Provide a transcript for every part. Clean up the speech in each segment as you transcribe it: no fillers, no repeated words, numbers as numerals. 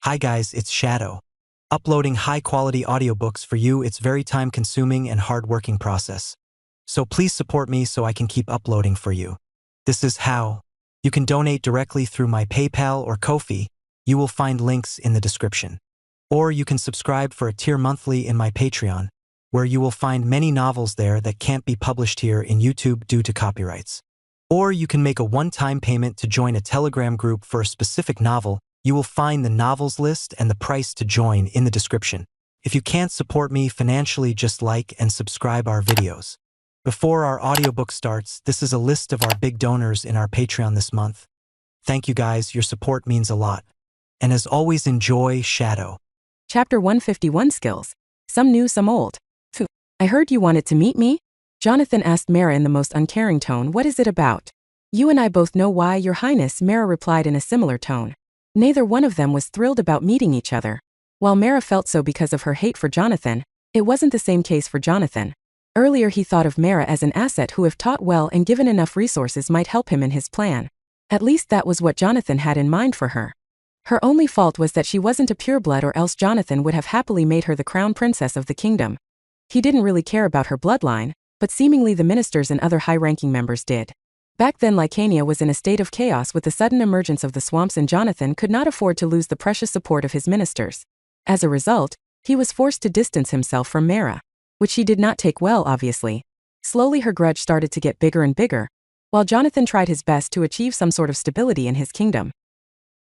Hi guys, it's Shadow. Uploading high-quality audiobooks for you, it's very time-consuming and hard-working process. So please support me so I can keep uploading for you. This is how. You can donate directly through my PayPal or Ko-fi. You will find links in the description. Or you can subscribe for a tier monthly in my Patreon, where you will find many novels there that can't be published here in YouTube due to copyrights. Or you can make a one-time payment to join a Telegram group for a specific novel. You will find the novels list and the price to join in the description. If you can't support me financially, just like and subscribe our videos. Before our audiobook starts, this is a list of our big donors in our Patreon this month. Thank you guys, your support means a lot. And as always, enjoy Shadow. Chapter 151 Skills. Some new, some old. Phew. I heard you wanted to meet me? Jonathan asked Mara in the most uncaring tone. What is it about? You and I both know why, Your Highness, Mara replied in a similar tone. Neither one of them was thrilled about meeting each other. While Mara felt so because of her hate for Jonathan, it wasn't the same case for Jonathan. Earlier he thought of Mara as an asset who, if taught well and given enough resources, might help him in his plan. At least that was what Jonathan had in mind for her. Her only fault was that she wasn't a pureblood, or else Jonathan would have happily made her the crown princess of the kingdom. He didn't really care about her bloodline, but seemingly the ministers and other high-ranking members did. Back then Lycania was in a state of chaos with the sudden emergence of the swamps, and Jonathan could not afford to lose the precious support of his ministers. As a result, he was forced to distance himself from Mara, which she did not take well, obviously. Slowly her grudge started to get bigger and bigger, while Jonathan tried his best to achieve some sort of stability in his kingdom.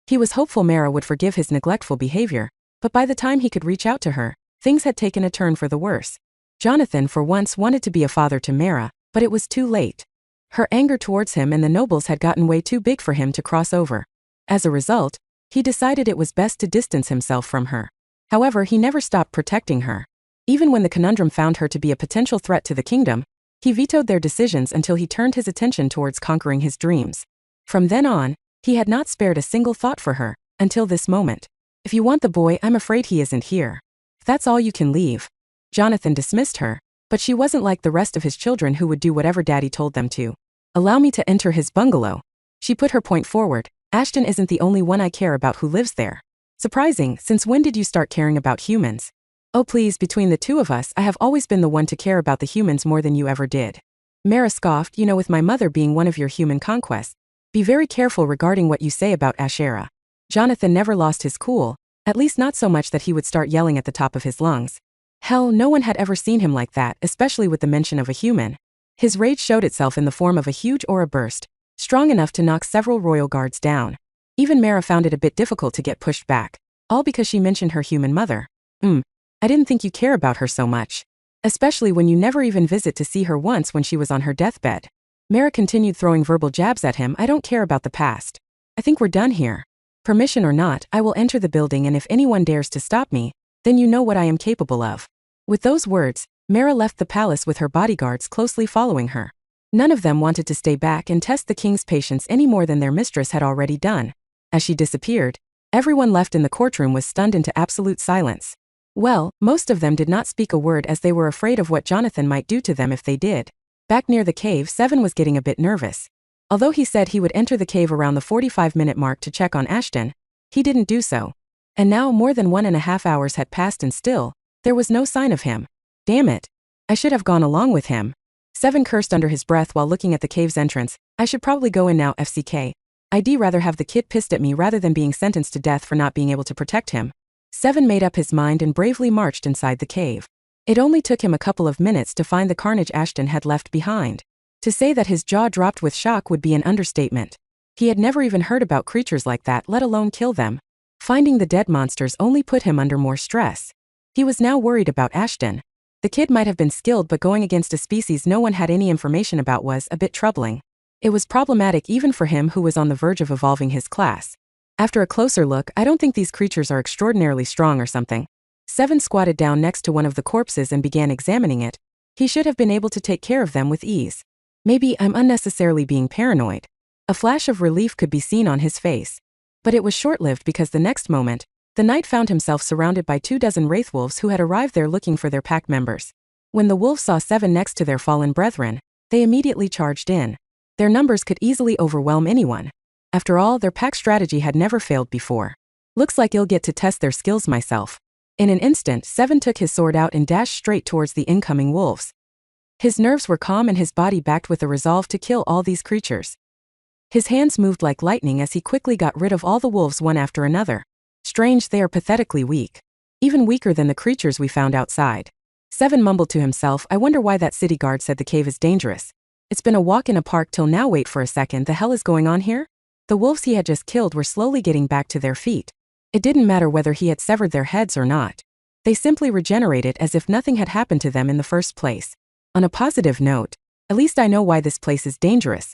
He was hopeful Mara would forgive his neglectful behavior, but by the time he could reach out to her, things had taken a turn for the worse. Jonathan for once wanted to be a father to Mara, but it was too late. Her anger towards him and the nobles had gotten way too big for him to cross over. As a result, he decided it was best to distance himself from her. However, he never stopped protecting her. Even when the conundrum found her to be a potential threat to the kingdom, he vetoed their decisions until he turned his attention towards conquering his dreams. From then on, he had not spared a single thought for her, until this moment. If you want the boy, I'm afraid he isn't here. If that's all, you can leave. Jonathan dismissed her, but she wasn't like the rest of his children who would do whatever daddy told them to. Allow me to enter his bungalow. She put her point forward. Ashton isn't the only one I care about who lives there. Surprising, since when did you start caring about humans? Oh please, between the two of us, I have always been the one to care about the humans more than you ever did. Mara scoffed. You know, with my mother being one of your human conquests. Be very careful regarding what you say about Ashera. Jonathan never lost his cool, at least not so much that he would start yelling at the top of his lungs. Hell, no one had ever seen him like that, especially with the mention of a human. His rage showed itself in the form of a huge aura burst, strong enough to knock several royal guards down. Even Mara found it a bit difficult to get pushed back, all because she mentioned her human mother. I didn't think you care about her so much. Especially when you never even visit to see her once when she was on her deathbed. Mara continued throwing verbal jabs at him. I don't care about the past. I think we're done here. Permission or not, I will enter the building, and if anyone dares to stop me, then you know what I am capable of. With those words, Mara left the palace with her bodyguards closely following her. None of them wanted to stay back and test the king's patience any more than their mistress had already done. As she disappeared, everyone left in the courtroom was stunned into absolute silence. Well, most of them did not speak a word as they were afraid of what Jonathan might do to them if they did. Back near the cave, Seven was getting a bit nervous. Although he said he would enter the cave around the 45-minute mark to check on Ashton, he didn't do so. And now more than 1.5 hours had passed and still, there was no sign of him. Damn it. I should have gone along with him. Seven cursed under his breath while looking at the cave's entrance. I should probably go in now, FCK. I'd rather have the kid pissed at me rather than being sentenced to death for not being able to protect him. Seven made up his mind and bravely marched inside the cave. It only took him a couple of minutes to find the carnage Ashton had left behind. To say that his jaw dropped with shock would be an understatement. He had never even heard about creatures like that, let alone kill them. Finding the dead monsters only put him under more stress. He was now worried about Ashton. The kid might have been skilled, but going against a species no one had any information about was a bit troubling. It was problematic even for him who was on the verge of evolving his class. After a closer look, I don't think these creatures are extraordinarily strong or something. Seven squatted down next to one of the corpses and began examining it. He should have been able to take care of them with ease. Maybe I'm unnecessarily being paranoid. A flash of relief could be seen on his face. But it was short-lived, because the next moment, the knight found himself surrounded by 24 wraithwolves who had arrived there looking for their pack members. When the wolves saw Seven next to their fallen brethren, they immediately charged in. Their numbers could easily overwhelm anyone. After all, their pack strategy had never failed before. Looks like you'll get to test their skills myself. In an instant, Seven took his sword out and dashed straight towards the incoming wolves. His nerves were calm and his body backed with a resolve to kill all these creatures. His hands moved like lightning as he quickly got rid of all the wolves one after another. Strange, they are pathetically weak. Even weaker than the creatures we found outside. Seven mumbled to himself, I wonder why that city guard said the cave is dangerous. It's been a walk in a park till now. Wait for a second, the hell is going on here? The wolves he had just killed were slowly getting back to their feet. It didn't matter whether he had severed their heads or not. They simply regenerated as if nothing had happened to them in the first place. On a positive note, at least I know why this place is dangerous.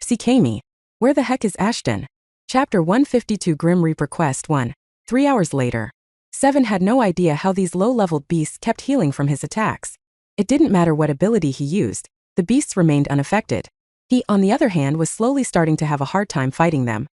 Became. Where the heck is Ashton? Chapter 152 Grim Reaper Quest 1. 3 hours later. Seven had no idea how these low-leveled beasts kept healing from his attacks. It didn't matter what ability he used, the beasts remained unaffected. He, on the other hand, was slowly starting to have a hard time fighting them.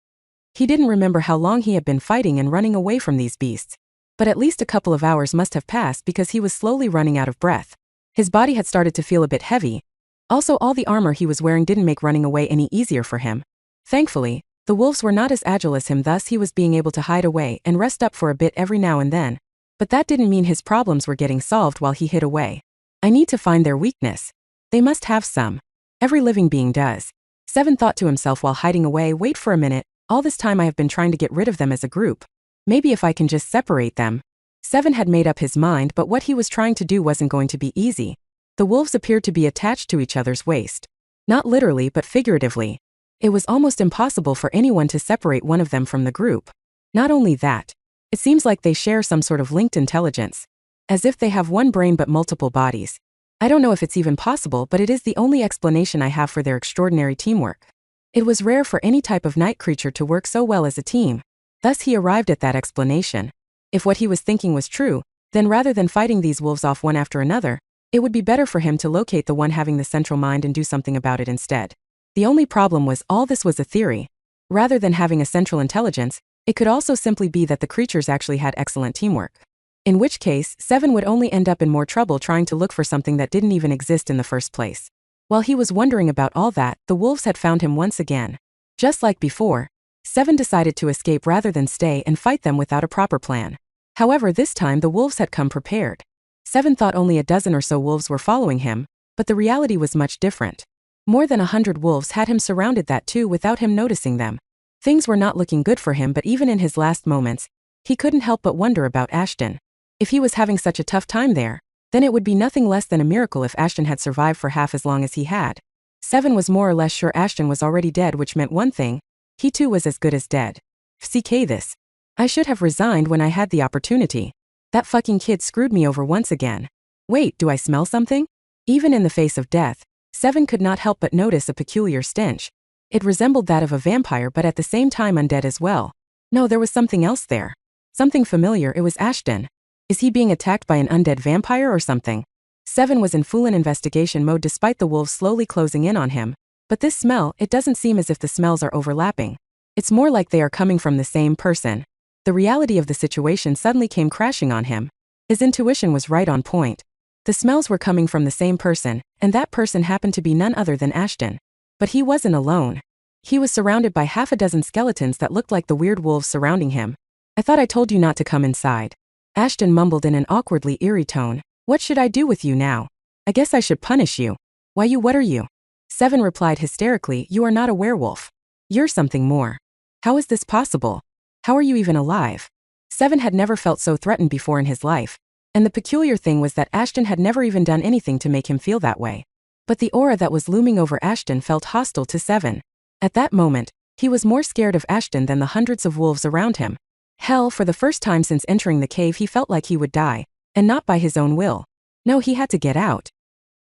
He didn't remember how long he had been fighting and running away from these beasts. But at least a couple of hours must have passed because he was slowly running out of breath. His body had started to feel a bit heavy. Also, all the armor he was wearing didn't make running away any easier for him. Thankfully, the wolves were not as agile as him, thus he was being able to hide away and rest up for a bit every now and then. But that didn't mean his problems were getting solved while he hid away. I need to find their weakness. They must have some. Every living being does. Seven thought to himself while hiding away, wait for a minute, all this time I have been trying to get rid of them as a group. Maybe if I can just separate them. Seven had made up his mind, but what he was trying to do wasn't going to be easy. The wolves appeared to be attached to each other's waist. Not literally but figuratively. It was almost impossible for anyone to separate one of them from the group. Not only that, it seems like they share some sort of linked intelligence. As if they have one brain but multiple bodies. I don't know if it's even possible, but it is the only explanation I have for their extraordinary teamwork. It was rare for any type of night creature to work so well as a team. Thus he arrived at that explanation. If what he was thinking was true, then rather than fighting these wolves off one after another, it would be better for him to locate the one having the central mind and do something about it instead. The only problem was all this was a theory. Rather than having a central intelligence, it could also simply be that the creatures actually had excellent teamwork. In which case, Seven would only end up in more trouble trying to look for something that didn't even exist in the first place. While he was wondering about all that, the wolves had found him once again. Just like before, Seven decided to escape rather than stay and fight them without a proper plan. However, this time the wolves had come prepared. Seven thought only a dozen or so wolves were following him, but the reality was much different. More than 100 wolves had him surrounded, that too without him noticing them. Things were not looking good for him, but even in his last moments, he couldn't help but wonder about Ashton. If he was having such a tough time there, then it would be nothing less than a miracle if Ashton had survived for half as long as he had. Seven was more or less sure Ashton was already dead, which meant one thing, he too was as good as dead. FCK this. I should have resigned when I had the opportunity. That fucking kid screwed me over once again. Wait, do I smell something? Even in the face of death, Seven could not help but notice a peculiar stench. It resembled that of a vampire, but at the same time undead as well. No, there was something else there. Something familiar. It was Ashton. Is he being attacked by an undead vampire or something? Seven was in full-on investigation mode despite the wolves slowly closing in on him. But this smell, it doesn't seem as if the smells are overlapping. It's more like they are coming from the same person. The reality of the situation suddenly came crashing on him. His intuition was right on point. The smells were coming from the same person, and that person happened to be none other than Ashton. But he wasn't alone. He was surrounded by half a dozen skeletons that looked like the weird wolves surrounding him. I thought I told you not to come inside. Ashton mumbled in an awkwardly eerie tone. What should I do with you now? I guess I should punish you. Why you, what are you? Seven replied hysterically, you are not a werewolf. You're something more. How is this possible? How are you even alive? Seven had never felt so threatened before in his life. And the peculiar thing was that Ashton had never even done anything to make him feel that way. But the aura that was looming over Ashton felt hostile to Seven. At that moment, he was more scared of Ashton than the hundreds of wolves around him. Hell, for the first time since entering the cave he felt like he would die, and not by his own will. No, he had to get out.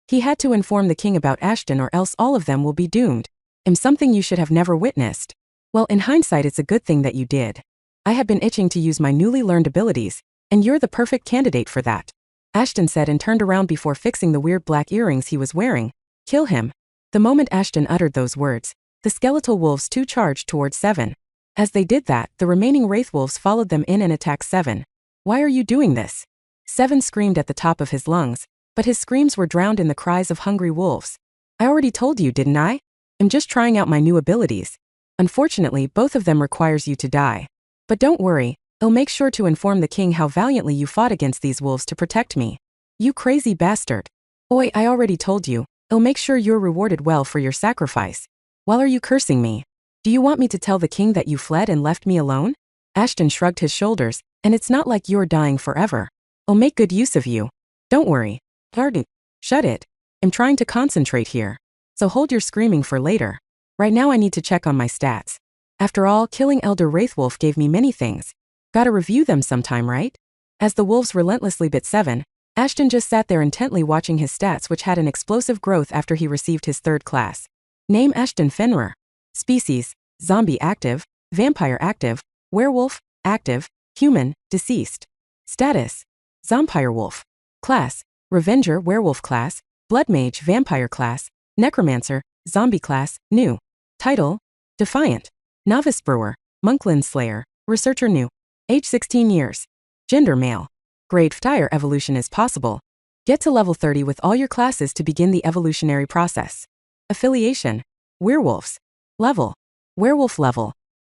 He had to inform the king about Ashton or else all of them will be doomed. Something you should have never witnessed. Well, in hindsight it's a good thing that you did. I had been itching to use my newly learned abilities, and you're the perfect candidate for that. Ashton said and turned around before fixing the weird black earrings he was wearing. Kill him. The moment Ashton uttered those words, the skeletal wolves too charged towards Seven. As they did that, the remaining wraith wolves followed them in and attacked Seven. Why are you doing this? Seven screamed at the top of his lungs, but his screams were drowned in the cries of hungry wolves. I already told you, didn't I? I'm just trying out my new abilities. Unfortunately, both of them requires you to die. But don't worry, I'll make sure to inform the king how valiantly you fought against these wolves to protect me. You crazy bastard. Oi, I already told you. I'll make sure you're rewarded well for your sacrifice. Why are you cursing me? Do you want me to tell the king that you fled and left me alone? Ashton shrugged his shoulders, and it's not like you're dying forever. I'll make good use of you. Don't worry. Garden. Shut it. I'm trying to concentrate here. So hold your screaming for later. Right now I need to check on my stats. After all, killing Elder Wraithwolf gave me many things. Gotta review them sometime, right? As the wolves relentlessly bit 7, Ashton just sat there intently watching his stats, which had an explosive growth after he received his 3rd class. Name Ashton Fenrir. Species, zombie active, vampire active, werewolf, active, human, deceased. Status, Zompirewolf. Class, Revenger werewolf class, Blood Mage vampire class, Necromancer, zombie class, new. Title, Defiant. Novice Brewer, Monkland Slayer, Researcher new. Age 16 years. Gender male. Grade Fire evolution is possible. Get to level 30 with all your classes to begin the evolutionary process. Affiliation, Werewolves. Level, Werewolf level,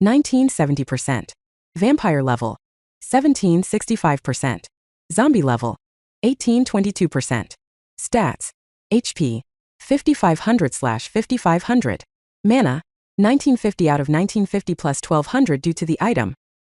1970%. Vampire level, 1765%. Zombie level, 1822%. Stats, HP, 5500/5500. Mana, 1950 out of 1950 plus 1200 due to the item.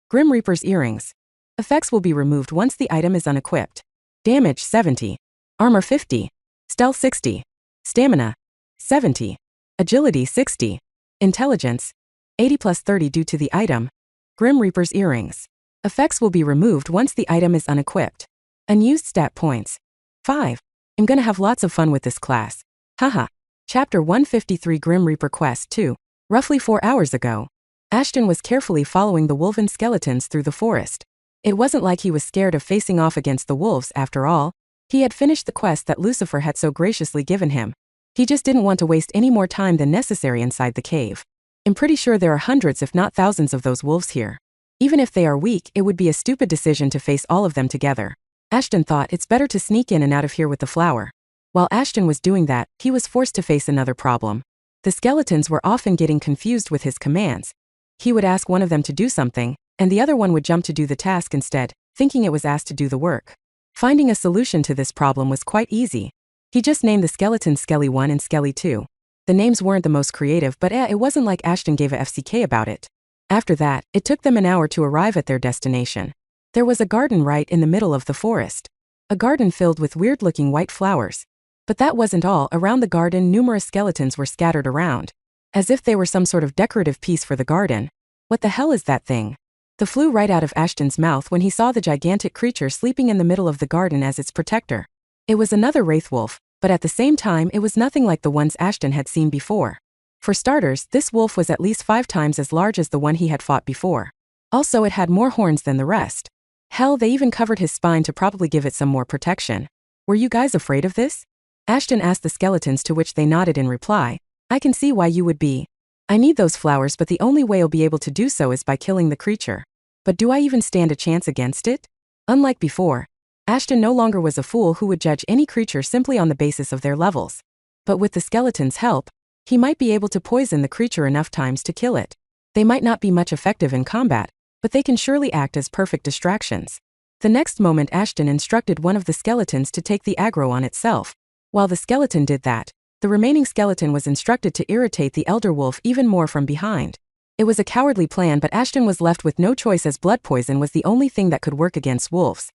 Grim Reaper's Earrings. Effects will be removed once the item is unequipped. Damage 70. Armor 50. Stealth 60. Stamina 70. Agility 60. Intelligence 80 plus 30 due to the item. Grim Reaper's Earrings. Effects will be removed once the item is unequipped. Unused stat points 5. I'm gonna have lots of fun with this class. Haha. Chapter 153 Grim Reaper Quest 2. Roughly 4 hours ago, Ashton was carefully following the wolven skeletons through the forest. It wasn't like he was scared of facing off against the wolves after all. He had finished the quest that Lucifer had so graciously given him. He just didn't want to waste any more time than necessary inside the cave. I'm pretty sure there are hundreds if not thousands of those wolves here. Even if they are weak, it would be a stupid decision to face all of them together. Ashton thought it's better to sneak in and out of here with the flower. While Ashton was doing that, he was forced to face another problem. The skeletons were often getting confused with his commands. He would ask one of them to do something, and the other one would jump to do the task instead, thinking it was asked to do the work. Finding a solution to this problem was quite easy. He just named the skeletons Skelly 1 and Skelly 2. The names weren't the most creative, but it wasn't like Ashton gave a FCK about it. After that, it took them an hour to arrive at their destination. There was a garden right in the middle of the forest. A garden filled with weird-looking white flowers. But that wasn't all. Around the garden, numerous skeletons were scattered around, as if they were some sort of decorative piece for the garden. What the hell is that thing? The flew right out of Ashton's mouth when he saw the gigantic creature sleeping in the middle of the garden as its protector. It was another wraithwolf, but at the same time it was nothing like the ones Ashton had seen before. For starters, this wolf was at least 5 times as large as the one he had fought before. Also, it had more horns than the rest. Hell, they even covered his spine to probably give it some more protection. Were you guys afraid of this? Ashton asked the skeletons, to which they nodded in reply. I can see why you would be. I need those flowers, but the only way I'll be able to do so is by killing the creature. But do I even stand a chance against it? Unlike before, Ashton no longer was a fool who would judge any creature simply on the basis of their levels. But with the skeleton's help, he might be able to poison the creature enough times to kill it. They might not be much effective in combat, but they can surely act as perfect distractions. The next moment Ashton instructed one of the skeletons to take the aggro on itself. While the skeleton did that, the remaining skeleton was instructed to irritate the elder wolf even more from behind. It was a cowardly plan, but Ashton was left with no choice, as blood poison was the only thing that could work against wolves.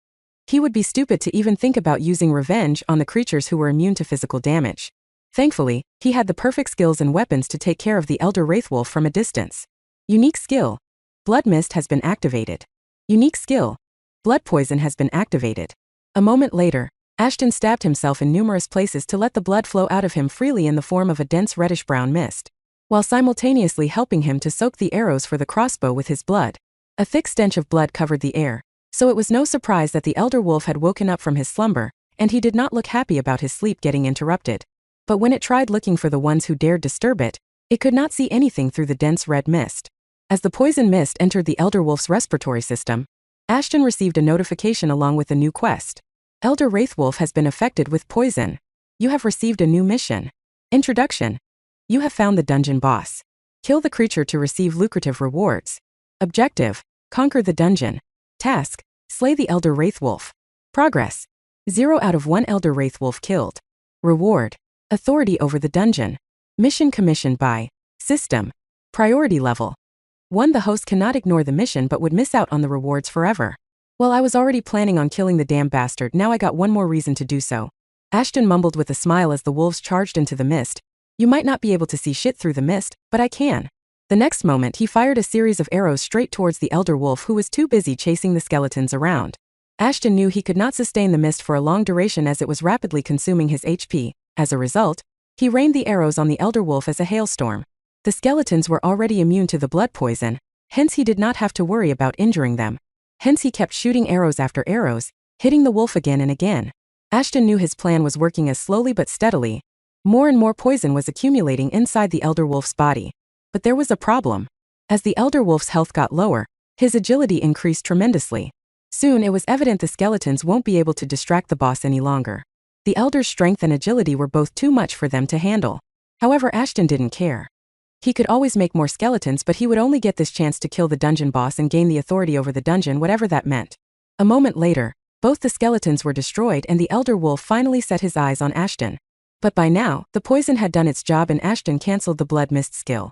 He would be stupid to even think about using revenge on the creatures who were immune to physical damage. Thankfully, he had the perfect skills and weapons to take care of the elder wraithwolf from a distance. Unique skill. Blood mist has been activated. Unique skill. Blood poison has been activated. A moment later, Ashton stabbed himself in numerous places to let the blood flow out of him freely in the form of a dense reddish-brown mist, while simultaneously helping him to soak the arrows for the crossbow with his blood. A thick stench of blood covered the air, so it was no surprise that the elder wolf had woken up from his slumber, and he did not look happy about his sleep getting interrupted. But when it tried looking for the ones who dared disturb it, it could not see anything through the dense red mist. As the poison mist entered the elder wolf's respiratory system, Ashton received a notification along with a new quest. Elder Wraithwolf has been affected with poison. You have received a new mission. Introduction. You have found the dungeon boss. Kill the creature to receive lucrative rewards. Objective. Conquer the dungeon. Task: slay the Elder Wraithwolf. Progress: 0 out of 1 Elder Wraithwolf killed. Reward: authority over the dungeon. Mission commissioned by System. Priority level 1. The host cannot ignore the mission but would miss out on the rewards forever. Well, I was already planning on killing the damn bastard, now I got one more reason to do so. Ashton mumbled with a smile as the wolves charged into the mist. You might not be able to see shit through the mist, but I can. The next moment he fired a series of arrows straight towards the elder wolf who was too busy chasing the skeletons around. Ashton knew he could not sustain the mist for a long duration as it was rapidly consuming his HP. As a result, he rained the arrows on the elder wolf as a hailstorm. The skeletons were already immune to the blood poison, hence he did not have to worry about injuring them. Hence he kept shooting arrows after arrows, hitting the wolf again and again. Ashton knew his plan was working as slowly but steadily. More and more poison was accumulating inside the elder wolf's body. But there was a problem. As the elder wolf's health got lower, his agility increased tremendously. Soon it was evident the skeletons won't be able to distract the boss any longer. The elder's strength and agility were both too much for them to handle. However, Ashton didn't care. He could always make more skeletons, but he would only get this chance to kill the dungeon boss and gain the authority over the dungeon, whatever that meant. A moment later, both the skeletons were destroyed and the elder wolf finally set his eyes on Ashton. But by now, the poison had done its job and Ashton cancelled the blood mist skill.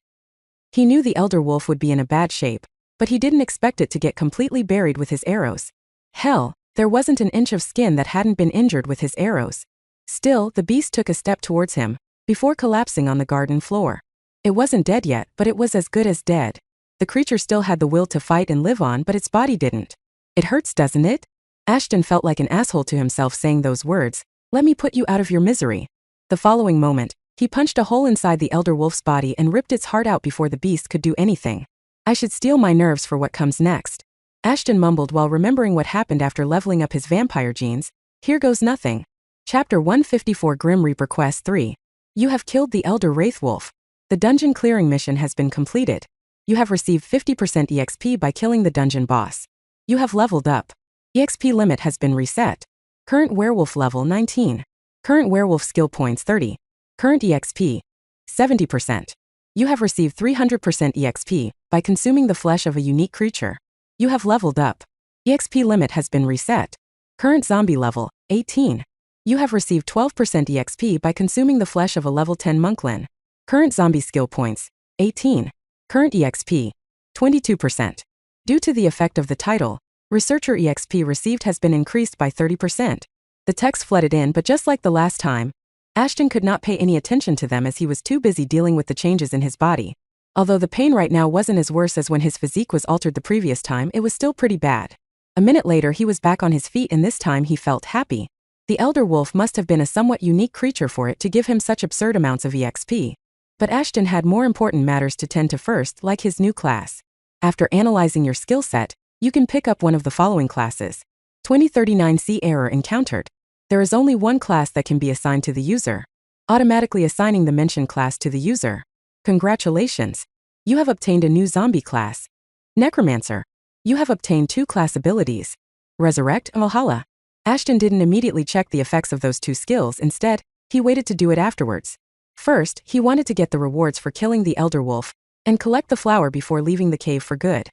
He knew the elder wolf would be in a bad shape, but he didn't expect it to get completely buried with his arrows. Hell, there wasn't an inch of skin that hadn't been injured with his arrows. Still, the beast took a step towards him, before collapsing on the garden floor. It wasn't dead yet, but it was as good as dead. The creature still had the will to fight and live on, but its body didn't. It hurts, doesn't it? Ashton felt like an asshole to himself saying those words. Let me put you out of your misery. The following moment, he punched a hole inside the elder wolf's body and ripped its heart out before the beast could do anything. I should steel my nerves for what comes next. Ashton mumbled while remembering what happened after leveling up his vampire genes. Here goes nothing. Chapter 154 Grim Reaper Quest 3. You have killed the Elder Wraithwolf. The dungeon clearing mission has been completed. You have received 50% EXP by killing the dungeon boss. You have leveled up. EXP limit has been reset. Current werewolf level 19. Current werewolf skill points 30. Current EXP 70%. You have received 300% EXP by consuming the flesh of a unique creature. You have leveled up. EXP limit has been reset. Current zombie level 18. You have received 12% EXP by consuming the flesh of a level 10 monklin. Current zombie skill points 18. Current EXP 22%. Due to the effect of the title, researcher EXP received has been increased by 30%. The text flooded in, but just like the last time, Ashton could not pay any attention to them as he was too busy dealing with the changes in his body. Although the pain right now wasn't as worse as when his physique was altered the previous time, it was still pretty bad. A minute later he was back on his feet and this time he felt happy. The elder wolf must have been a somewhat unique creature for it to give him such absurd amounts of EXP. But Ashton had more important matters to tend to first, like his new class. After analyzing your skill set, you can pick up one of the following classes. 2039C error encountered. There is only one class that can be assigned to the user. Automatically assigning the mentioned class to the user. Congratulations! You have obtained a new zombie class. Necromancer. You have obtained 2 class abilities. Resurrect and Valhalla. Ashton didn't immediately check the effects of those 2 skills, instead, he waited to do it afterwards. First, he wanted to get the rewards for killing the elder wolf, and collect the flower before leaving the cave for good.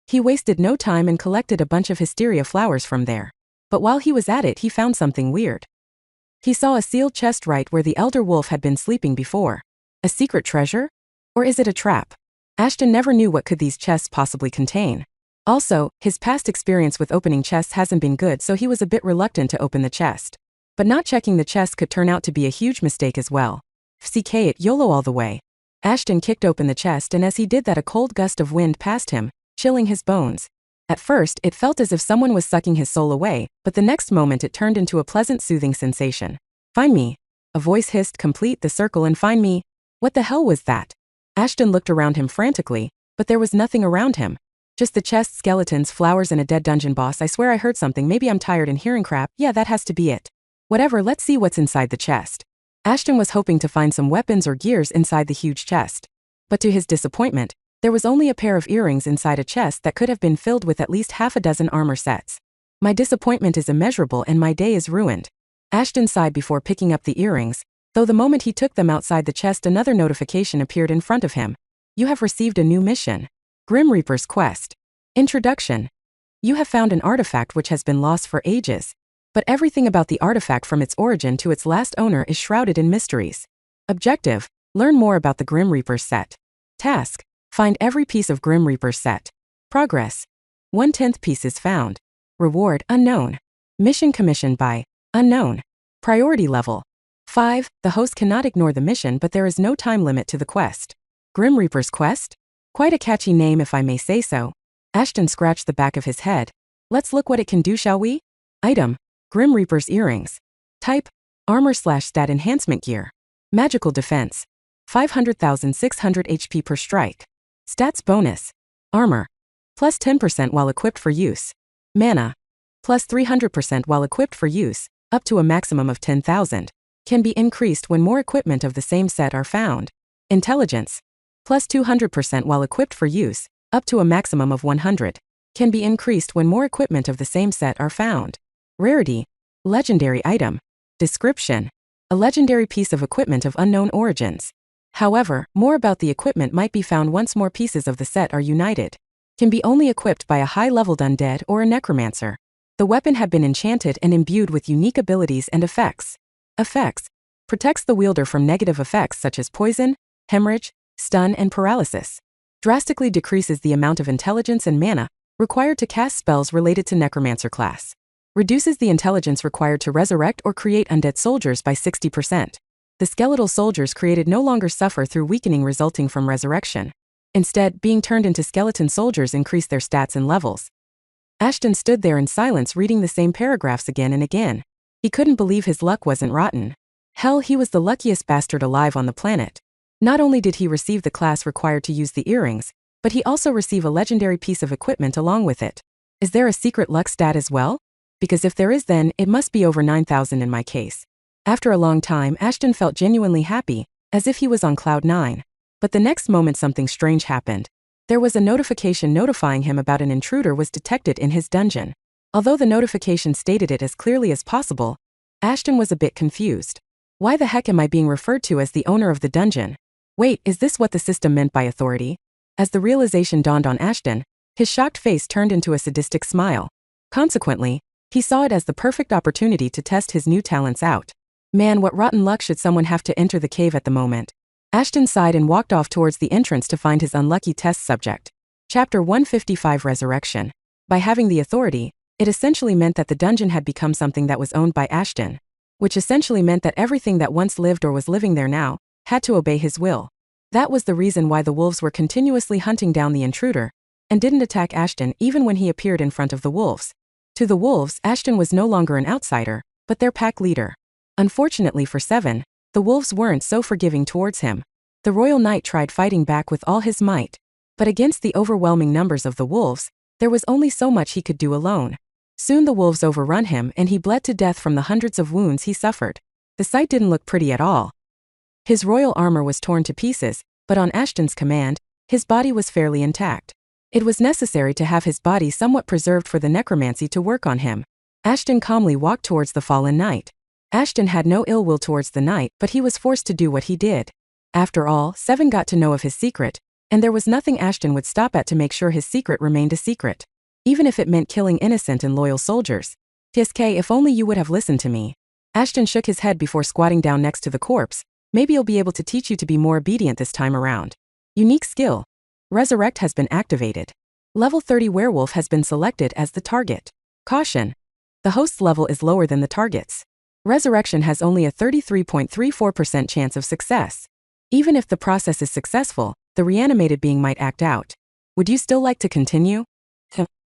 He wasted no time and collected a bunch of hysteria flowers from there. But while he was at it, he found something weird. He saw a sealed chest right where the elder wolf had been sleeping before. A secret treasure? Or is it a trap? Ashton never knew what could these chests possibly contain. Also, his past experience with opening chests hasn't been good, so he was a bit reluctant to open the chest. But not checking the chest could turn out to be a huge mistake as well. FCK it, YOLO all the way. Ashton kicked open the chest, and as he did that a cold gust of wind passed him, chilling his bones. At first, it felt as if someone was sucking his soul away, but the next moment it turned into a pleasant soothing sensation. Find me. A voice hissed, complete the circle and find me. What the hell was that? Ashton looked around him frantically, but there was nothing around him. Just the chest, skeletons, flowers and a dead dungeon boss. I swear I heard something, maybe I'm tired and hearing crap. Yeah, that has to be it. Whatever, let's see what's inside the chest. Ashton was hoping to find some weapons or gears inside the huge chest. But to his disappointment, there was only a pair of earrings inside a chest that could have been filled with at least half a dozen armor sets. My disappointment is immeasurable and my day is ruined. Ashton sighed before picking up the earrings, though the moment he took them outside the chest another notification appeared in front of him. You have received a new mission. Grim Reaper's Quest. Introduction. You have found an artifact which has been lost for ages. But everything about the artifact from its origin to its last owner is shrouded in mysteries. Objective: learn more about the Grim Reaper's set. Task: find every piece of Grim Reaper's set. Progress: 1/10 pieces found. Reward: unknown. Mission commissioned by unknown. Priority level 5. The host cannot ignore the mission, but there is no time limit to the quest. Grim Reaper's Quest? Quite a catchy name if I may say so. Ashton scratched the back of his head. Let's look what it can do, shall we? Item: Grim Reaper's earrings. Type: armor/stat enhancement gear. Magical defense: 500,600 HP per strike. Stats bonus: armor plus 10% while equipped for use. Mana plus 300% while equipped for use, up to a maximum of 10,000. Can be increased when more equipment of the same set are found. Intelligence plus 200% while equipped for use, up to a maximum of 100. Can be increased when more equipment of the same set are found. Rarity: legendary item. Description: a legendary piece of equipment of unknown origins. However, more about the equipment might be found once more pieces of the set are united. Can be only equipped by a high-leveled undead or a necromancer. The weapon had been enchanted and imbued with unique abilities and effects. Effects: protects the wielder from negative effects such as poison, hemorrhage, stun, and paralysis. Drastically decreases the amount of intelligence and mana required to cast spells related to necromancer class. Reduces the intelligence required to resurrect or create undead soldiers by 60%. The skeletal soldiers created no longer suffer through weakening resulting from resurrection. Instead, being turned into skeleton soldiers increase their stats and levels. Ashton stood there in silence reading the same paragraphs again and again. He couldn't believe his luck wasn't rotten. Hell, he was the luckiest bastard alive on the planet. Not only did he receive the class required to use the earrings, but he also received a legendary piece of equipment along with it. Is there a secret luck stat as well? Because if there is, then it must be over 9,000 in my case. After a long time, Ashton felt genuinely happy, as if he was on cloud 9. But the next moment something strange happened. There was a notification notifying him about an intruder was detected in his dungeon. Although the notification stated it as clearly as possible, Ashton was a bit confused. Why the heck am I being referred to as the owner of the dungeon? Wait, is this what the system meant by authority? As the realization dawned on Ashton, his shocked face turned into a sadistic smile. Consequently, he saw it as the perfect opportunity to test his new talents out. Man, what rotten luck should someone have to enter the cave at the moment. Ashton sighed and walked off towards the entrance to find his unlucky test subject. Chapter 155: Resurrection. By having the authority, it essentially meant that the dungeon had become something that was owned by Ashton, which essentially meant that everything that once lived or was living there now had to obey his will. That was the reason why the wolves were continuously hunting down the intruder and didn't attack Ashton even when he appeared in front of the wolves. To the wolves, Ashton was no longer an outsider, but their pack leader. Unfortunately for Seven, the wolves weren't so forgiving towards him. The Royal Knight tried fighting back with all his might, but against the overwhelming numbers of the wolves, there was only so much he could do alone. Soon the wolves overrun him and he bled to death from the hundreds of wounds he suffered. The sight didn't look pretty at all. His royal armor was torn to pieces, but on Ashton's command, his body was fairly intact. It was necessary to have his body somewhat preserved for the necromancy to work on him. Ashton calmly walked towards the fallen knight. Ashton had no ill will towards the knight, but he was forced to do what he did. After all, Seven got to know of his secret, and there was nothing Ashton would stop at to make sure his secret remained a secret. Even if it meant killing innocent and loyal soldiers. TSK, if only you would have listened to me. Ashton shook his head before squatting down next to the corpse. Maybe you'll be able to teach you to be more obedient this time around. Unique skill. Resurrect has been activated. Level 30 werewolf has been selected as the target. Caution. The host's level is lower than the target's. Resurrection has only a 33.34% chance of success. Even if the process is successful, the reanimated being might act out. Would you still like to continue?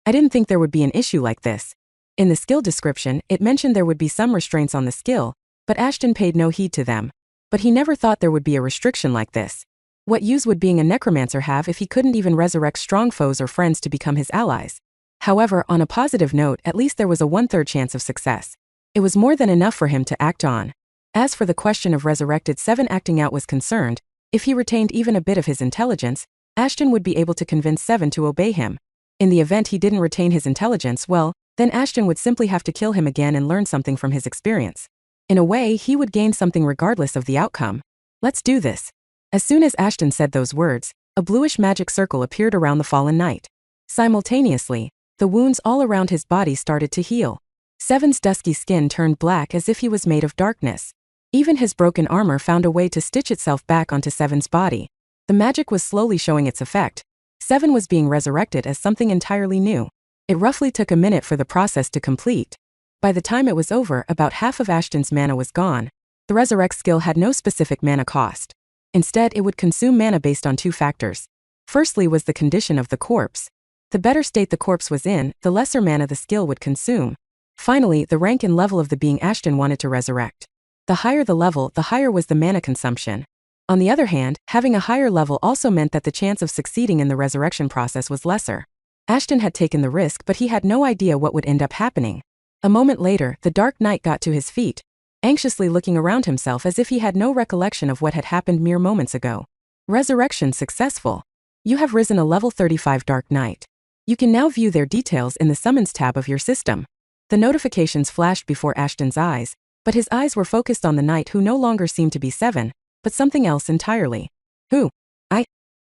I didn't think there would be an issue like this. In the skill description, it mentioned there would be some restraints on the skill, but Ashton paid no heed to them. But he never thought there would be a restriction like this. What use would being a necromancer have if he couldn't even resurrect strong foes or friends to become his allies? However, on a positive note, at least there was a 1/3 chance of success. It was more than enough for him to act on. As for the question of resurrected Seven acting out was concerned, if he retained even a bit of his intelligence, Ashton would be able to convince Seven to obey him. In the event he didn't retain his intelligence, well, then Ashton would simply have to kill him again and learn something from his experience. In a way, he would gain something regardless of the outcome. Let's do this. As soon as Ashton said those words, a bluish magic circle appeared around the fallen knight. Simultaneously, The wounds all around his body started to heal. Seven's dusky skin turned black as if he was made of darkness. Even his broken armor found a way to stitch itself back onto Seven's body. The magic was slowly showing its effect. Seven was being resurrected as something entirely new. It roughly took a minute for the process to complete. By the time it was over, about half of Ashton's mana was gone. The resurrect skill had no specific mana cost. Instead, it would consume mana based on two factors. Firstly was the condition of the corpse. The better state the corpse was in, the lesser mana the skill would consume. Finally, the rank and level of the being Ashton wanted to resurrect. The higher the level, the higher was the mana consumption. On the other hand, having a higher level also meant that the chance of succeeding in the resurrection process was lesser. Ashton had taken the risk, but he had no idea what would end up happening. A moment later, the Dark Knight got to his feet, anxiously looking around himself as if he had no recollection of what had happened mere moments ago. Resurrection successful. You have risen a level 35 Dark Knight. You can now view their details in the Summons tab of your system. The notifications flashed before Ashton's eyes, but his eyes were focused on the knight who no longer seemed to be Seven, but something else entirely. Who?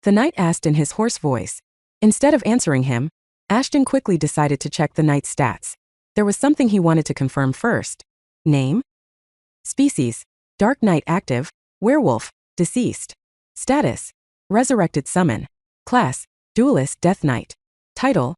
The knight asked in his hoarse voice. Instead of answering him, Ashton quickly decided to check the knight's stats. There was something he wanted to confirm first. Name? Species: Dark Knight active, werewolf, deceased. Status: resurrected summon. Class: duelist death knight. Title: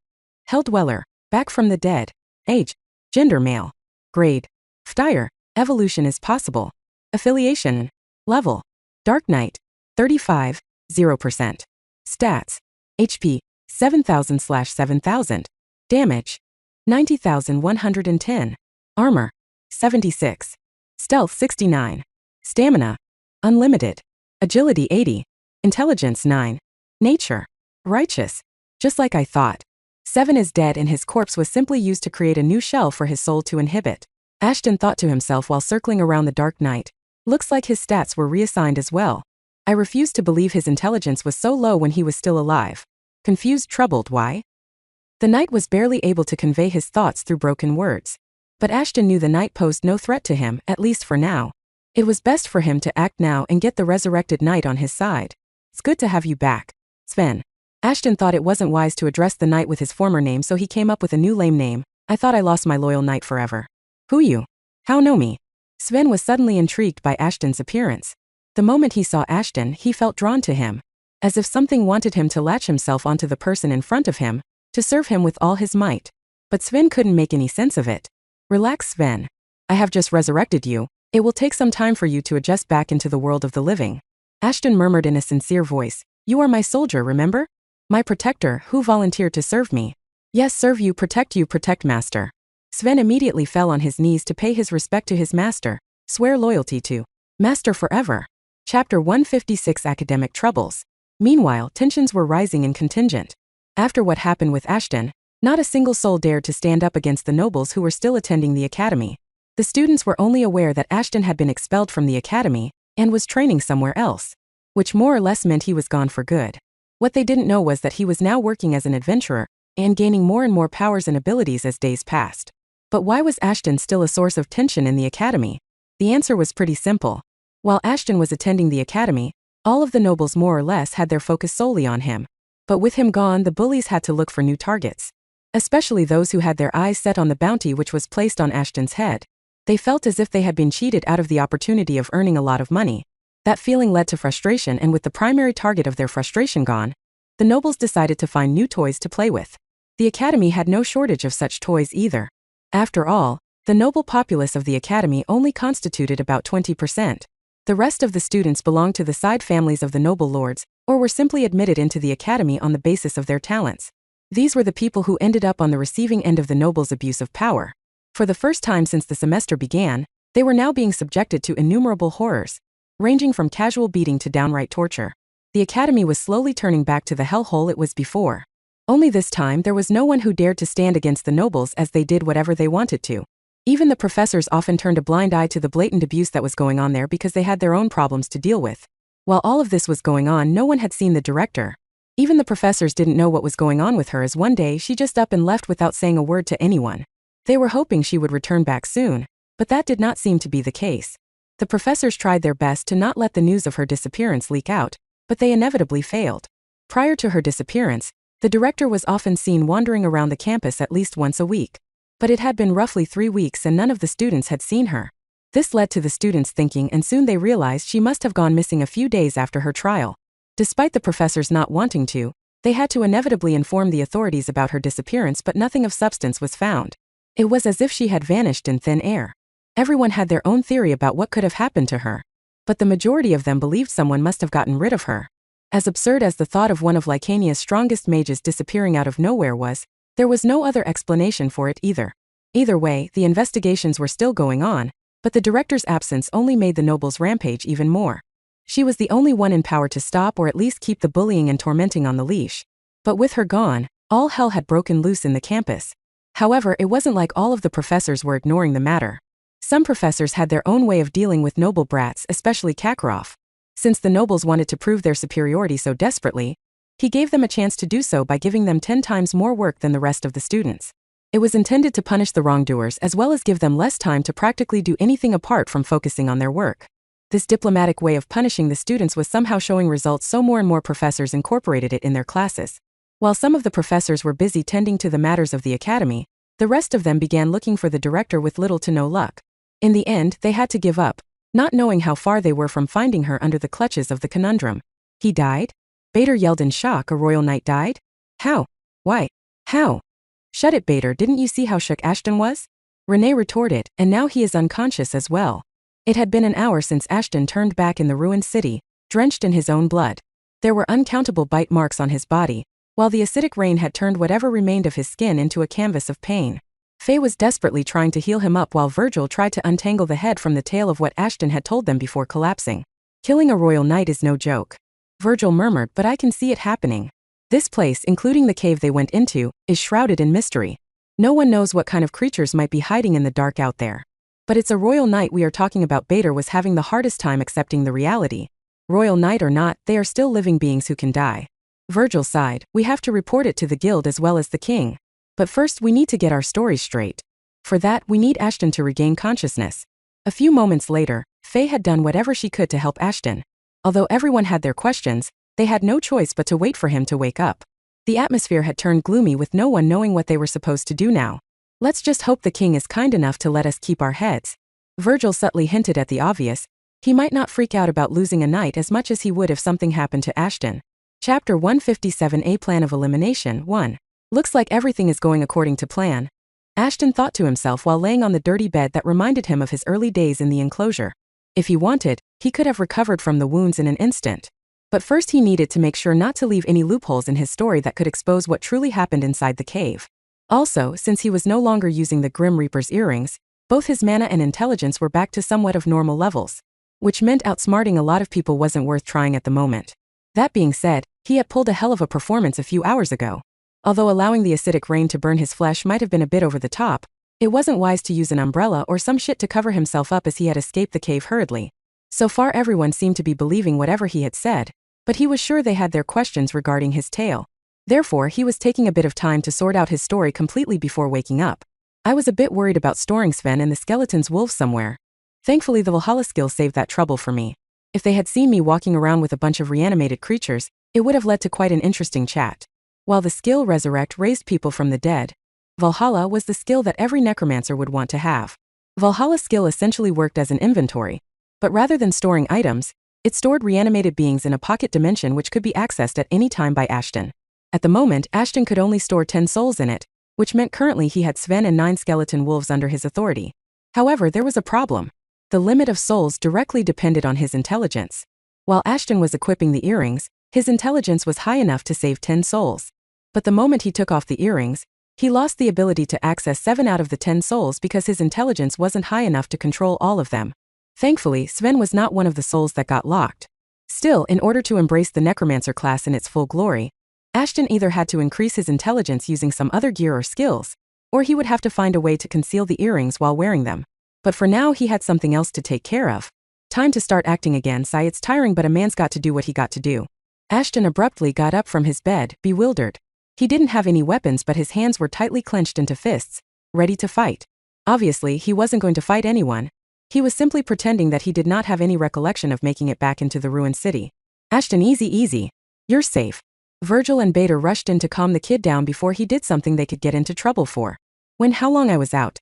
Hell Dweller, back from the dead. Age: gender male. Grade: Ftire, evolution is possible. Affiliation: level: Dark Knight, 35, 0%. Stats: HP, 7,000/7000. Damage: 90,110. Armor: 76. Stealth 69. Stamina: unlimited. Agility 80. Intelligence 9. Nature: righteous. Just like I thought. Seven is dead and his corpse was simply used to create a new shell for his soul to inhabit. Ashton thought to himself while circling around the Dark Knight. Looks like his stats were reassigned as well. I refused to believe his intelligence was so low when he was still alive. Confused, troubled, why? The knight was barely able to convey his thoughts through broken words. But Ashton knew the knight posed no threat to him, at least for now. It was best for him to act now and get the resurrected knight on his side. It's good to have you back, Sven. Ashton thought it wasn't wise to address the knight with his former name, so he came up with a new lame name. I thought I lost my loyal knight forever. Who you? How know me? Sven was suddenly intrigued by Ashton's appearance. The moment he saw Ashton, he felt drawn to him. As if something wanted him to latch himself onto the person in front of him, to serve him with all his might. But Sven couldn't make any sense of it. Relax, Sven. I have just resurrected you. It will take some time for you to adjust back into the world of the living. Ashton murmured in a sincere voice. You are my soldier, remember? My protector, who volunteered to serve me. Yes, serve you, protect master. Sven immediately fell on his knees to pay his respect to his master, swear loyalty to master forever. Chapter 156: Academic Troubles. Meanwhile, tensions were rising in contingent. After what happened with Ashton, not a single soul dared to stand up against the nobles who were still attending the academy. The students were only aware that Ashton had been expelled from the academy and was training somewhere else, which more or less meant he was gone for good. What they didn't know was that he was now working as an adventurer and gaining more and more powers and abilities as days passed. But why was Ashton still a source of tension in the academy? The answer was pretty simple. While Ashton was attending the academy, all of the nobles more or less had their focus solely on him. But with him gone, the bullies had to look for new targets. Especially those who had their eyes set on the bounty which was placed on Ashton's head. They felt as if they had been cheated out of the opportunity of earning a lot of money. That feeling led to frustration, and with the primary target of their frustration gone, the nobles decided to find new toys to play with. The academy had no shortage of such toys either. After all, the noble populace of the academy only constituted about 20%. The rest of the students belonged to the side families of the noble lords, or were simply admitted into the academy on the basis of their talents. These were the people who ended up on the receiving end of the nobles' abuse of power. For the first time since the semester began, they were now being subjected to innumerable horrors, ranging from casual beating to downright torture. The academy was slowly turning back to the hellhole it was before. Only this time there was no one who dared to stand against the nobles, as they did whatever they wanted to. Even the professors often turned a blind eye to the blatant abuse that was going on there because they had their own problems to deal with. While all of this was going on, no one had seen the director. Even the professors didn't know what was going on with her, as one day she just up and left without saying a word to anyone. They were hoping she would return back soon, but that did not seem to be the case. The professors tried their best to not let the news of her disappearance leak out, but they inevitably failed. Prior to her disappearance, The director was often seen wandering around the campus at least once a week. But it had been roughly 3 weeks and none of the students had seen her. This led to the students thinking, and soon they realized she must have gone missing a few days after her trial. Despite the professors not wanting to, they had to inevitably inform the authorities about her disappearance, but nothing of substance was found. It was as if she had vanished in thin air. Everyone had their own theory about what could have happened to her. But the majority of them believed someone must have gotten rid of her. As absurd as the thought of one of Lycania's strongest mages disappearing out of nowhere was, there was no other explanation for it either. Either way, the investigations were still going on, but the director's absence only made the nobles rampage even more. She was the only one in power to stop or at least keep the bullying and tormenting on the leash. But with her gone, all hell had broken loose in the campus. However, it wasn't like all of the professors were ignoring the matter. Some professors had their own way of dealing with noble brats, especially Kakarov. Since the nobles wanted to prove their superiority so desperately, he gave them a chance to do so by giving them 10 times more work than the rest of the students. It was intended to punish the wrongdoers as well as give them less time to practically do anything apart from focusing on their work. This diplomatic way of punishing the students was somehow showing results, so more and more professors incorporated it in their classes. While some of the professors were busy tending to the matters of the academy, the rest of them began looking for the director with little to no luck. In the end, they had to give up, not knowing how far they were from finding her under the clutches of the conundrum. He died? Bader yelled in shock. A royal knight died? How? Why? How? Shut it, Bader, didn't you see how shook Ashton was? Renee retorted, and now he is unconscious as well. It had been an hour since Ashton turned back in the ruined city, drenched in his own blood. There were uncountable bite marks on his body, while the acidic rain had turned whatever remained of his skin into a canvas of pain. Faye was desperately trying to heal him up while Virgil tried to untangle the head from the tail of what Ashton had told them before collapsing. Killing a royal knight is no joke. Virgil murmured, but I can see it happening. This place, including the cave they went into, is shrouded in mystery. No one knows what kind of creatures might be hiding in the dark out there. But it's a royal knight we are talking about. Bader was having the hardest time accepting the reality. Royal knight or not, they are still living beings who can die. Virgil sighed, we have to report it to the guild as well as the king. But first we need to get our stories straight. For that, we need Ashton to regain consciousness. A few moments later, Faye had done whatever she could to help Ashton. Although everyone had their questions, they had no choice but to wait for him to wake up. The atmosphere had turned gloomy with no one knowing what they were supposed to do now. Let's just hope the king is kind enough to let us keep our heads. Virgil subtly hinted at the obvious. He might not freak out about losing a knight as much as he would if something happened to Ashton. Chapter 157, A Plan of Elimination 1. Looks like everything is going according to plan. Ashton thought to himself while laying on the dirty bed that reminded him of his early days in the enclosure. If he wanted, he could have recovered from the wounds in an instant. But first he needed to make sure not to leave any loopholes in his story that could expose what truly happened inside the cave. Also, since he was no longer using the Grim Reaper's earrings, both his mana and intelligence were back to somewhat of normal levels, which meant outsmarting a lot of people wasn't worth trying at the moment. That being said, he had pulled a hell of a performance a few hours ago. Although allowing the acidic rain to burn his flesh might have been a bit over the top, it wasn't wise to use an umbrella or some shit to cover himself up as he had escaped the cave hurriedly. So far everyone seemed to be believing whatever he had said, but he was sure they had their questions regarding his tale. Therefore, he was taking a bit of time to sort out his story completely before waking up. I was a bit worried about storing Sven and the skeleton's wolves somewhere. Thankfully, the Valhalla skill saved that trouble for me. If they had seen me walking around with a bunch of reanimated creatures, it would have led to quite an interesting chat. While the skill Resurrect raised people from the dead, Valhalla was the skill that every necromancer would want to have. Valhalla's skill essentially worked as an inventory, but rather than storing items, it stored reanimated beings in a pocket dimension which could be accessed at any time by Ashton. At the moment, Ashton could only store 10 souls in it, which meant currently he had Sven and 9 skeleton wolves under his authority. However, there was a problem. The limit of souls directly depended on his intelligence. While Ashton was equipping the earrings, his intelligence was high enough to save 10 souls. But the moment he took off the earrings, he lost the ability to access 7 out of the 10 souls because his intelligence wasn't high enough to control all of them. Thankfully, Sven was not one of the souls that got locked. Still, in order to embrace the necromancer class in its full glory, Ashton either had to increase his intelligence using some other gear or skills, or he would have to find a way to conceal the earrings while wearing them. But for now he had something else to take care of. Time to start acting again. Sigh, it's tiring, but a man's got to do what he got to do. Ashton abruptly got up from his bed, bewildered. He didn't have any weapons, but his hands were tightly clenched into fists, ready to fight. Obviously, he wasn't going to fight anyone. He was simply pretending that he did not have any recollection of making it back into the ruined city. Ashton, easy. You're safe. Virgil and Beta rushed in to calm the kid down before he did something they could get into trouble for. When how long I was out?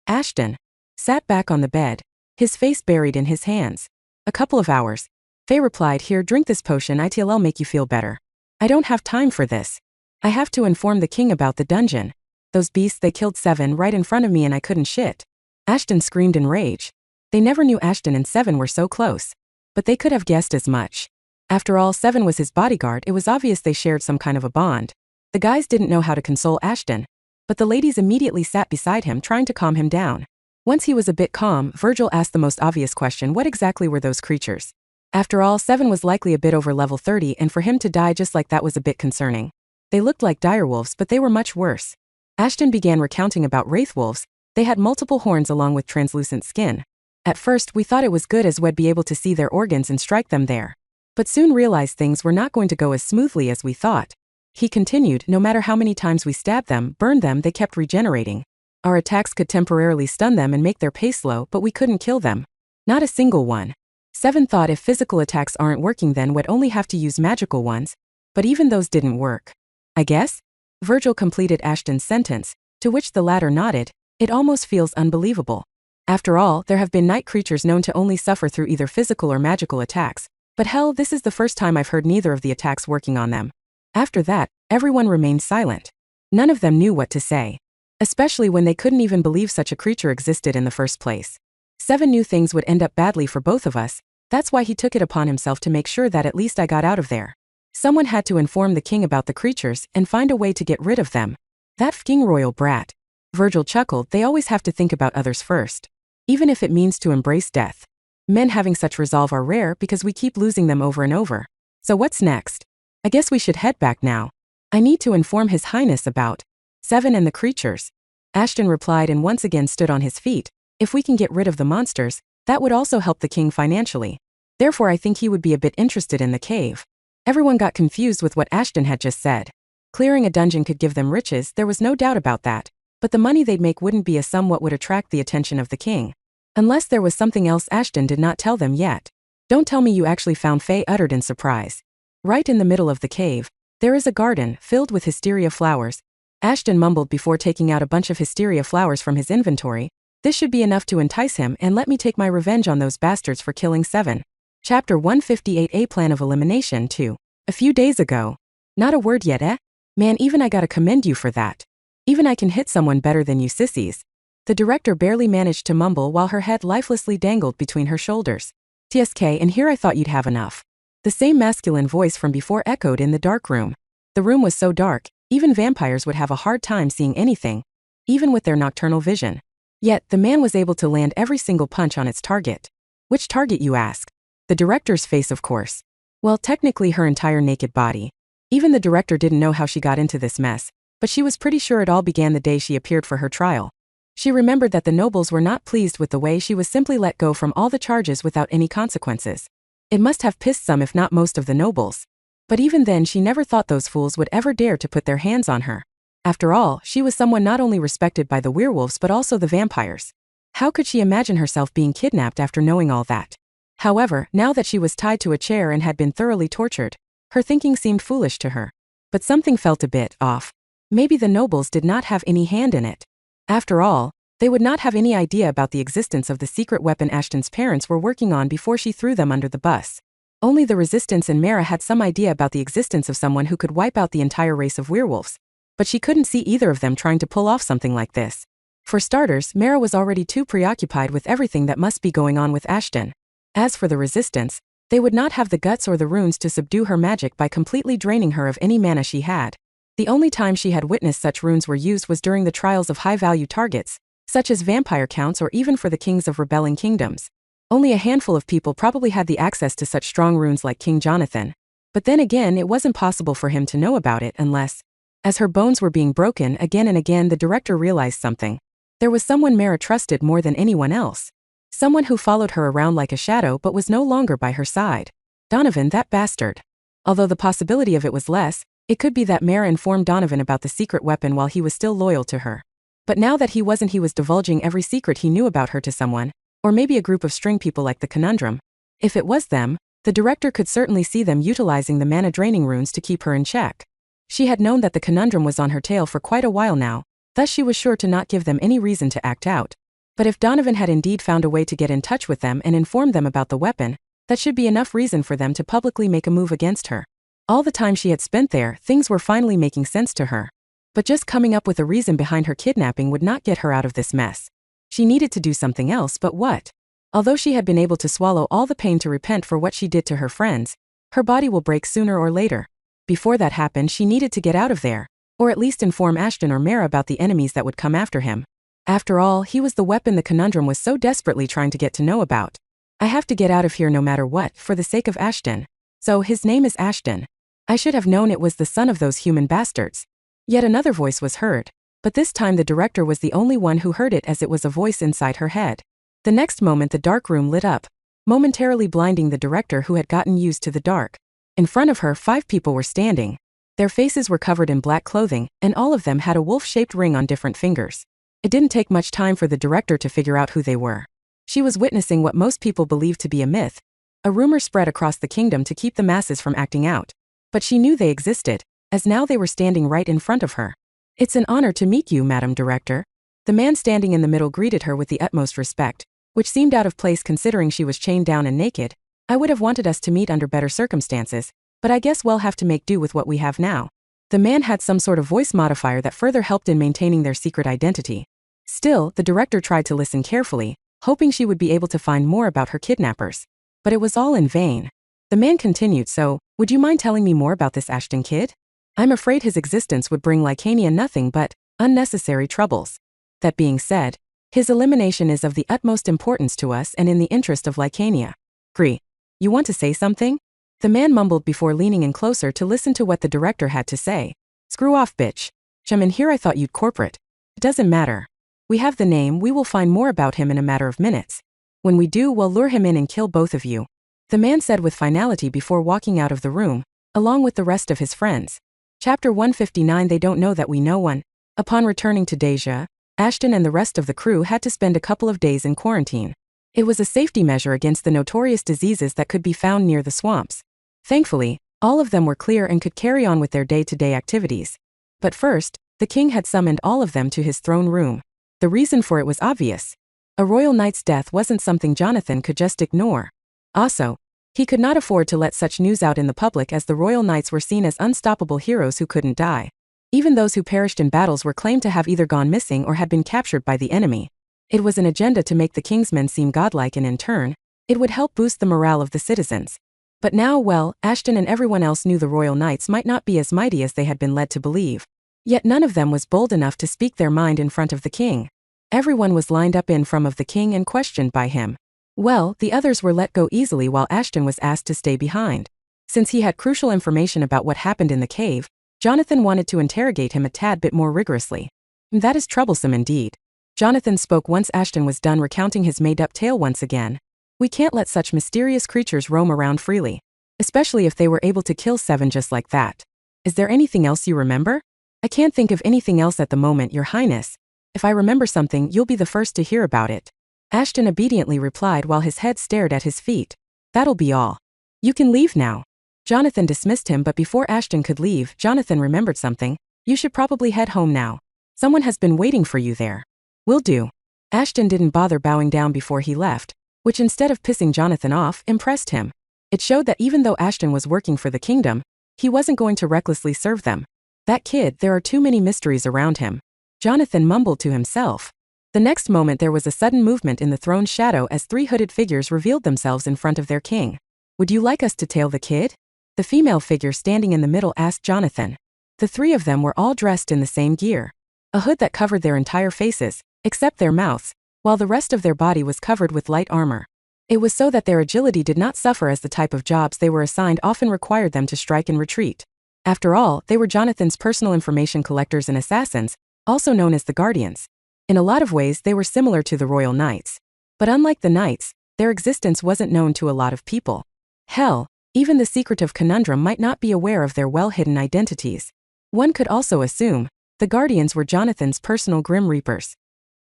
Ashton sat back on the bed, his face buried in his hands. A couple of hours. Faye replied, here, drink this potion, it'll make you feel better. I don't have time for this. I have to inform the king about the dungeon. Those beasts, they killed 7 right in front of me and I couldn't shit. Ashton screamed in rage. They never knew Ashton and 7 were so close. But they could have guessed as much. After all, 7 was his bodyguard, it was obvious they shared some kind of a bond. The guys didn't know how to console Ashton, but the ladies immediately sat beside him trying to calm him down. Once he was a bit calm, Virgil asked the most obvious question, what exactly were those creatures? After all, 7 was likely a bit over level 30 and for him to die just like that was a bit concerning. They looked like direwolves, but they were much worse. Ashton began recounting about wraithwolves. They had multiple horns along with translucent skin. At first, we thought it was good as we'd be able to see their organs and strike them there. But soon realized things were not going to go as smoothly as we thought. He continued, no matter how many times we stabbed them, burned them, they kept regenerating. Our attacks could temporarily stun them and make their pace slow, but we couldn't kill them. Not a single one. 7 thought if physical attacks aren't working then we'd only have to use magical ones, but even those didn't work. I guess? Virgil completed Ashton's sentence, to which the latter nodded. It almost feels unbelievable. After all, there have been night creatures known to only suffer through either physical or magical attacks, but hell, this is the first time I've heard neither of the attacks working on them. After that, everyone remained silent. None of them knew what to say. Especially when they couldn't even believe such a creature existed in the first place. 7 knew things would end up badly for both of us, that's why he took it upon himself to make sure that at least I got out of there. Someone had to inform the king about the creatures and find a way to get rid of them. That f***ing royal brat. Virgil chuckled, they always have to think about others first. Even if it means to embrace death. Men having such resolve are rare because we keep losing them over and over. So what's next? I guess we should head back now. I need to inform His Highness about 7 and the creatures. Ashton replied and once again stood on his feet. If we can get rid of the monsters, that would also help the king financially. Therefore I think he would be a bit interested in the cave. Everyone got confused with what Ashton had just said. Clearing a dungeon could give them riches, there was no doubt about that. But the money they'd make wouldn't be a sum what would attract the attention of the king. Unless there was something else Ashton did not tell them yet. Don't tell me you actually found, Faye uttered in surprise. Right in the middle of the cave, there is a garden filled with hysteria flowers. Ashton mumbled before taking out a bunch of hysteria flowers from his inventory. This should be enough to entice him and let me take my revenge on those bastards for killing 7. Chapter 158, A Plan of Elimination 2. A few days ago. Not a word yet, eh? Man, even I gotta commend you for that. Even I can hit someone better than you sissies. The director barely managed to mumble while her head lifelessly dangled between her shoulders. TSK, and here I thought you'd have enough. The same masculine voice from before echoed in the dark room. The room was so dark, even vampires would have a hard time seeing anything, even with their nocturnal vision. Yet, the man was able to land every single punch on its target. Which target, you ask? The director's face, of course. Well, technically her entire naked body. Even the director didn't know how she got into this mess, but she was pretty sure it all began the day she appeared for her trial. She remembered that the nobles were not pleased with the way she was simply let go from all the charges without any consequences. It must have pissed some if not most of the nobles. But even then she never thought those fools would ever dare to put their hands on her. After all, she was someone not only respected by the werewolves but also the vampires. How could she imagine herself being kidnapped after knowing all that? However, now that she was tied to a chair and had been thoroughly tortured, her thinking seemed foolish to her. But something felt a bit off. Maybe the nobles did not have any hand in it. After all, they would not have any idea about the existence of the secret weapon Ashton's parents were working on before she threw them under the bus. Only the Resistance and Mara had some idea about the existence of someone who could wipe out the entire race of werewolves. But she couldn't see either of them trying to pull off something like this. For starters, Mara was already too preoccupied with everything that must be going on with Ashton. As for the Resistance, they would not have the guts or the runes to subdue her magic by completely draining her of any mana she had. The only time she had witnessed such runes were used was during the trials of high-value targets, such as vampire counts or even for the kings of rebelling kingdoms. Only a handful of people probably had the access to such strong runes like King Jonathan. But then again, it wasn't possible for him to know about it unless... As her bones were being broken again and again, the director realized something. There was someone Mara trusted more than anyone else. Someone who followed her around like a shadow but was no longer by her side. Donovan, that bastard. Although the possibility of it was less, it could be that Mara informed Donovan about the secret weapon while he was still loyal to her. But now that he wasn't, he was divulging every secret he knew about her to someone, or maybe a group of string people like the Conundrum. If it was them, The director could certainly see them utilizing the mana draining runes to keep her in check. She had known that the conundrum was on her tail for quite a while now, thus she was sure to not give them any reason to act out. But if Donovan had indeed found a way to get in touch with them and inform them about the weapon, that should be enough reason for them to publicly make a move against her. All the time she had spent there, things were finally making sense to her. But just coming up with a reason behind her kidnapping would not get her out of this mess. She needed to do something else, but what? Although she had been able to swallow all the pain to repent for what she did to her friends, her body will break sooner or later. Before that happened, she needed to get out of there, or at least inform Ashton or Mara about the enemies that would come after him. After all, he was the weapon the conundrum was so desperately trying to get to know about. I have to get out of here no matter what, for the sake of Ashton. So, his name is Ashton. I should have known it was the son of those human bastards. Yet another voice was heard, but this time the director was the only one who heard it, as it was a voice inside her head. The next moment the dark room lit up, momentarily blinding the director, who had gotten used to the dark. In front of her, 5 people were standing. Their faces were covered in black clothing, and all of them had a wolf-shaped ring on different fingers. It didn't take much time for the director to figure out who they were. She was witnessing what most people believed to be a myth. A rumor spread across the kingdom to keep the masses from acting out. But she knew they existed, as now they were standing right in front of her. "It's an honor to meet you, Madam Director." The man standing in the middle greeted her with the utmost respect, which seemed out of place considering she was chained down and naked. "I would have wanted us to meet under better circumstances, but I guess we'll have to make do with what we have now." The man had some sort of voice modifier that further helped in maintaining their secret identity. Still, the director tried to listen carefully, hoping she would be able to find more about her kidnappers. But it was all in vain. The man continued, "So, would you mind telling me more about this Ashton kid? I'm afraid his existence would bring Lycania nothing but unnecessary troubles. That being said, his elimination is of the utmost importance to us and in the interest of Lycania." "Gree, you want to say something?" The man mumbled before leaning in closer to listen to what the director had to say. "Screw off, bitch. I'm in here. I thought you'd corporate. It doesn't matter. We have the name. We will find more about him in a matter of minutes. When we do, we'll lure him in and kill both of you," the man said with finality before walking out of the room, along with the rest of his friends. Chapter 159. They don't know that we know one. Upon returning to Deja, Ashton and the rest of the crew had to spend a couple of days in quarantine. It was a safety measure against the notorious diseases that could be found near the swamps. Thankfully, all of them were clear and could carry on with their day-to-day activities. But first, the king had summoned all of them to his throne room. The reason for it was obvious. A royal knight's death wasn't something Jonathan could just ignore. Also, he could not afford to let such news out in the public, as the royal knights were seen as unstoppable heroes who couldn't die. Even those who perished in battles were claimed to have either gone missing or had been captured by the enemy. It was an agenda to make the king's men seem godlike, and in turn, it would help boost the morale of the citizens. But now, well, Ashton and everyone else knew the royal knights might not be as mighty as they had been led to believe. Yet none of them was bold enough to speak their mind in front of the king. Everyone was lined up in front of the king and questioned by him. Well, the others were let go easily while Ashton was asked to stay behind. Since he had crucial information about what happened in the cave, Jonathan wanted to interrogate him a tad bit more rigorously. "That is troublesome indeed." Jonathan spoke once Ashton was done recounting his made-up tale once again. "We can't let such mysterious creatures roam around freely, especially if they were able to kill 7 just like that. Is there anything else you remember?" "I can't think of anything else at the moment, Your Highness. If I remember something, you'll be the first to hear about it," Ashton obediently replied while his head stared at his feet. "That'll be all. You can leave now." Jonathan dismissed him, but before Ashton could leave, Jonathan remembered something. "You should probably head home now. Someone has been waiting for you there." "Will do." Ashton didn't bother bowing down before he left, which instead of pissing Jonathan off, impressed him. It showed that even though Ashton was working for the kingdom, he wasn't going to recklessly serve them. That kid, there are too many mysteries around him. Jonathan mumbled to himself. The next moment there was a sudden movement in the throne's shadow as 3 hooded figures revealed themselves in front of their king. "Would you like us to tail the kid?" the female figure standing in the middle asked Jonathan. The 3 of them were all dressed in the same gear. A hood that covered their entire faces, except their mouths, while the rest of their body was covered with light armor. It was so that their agility did not suffer, as the type of jobs they were assigned often required them to strike and retreat. After all, they were Jonathan's personal information collectors and assassins, also known as the Guardians. In a lot of ways, they were similar to the Royal Knights. But unlike the Knights, their existence wasn't known to a lot of people. Hell, even the secretive Conundrum might not be aware of their well-hidden identities. One could also assume the Guardians were Jonathan's personal Grim Reapers,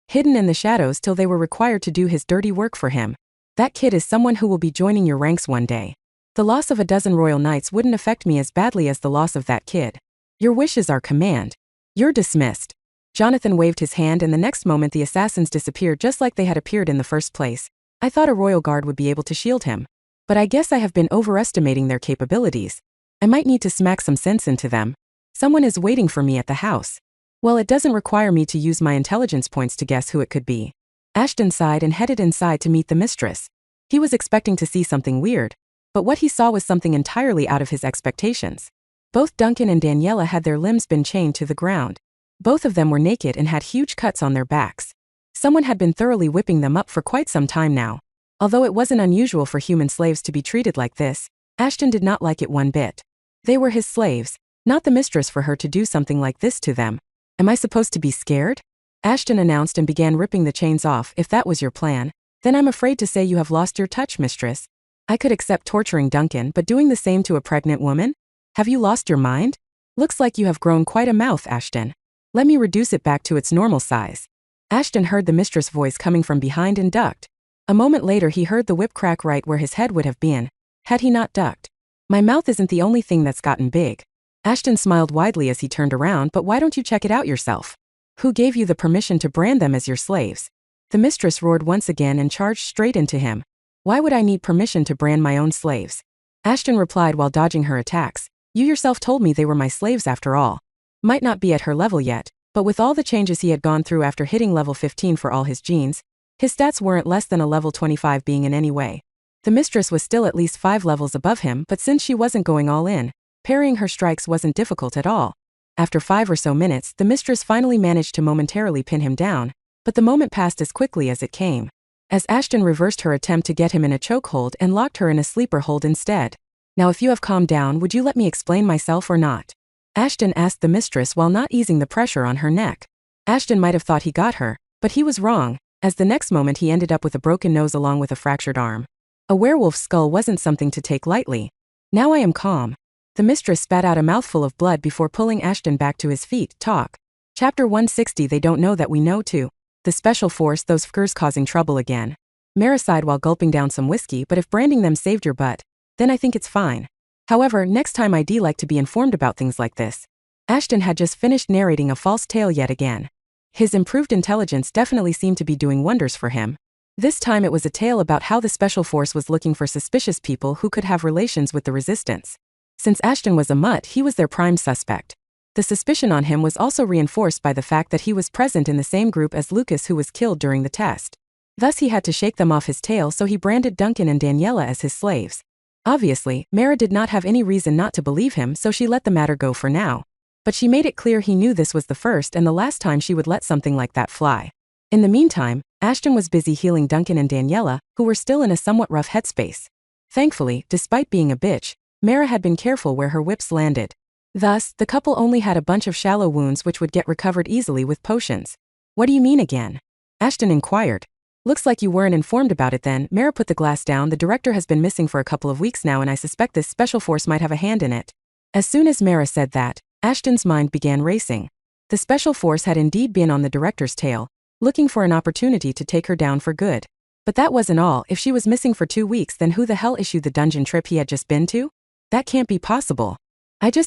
hidden in the shadows till they were required to do his dirty work for him. That kid is someone who will be joining your ranks one day. The loss of a dozen royal knights wouldn't affect me as badly as the loss of that kid. Your wishes are command. You're dismissed. Jonathan waved his hand, and the next moment the assassins disappeared just like they had appeared in the first place. I thought a royal guard would be able to shield him. But I guess I have been overestimating their capabilities. I might need to smack some sense into them. Someone is waiting for me at the house. Well, it doesn't require me to use my intelligence points to guess who it could be. Ashton sighed and headed inside to meet the mistress. He was expecting to see something weird, but what he saw was something entirely out of his expectations. Both Duncan and Daniela had their limbs been chained to the ground. Both of them were naked and had huge cuts on their backs. Someone had been thoroughly whipping them up for quite some time now. Although it wasn't unusual for human slaves to be treated like this, Ashton did not like it one bit. They were his slaves, not the mistress for her to do something like this to them. Am I supposed to be scared? Ashton announced and began ripping the chains off. If that was your plan, then I'm afraid to say you have lost your touch, mistress. I could accept torturing Duncan, but doing the same to a pregnant woman? Have you lost your mind? Looks like you have grown quite a mouth, Ashton. Let me reduce it back to its normal size. Ashton heard the mistress' voice coming from behind and ducked. A moment later he heard the whip crack right where his head would have been, had he not ducked. My mouth isn't the only thing that's gotten big. Ashton smiled widely as he turned around. But why don't you check it out yourself? Who gave you the permission to brand them as your slaves? The mistress roared once again and charged straight into him. Why would I need permission to brand my own slaves? Ashton replied while dodging her attacks. You yourself told me they were my slaves after all. Might not be at her level yet, but with all the changes he had gone through after hitting level 15 for all his genes, his stats weren't less than a level 25 being in any way. The mistress was still at least 5 levels above him, but since she wasn't going all in, parrying her strikes wasn't difficult at all. After 5 or so minutes, the mistress finally managed to momentarily pin him down, but the moment passed as quickly as it came, as Ashton reversed her attempt to get him in a chokehold and locked her in a sleeper hold instead. Now if you have calmed down, would you let me explain myself or not? Ashton asked the mistress while not easing the pressure on her neck. Ashton might have thought he got her, but he was wrong, as the next moment he ended up with a broken nose along with a fractured arm. A werewolf's skull wasn't something to take lightly. Now I am calm. The mistress spat out a mouthful of blood before pulling Ashton back to his feet. Talk. Chapter 160. They don't know that we know too. The special force, those fuckers causing trouble again. Mara sighed while gulping down some whiskey. But if branding them saved your butt, then I think it's fine. However, next time I'd like to be informed about things like this. Ashton had just finished narrating a false tale yet again. His improved intelligence definitely seemed to be doing wonders for him. This time it was a tale about how the special force was looking for suspicious people who could have relations with the resistance. Since Ashton was a mutt, he was their prime suspect. The suspicion on him was also reinforced by the fact that he was present in the same group as Lucas, who was killed during the test. Thus he had to shake them off his tail, so he branded Duncan and Daniela as his slaves. Obviously, Mara did not have any reason not to believe him, so she let the matter go for now. But she made it clear he knew this was the first and the last time she would let something like that fly. In the meantime, Ashton was busy healing Duncan and Daniela, who were still in a somewhat rough headspace. Thankfully, despite being a bitch, Mara had been careful where her whips landed. Thus, the couple only had a bunch of shallow wounds which would get recovered easily with potions. What do you mean again? Ashton inquired. Looks like you weren't informed about it then. Mara put the glass down. The director has been missing for a couple of weeks now, and I suspect this special force might have a hand in it. As soon as Mara said that, Ashton's mind began racing. The special force had indeed been on the director's tail, looking for an opportunity to take her down for good. But that wasn't all. If she was missing for 2 weeks, then who the hell issued the dungeon trip he had just been to? That can't be possible.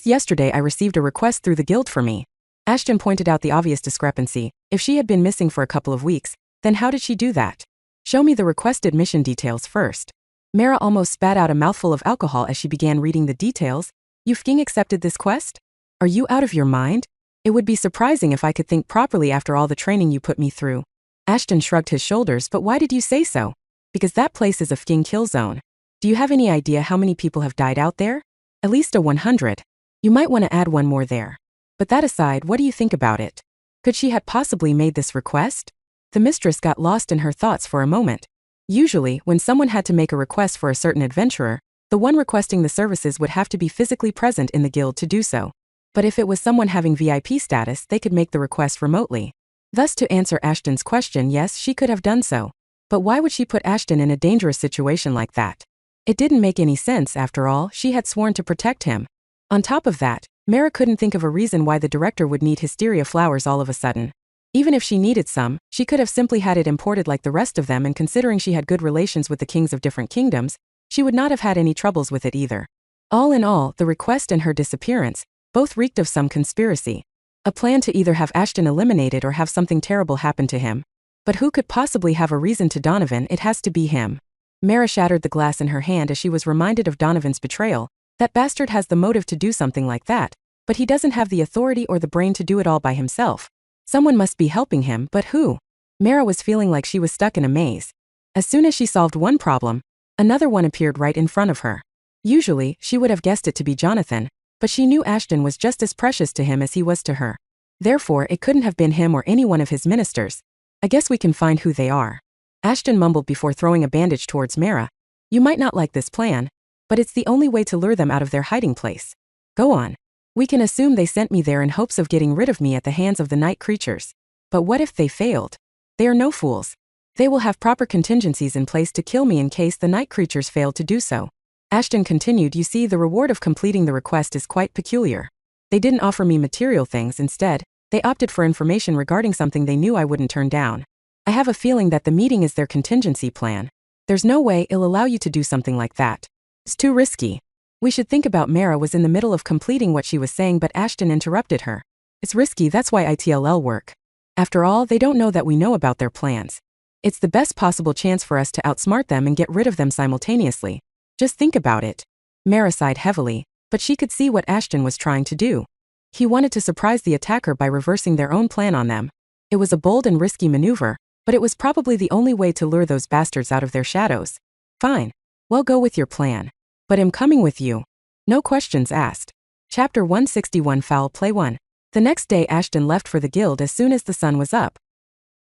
Yesterday I received a request through the guild for me. Ashton pointed out the obvious discrepancy. If she had been missing for a couple of weeks, then how did she do that? Show me the requested mission details first. Mara almost spat out a mouthful of alcohol as she began reading the details. You fing accepted this quest? Are you out of your mind? It would be surprising if I could think properly after all the training you put me through. Ashton shrugged his shoulders. But why did you say so? Because that place is a fing kill zone. Do you have any idea how many people have died out there? At least a 100. You might want to add one more there. But that aside, what do you think about it? Could she have possibly made this request? The mistress got lost in her thoughts for a moment. Usually, when someone had to make a request for a certain adventurer, the one requesting the services would have to be physically present in the guild to do so. But if it was someone having VIP status, they could make the request remotely. Thus, to answer Ashton's question, yes, she could have done so. But why would she put Ashton in a dangerous situation like that? It didn't make any sense. After all, she had sworn to protect him. On top of that, Mara couldn't think of a reason why the director would need hysteria flowers all of a sudden. Even if she needed some, she could have simply had it imported like the rest of them, and considering she had good relations with the kings of different kingdoms, she would not have had any troubles with it either. All in all, the request and her disappearance both reeked of some conspiracy. A plan to either have Ashton eliminated or have something terrible happen to him. But who could possibly have a reason to Donovan? It has to be him. Mara shattered the glass in her hand as she was reminded of Donovan's betrayal. That bastard has the motive to do something like that, but he doesn't have the authority or the brain to do it all by himself. Someone must be helping him, but who? Mara was feeling like she was stuck in a maze. As soon as she solved one problem, another one appeared right in front of her. Usually, she would have guessed it to be Jonathan, but she knew Ashton was just as precious to him as he was to her. Therefore, it couldn't have been him or any one of his ministers. I guess we can find who they are. Ashton mumbled before throwing a bandage towards Mara. You might not like this plan, but it's the only way to lure them out of their hiding place. Go on. We can assume they sent me there in hopes of getting rid of me at the hands of the night creatures. But what if they failed? They are no fools. They will have proper contingencies in place to kill me in case the night creatures failed to do so. Ashton continued, you see, the reward of completing the request is quite peculiar. They didn't offer me material things. Instead, they opted for information regarding something they knew I wouldn't turn down. I have a feeling that the meeting is their contingency plan. There's no way it'll allow you to do something like that. It's too risky. We should think about. Mara was in the middle of completing what she was saying, but Ashton interrupted her. It's risky, that's why ITLL work. After all, they don't know that we know about their plans. It's the best possible chance for us to outsmart them and get rid of them simultaneously. Just think about it. Mara sighed heavily, but she could see what Ashton was trying to do. He wanted to surprise the attacker by reversing their own plan on them. It was a bold and risky maneuver, but it was probably the only way to lure those bastards out of their shadows. Fine. Well, go with your plan. But I'm coming with you. No questions asked. Chapter 161 Foul Play 1. The next day Ashton left for the guild as soon as the sun was up.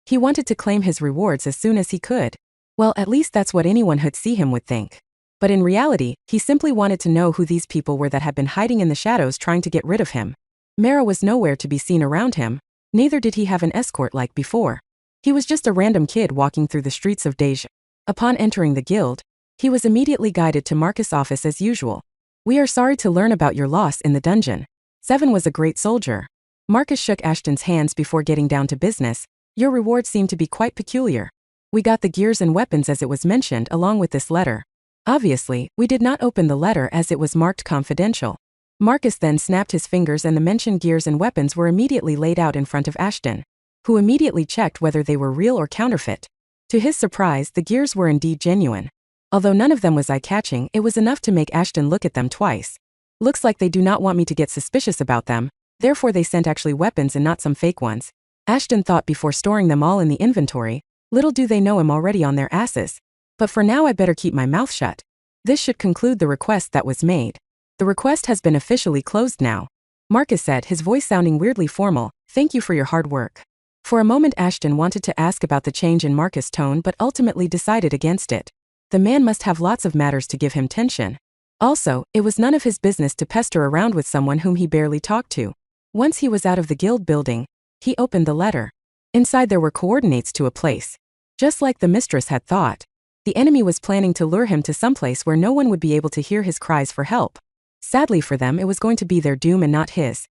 He wanted to claim his rewards as soon as he could. Well, at least that's what anyone who'd see him would think. But in reality, he simply wanted to know who these people were that had been hiding in the shadows trying to get rid of him. Mara was nowhere to be seen around him, neither did he have an escort like before. He was just a random kid walking through the streets of Deja. Upon entering the guild, he was immediately guided to Marcus' office as usual. We are sorry to learn about your loss in the dungeon. Seven was a great soldier. Marcus shook Ashton's hands before getting down to business. Your reward seemed to be quite peculiar. We got the gears and weapons as it was mentioned along with this letter. Obviously, we did not open the letter as it was marked confidential. Marcus then snapped his fingers and the mentioned gears and weapons were immediately laid out in front of Ashton, who immediately checked whether they were real or counterfeit. To his surprise, the gears were indeed genuine. Although none of them was eye-catching, it was enough to make Ashton look at them twice. Looks like they do not want me to get suspicious about them, therefore they sent actually weapons and not some fake ones. Ashton thought before storing them all in the inventory. Little do they know I'm already on their asses. But for now I better keep my mouth shut. This should conclude the request that was made. The request has been officially closed now. Marcus said, his voice sounding weirdly formal. Thank you for your hard work. For a moment Ashton wanted to ask about the change in Marcus' tone but ultimately decided against it. The man must have lots of matters to give him tension. Also, it was none of his business to pester around with someone whom he barely talked to. Once he was out of the guild building, he opened the letter. Inside there were coordinates to a place. Just like the mistress had thought. The enemy was planning to lure him to someplace where no one would be able to hear his cries for help. Sadly for them, it was going to be their doom and not his.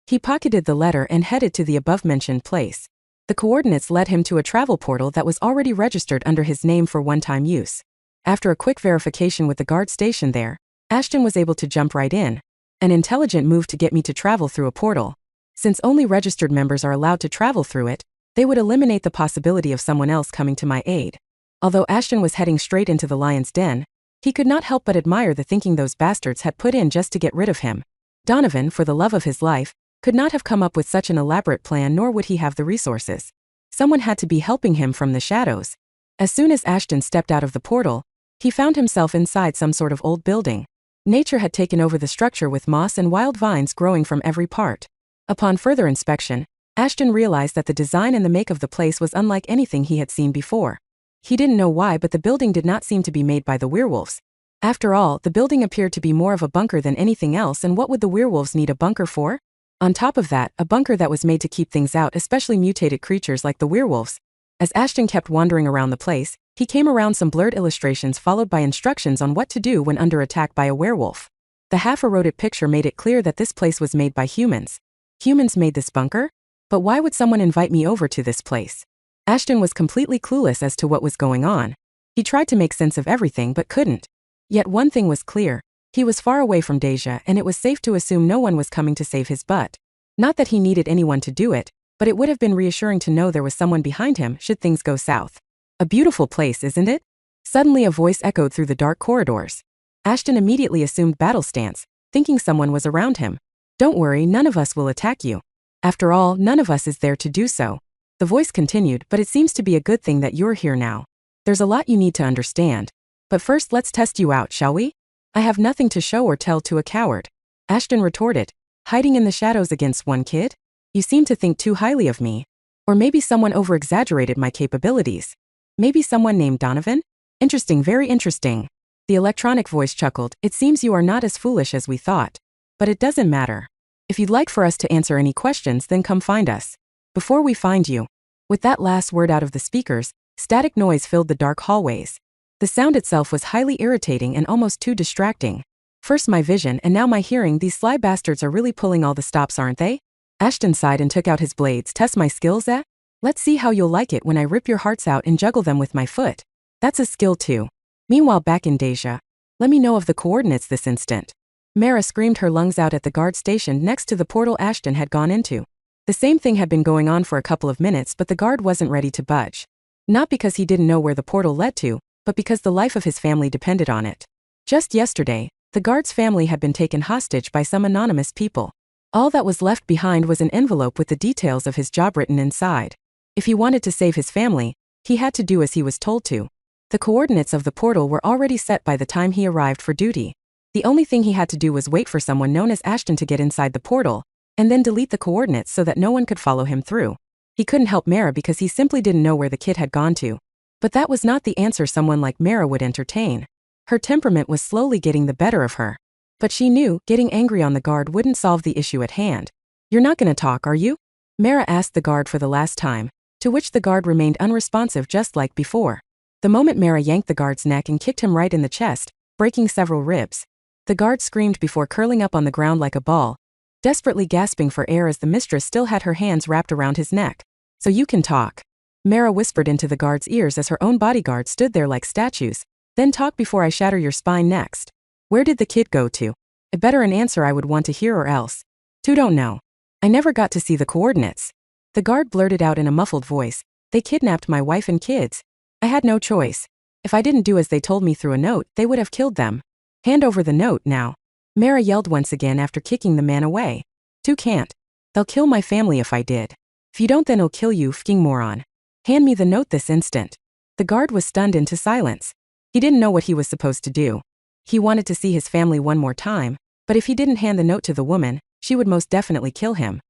He pocketed the letter and headed to the above-mentioned place. The coordinates led him to a travel portal that was already registered under his name for one-time use. After a quick verification with the guard stationed there, Ashton was able to jump right in. An intelligent move to get me to travel through a portal. Since only registered members are allowed to travel through it, they would eliminate the possibility of someone else coming to my aid. Although Ashton was heading straight into the lion's den, he could not help but admire the thinking those bastards had put in just to get rid of him. Donovan, for the love of his life, could not have come up with such an elaborate plan, nor would he have the resources. Someone had to be helping him from the shadows. As soon as Ashton stepped out of the portal, he found himself inside some sort of old building. Nature had taken over the structure with moss and wild vines growing from every part. Upon further inspection, Ashton realized that the design and the make of the place was unlike anything he had seen before. He didn't know why, but the building did not seem to be made by the werewolves. After all, the building appeared to be more of a bunker than anything else, and what would the werewolves need a bunker for? On top of that, a bunker that was made to keep things out, especially mutated creatures like the werewolves. As Ashton kept wandering around the place, he came around some blurred illustrations followed by instructions on what to do when under attack by a werewolf. The half-eroded picture made it clear that this place was made by humans. Humans made this bunker? But why would someone invite me over to this place? Ashton was completely clueless as to what was going on. He tried to make sense of everything but couldn't. Yet one thing was clear. He was far away from Deja, and it was safe to assume no one was coming to save his butt. Not that he needed anyone to do it, but it would have been reassuring to know there was someone behind him should things go south. A beautiful place, isn't it? Suddenly a voice echoed through the dark corridors. Ashton immediately assumed battle stance, thinking someone was around him. Don't worry, none of us will attack you. After all, none of us is there to do so. The voice continued, but it seems to be a good thing that you're here now. There's a lot you need to understand. But first let's test you out, shall we? I have nothing to show or tell to a coward. Ashton retorted, hiding in the shadows against one kid? You seem to think too highly of me. Or maybe someone over-exaggerated my capabilities. Maybe someone named Donovan? Interesting, very interesting. The electronic voice chuckled, it seems you are not as foolish as we thought. But it doesn't matter. If you'd like for us to answer any questions, then come find us. Before we find you. With that last word out of the speakers, static noise filled the dark hallways. The sound itself was highly irritating and almost too distracting. First my vision and now my hearing, these sly bastards are really pulling all the stops, aren't they? Ashton sighed and took out his blades. Test my skills, eh? Let's see how you'll like it when I rip your hearts out and juggle them with my foot. That's a skill too. Meanwhile back in Deja. Let me know of the coordinates this instant. Mara screamed her lungs out at the guard stationed next to the portal Ashton had gone into. The same thing had been going on for a couple of minutes, but the guard wasn't ready to budge. Not because he didn't know where the portal led to, but because the life of his family depended on it. Just yesterday, the guard's family had been taken hostage by some anonymous people. All that was left behind was an envelope with the details of his job written inside. If he wanted to save his family, he had to do as he was told to. The coordinates of the portal were already set by the time he arrived for duty. The only thing he had to do was wait for someone known as Ashton to get inside the portal, and then delete the coordinates so that no one could follow him through. He couldn't help Mara because he simply didn't know where the kid had gone to. But that was not the answer someone like Mara would entertain. Her temperament was slowly getting the better of her. But she knew getting angry on the guard wouldn't solve the issue at hand. You're not gonna talk, are you? Mara asked the guard for the last time, to which the guard remained unresponsive just like before. The moment Mara yanked the guard's neck and kicked him right in the chest, breaking several ribs. The guard screamed before curling up on the ground like a ball, desperately gasping for air as the mistress still had her hands wrapped around his neck. So you can talk. Mara whispered into the guard's ears as her own bodyguard stood there like statues. Then talk before I shatter your spine next. Where did the kid go to? A better an answer I would want to hear or else. Two don't know. I never got to see the coordinates. The guard blurted out in a muffled voice. They kidnapped my wife and kids. I had no choice. If I didn't do as they told me through a note, they would have killed them. Hand over the note now. Mara yelled once again after kicking the man away. Two can't. They'll kill my family if I did. If you don't, then I'll kill you, fking moron. Hand me the note this instant. The guard was stunned into silence. He didn't know what he was supposed to do. He wanted to see his family one more time, but if he didn't hand the note to the woman, she would most definitely kill him.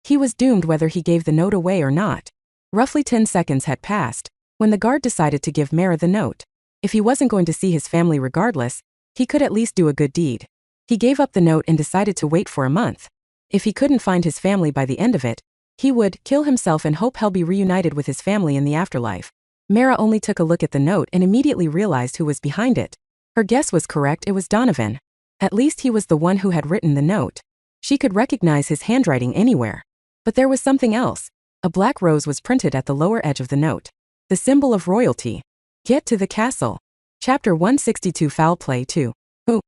He was doomed whether he gave the note away or not. Roughly 10 seconds had passed, when the guard decided to give Mara the note. If he wasn't going to see his family regardless, he could at least do a good deed. He gave up the note and decided to wait for a month. If he couldn't find his family by the end of it, he would kill himself and hope he'll be reunited with his family in the afterlife. Mara only took a look at the note and immediately realized who was behind it. Her guess was correct, it was Donovan. At least he was the one who had written the note. She could recognize his handwriting anywhere. But there was something else. A black rose was printed at the lower edge of the note. The symbol of royalty. Get to the castle. Chapter 162 Foul Play 2. Who?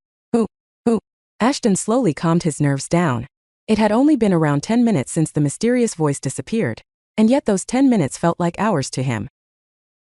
Ashton slowly calmed his nerves down. It had only been around 10 minutes since the mysterious voice disappeared, and yet those 10 minutes felt like hours to him.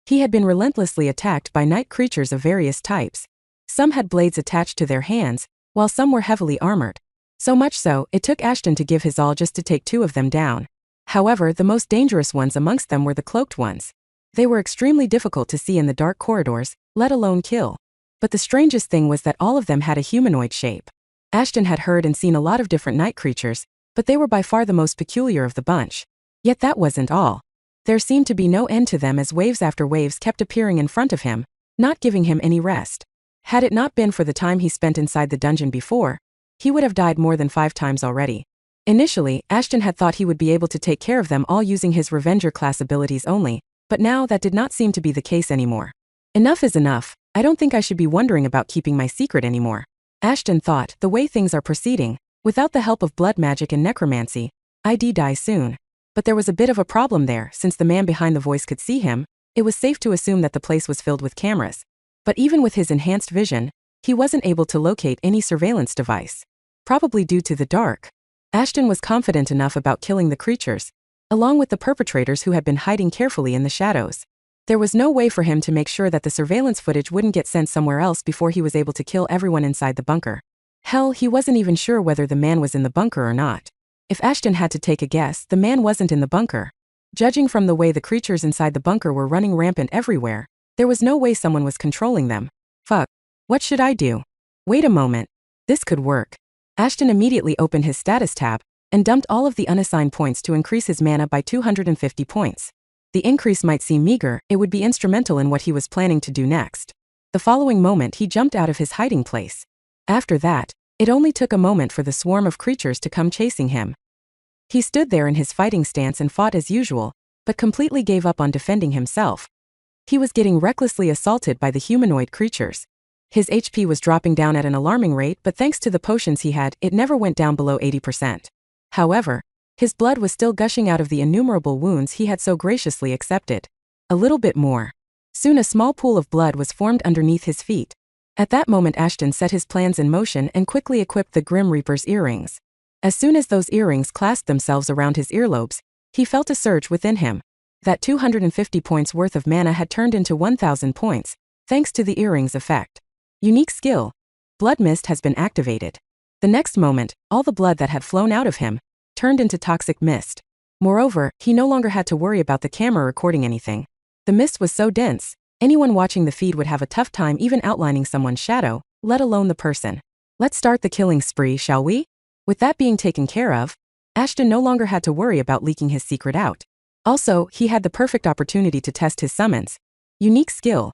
He had been relentlessly attacked by night creatures of various types. Some had blades attached to their hands, while some were heavily armored. So much so, it took Ashton to give his all just to take 2 of them down. However, the most dangerous ones amongst them were the cloaked ones. They were extremely difficult to see in the dark corridors, let alone kill. But the strangest thing was that all of them had a humanoid shape. Ashton had heard and seen a lot of different night creatures, but they were by far the most peculiar of the bunch. Yet that wasn't all. There seemed to be no end to them as waves after waves kept appearing in front of him, not giving him any rest. Had it not been for the time he spent inside the dungeon before, he would have died more than 5 times already. Initially, Ashton had thought he would be able to take care of them all using his Revenger class abilities only, but now that did not seem to be the case anymore. Enough is enough. I don't think I should be wondering about keeping my secret anymore. Ashton thought, the way things are proceeding, without the help of blood magic and necromancy, I'd die soon. But there was a bit of a problem there, since the man behind the voice could see him. It was safe to assume that the place was filled with cameras. But even with his enhanced vision, He wasn't able to locate any surveillance device. Probably due to the dark. Ashton was confident enough about killing the creatures, along with the perpetrators who had been hiding carefully in the shadows. There was no way for him to make sure that the surveillance footage wouldn't get sent somewhere else before he was able to kill everyone inside the bunker. Hell, he wasn't even sure whether the man was in the bunker or not. If Ashton had to take a guess, the man wasn't in the bunker. Judging from the way the creatures inside the bunker were running rampant everywhere, there was no way someone was controlling them. Fuck. What should I do? Wait a moment. This could work. Ashton immediately opened his status tab and dumped all of the unassigned points to increase his mana by 250 points. The increase might seem meager, it would be instrumental in what he was planning to do next. The following moment he jumped out of his hiding place. After that, it only took a moment for the swarm of creatures to come chasing him. He stood there in his fighting stance and fought as usual, but completely gave up on defending himself. He was getting recklessly assaulted by the humanoid creatures. His HP was dropping down at an alarming rate, but thanks to the potions he had, it never went down below 80%. However, his blood was still gushing out of the innumerable wounds he had so graciously accepted. A little bit more. Soon a small pool of blood was formed underneath his feet. At that moment Ashton set his plans in motion and quickly equipped the Grim Reaper's earrings. As soon as those earrings clasped themselves around his earlobes, he felt a surge within him. That 250 points worth of mana had turned into 1,000 points, thanks to the earrings effect. Unique skill. Blood mist has been activated. The next moment, all the blood that had flown out of him turned into toxic mist. Moreover, he no longer had to worry about the camera recording anything. The mist was so dense, anyone watching the feed would have a tough time even outlining someone's shadow, let alone the person. Let's start the killing spree, shall we? With that being taken care of, Ashton no longer had to worry about leaking his secret out. Also, he had the perfect opportunity to test his summons. Unique skill.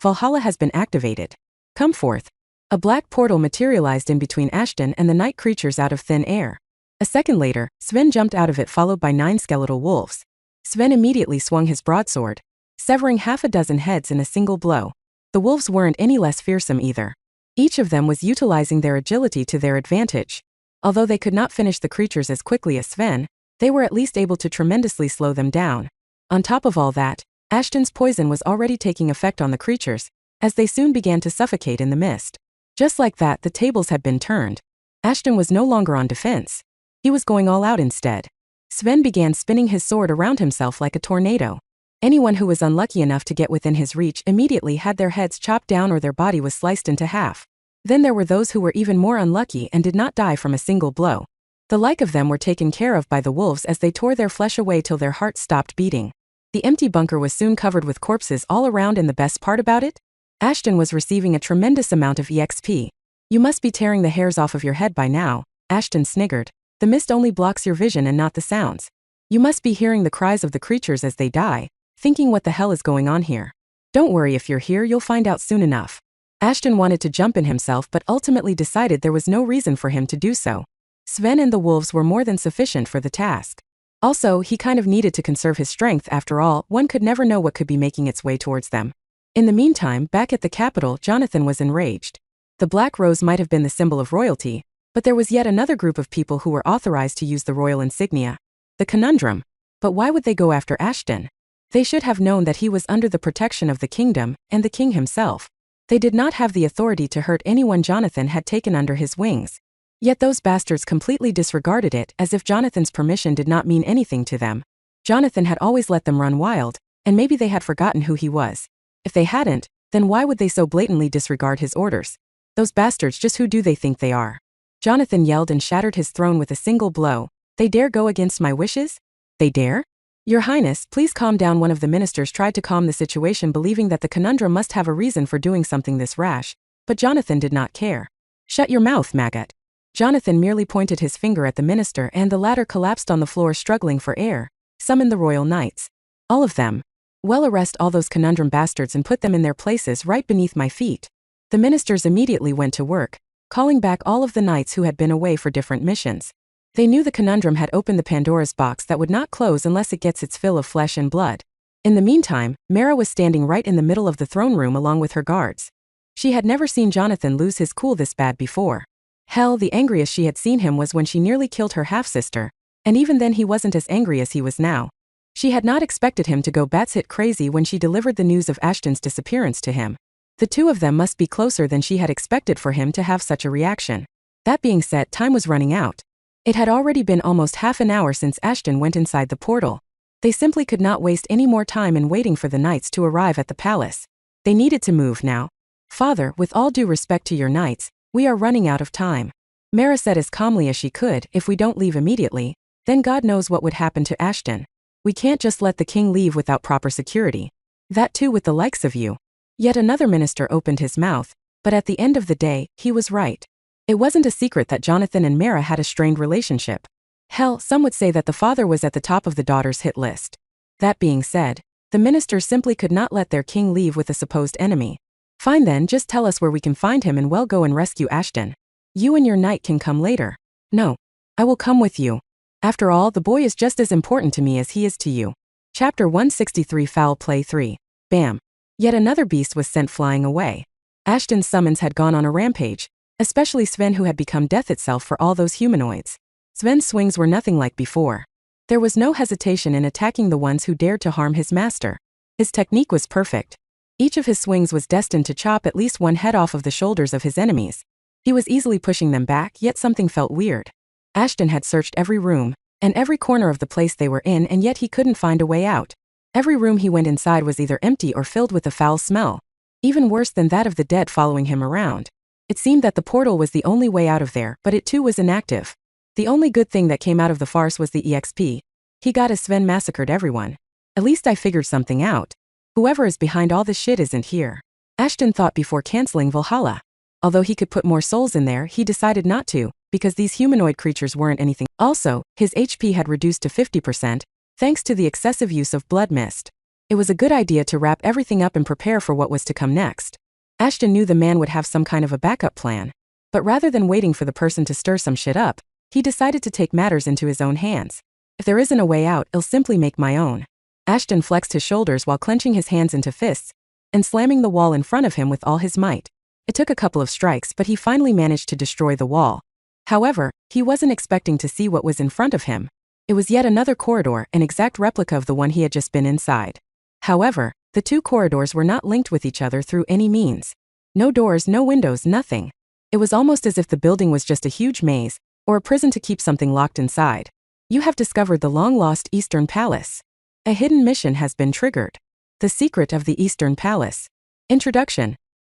Valhalla has been activated. Come forth. A black portal materialized in between Ashton and the night creatures out of thin air. A second later, Sven jumped out of it followed by 9 skeletal wolves. Sven immediately swung his broadsword, severing half a dozen heads in a single blow. The wolves weren't any less fearsome either. Each of them was utilizing their agility to their advantage. Although they could not finish the creatures as quickly as Sven, they were at least able to tremendously slow them down. On top of all that, Ashton's poison was already taking effect on the creatures, as they soon began to suffocate in the mist. Just like that, the tables had been turned. Ashton was no longer on defense. He was going all out instead. Sven began spinning his sword around himself like a tornado. Anyone who was unlucky enough to get within his reach immediately had their heads chopped down or their body was sliced into half. Then there were those who were even more unlucky and did not die from a single blow. The like of them were taken care of by the wolves as they tore their flesh away till their hearts stopped beating. The empty bunker was soon covered with corpses all around, and the best part about it? Ashton was receiving a tremendous amount of EXP. You must be tearing the hairs off of your head by now, Ashton sniggered. The mist only blocks your vision and not the sounds. You must be hearing the cries of the creatures as they die, thinking what the hell is going on here. Don't worry, if you're here you'll find out soon enough. Ashton wanted to jump in himself but ultimately decided there was no reason for him to do so. Sven and the wolves were more than sufficient for the task. Also, he kind of needed to conserve his strength. After all, one could never know what could be making its way towards them. In the meantime, back at the capital, Jonathan was enraged. The Black Rose might have been the symbol of royalty, but there was yet another group of people who were authorized to use the royal insignia. The conundrum. But why would they go after Ashton? They should have known that he was under the protection of the kingdom and the king himself. They did not have the authority to hurt anyone Jonathan had taken under his wings. Yet those bastards completely disregarded it, as if Jonathan's permission did not mean anything to them. Jonathan had always let them run wild, and maybe they had forgotten who he was. If they hadn't, then why would they so blatantly disregard his orders? Those bastards, just who do they think they are? Jonathan yelled and shattered his throne with a single blow. They dare go against my wishes? They dare? Your Highness, please calm down. One of the ministers tried to calm the situation, believing that the conundrum must have a reason for doing something this rash, but Jonathan did not care. Shut your mouth, maggot. Jonathan merely pointed his finger at the minister and the latter collapsed on the floor struggling for air. Summon the royal knights. All of them. Well, arrest all those conundrum bastards and put them in their places right beneath my feet. The ministers immediately went to work, calling back all of the knights who had been away for different missions. They knew the conundrum had opened the Pandora's box that would not close unless it gets its fill of flesh and blood. In the meantime, Mara was standing right in the middle of the throne room along with her guards. She had never seen Jonathan lose his cool this bad before. Hell, the angriest she had seen him was when she nearly killed her half-sister, and even then he wasn't as angry as he was now. She had not expected him to go batshit crazy when she delivered the news of Ashton's disappearance to him. The two of them must be closer than she had expected for him to have such a reaction. That being said, time was running out. It had already been almost half an hour since Ashton went inside the portal. They simply could not waste any more time in waiting for the knights to arrive at the palace. They needed to move now. "Father, with all due respect to your knights, we are running out of time." Mara said as calmly as she could, "If we don't leave immediately, then God knows what would happen to Ashton. We can't just let the king leave without proper security. That too with the likes of you." Yet another minister opened his mouth, but at the end of the day, he was right. It wasn't a secret that Jonathan and Mara had a strained relationship. Hell, some would say that the father was at the top of the daughter's hit list. That being said, the ministers simply could not let their king leave with a supposed enemy. "Fine then, just tell us where we can find him and we'll go and rescue Ashton. You and your knight can come later." "No. I will come with you. After all, the boy is just as important to me as he is to you." Chapter 163 Foul Play 3. Bam. Yet another beast was sent flying away. Ashton's summons had gone on a rampage, especially Sven, who had become death itself for all those humanoids. Sven's swings were nothing like before. There was no hesitation in attacking the ones who dared to harm his master. His technique was perfect. Each of his swings was destined to chop at least one head off of the shoulders of his enemies. He was easily pushing them back, yet something felt weird. Ashton had searched every room and every corner of the place they were in, and yet he couldn't find a way out. Every room he went inside was either empty or filled with a foul smell, even worse than that of the dead following him around. It seemed that the portal was the only way out of there, but it too was inactive. The only good thing that came out of the farce was the EXP. He got as Sven massacred everyone. "At least I figured something out. Whoever is behind all this shit isn't here." Ashton thought before canceling Valhalla. Although he could put more souls in there, he decided not to, because these humanoid creatures weren't anything. Also, his HP had reduced to 50%, thanks to the excessive use of blood mist. It was a good idea to wrap everything up and prepare for what was to come next. Ashton knew the man would have some kind of a backup plan, but rather than waiting for the person to stir some shit up, he decided to take matters into his own hands. "If there isn't a way out, I'll simply make my own." Ashton flexed his shoulders while clenching his hands into fists and slamming the wall in front of him with all his might. It took a couple of strikes, but he finally managed to destroy the wall. However, he wasn't expecting to see what was in front of him. It was yet another corridor, an exact replica of the one he had just been inside. However, the two corridors were not linked with each other through any means. No doors, no windows, nothing. It was almost as if the building was just a huge maze, or a prison to keep something locked inside. You have discovered the long-lost Eastern Palace. A hidden mission has been triggered. The Secret of the Eastern Palace. Introduction.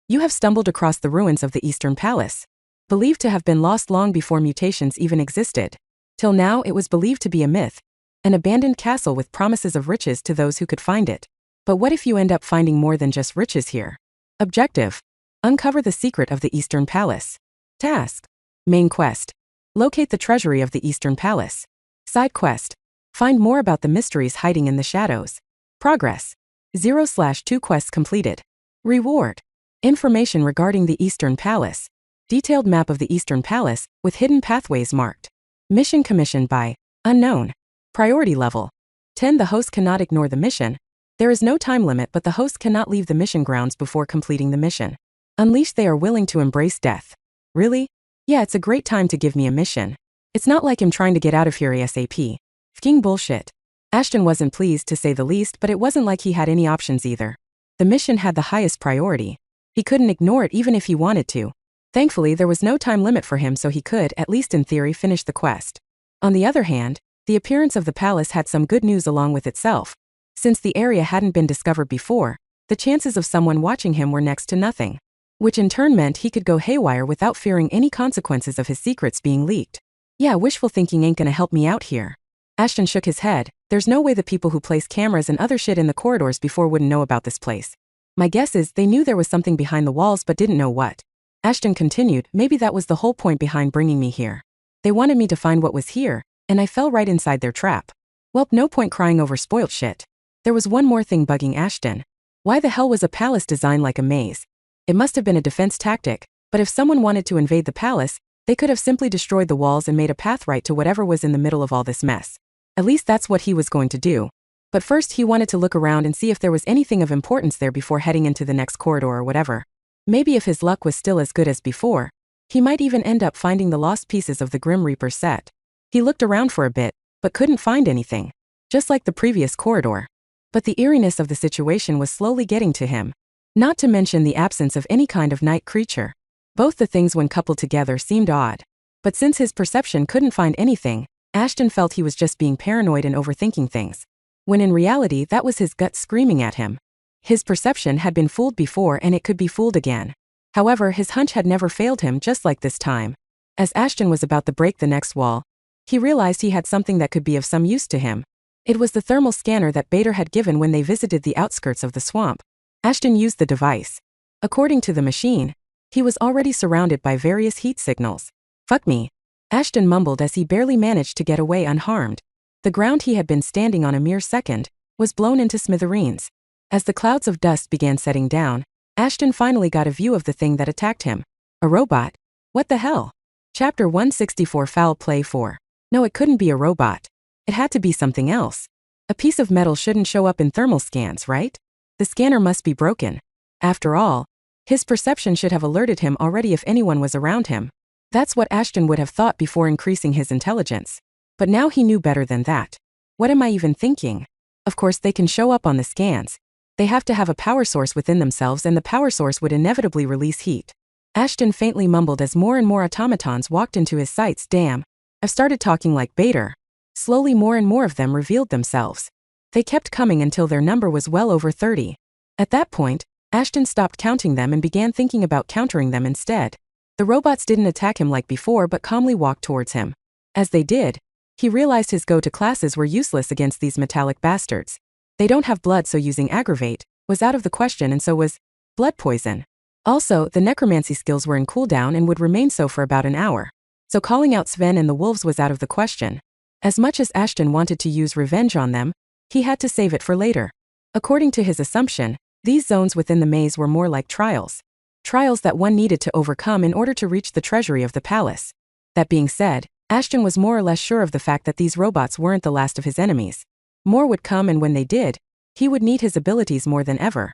You have stumbled across the ruins of the Eastern Palace. Believed to have been lost long before mutations even existed. Till now it was believed to be a myth. An abandoned castle with promises of riches to those who could find it. But what if you end up finding more than just riches here? Objective. Uncover the secret of the Eastern Palace. Task. Main quest. Locate the treasury of the Eastern Palace. Side quest. Find more about the mysteries hiding in the shadows. Progress. 0/2 quests completed. Reward. Information regarding the Eastern Palace. Detailed map of the Eastern Palace, with hidden pathways marked. Mission commissioned by unknown. Priority level 10. The host cannot ignore the mission. There is no time limit, but the host cannot leave the mission grounds before completing the mission. Unleashed. They are willing to embrace death. Really? Yeah, it's a great time to give me a mission. It's not like I'm trying to get out of here ASAP. Fking bullshit. Ashton wasn't pleased, to say the least, but it wasn't like he had any options either. The mission had the highest priority. He couldn't ignore it even if he wanted to. Thankfully, there was no time limit for him, so he could, at least in theory, finish the quest. On the other hand, the appearance of the palace had some good news along with itself. Since the area hadn't been discovered before, the chances of someone watching him were next to nothing. Which in turn meant he could go haywire without fearing any consequences of his secrets being leaked. Yeah, wishful thinking ain't gonna help me out here. Ashton shook his head. There's no way the people who place cameras and other shit in the corridors before wouldn't know about this place. My guess is they knew there was something behind the walls but didn't know what. Ashton continued, maybe that was the whole point behind bringing me here. They wanted me to find what was here, and I fell right inside their trap. Well, no point crying over spoilt shit. There was one more thing bugging Ashton. Why the hell was a palace designed like a maze? It must have been a defense tactic, but if someone wanted to invade the palace, they could have simply destroyed the walls and made a path right to whatever was in the middle of all this mess. At least that's what he was going to do. But first he wanted to look around and see if there was anything of importance there before heading into the next corridor or whatever. Maybe if his luck was still as good as before, he might even end up finding the lost pieces of the Grim Reaper set. He looked around for a bit, but couldn't find anything. Just like the previous corridor. But the eeriness of the situation was slowly getting to him. Not to mention the absence of any kind of night creature. Both the things when coupled together seemed odd. But since his perception couldn't find anything, Ashton felt he was just being paranoid and overthinking things. When in reality that was his gut screaming at him. His perception had been fooled before and it could be fooled again. However, his hunch had never failed him just like this time. As Ashton was about to break the next wall, he realized he had something that could be of some use to him. It was the thermal scanner that Bader had given when they visited the outskirts of the swamp. Ashton used the device. According to the machine, he was already surrounded by various heat signals. "Fuck me," Ashton mumbled as he barely managed to get away unharmed. The ground he had been standing on a mere second was blown into smithereens. As the clouds of dust began setting down, Ashton finally got a view of the thing that attacked him. A robot? What the hell? Chapter 164 Foul Play 4. No, it couldn't be a robot. It had to be something else. A piece of metal shouldn't show up in thermal scans, right? The scanner must be broken. After all, his perception should have alerted him already if anyone was around him. That's what Ashton would have thought before increasing his intelligence. But now he knew better than that. What am I even thinking? Of course they can show up on the scans. They have to have a power source within themselves and the power source would inevitably release heat. Ashton faintly mumbled as more and more automatons walked into his sights. Damn, I've started talking like Bader. Slowly more and more of them revealed themselves. They kept coming until their number was well over 30. At that point, Ashton stopped counting them and began thinking about countering them instead. The robots didn't attack him like before but calmly walked towards him. As they did, he realized his go-to classes were useless against these metallic bastards. They don't have blood, so using aggravate was out of the question, and so was blood poison. Also, the necromancy skills were in cooldown and would remain so for about an hour. So calling out Sven and the wolves was out of the question. As much as Ashton wanted to use revenge on them, he had to save it for later. According to his assumption, these zones within the maze were more like trials. Trials that one needed to overcome in order to reach the treasury of the palace. That being said, Ashton was more or less sure of the fact that these robots weren't the last of his enemies. More would come, and when they did, he would need his abilities more than ever.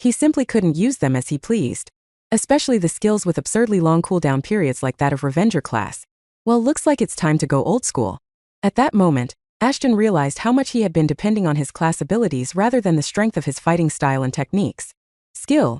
He simply couldn't use them as he pleased. Especially the skills with absurdly long cooldown periods like that of Revenger class. Well, looks like it's time to go old school. At that moment, Ashton realized how much he had been depending on his class abilities rather than the strength of his fighting style and techniques. Skill.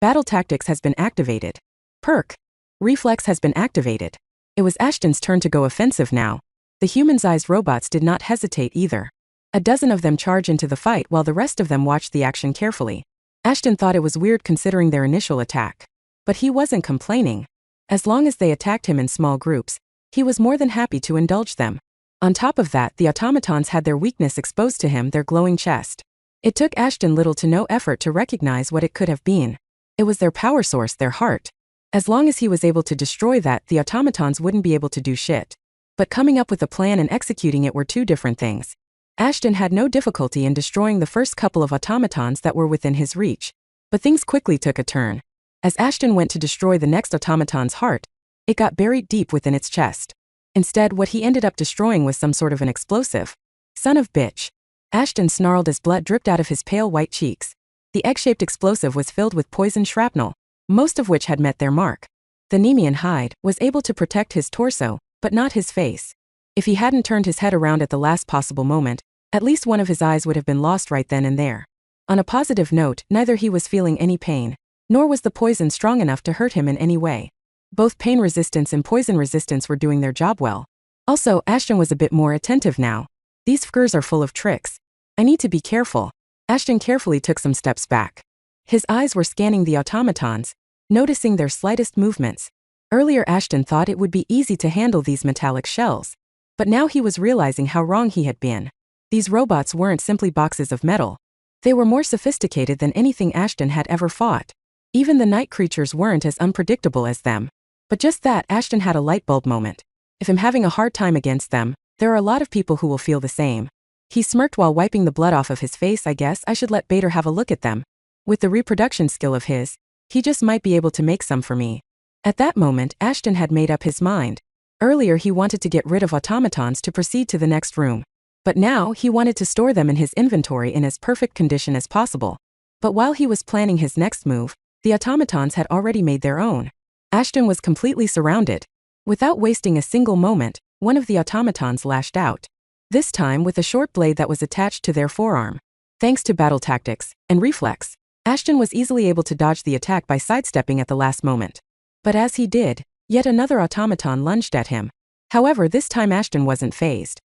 Battle Tactics has been activated. Perk. Reflex has been activated. It was Ashton's turn to go offensive now. The human-sized robots did not hesitate either. A dozen of them charged into the fight while the rest of them watched the action carefully. Ashton thought it was weird considering their initial attack. But he wasn't complaining. As long as they attacked him in small groups, he was more than happy to indulge them. On top of that, the automatons had their weakness exposed to him, their glowing chest. It took Ashton little to no effort to recognize what it could have been. It was their power source, their heart. As long as he was able to destroy that, the automatons wouldn't be able to do shit. But coming up with a plan and executing it were two different things. Ashton had no difficulty in destroying the first couple of automatons that were within his reach. But things quickly took a turn. As Ashton went to destroy the next automaton's heart, it got buried deep within its chest. Instead, what he ended up destroying was some sort of an explosive. Son of bitch. Ashton snarled as blood dripped out of his pale white cheeks. The egg-shaped explosive was filled with poison shrapnel, most of which had met their mark. The Nemean hide was able to protect his torso, but not his face. If he hadn't turned his head around at the last possible moment, at least one of his eyes would have been lost right then and there. On a positive note, neither he was feeling any pain, nor was the poison strong enough to hurt him in any way. Both pain resistance and poison resistance were doing their job well. Also, Ashton was a bit more attentive now. These fgurs are full of tricks. I need to be careful. Ashton carefully took some steps back. His eyes were scanning the automatons, noticing their slightest movements. Earlier Ashton thought it would be easy to handle these metallic shells. But now he was realizing how wrong he had been. These robots weren't simply boxes of metal. They were more sophisticated than anything Ashton had ever fought. Even the night creatures weren't as unpredictable as them. But just that, Ashton had a light bulb moment. If I'm having a hard time against them, there are a lot of people who will feel the same. He smirked while wiping the blood off of his face. I guess I should let Bader have a look at them. With the reproduction skill of his, he just might be able to make some for me. At that moment, Ashton had made up his mind. Earlier he wanted to get rid of automatons to proceed to the next room. But now he wanted to store them in his inventory in as perfect condition as possible. But while he was planning his next move, the automatons had already made their own. Ashton was completely surrounded. Without wasting a single moment, one of the automatons lashed out. This time with a short blade that was attached to their forearm. Thanks to battle tactics and reflex, Ashton was easily able to dodge the attack by sidestepping at the last moment. But as he did, yet another automaton lunged at him. However, this time Ashton wasn't fazed.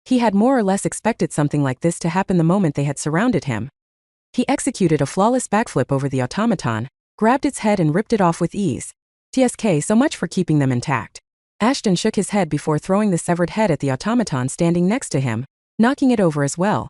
He had more or less expected something like this to happen the moment they had surrounded him. He executed a flawless backflip over the automaton, grabbed its head and ripped it off with ease. TSK, so much for keeping them intact. Ashton shook his head before throwing the severed head at the automaton standing next to him, knocking it over as well.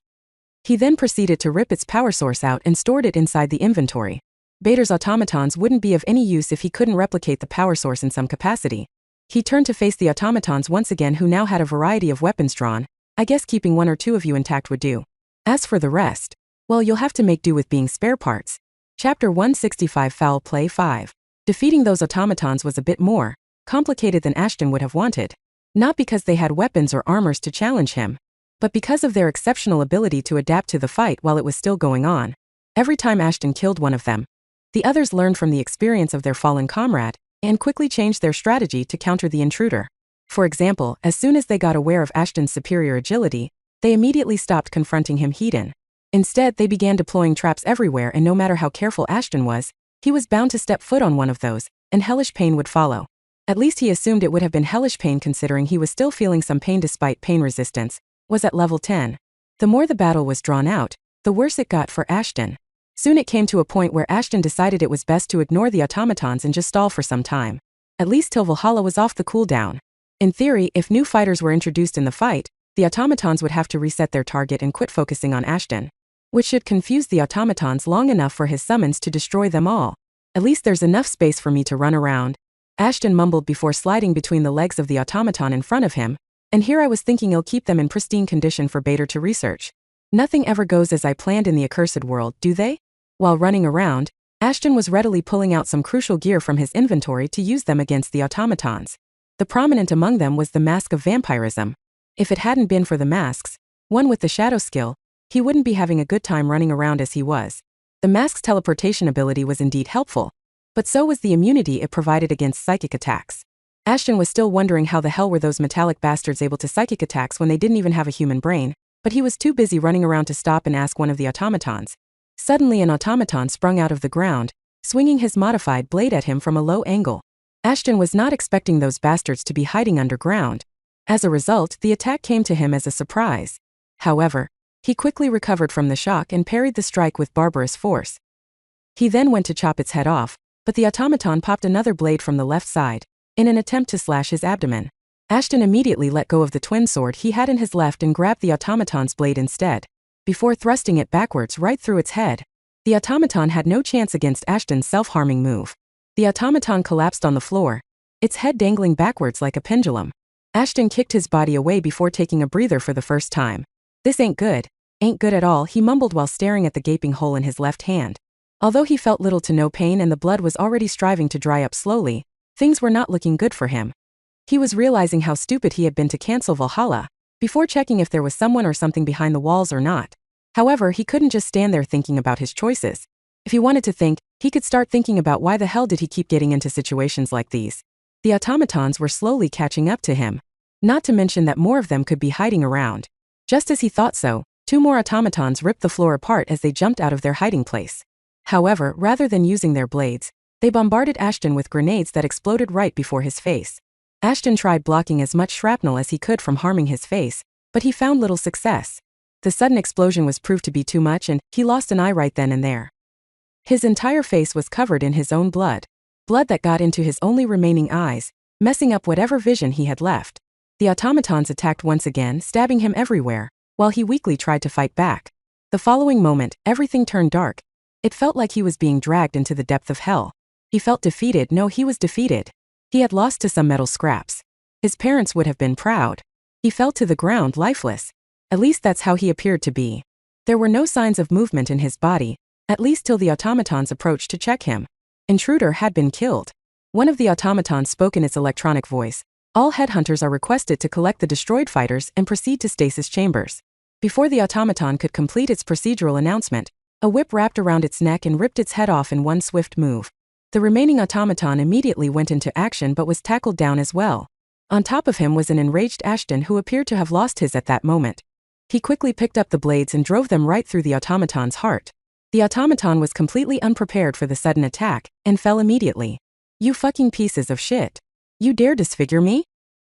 He then proceeded to rip its power source out and stored it inside the inventory. Bader's automatons wouldn't be of any use if he couldn't replicate the power source in some capacity. He turned to face the automatons once again, who now had a variety of weapons drawn. I guess keeping one or two of you intact would do. As for the rest, well, you'll have to make do with being spare parts. Chapter 165, Foul Play 5. Defeating those automatons was a bit more complicated than Ashton would have wanted. Not because they had weapons or armors to challenge him, but because of their exceptional ability to adapt to the fight while it was still going on. Every time Ashton killed one of them, the others learned from the experience of their fallen comrade and quickly changed their strategy to counter the intruder. For example, as soon as they got aware of Ashton's superior agility, they immediately stopped confronting him head-on. Instead, they began deploying traps everywhere, and no matter how careful Ashton was, he was bound to step foot on one of those, and hellish pain would follow. At least he assumed it would have been hellish pain, considering he was still feeling some pain despite pain resistance was at level 10. The more the battle was drawn out, the worse it got for Ashton. Soon it came to a point where Ashton decided it was best to ignore the automatons and just stall for some time. At least till Valhalla was off the cooldown. In theory, if new fighters were introduced in the fight, the automatons would have to reset their target and quit focusing on Ashton, which should confuse the automatons long enough for his summons to destroy them all. At least there's enough space for me to run around, Ashton mumbled before sliding between the legs of the automaton in front of him. And here I was thinking I'll keep them in pristine condition for Bader to research. Nothing ever goes as I planned in the accursed world, do they? While running around, Ashton was readily pulling out some crucial gear from his inventory to use them against the automatons. The prominent among them was the Mask of Vampirism. If it hadn't been for the masks, one with the shadow skill, he wouldn't be having a good time running around as he was. The mask's teleportation ability was indeed helpful, but so was the immunity it provided against psychic attacks. Ashton was still wondering how the hell were those metallic bastards able to psychic attacks when they didn't even have a human brain, but he was too busy running around to stop and ask one of the automatons. Suddenly an automaton sprung out of the ground, swinging his modified blade at him from a low angle. Ashton was not expecting those bastards to be hiding underground. As a result, the attack came to him as a surprise. However, he quickly recovered from the shock and parried the strike with barbarous force. He then went to chop its head off, but the automaton popped another blade from the left side, in an attempt to slash his abdomen. Ashton immediately let go of the twin sword he had in his left and grabbed the automaton's blade instead, before thrusting it backwards right through its head. The automaton had no chance against Ashton's self-harming move. The automaton collapsed on the floor, its head dangling backwards like a pendulum. Ashton kicked his body away before taking a breather for the first time. This ain't good at all, he mumbled while staring at the gaping hole in his left hand. Although he felt little to no pain and the blood was already striving to dry up slowly, things were not looking good for him. He was realizing how stupid he had been to cancel Valhalla, before checking if there was someone or something behind the walls or not. However, he couldn't just stand there thinking about his choices. If he wanted to think, he could start thinking about why the hell did he keep getting into situations like these. The automatons were slowly catching up to him. Not to mention that more of them could be hiding around. Just as he thought so, two more automatons ripped the floor apart as they jumped out of their hiding place. However, rather than using their blades, they bombarded Ashton with grenades that exploded right before his face. Ashton tried blocking as much shrapnel as he could from harming his face, but he found little success. The sudden explosion was proved to be too much and he lost an eye right then and there. His entire face was covered in his own blood. Blood that got into his only remaining eyes, messing up whatever vision he had left. The automatons attacked once again, stabbing him everywhere, while he weakly tried to fight back. The following moment, everything turned dark. It felt like he was being dragged into the depth of hell. He felt defeated. No, he was defeated. He had lost to some metal scraps. His parents would have been proud. He fell to the ground lifeless. At least that's how he appeared to be. There were no signs of movement in his body, at least till the automatons approached to check him. Intruder had been killed. One of the automatons spoke in its electronic voice. All headhunters are requested to collect the destroyed fighters and proceed to stasis chambers. Before the automaton could complete its procedural announcement, a whip wrapped around its neck and ripped its head off in one swift move. The remaining automaton immediately went into action but was tackled down as well. On top of him was an enraged Ashton who appeared to have lost his at that moment. He quickly picked up the blades and drove them right through the automaton's heart. The automaton was completely unprepared for the sudden attack and fell immediately. "You fucking pieces of shit. You dare disfigure me?"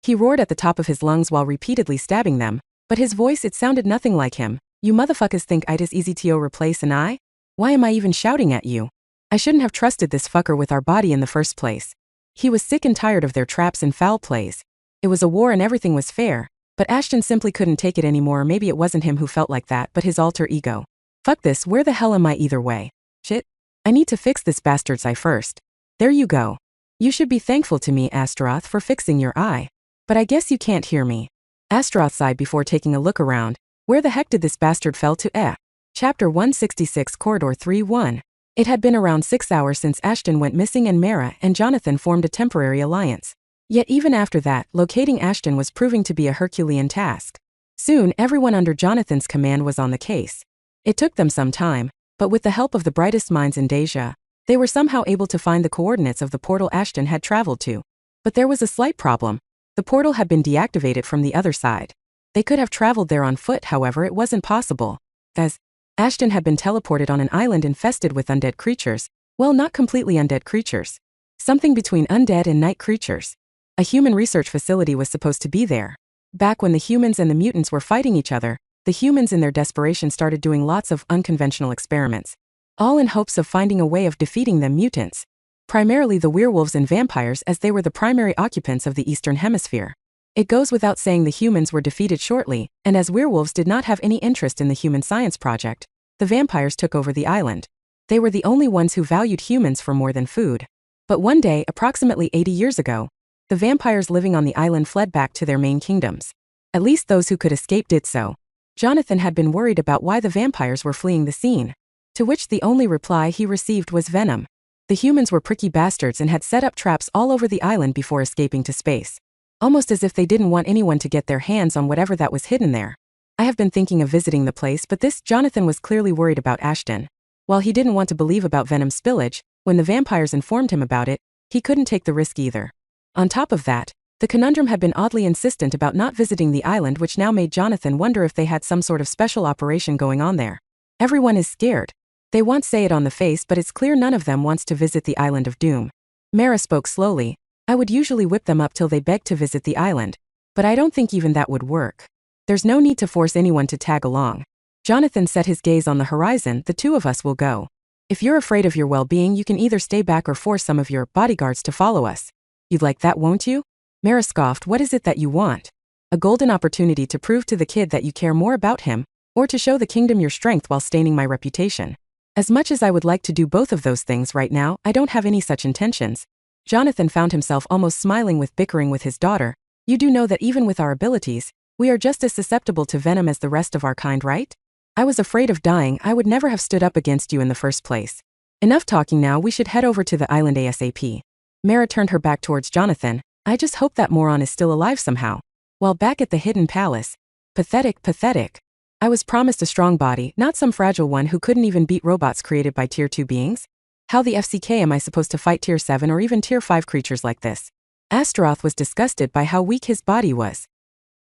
He roared at the top of his lungs while repeatedly stabbing them, but his voice, it sounded nothing like him. "You motherfuckers think I'd as easy to replace an eye? Why am I even shouting at you? I shouldn't have trusted this fucker with our body in the first place." He was sick and tired of their traps and foul plays. It was a war and everything was fair, but Ashton simply couldn't take it anymore. Maybe it wasn't him who felt like that, but his alter ego. "Fuck this, where the hell am I either way? Shit. I need to fix this bastard's eye first." "There you go. You should be thankful to me, Astaroth, for fixing your eye. But I guess you can't hear me." Astaroth sighed before taking a look around. Where the heck did this bastard fell to? Chapter 166, Corridor 3-1. It had been around 6 hours since Ashton went missing and Mara and Jonathan formed a temporary alliance. Yet even after that, locating Ashton was proving to be a Herculean task. Soon, everyone under Jonathan's command was on the case. It took them some time, but with the help of the brightest minds in Deja, they were somehow able to find the coordinates of the portal Ashton had traveled to. But there was a slight problem. The portal had been deactivated from the other side. They could have traveled there on foot, however it wasn't possible, as Ashton had been teleported on an island infested with undead creatures. Well, not completely undead creatures. Something between undead and night creatures. A human research facility was supposed to be there. Back when the humans and the mutants were fighting each other, the humans in their desperation started doing lots of unconventional experiments, all in hopes of finding a way of defeating them mutants. Primarily the werewolves and vampires, as they were the primary occupants of the Eastern Hemisphere. It goes without saying the humans were defeated shortly, and as werewolves did not have any interest in the human science project, the vampires took over the island. They were the only ones who valued humans for more than food. But one day, approximately 80 years ago, the vampires living on the island fled back to their main kingdoms. At least those who could escape did so. Jonathan had been worried about why the vampires were fleeing the scene, to which the only reply he received was venom. The humans were pricky bastards and had set up traps all over the island before escaping to space. Almost as if they didn't want anyone to get their hands on whatever that was hidden there. "I have been thinking of visiting the place, but this..." Jonathan was clearly worried about Ashton. While he didn't want to believe about venom spillage, when the vampires informed him about it, he couldn't take the risk either. On top of that, the conundrum had been oddly insistent about not visiting the island, which now made Jonathan wonder if they had some sort of special operation going on there. Everyone is scared. They won't say it on the face, but it's clear none of them wants to visit the Island of Doom. Mara spoke slowly. "I would usually whip them up till they begged to visit the island, but I don't think even that would work. There's no need to force anyone to tag along." Jonathan set his gaze on the horizon. "The two of us will go. If you're afraid of your well-being, you can either stay back or force some of your bodyguards to follow us. You'd like that, won't you?" Mara scoffed. "What is it that you want? A golden opportunity to prove to the kid that you care more about him, or to show the kingdom your strength while staining my reputation? As much as I would like to do both of those things right now, I don't have any such intentions." Jonathan found himself almost smiling with bickering with his daughter. "You do know that even with our abilities, we are just as susceptible to venom as the rest of our kind, right? I was afraid of dying. I would never have stood up against you in the first place. Enough talking now, we should head over to the island ASAP." Mara turned her back towards Jonathan. "I just hope that moron is still alive somehow." While back at the hidden palace, pathetic, pathetic. "I was promised a strong body, not some fragile one who couldn't even beat robots created by Tier 2 beings. How the FCK am I supposed to fight Tier 7 or even Tier 5 creatures like this?" Astaroth was disgusted by how weak his body was.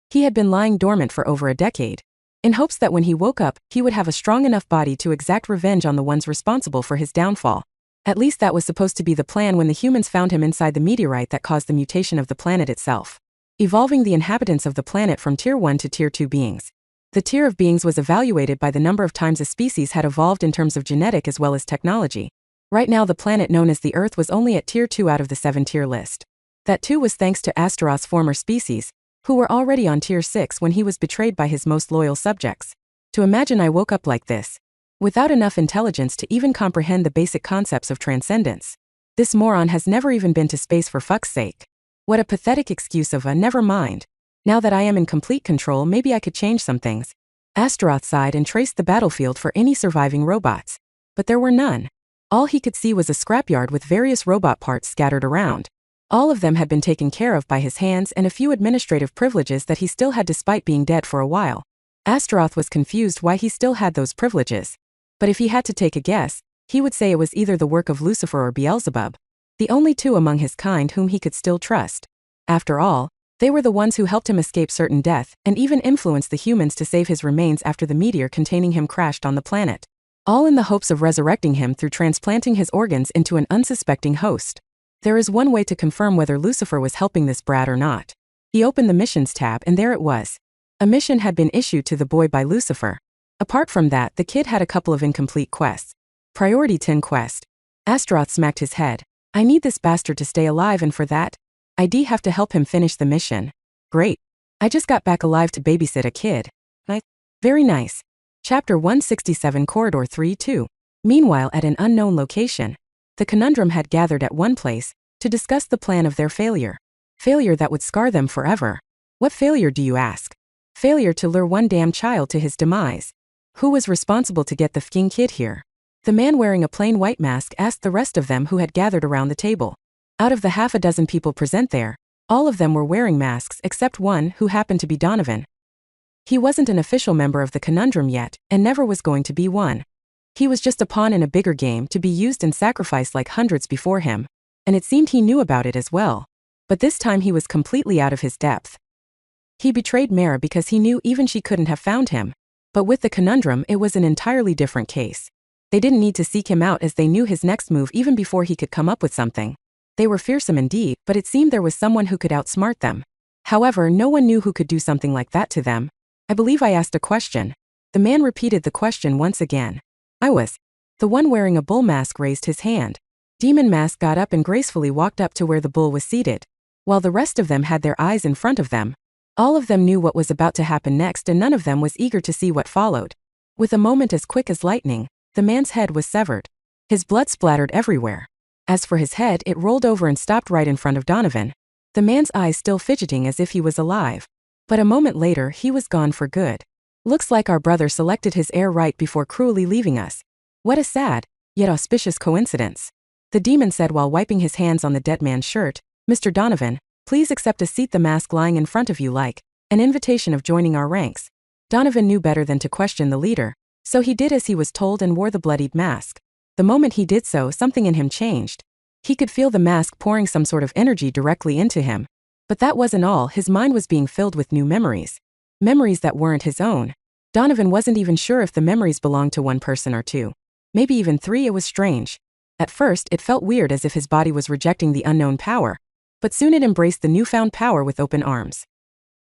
He had been lying dormant for over a decade, in hopes that when he woke up, he would have a strong enough body to exact revenge on the ones responsible for his downfall. At least that was supposed to be the plan when the humans found him inside the meteorite that caused the mutation of the planet itself, evolving the inhabitants of the planet from Tier 1 to Tier 2 beings. The tier of beings was evaluated by the number of times a species had evolved in terms of genetic as well as technology. Right now the planet known as the Earth was only at Tier 2 out of the 7-tier list. That too was thanks to Astaroth's former species, who were already on Tier 6 when he was betrayed by his most loyal subjects. To imagine I woke up like this, without enough intelligence to even comprehend the basic concepts of transcendence. This moron has never even been to space, for fuck's sake. What a pathetic excuse of a never mind. Now that I am in complete control, maybe I could change some things. Astaroth sighed and traced the battlefield for any surviving robots. But there were none. All he could see was a scrapyard with various robot parts scattered around. All of them had been taken care of by his hands and a few administrative privileges that he still had despite being dead for a while. Astaroth was confused why he still had those privileges. But if he had to take a guess, he would say it was either the work of Lucifer or Beelzebub, the only two among his kind whom he could still trust. After all, they were the ones who helped him escape certain death and even influenced the humans to save his remains after the meteor containing him crashed on the planet. all in the hopes of resurrecting him through transplanting his organs into an unsuspecting host. There is one way to confirm whether Lucifer was helping this brat or not. He opened the missions tab and there it was. A mission had been issued to the boy by Lucifer. Apart from that, the kid had a couple of incomplete quests. Priority 10 quest. Astaroth smacked his head. I need this bastard to stay alive, and for that, I'd have to help him finish the mission. Great. I just got back alive to babysit a kid. Nice. Very nice. Chapter 167 Corridor 3-2. Meanwhile, at an unknown location, the conundrum had gathered at one place to discuss the plan of their failure. Failure that would scar them forever. What failure, do you ask? Failure to lure one damn child to his demise. Who was responsible to get the fking kid here? The man wearing a plain white mask asked the rest of them who had gathered around the table. Out of the half a dozen people present there, all of them were wearing masks except one who happened to be Donovan. He wasn't an official member of the conundrum yet, and never was going to be one. He was just a pawn in a bigger game to be used and sacrificed like hundreds before him, and it seemed he knew about it as well. But this time he was completely out of his depth. He betrayed Mara because he knew even she couldn't have found him. But with the conundrum, it was an entirely different case. They didn't need to seek him out as they knew his next move even before he could come up with something. They were fearsome indeed, but it seemed there was someone who could outsmart them. However, no one knew who could do something like that to them. I believe I asked a question. The man repeated the question once again. I was. The one wearing a bull mask raised his hand. Demon Mask got up and gracefully walked up to where the bull was seated. While the rest of them had their eyes in front of them. All of them knew what was about to happen next, and none of them was eager to see what followed. With a moment as quick as lightning, the man's head was severed. His blood splattered everywhere. As for his head, it rolled over and stopped right in front of Donovan. The man's eyes still fidgeting as if he was alive. But a moment later, he was gone for good. Looks like our brother selected his heir right before cruelly leaving us. What a sad, yet auspicious coincidence. The demon said while wiping his hands on the dead man's shirt. Mr. Donovan, please accept a seat, the mask lying in front of you like an invitation of joining our ranks. Donovan knew better than to question the leader, so he did as he was told and wore the bloodied mask. The moment he did so, something in him changed. He could feel the mask pouring some sort of energy directly into him. But that wasn't all, his mind was being filled with new memories. Memories that weren't his own. Donovan wasn't even sure if the memories belonged to one person or two. Maybe even three. It was strange. At first, it felt weird as if his body was rejecting the unknown power. But soon it embraced the newfound power with open arms.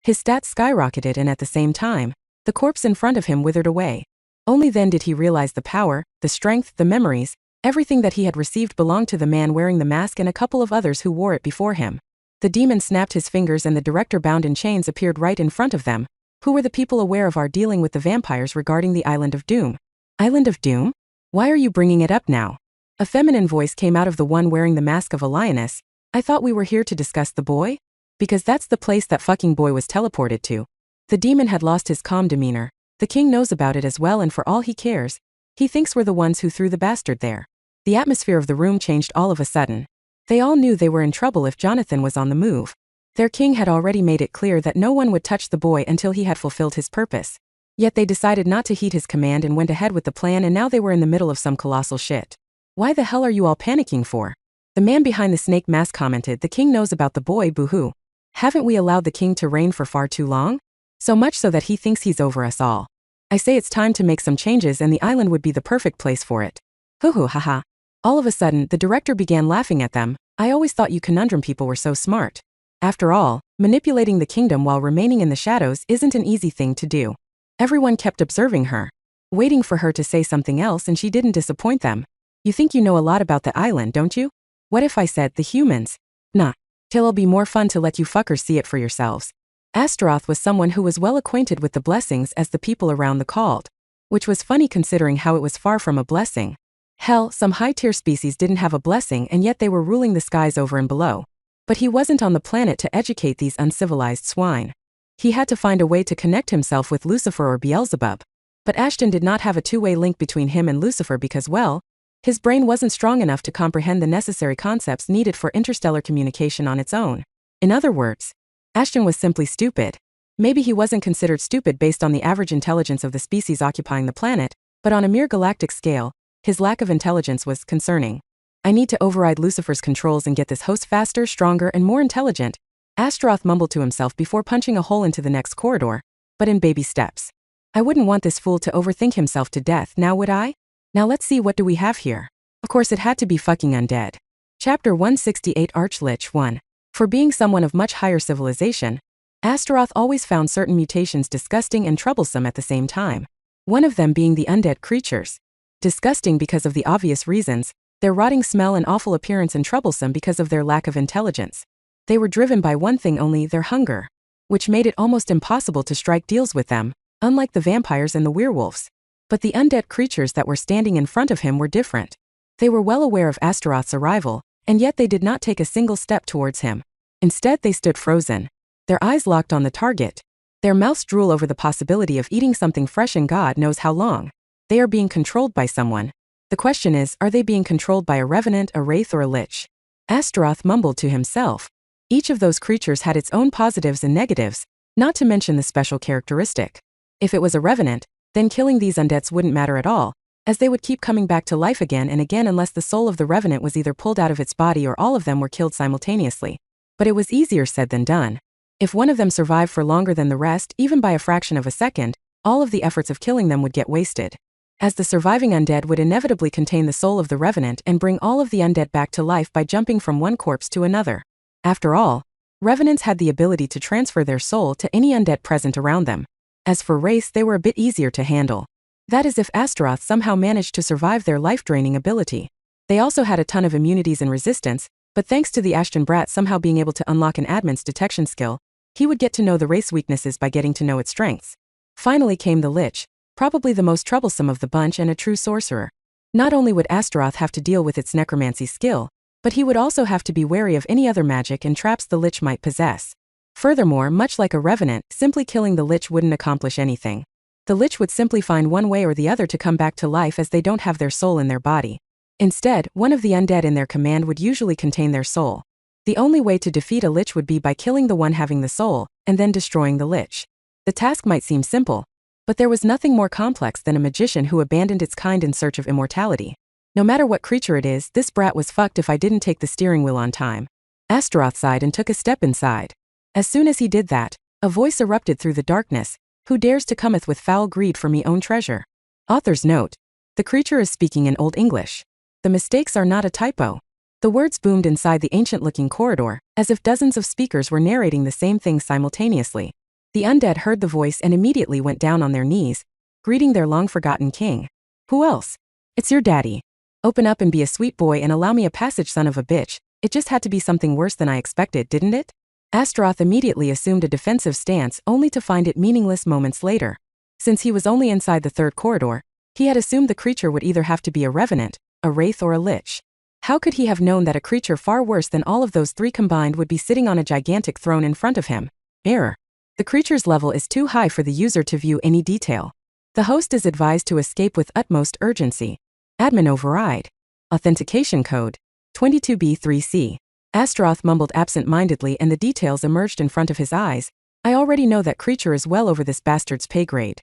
His stats skyrocketed, and at the same time, the corpse in front of him withered away. Only then did he realize the power, the strength, the memories, everything that he had received belonged to the man wearing the mask and a couple of others who wore it before him. The demon snapped his fingers and the director bound in chains appeared right in front of them. Who were the people aware of our dealing with the vampires regarding the Island of Doom? Island of Doom? Why are you bringing it up now? A feminine voice came out of the one wearing the mask of a lioness. I thought we were here to discuss the boy? Because that's the place that fucking boy was teleported to. The demon had lost his calm demeanor. The king knows about it as well, and for all he cares, he thinks we're the ones who threw the bastard there. The atmosphere of the room changed all of a sudden. They all knew they were in trouble if Jonathan was on the move. Their king had already made it clear that no one would touch the boy until he had fulfilled his purpose. Yet they decided not to heed his command and went ahead with the plan, and now they were in the middle of some colossal shit. Why the hell are you all panicking for? The man behind the snake mask commented, the king knows about the boy, boo-hoo. Haven't we allowed the king to reign for far too long? So much so that he thinks he's over us all. I say it's time to make some changes, and the island would be the perfect place for it. Hoo-hoo, haha. All of a sudden, the director began laughing at them. I always thought you conundrum people were so smart. After all, manipulating the kingdom while remaining in the shadows isn't an easy thing to do. Everyone kept observing her, waiting for her to say something else, and she didn't disappoint them. You think you know a lot about the island, don't you? What if I said the humans? Nah. It'll be more fun to let you fuckers see it for yourselves. Astaroth was someone who was well acquainted with the blessings as the people around the called. Which was funny considering how it was far from a blessing. Hell, some high-tier species didn't have a blessing, and yet they were ruling the skies over and below. But he wasn't on the planet to educate these uncivilized swine. He had to find a way to connect himself with Lucifer or Beelzebub. But Ashton did not have a two-way link between him and Lucifer because, well, his brain wasn't strong enough to comprehend the necessary concepts needed for interstellar communication on its own. In other words, Ashton was simply stupid. Maybe he wasn't considered stupid based on the average intelligence of the species occupying the planet, but on a mere galactic scale, his lack of intelligence was concerning. I need to override Lucifer's controls and get this host faster, stronger, and more intelligent, Astaroth mumbled to himself before punching a hole into the next corridor, but in baby steps. I wouldn't want this fool to overthink himself to death, now would I? Now let's see, what do we have here? Of course it had to be fucking undead. Chapter 168 Archlich 1. For being someone of much higher civilization, Astaroth always found certain mutations disgusting and troublesome at the same time. One of them being the undead creatures. Disgusting because of the obvious reasons, their rotting smell and awful appearance, and troublesome because of their lack of intelligence. They were driven by one thing only, their hunger, which made it almost impossible to strike deals with them, unlike the vampires and the werewolves. But the undead creatures that were standing in front of him were different. They were well aware of Astaroth's arrival, and yet they did not take a single step towards him. Instead they stood frozen, their eyes locked on the target, their mouths drool over the possibility of eating something fresh in God knows how long. They are being controlled by someone. The question is, are they being controlled by a revenant, a wraith, or a lich? Astaroth mumbled to himself. Each of those creatures had its own positives and negatives, not to mention the special characteristic. If it was a revenant, then killing these undeads wouldn't matter at all, as they would keep coming back to life again and again unless the soul of the revenant was either pulled out of its body or all of them were killed simultaneously. But it was easier said than done. If one of them survived for longer than the rest, even by a fraction of a second, all of the efforts of killing them would get wasted, as the surviving undead would inevitably contain the soul of the revenant and bring all of the undead back to life by jumping from one corpse to another. After all, revenants had the ability to transfer their soul to any undead present around them. As for wraiths, they were a bit easier to handle. That is, if Astaroth somehow managed to survive their life-draining ability. They also had a ton of immunities and resistance, but thanks to the Ashton Brat somehow being able to unlock an admin's detection skill, he would get to know the wraith's weaknesses by getting to know its strengths. Finally came the lich, probably the most troublesome of the bunch and a true sorcerer. Not only would Astaroth have to deal with its necromancy skill, but he would also have to be wary of any other magic and traps the lich might possess. Furthermore, much like a revenant, simply killing the lich wouldn't accomplish anything. The lich would simply find one way or the other to come back to life, as they don't have their soul in their body. Instead, one of the undead in their command would usually contain their soul. The only way to defeat a lich would be by killing the one having the soul, and then destroying the lich. The task might seem simple, but there was nothing more complex than a magician who abandoned its kind in search of immortality. No matter what creature it is, this brat was fucked if I didn't take the steering wheel on time. Astaroth sighed and took a step inside. As soon as he did that, a voice erupted through the darkness. Who dares to cometh with foul greed for me own treasure? Author's note. The creature is speaking in Old English. The mistakes are not a typo. The words boomed inside the ancient-looking corridor, as if dozens of speakers were narrating the same thing simultaneously. The undead heard the voice and immediately went down on their knees, greeting their long-forgotten king. Who else? It's your daddy. Open up and be a sweet boy and allow me a passage, son of a bitch. It just had to be something worse than I expected, didn't it? Astaroth immediately assumed a defensive stance, only to find it meaningless moments later. Since he was only inside the third corridor, he had assumed the creature would either have to be a revenant, a wraith, or a lich. How could he have known that a creature far worse than all of those three combined would be sitting on a gigantic throne in front of him? Error. The creature's level is too high for the user to view any detail. The host is advised to escape with utmost urgency. Admin override. Authentication code 22B3C. Astaroth mumbled absent-mindedly and the details emerged in front of his eyes. I already know that creature is well over this bastard's pay grade.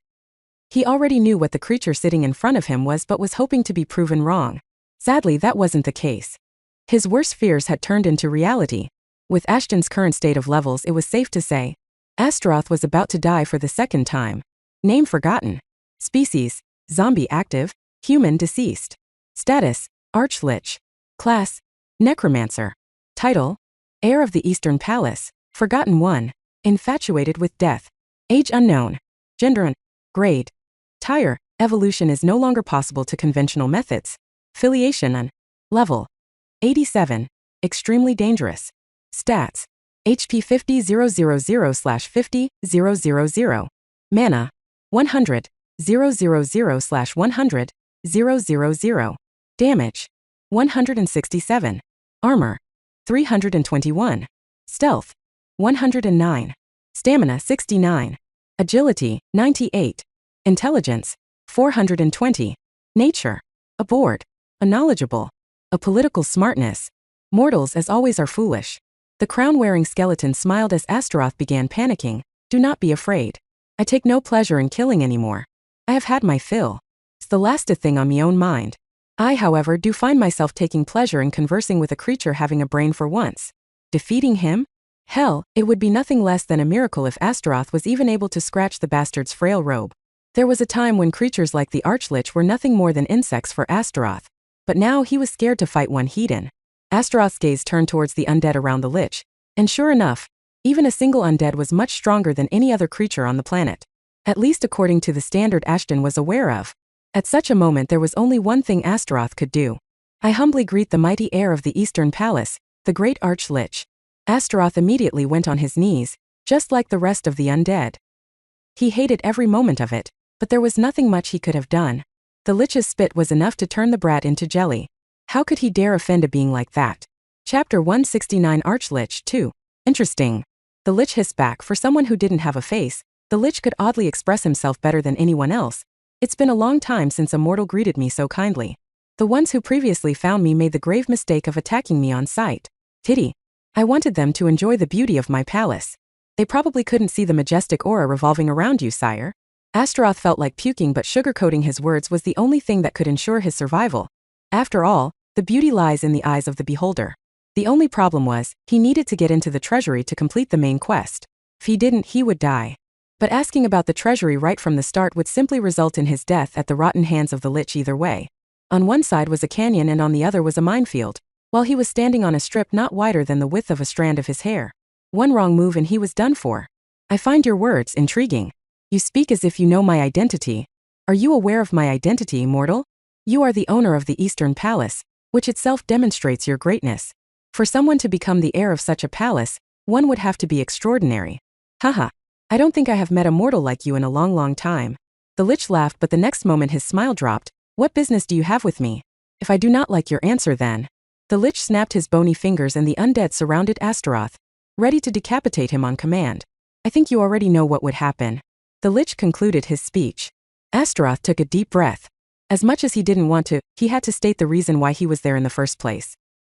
He already knew what the creature sitting in front of him was, but was hoping to be proven wrong. Sadly, that wasn't the case. His worst fears had turned into reality. With Ashton's current state of levels, it was safe to say Astaroth was about to die for the second time. Name forgotten. Species: zombie active, human deceased. Status: Archlich. Class: Necromancer. Title: Heir of the Eastern Palace. Forgotten one. Infatuated with death. Age unknown. Gender grade. Tire: evolution is no longer possible to conventional methods. Filiation on. Level: 87. Extremely dangerous. Stats: HP 50,000/50,000. Mana: 100, 000/100, 000. Damage: 167. Armor: 321. Stealth: 109. Stamina: 69. Agility: 98. Intelligence: 420. Nature: a bored, a knowledgeable, a political smartness. Mortals as always are foolish. The crown-wearing skeleton smiled as Astaroth began panicking. Do not be afraid. I take no pleasure in killing anymore. I have had my fill. It's the last thing on me own mind. I, however, do find myself taking pleasure in conversing with a creature having a brain for once. Defeating him? Hell, it would be nothing less than a miracle if Astaroth was even able to scratch the bastard's frail robe. There was a time when creatures like the Archlich were nothing more than insects for Astaroth. But now he was scared to fight one heathen. Astaroth's gaze turned towards the undead around the Lich. And sure enough, even a single undead was much stronger than any other creature on the planet. At least according to the standard Ashton was aware of. At such a moment there was only one thing Astaroth could do. I humbly greet the mighty heir of the Eastern Palace, the great Arch-Lich. Astaroth immediately went on his knees, just like the rest of the undead. He hated every moment of it, but there was nothing much he could have done. The Lich's spit was enough to turn the brat into jelly. How could he dare offend a being like that? Chapter 169 Arch-Lich 2. Interesting. The Lich hissed back. For someone who didn't have a face, the Lich could oddly express himself better than anyone else. It's been a long time since a mortal greeted me so kindly. The ones who previously found me made the grave mistake of attacking me on sight. Pity. I wanted them to enjoy the beauty of my palace. They probably couldn't see the majestic aura revolving around you, sire. Astaroth felt like puking, but sugarcoating his words was the only thing that could ensure his survival. After all, the beauty lies in the eyes of the beholder. The only problem was, he needed to get into the treasury to complete the main quest. If he didn't, he would die. But asking about the treasury right from the start would simply result in his death at the rotten hands of the Lich either way. On one side was a canyon and on the other was a minefield, while he was standing on a strip not wider than the width of a strand of his hair. One wrong move and he was done for. I find your words intriguing. You speak as if you know my identity. Are you aware of my identity, mortal? You are the owner of the Eastern Palace, which itself demonstrates your greatness. For someone to become the heir of such a palace, one would have to be extraordinary. Haha. I don't think I have met a mortal like you in a long time. The Lich laughed, but the next moment his smile dropped. What business do you have with me? If I do not like your answer, then. The Lich snapped his bony fingers and the undead surrounded Astaroth, ready to decapitate him on command. I think you already know what would happen. The Lich concluded his speech. Astaroth took a deep breath. As much as he didn't want to, he had to state the reason why he was there in the first place.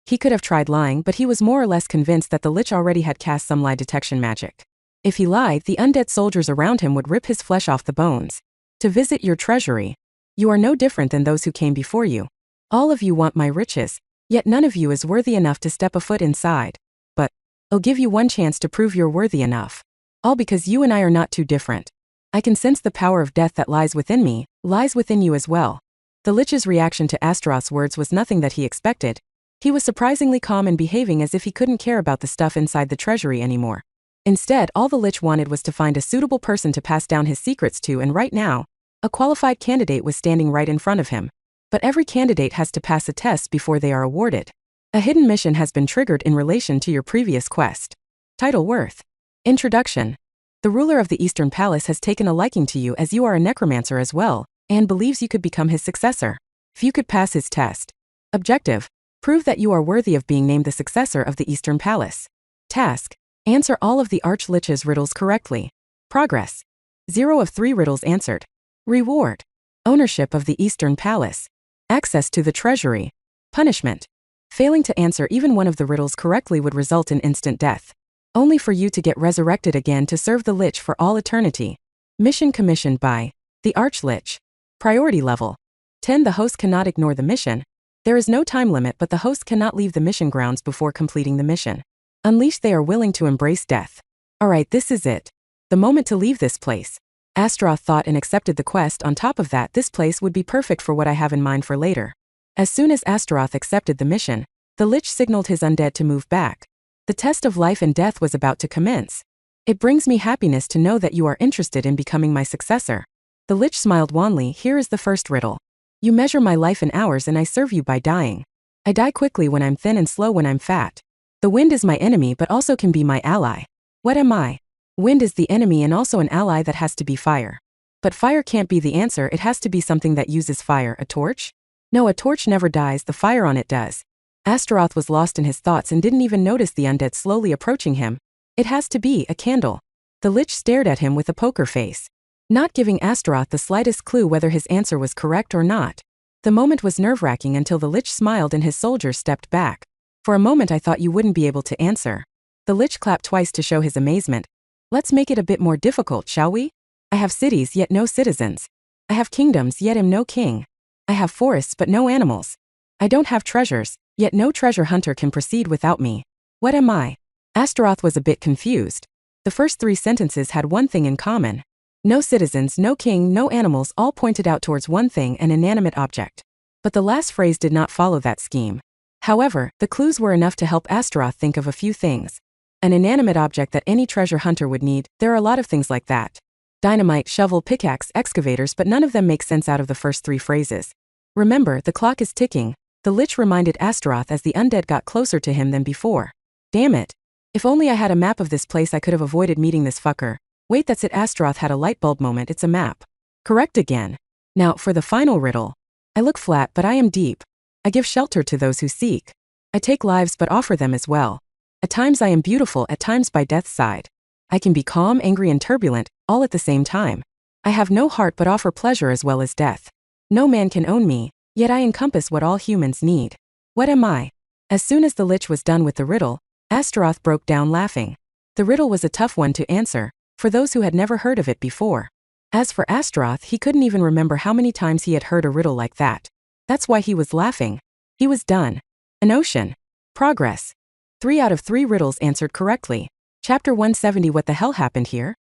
He could have tried lying, but he was more or less convinced that the Lich already had cast some lie detection magic. If he lied, the undead soldiers around him would rip his flesh off the bones. To visit your treasury. You are no different than those who came before you. All of you want my riches, yet none of you is worthy enough to step a foot inside. But I'll give you one chance to prove you're worthy enough. All because you and I are not too different. I can sense the power of death that lies within me, lies within you as well. The Lich's reaction to Astaroth's words was nothing that he expected. He was surprisingly calm and behaving as if he couldn't care about the stuff inside the treasury anymore. Instead, all the Lich wanted was to find a suitable person to pass down his secrets to, and right now, a qualified candidate was standing right in front of him. But every candidate has to pass a test before they are awarded. A hidden mission has been triggered in relation to your previous quest. Title worth. Introduction. The ruler of the Eastern Palace has taken a liking to you as you are a necromancer as well, and believes you could become his successor. If you could pass his test. Objective. Prove that you are worthy of being named the successor of the Eastern Palace. Task. Answer all of the Arch-Lich's riddles correctly. Progress. 0 of 3 riddles answered. Reward. Ownership of the Eastern Palace. Access to the treasury. Punishment. Failing to answer even one of the riddles correctly would result in instant death. Only for you to get resurrected again to serve the Lich for all eternity. Mission commissioned by the Arch-Lich. Priority level 10. The host cannot ignore the mission. There is no time limit, but the host cannot leave the mission grounds before completing the mission. Unleash they are willing to embrace death. Alright, this is it. The moment to leave this place. Astaroth thought and accepted the quest. On top of that, this place would be perfect for what I have in mind for later. As soon as Astaroth accepted the mission, the Lich signaled his undead to move back. The test of life and death was about to commence. It brings me happiness to know that you are interested in becoming my successor. The Lich smiled wanly. Here is the first riddle. You measure my life in hours and I serve you by dying. I die quickly when I'm thin and slow when I'm fat. The wind is my enemy but also can be my ally. What am I? Wind is the enemy and also an ally. That has to be fire. But fire can't be the answer. It has to be something that uses fire. A torch? No, a torch never dies. The fire on it does. Astaroth was lost in his thoughts and didn't even notice the undead slowly approaching him. It has to be a candle. The Lich stared at him with a poker face, not giving Astaroth the slightest clue whether his answer was correct or not. The moment was nerve-wracking until the Lich smiled and his soldiers stepped back. For a moment I thought you wouldn't be able to answer. The Lich clapped twice to show his amazement. Let's make it a bit more difficult, shall we? I have cities yet no citizens. I have kingdoms yet am no king. I have forests but no animals. I don't have treasures, yet no treasure hunter can proceed without me. What am I? Astaroth was a bit confused. The first 3 sentences had one thing in common. No citizens, no king, no animals, all pointed out towards one thing, an inanimate object. But the last phrase did not follow that scheme. However, the clues were enough to help Astaroth think of a few things. An inanimate object that any treasure hunter would need, there are a lot of things like that. Dynamite, shovel, pickaxe, excavators, but none of them make sense out of the first 3 phrases. Remember, the clock is ticking, the Lich reminded Astaroth as the undead got closer to him than before. Damn it. If only I had a map of this place, I could have avoided meeting this fucker. Wait, that's it. Astaroth had a light bulb moment. It's a map. Correct again. Now, for the final riddle. I look flat, but I am deep. I give shelter to those who seek. I take lives but offer them as well. At times I am beautiful, at times by death's side. I can be calm, angry, and turbulent, all at the same time. I have no heart but offer pleasure as well as death. No man can own me, yet I encompass what all humans need. What am I? As soon as the Lich was done with the riddle, Astaroth broke down laughing. The riddle was a tough one to answer, for those who had never heard of it before. As for Astaroth, he couldn't even remember how many times he had heard a riddle like that. That's why he was laughing. He was done. An ocean. Progress. 3 out of 3 riddles answered correctly. Chapter 170. What the hell happened here?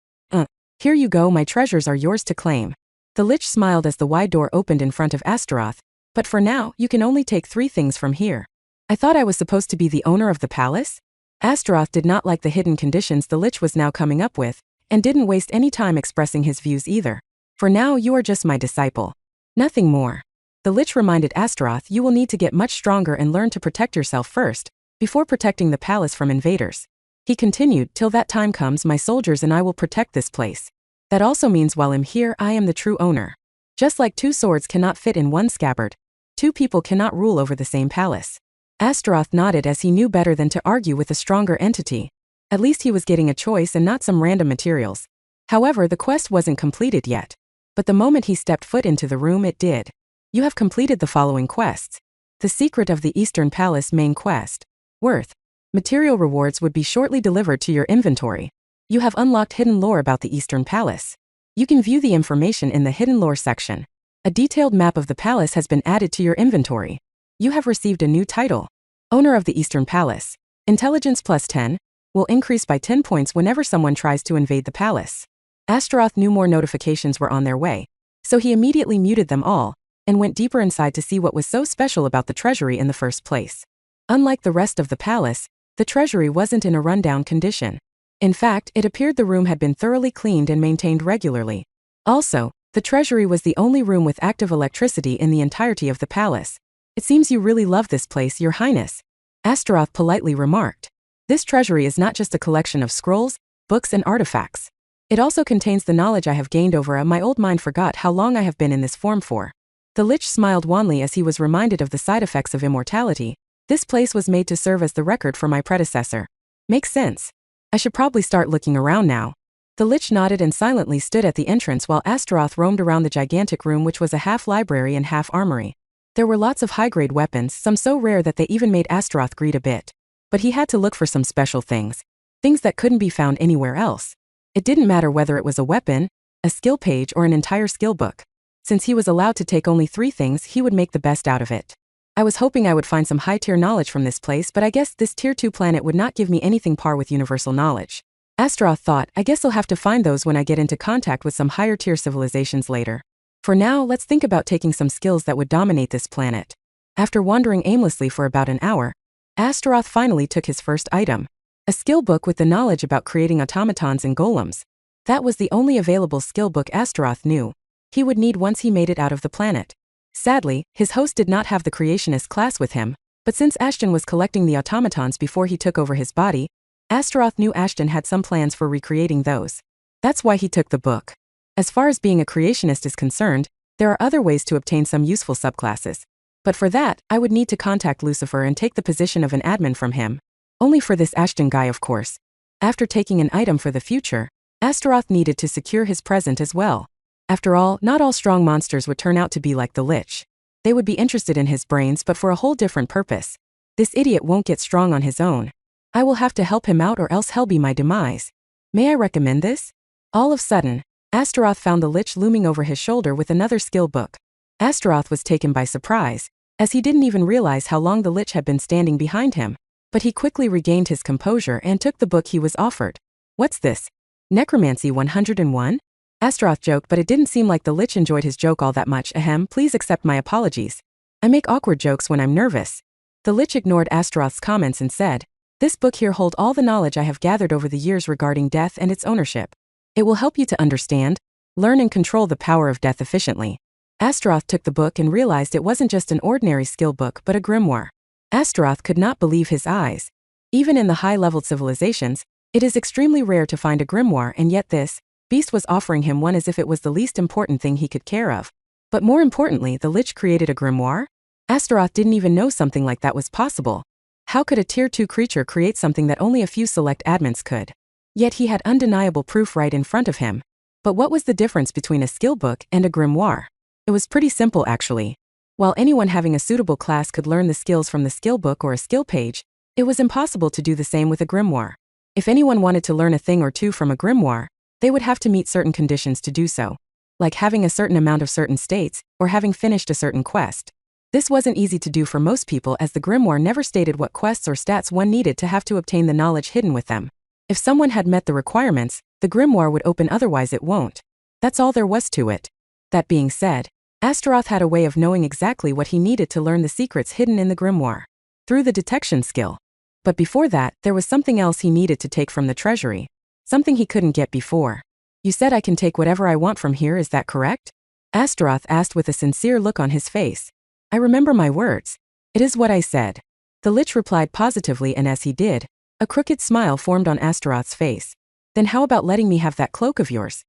Here you go, my treasures are yours to claim. The Lich smiled as the wide door opened in front of Astaroth, but for now, you can only take 3 things from here. I thought I was supposed to be the owner of the palace? Astaroth did not like the hidden conditions the Lich was now coming up with, and didn't waste any time expressing his views either. For now, you are just my disciple. Nothing more. The Lich reminded Astaroth, you will need to get much stronger and learn to protect yourself first, before protecting the palace from invaders. He continued, till that time comes, my soldiers and I will protect this place. That also means while I'm here, I am the true owner. Just like 2 swords cannot fit in one scabbard, 2 people cannot rule over the same palace. Astaroth nodded as he knew better than to argue with a stronger entity. At least he was getting a choice and not some random materials. However, the quest wasn't completed yet. But the moment he stepped foot into the room, it did. You have completed the following quests. The Secret of the Eastern Palace main quest. Worth. Material rewards would be shortly delivered to your inventory. You have unlocked hidden lore about the Eastern Palace. You can view the information in the hidden lore section. A detailed map of the palace has been added to your inventory. You have received a new title. Owner of the Eastern Palace. Intelligence plus 10 will increase by 10 points whenever someone tries to invade the palace. Astaroth knew more notifications were on their way, so he immediately muted them all, and went deeper inside to see what was so special about the treasury in the first place. Unlike the rest of the palace, the treasury wasn't in a rundown condition. In fact, it appeared the room had been thoroughly cleaned and maintained regularly. Also, the treasury was the only room with active electricity in the entirety of the palace. It seems you really love this place, Your Highness, Astaroth politely remarked. This treasury is not just a collection of scrolls, books, and artifacts. It also contains the knowledge I have gained over my old mind forgot how long I have been in this form for. The Lich smiled wanly as he was reminded of the side effects of immortality. This place was made to serve as the record for my predecessor. Makes sense. I should probably start looking around now. The Lich nodded and silently stood at the entrance while Astaroth roamed around the gigantic room, which was a half library and half armory. There were lots of high-grade weapons, some so rare that they even made Astaroth greed a bit. But he had to look for some special things that couldn't be found anywhere else. It didn't matter whether it was a weapon, a skill page, or an entire skill book. Since he was allowed to take only 3 things, he would make the best out of it. I was hoping I would find some high-tier knowledge from this place, but I guess this tier 2 planet would not give me anything par with universal knowledge. Astaroth thought, I guess I'll have to find those when I get into contact with some higher-tier civilizations later. For now, let's think about taking some skills that would dominate this planet. After wandering aimlessly for about an hour, Astaroth finally took his first item. A skill book with the knowledge about creating automatons and golems. That was the only available skill book Astaroth knew he would need once he made it out of the planet. Sadly, his host did not have the creationist class with him, but since Ashton was collecting the automatons before he took over his body, Astaroth knew Ashton had some plans for recreating those. That's why he took the book. As far as being a creationist is concerned, there are other ways to obtain some useful subclasses. But for that, I would need to contact Lucifer and take the position of an admin from him. Only for this Ashton guy, of course. After taking an item for the future, Astaroth needed to secure his present as well. After all, not all strong monsters would turn out to be like the Lich. They would be interested in his brains, but for a whole different purpose. This idiot won't get strong on his own. I will have to help him out or else hell be my demise. May I recommend this? All of a sudden, Astaroth found the Lich looming over his shoulder with another skill book. Astaroth was taken by surprise, as he didn't even realize how long the Lich had been standing behind him. But he quickly regained his composure and took the book he was offered. What's this? Necromancy 101? Astaroth joked, but it didn't seem like the Lich enjoyed his joke all that much. Ahem, please accept my apologies. I make awkward jokes when I'm nervous. The Lich ignored Astaroth's comments and said, this book here holds all the knowledge I have gathered over the years regarding death and its ownership. It will help you to understand, learn and control the power of death efficiently. Astaroth took the book and realized it wasn't just an ordinary skill book but a grimoire. Astaroth could not believe his eyes. Even in the high-leveled civilizations, it is extremely rare to find a grimoire, and yet this beast was offering him one as if it was the least important thing he could care of. But more importantly, the Lich created a grimoire? Astaroth didn't even know something like that was possible. How could a Tier 2 creature create something that only a few select admins could? Yet he had undeniable proof right in front of him. But what was the difference between a skill book and a grimoire? It was pretty simple actually. While anyone having a suitable class could learn the skills from the skill book or a skill page, it was impossible to do the same with a grimoire. If anyone wanted to learn a thing or two from a grimoire, they would have to meet certain conditions to do so, like having a certain amount of certain states, or having finished a certain quest. This wasn't easy to do for most people, as the grimoire never stated what quests or stats one needed to have to obtain the knowledge hidden with them. If someone had met the requirements, the grimoire would open, otherwise it won't. That's all there was to it. That being said, Astaroth had a way of knowing exactly what he needed to learn the secrets hidden in the grimoire. Through the detection skill. But before that, there was something else he needed to take from the treasury. Something he couldn't get before. You said I can take whatever I want from here, is that correct? Astaroth asked with a sincere look on his face. I remember my words. It is what I said. The Lich replied positively, and as he did, a crooked smile formed on Astaroth's face. Then how about letting me have that cloak of yours?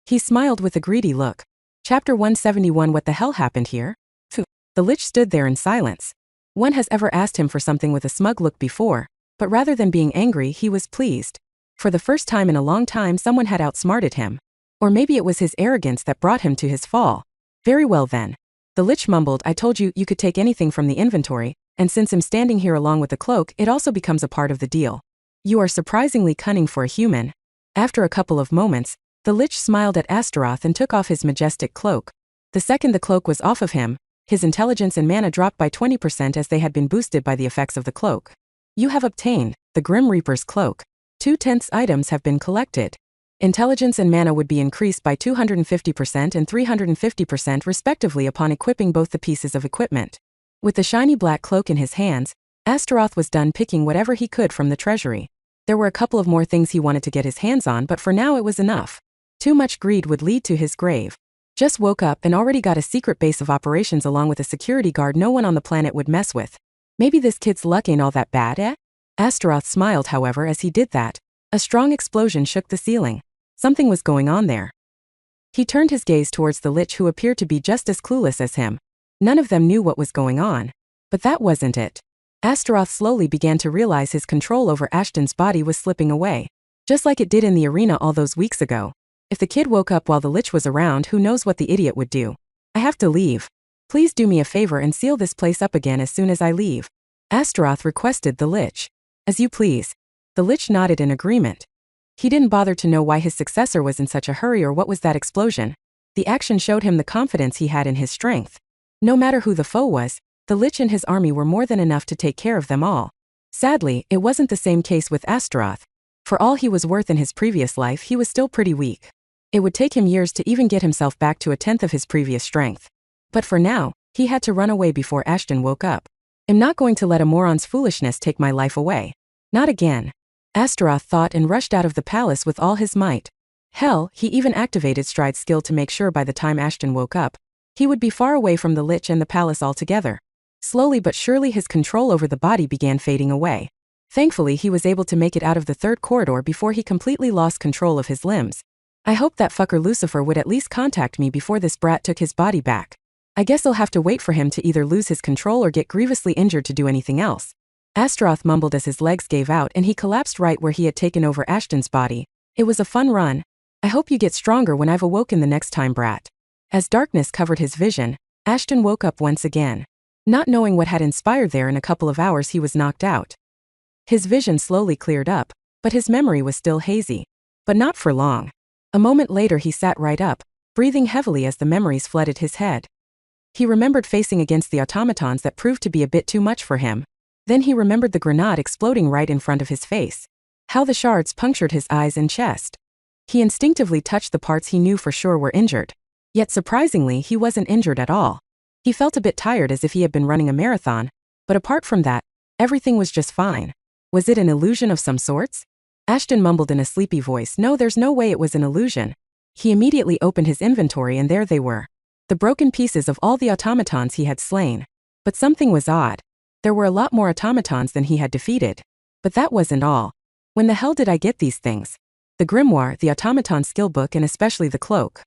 He smiled with a greedy look. Chapter 171. What the hell happened here? Phew. The Lich stood there in silence. One has ever asked him for something with a smug look before, but rather than being angry, he was pleased. For the first time in a long time, someone had outsmarted him. Or maybe it was his arrogance that brought him to his fall. Very well then. The Lich mumbled, I told you, you could take anything from the inventory, and since I'm standing here along with the cloak, it also becomes a part of the deal. You are surprisingly cunning for a human. After a couple of moments, the Lich smiled at Astaroth and took off his majestic cloak. The second the cloak was off of him, his intelligence and mana dropped by 20% as they had been boosted by the effects of the cloak. You have obtained the Grim Reaper's cloak. 2/10 items have been collected. Intelligence and mana would be increased by 250% and 350% respectively upon equipping both the pieces of equipment. With the shiny black cloak in his hands, Astaroth was done picking whatever he could from the treasury. There were a couple of more things he wanted to get his hands on, but for now it was enough. Too much greed would lead to his grave. Just woke up and already got a secret base of operations along with a security guard no one on the planet would mess with. Maybe this kid's luck ain't all that bad, eh? Astaroth smiled, however, as he did that. A strong explosion shook the ceiling. Something was going on there. He turned his gaze towards the Lich, who appeared to be just as clueless as him. None of them knew what was going on. But that wasn't it. Astaroth slowly began to realize his control over Ashton's body was slipping away. Just like it did in the arena all those weeks ago. If the kid woke up while the Lich was around, who knows what the idiot would do. I have to leave. Please do me a favor and seal this place up again as soon as I leave. Astaroth requested the Lich. As you please. The Lich nodded in agreement. He didn't bother to know why his successor was in such a hurry or what was that explosion. The action showed him the confidence he had in his strength. No matter who the foe was, the Lich and his army were more than enough to take care of them all. Sadly, it wasn't the same case with Astaroth. For all he was worth in his previous life, he was still pretty weak. It would take him years to even get himself back to 1/10 of his previous strength. But for now, he had to run away before Ashton woke up. I'm not going to let a moron's foolishness take my life away. Not again. Astaroth thought and rushed out of the palace with all his might. Hell, he even activated Stride's skill to make sure by the time Ashton woke up, he would be far away from the Lich and the palace altogether. Slowly but surely his control over the body began fading away. Thankfully, he was able to make it out of the third corridor before he completely lost control of his limbs. I hope that fucker Lucifer would at least contact me before this brat took his body back. I guess I'll have to wait for him to either lose his control or get grievously injured to do anything else. Astaroth mumbled as his legs gave out and he collapsed right where he had taken over Ashton's body. It was a fun run. I hope you get stronger when I've awoken the next time, brat. As darkness covered his vision, Ashton woke up once again. Not knowing what had inspired there, in a couple of hours he was knocked out. His vision slowly cleared up, but his memory was still hazy. But not for long. A moment later he sat right up, breathing heavily as the memories flooded his head. He remembered facing against the automatons that proved to be a bit too much for him. Then he remembered the grenade exploding right in front of his face. How the shards punctured his eyes and chest. He instinctively touched the parts he knew for sure were injured. Yet surprisingly, he wasn't injured at all. He felt a bit tired as if he had been running a marathon, but apart from that, everything was just fine. Was it an illusion of some sorts? Ashton mumbled in a sleepy voice, "No, there's no way it was an illusion." He immediately opened his inventory and there they were. The broken pieces of all the automatons he had slain. But something was odd. There were a lot more automatons than he had defeated. But that wasn't all. When the hell did I get these things? The grimoire, the automaton skill book, and especially the cloak.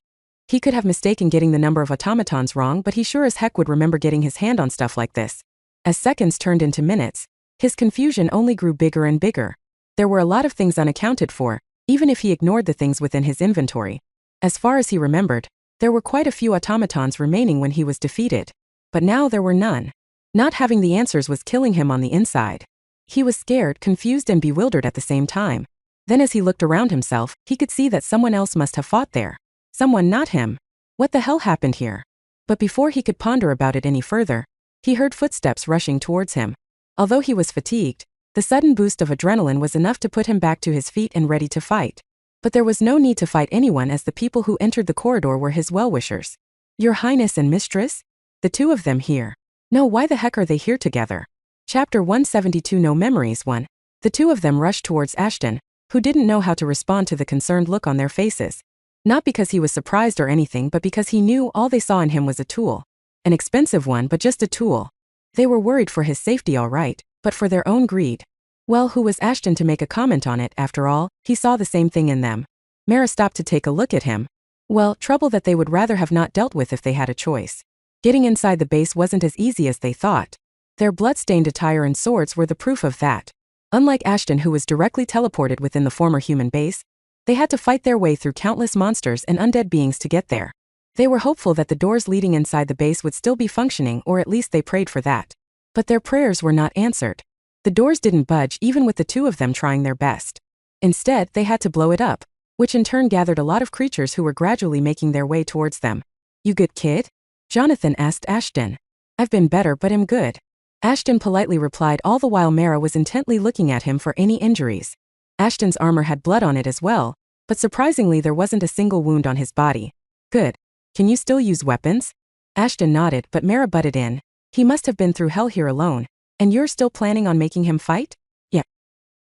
He could have mistaken getting the number of automatons wrong, but he sure as heck would remember getting his hand on stuff like this. As seconds turned into minutes, his confusion only grew bigger and bigger. There were a lot of things unaccounted for, even if he ignored the things within his inventory. As far as he remembered, there were quite a few automatons remaining when he was defeated. But now there were none. Not having the answers was killing him on the inside. He was scared, confused, and bewildered at the same time. Then as he looked around himself, he could see that someone else must have fought there. Someone, not him. What the hell happened here? But before he could ponder about it any further, he heard footsteps rushing towards him. Although he was fatigued, the sudden boost of adrenaline was enough to put him back to his feet and ready to fight. But there was no need to fight anyone as the people who entered the corridor were his well-wishers. "Your Highness and Mistress? The two of them here. No, why the heck are they here together?" Chapter 172 No Memories 1. The two of them rushed towards Ashton, who didn't know how to respond to the concerned look on their faces. Not because he was surprised or anything, but because he knew all they saw in him was a tool. An expensive one, but just a tool. They were worried for his safety, all right, but for their own greed. Well, who was Ashton to make a comment on it? After all, he saw the same thing in them. Mara stopped to take a look at him. Well, trouble that they would rather have not dealt with if they had a choice. Getting inside the base wasn't as easy as they thought. Their blood-stained attire and swords were the proof of that. Unlike Ashton, who was directly teleported within the former human base, they had to fight their way through countless monsters and undead beings to get there. They were hopeful that the doors leading inside the base would still be functioning, or at least they prayed for that. But their prayers were not answered. The doors didn't budge even with the two of them trying their best. Instead, they had to blow it up, which in turn gathered a lot of creatures who were gradually making their way towards them. "You good, kid?" Jonathan asked Ashton. "I've been better, but am good." Ashton politely replied, all the while Mara was intently looking at him for any injuries. Ashton's armor had blood on it as well, but surprisingly there wasn't a single wound on his body. "Good. Can you still use weapons?" Ashton nodded, but Mara butted in. "He must have been through hell here alone. And you're still planning on making him fight?" "Yeah.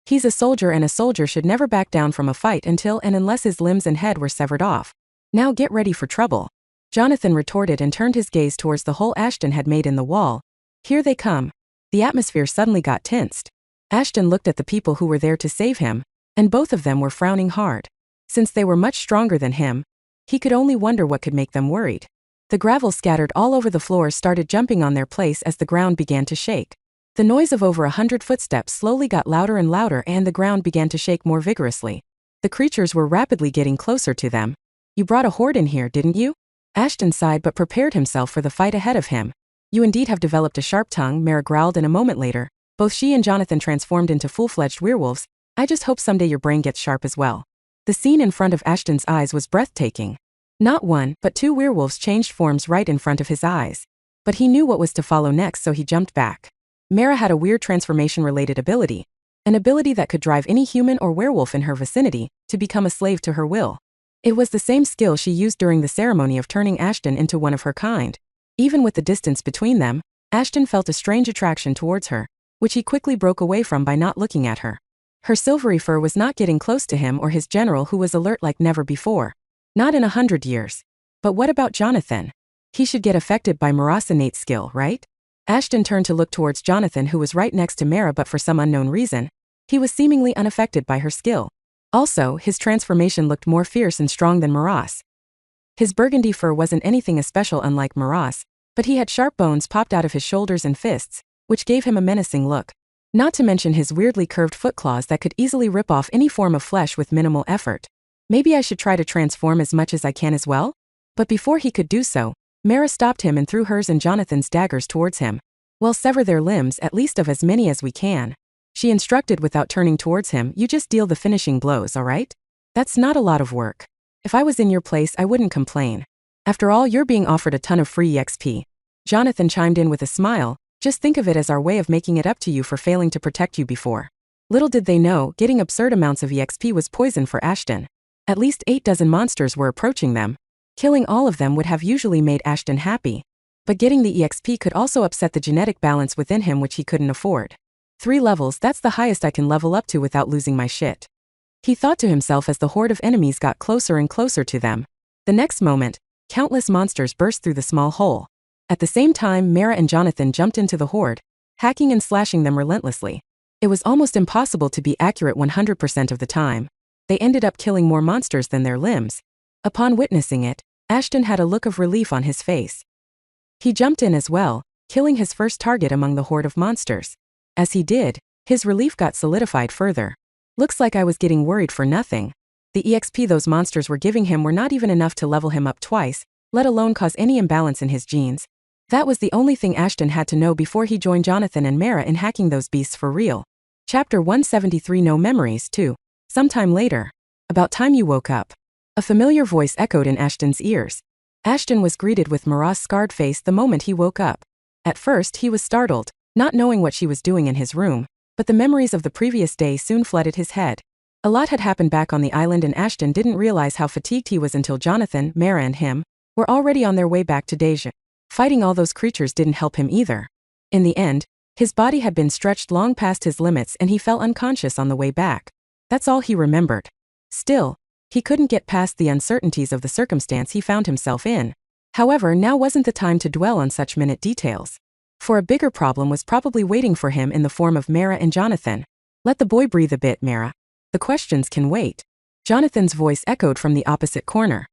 He's a soldier and a soldier should never back down from a fight until and unless his limbs and head were severed off. Now get ready for trouble." Jonathan retorted and turned his gaze towards the hole Ashton had made in the wall. "Here they come." The atmosphere suddenly got tensed. Ashton looked at the people who were there to save him, and both of them were frowning hard. Since they were much stronger than him, he could only wonder what could make them worried. The gravel scattered all over the floor started jumping on their place as the ground began to shake. The noise of over 100 footsteps slowly got louder and louder and the ground began to shake more vigorously. The creatures were rapidly getting closer to them. "You brought a horde in here, didn't you?" Ashton sighed but prepared himself for the fight ahead of him. "You indeed have developed a sharp tongue," Mara growled, and a moment later, both she and Jonathan transformed into full-fledged werewolves. "I just hope someday your brain gets sharp as well." The scene in front of Ashton's eyes was breathtaking. Not one, but two werewolves changed forms right in front of his eyes. But he knew what was to follow next, so he jumped back. Mara had a weird transformation-related ability. An ability that could drive any human or werewolf in her vicinity to become a slave to her will. It was the same skill she used during the ceremony of turning Ashton into one of her kind. Even with the distance between them, Ashton felt a strange attraction towards her, which he quickly broke away from by not looking at her. Her silvery fur was not getting close to him or his general, who was alert like never before. Not in 100 years. But what about Jonathan? He should get affected by Mara's innate skill, right? Ashton turned to look towards Jonathan, who was right next to Mara, but for some unknown reason, he was seemingly unaffected by her skill. Also, his transformation looked more fierce and strong than Mara's. His burgundy fur wasn't anything especial unlike Mara's, but he had sharp bones popped out of his shoulders and fists, which gave him a menacing look. Not to mention his weirdly curved foot claws that could easily rip off any form of flesh with minimal effort. Maybe I should try to transform as much as I can as well? But before he could do so, Mara stopped him and threw hers and Jonathan's daggers towards him. "Well, sever their limbs, at least of as many as we can," she instructed without turning towards him. "You just deal the finishing blows, all right? That's not a lot of work. If I was in your place, I wouldn't complain. After all, you're being offered a ton of free EXP. Jonathan chimed in with a smile. "Just think of it as our way of making it up to you for failing to protect you before." Little did they know, getting absurd amounts of EXP was poison for Ashton. At least 8 dozen monsters were approaching them. Killing all of them would have usually made Ashton happy. But getting the EXP could also upset the genetic balance within him, which he couldn't afford. 3 levels, that's the highest I can level up to without losing my shit. He thought to himself as the horde of enemies got closer and closer to them. The next moment, countless monsters burst through the small hole. At the same time, Mara and Jonathan jumped into the horde, hacking and slashing them relentlessly. It was almost impossible to be accurate 100% of the time. They ended up killing more monsters than their limbs. Upon witnessing it, Ashton had a look of relief on his face. He jumped in as well, killing his first target among the horde of monsters. As he did, his relief got solidified further. Looks like I was getting worried for nothing. The EXP those monsters were giving him were not even enough to level him up twice, let alone cause any imbalance in his genes. That was the only thing Ashton had to know before he joined Jonathan and Mara in hacking those beasts for real. Chapter 173 No Memories 2. Sometime later. About time you woke up. A familiar voice echoed in Ashton's ears. Ashton was greeted with Mara's scarred face the moment he woke up. At first he was startled, not knowing what she was doing in his room, but the memories of the previous day soon flooded his head. A lot had happened back on the island and Ashton didn't realize how fatigued he was until Jonathan, Mara and him were already on their way back to Deja. Fighting all those creatures didn't help him either. In the end, his body had been stretched long past his limits and he fell unconscious on the way back. That's all he remembered. Still, he couldn't get past the uncertainties of the circumstance he found himself in. However, now wasn't the time to dwell on such minute details. For a bigger problem was probably waiting for him in the form of Mara and Jonathan. Let the boy breathe a bit, Mara. The questions can wait. Jonathan's voice echoed from the opposite corner.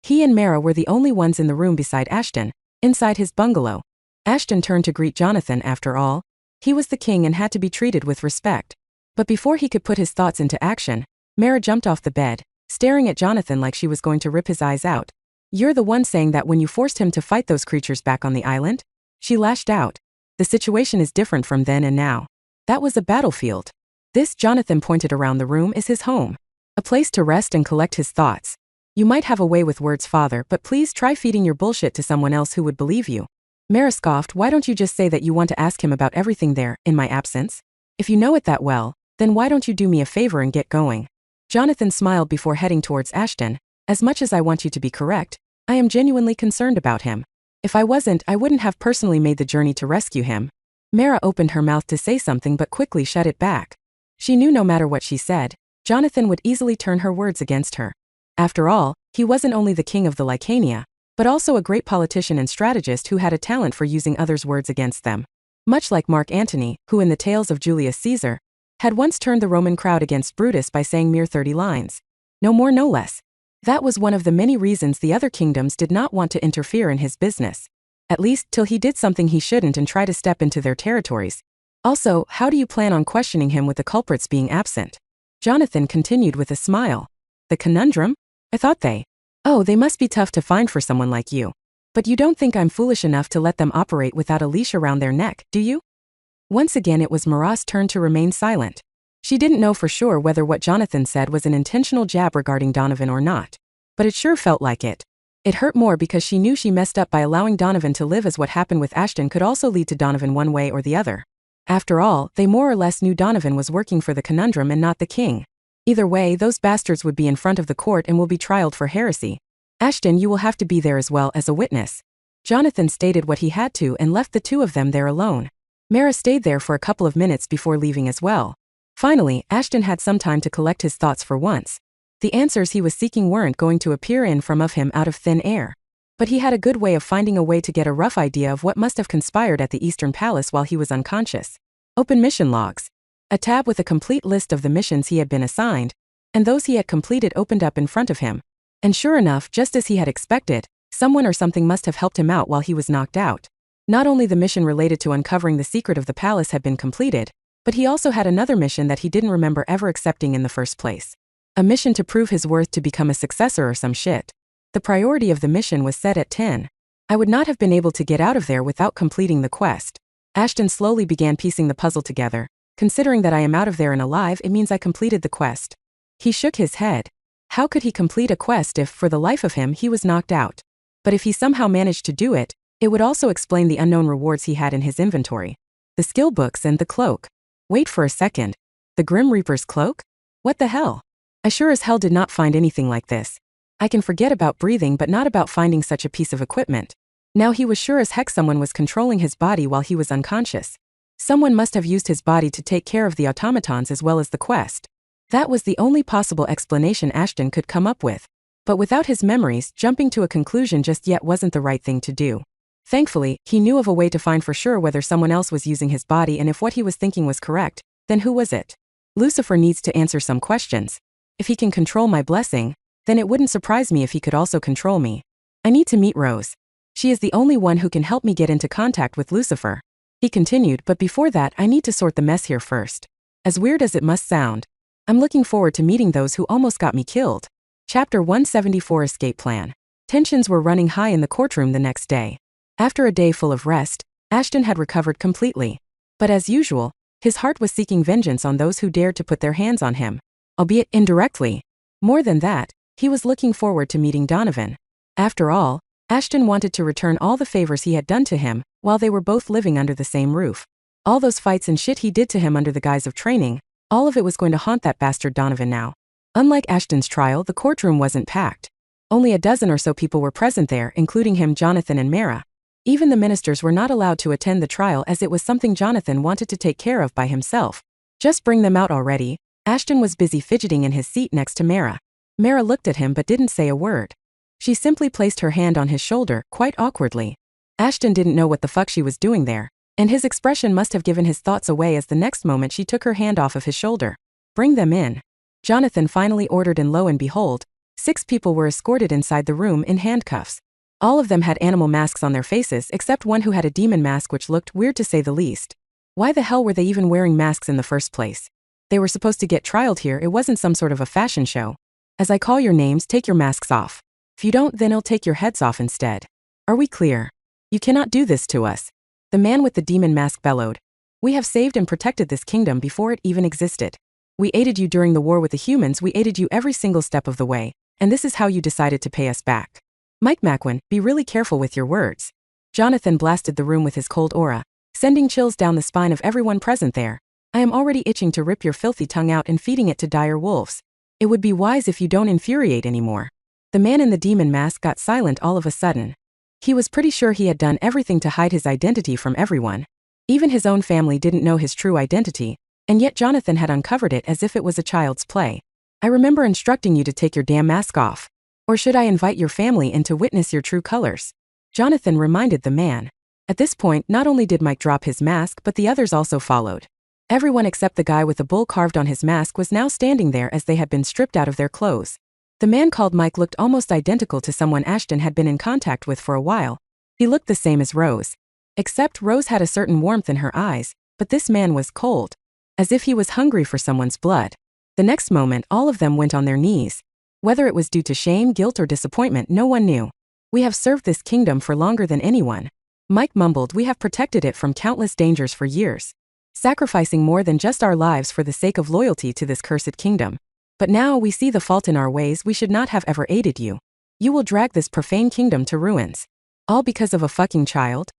He and Mara were the only ones in the room beside Ashton, inside his bungalow. Ashton turned to greet Jonathan. After all, he was the king and had to be treated with respect. But before he could put his thoughts into action, Mara jumped off the bed, staring at Jonathan like she was going to rip his eyes out. You're the one saying that when you forced him to fight those creatures back on the island? She lashed out. The situation is different from then and now. That was a battlefield. This, Jonathan pointed around the room, is his home. A place to rest and collect his thoughts. You might have a way with words, father, but please try feeding your bullshit to someone else who would believe you. Mara scoffed. Why don't you just say that you want to ask him about everything there, in my absence? If you know it that well, then why don't you do me a favor and get going? Jonathan smiled before heading towards Ashton. As much as I want you to be correct, I am genuinely concerned about him. If I wasn't, I wouldn't have personally made the journey to rescue him. Mara opened her mouth to say something but quickly shut it back. She knew no matter what she said, Jonathan would easily turn her words against her. After all, he wasn't only the king of the Lycania, but also a great politician and strategist who had a talent for using others' words against them. Much like Mark Antony, who in the tales of Julius Caesar, had once turned the Roman crowd against Brutus by saying mere 30 lines. No more, no less. That was one of the many reasons the other kingdoms did not want to interfere in his business. At least till he did something he shouldn't and try to step into their territories. Also, how do you plan on questioning him with the culprits being absent? Jonathan continued with a smile. The conundrum? I thought they must be tough to find for someone like you. But you don't think I'm foolish enough to let them operate without a leash around their neck, do you? Once again it was Mara's turn to remain silent. She didn't know for sure whether what Jonathan said was an intentional jab regarding Donovan or not. But it sure felt like it. It hurt more because she knew she messed up by allowing Donovan to live, as what happened with Ashton could also lead to Donovan one way or the other. After all, they more or less knew Donovan was working for the conundrum and not the king. Either way, those bastards would be in front of the court and will be trialed for heresy. Ashton, you will have to be there as well as a witness. Jonathan stated what he had to and left the two of them there alone. Mara stayed there for a couple of minutes before leaving as well. Finally, Ashton had some time to collect his thoughts for once. The answers he was seeking weren't going to appear in from of him out of thin air. But he had a good way of finding a way to get a rough idea of what must have conspired at the Eastern Palace while he was unconscious. Open mission logs. A tab with a complete list of the missions he had been assigned, and those he had completed opened up in front of him. And sure enough, just as he had expected, someone or something must have helped him out while he was knocked out. Not only the mission related to uncovering the secret of the palace had been completed, but he also had another mission that he didn't remember ever accepting in the first place. A mission to prove his worth to become a successor or some shit. The priority of the mission was set at 10. I would not have been able to get out of there without completing the quest. Ashton slowly began piecing the puzzle together. Considering that I am out of there and alive, it means I completed the quest. He shook his head. How could he complete a quest if, for the life of him, he was knocked out? But if he somehow managed to do it, it would also explain the unknown rewards he had in his inventory. The skill books and the cloak. Wait for a second. The Grim Reaper's cloak? What the hell? I sure as hell did not find anything like this. I can forget about breathing but not about finding such a piece of equipment. Now he was sure as heck someone was controlling his body while he was unconscious. Someone must have used his body to take care of the automatons as well as the quest. That was the only possible explanation Ashton could come up with. But without his memories, jumping to a conclusion just yet wasn't the right thing to do. Thankfully, he knew of a way to find for sure whether someone else was using his body, and if what he was thinking was correct, then who was it? Lucifer needs to answer some questions. If he can control my blessing, then it wouldn't surprise me if he could also control me. I need to meet Rose. She is the only one who can help me get into contact with Lucifer. He continued, but before that I need to sort the mess here first. As weird as it must sound, I'm looking forward to meeting those who almost got me killed. Chapter 174 Escape Plan. Tensions were running high in the courtroom the next day. After a day full of rest, Ashton had recovered completely. But as usual, his heart was seeking vengeance on those who dared to put their hands on him, albeit indirectly. More than that, he was looking forward to meeting Donovan. After all, Ashton wanted to return all the favors he had done to him while they were both living under the same roof. All those fights and shit he did to him under the guise of training, all of it was going to haunt that bastard Donovan now. Unlike Ashton's trial, the courtroom wasn't packed. Only a dozen or so people were present there, including him, Jonathan, and Mara. Even the ministers were not allowed to attend the trial as it was something Jonathan wanted to take care of by himself. Just bring them out already. Ashton was busy fidgeting in his seat next to Mara. Mara looked at him but didn't say a word. She simply placed her hand on his shoulder, quite awkwardly. Ashton didn't know what the fuck she was doing there, and his expression must have given his thoughts away as the next moment she took her hand off of his shoulder. Bring them in. Jonathan finally ordered, and lo and behold, 6 people were escorted inside the room in handcuffs. All of them had animal masks on their faces except one who had a demon mask, which looked weird to say the least. Why the hell were they even wearing masks in the first place? They were supposed to get trialed here, it wasn't some sort of a fashion show. As I call your names, take your masks off. If you don't, then I'll take your heads off instead. Are we clear? You cannot do this to us. The man with the demon mask bellowed. We have saved and protected this kingdom before it even existed. We aided you during the war with the humans, we aided you every single step of the way, and this is how you decided to pay us back. Mike Macwin, be really careful with your words. Jonathan blasted the room with his cold aura, sending chills down the spine of everyone present there. I am already itching to rip your filthy tongue out and feeding it to dire wolves. It would be wise if you don't infuriate anymore. The man in the demon mask got silent all of a sudden. He was pretty sure he had done everything to hide his identity from everyone. Even his own family didn't know his true identity, and yet Jonathan had uncovered it as if it was a child's play. I remember instructing you to take your damn mask off. Or should I invite your family in to witness your true colors? Jonathan reminded the man. At this point, not only did Mike drop his mask, but the others also followed. Everyone except the guy with the bull carved on his mask was now standing there as they had been stripped out of their clothes. The man called Mike looked almost identical to someone Ashton had been in contact with for a while. He looked the same as Rose. Except Rose had a certain warmth in her eyes, but this man was cold. As if he was hungry for someone's blood. The next moment, all of them went on their knees. Whether it was due to shame, guilt, or disappointment, no one knew. We have served this kingdom for longer than anyone. Mike mumbled, we have protected it from countless dangers for years. Sacrificing more than just our lives for the sake of loyalty to this cursed kingdom. But now we see the fault in our ways, we should not have ever aided you. You will drag this profane kingdom to ruins. All because of a fucking child?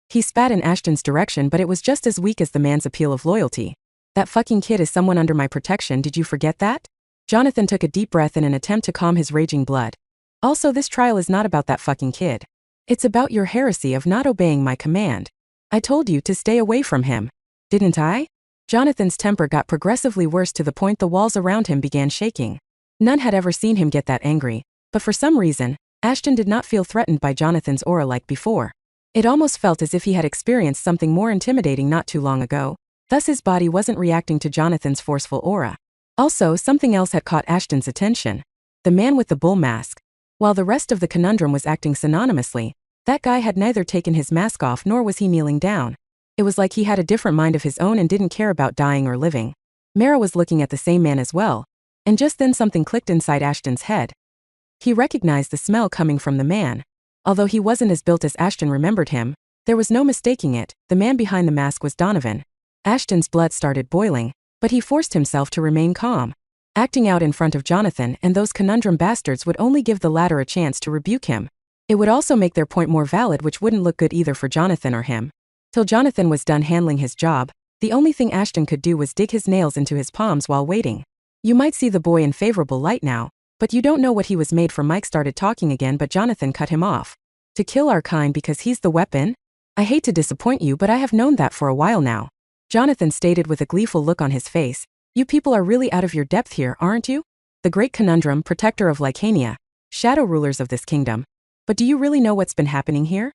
He spat in Ashton's direction, but it was just as weak as the man's appeal of loyalty. That fucking kid is someone under my protection, did you forget that? Jonathan took a deep breath in an attempt to calm his raging blood. Also, this trial is not about that fucking kid. It's about your heresy of not obeying my command. I told you to stay away from him. Didn't I? Jonathan's temper got progressively worse to the point the walls around him began shaking. None had ever seen him get that angry, but for some reason, Ashton did not feel threatened by Jonathan's aura like before. It almost felt as if he had experienced something more intimidating not too long ago, thus his body wasn't reacting to Jonathan's forceful aura. Also, something else had caught Ashton's attention. The man with the bull mask. While the rest of the conundrum was acting synonymously, that guy had neither taken his mask off nor was he kneeling down. It was like he had a different mind of his own and didn't care about dying or living. Mara was looking at the same man as well, and just then something clicked inside Ashton's head. He recognized the smell coming from the man. Although he wasn't as built as Ashton remembered him, there was no mistaking it, the man behind the mask was Donovan. Ashton's blood started boiling, but he forced himself to remain calm. Acting out in front of Jonathan and those conundrum bastards would only give the latter a chance to rebuke him. It would also make their point more valid, which wouldn't look good either for Jonathan or him. Till Jonathan was done handling his job, the only thing Ashton could do was dig his nails into his palms while waiting. You might see the boy in favorable light now, but you don't know what he was made from. Mike started talking again, but Jonathan cut him off. To kill our kind because he's the weapon? I hate to disappoint you, but I have known that for a while now. Jonathan stated with a gleeful look on his face. You people are really out of your depth here, aren't you? The great conundrum, protector of Lycania, shadow rulers of this kingdom. But do you really know what's been happening here?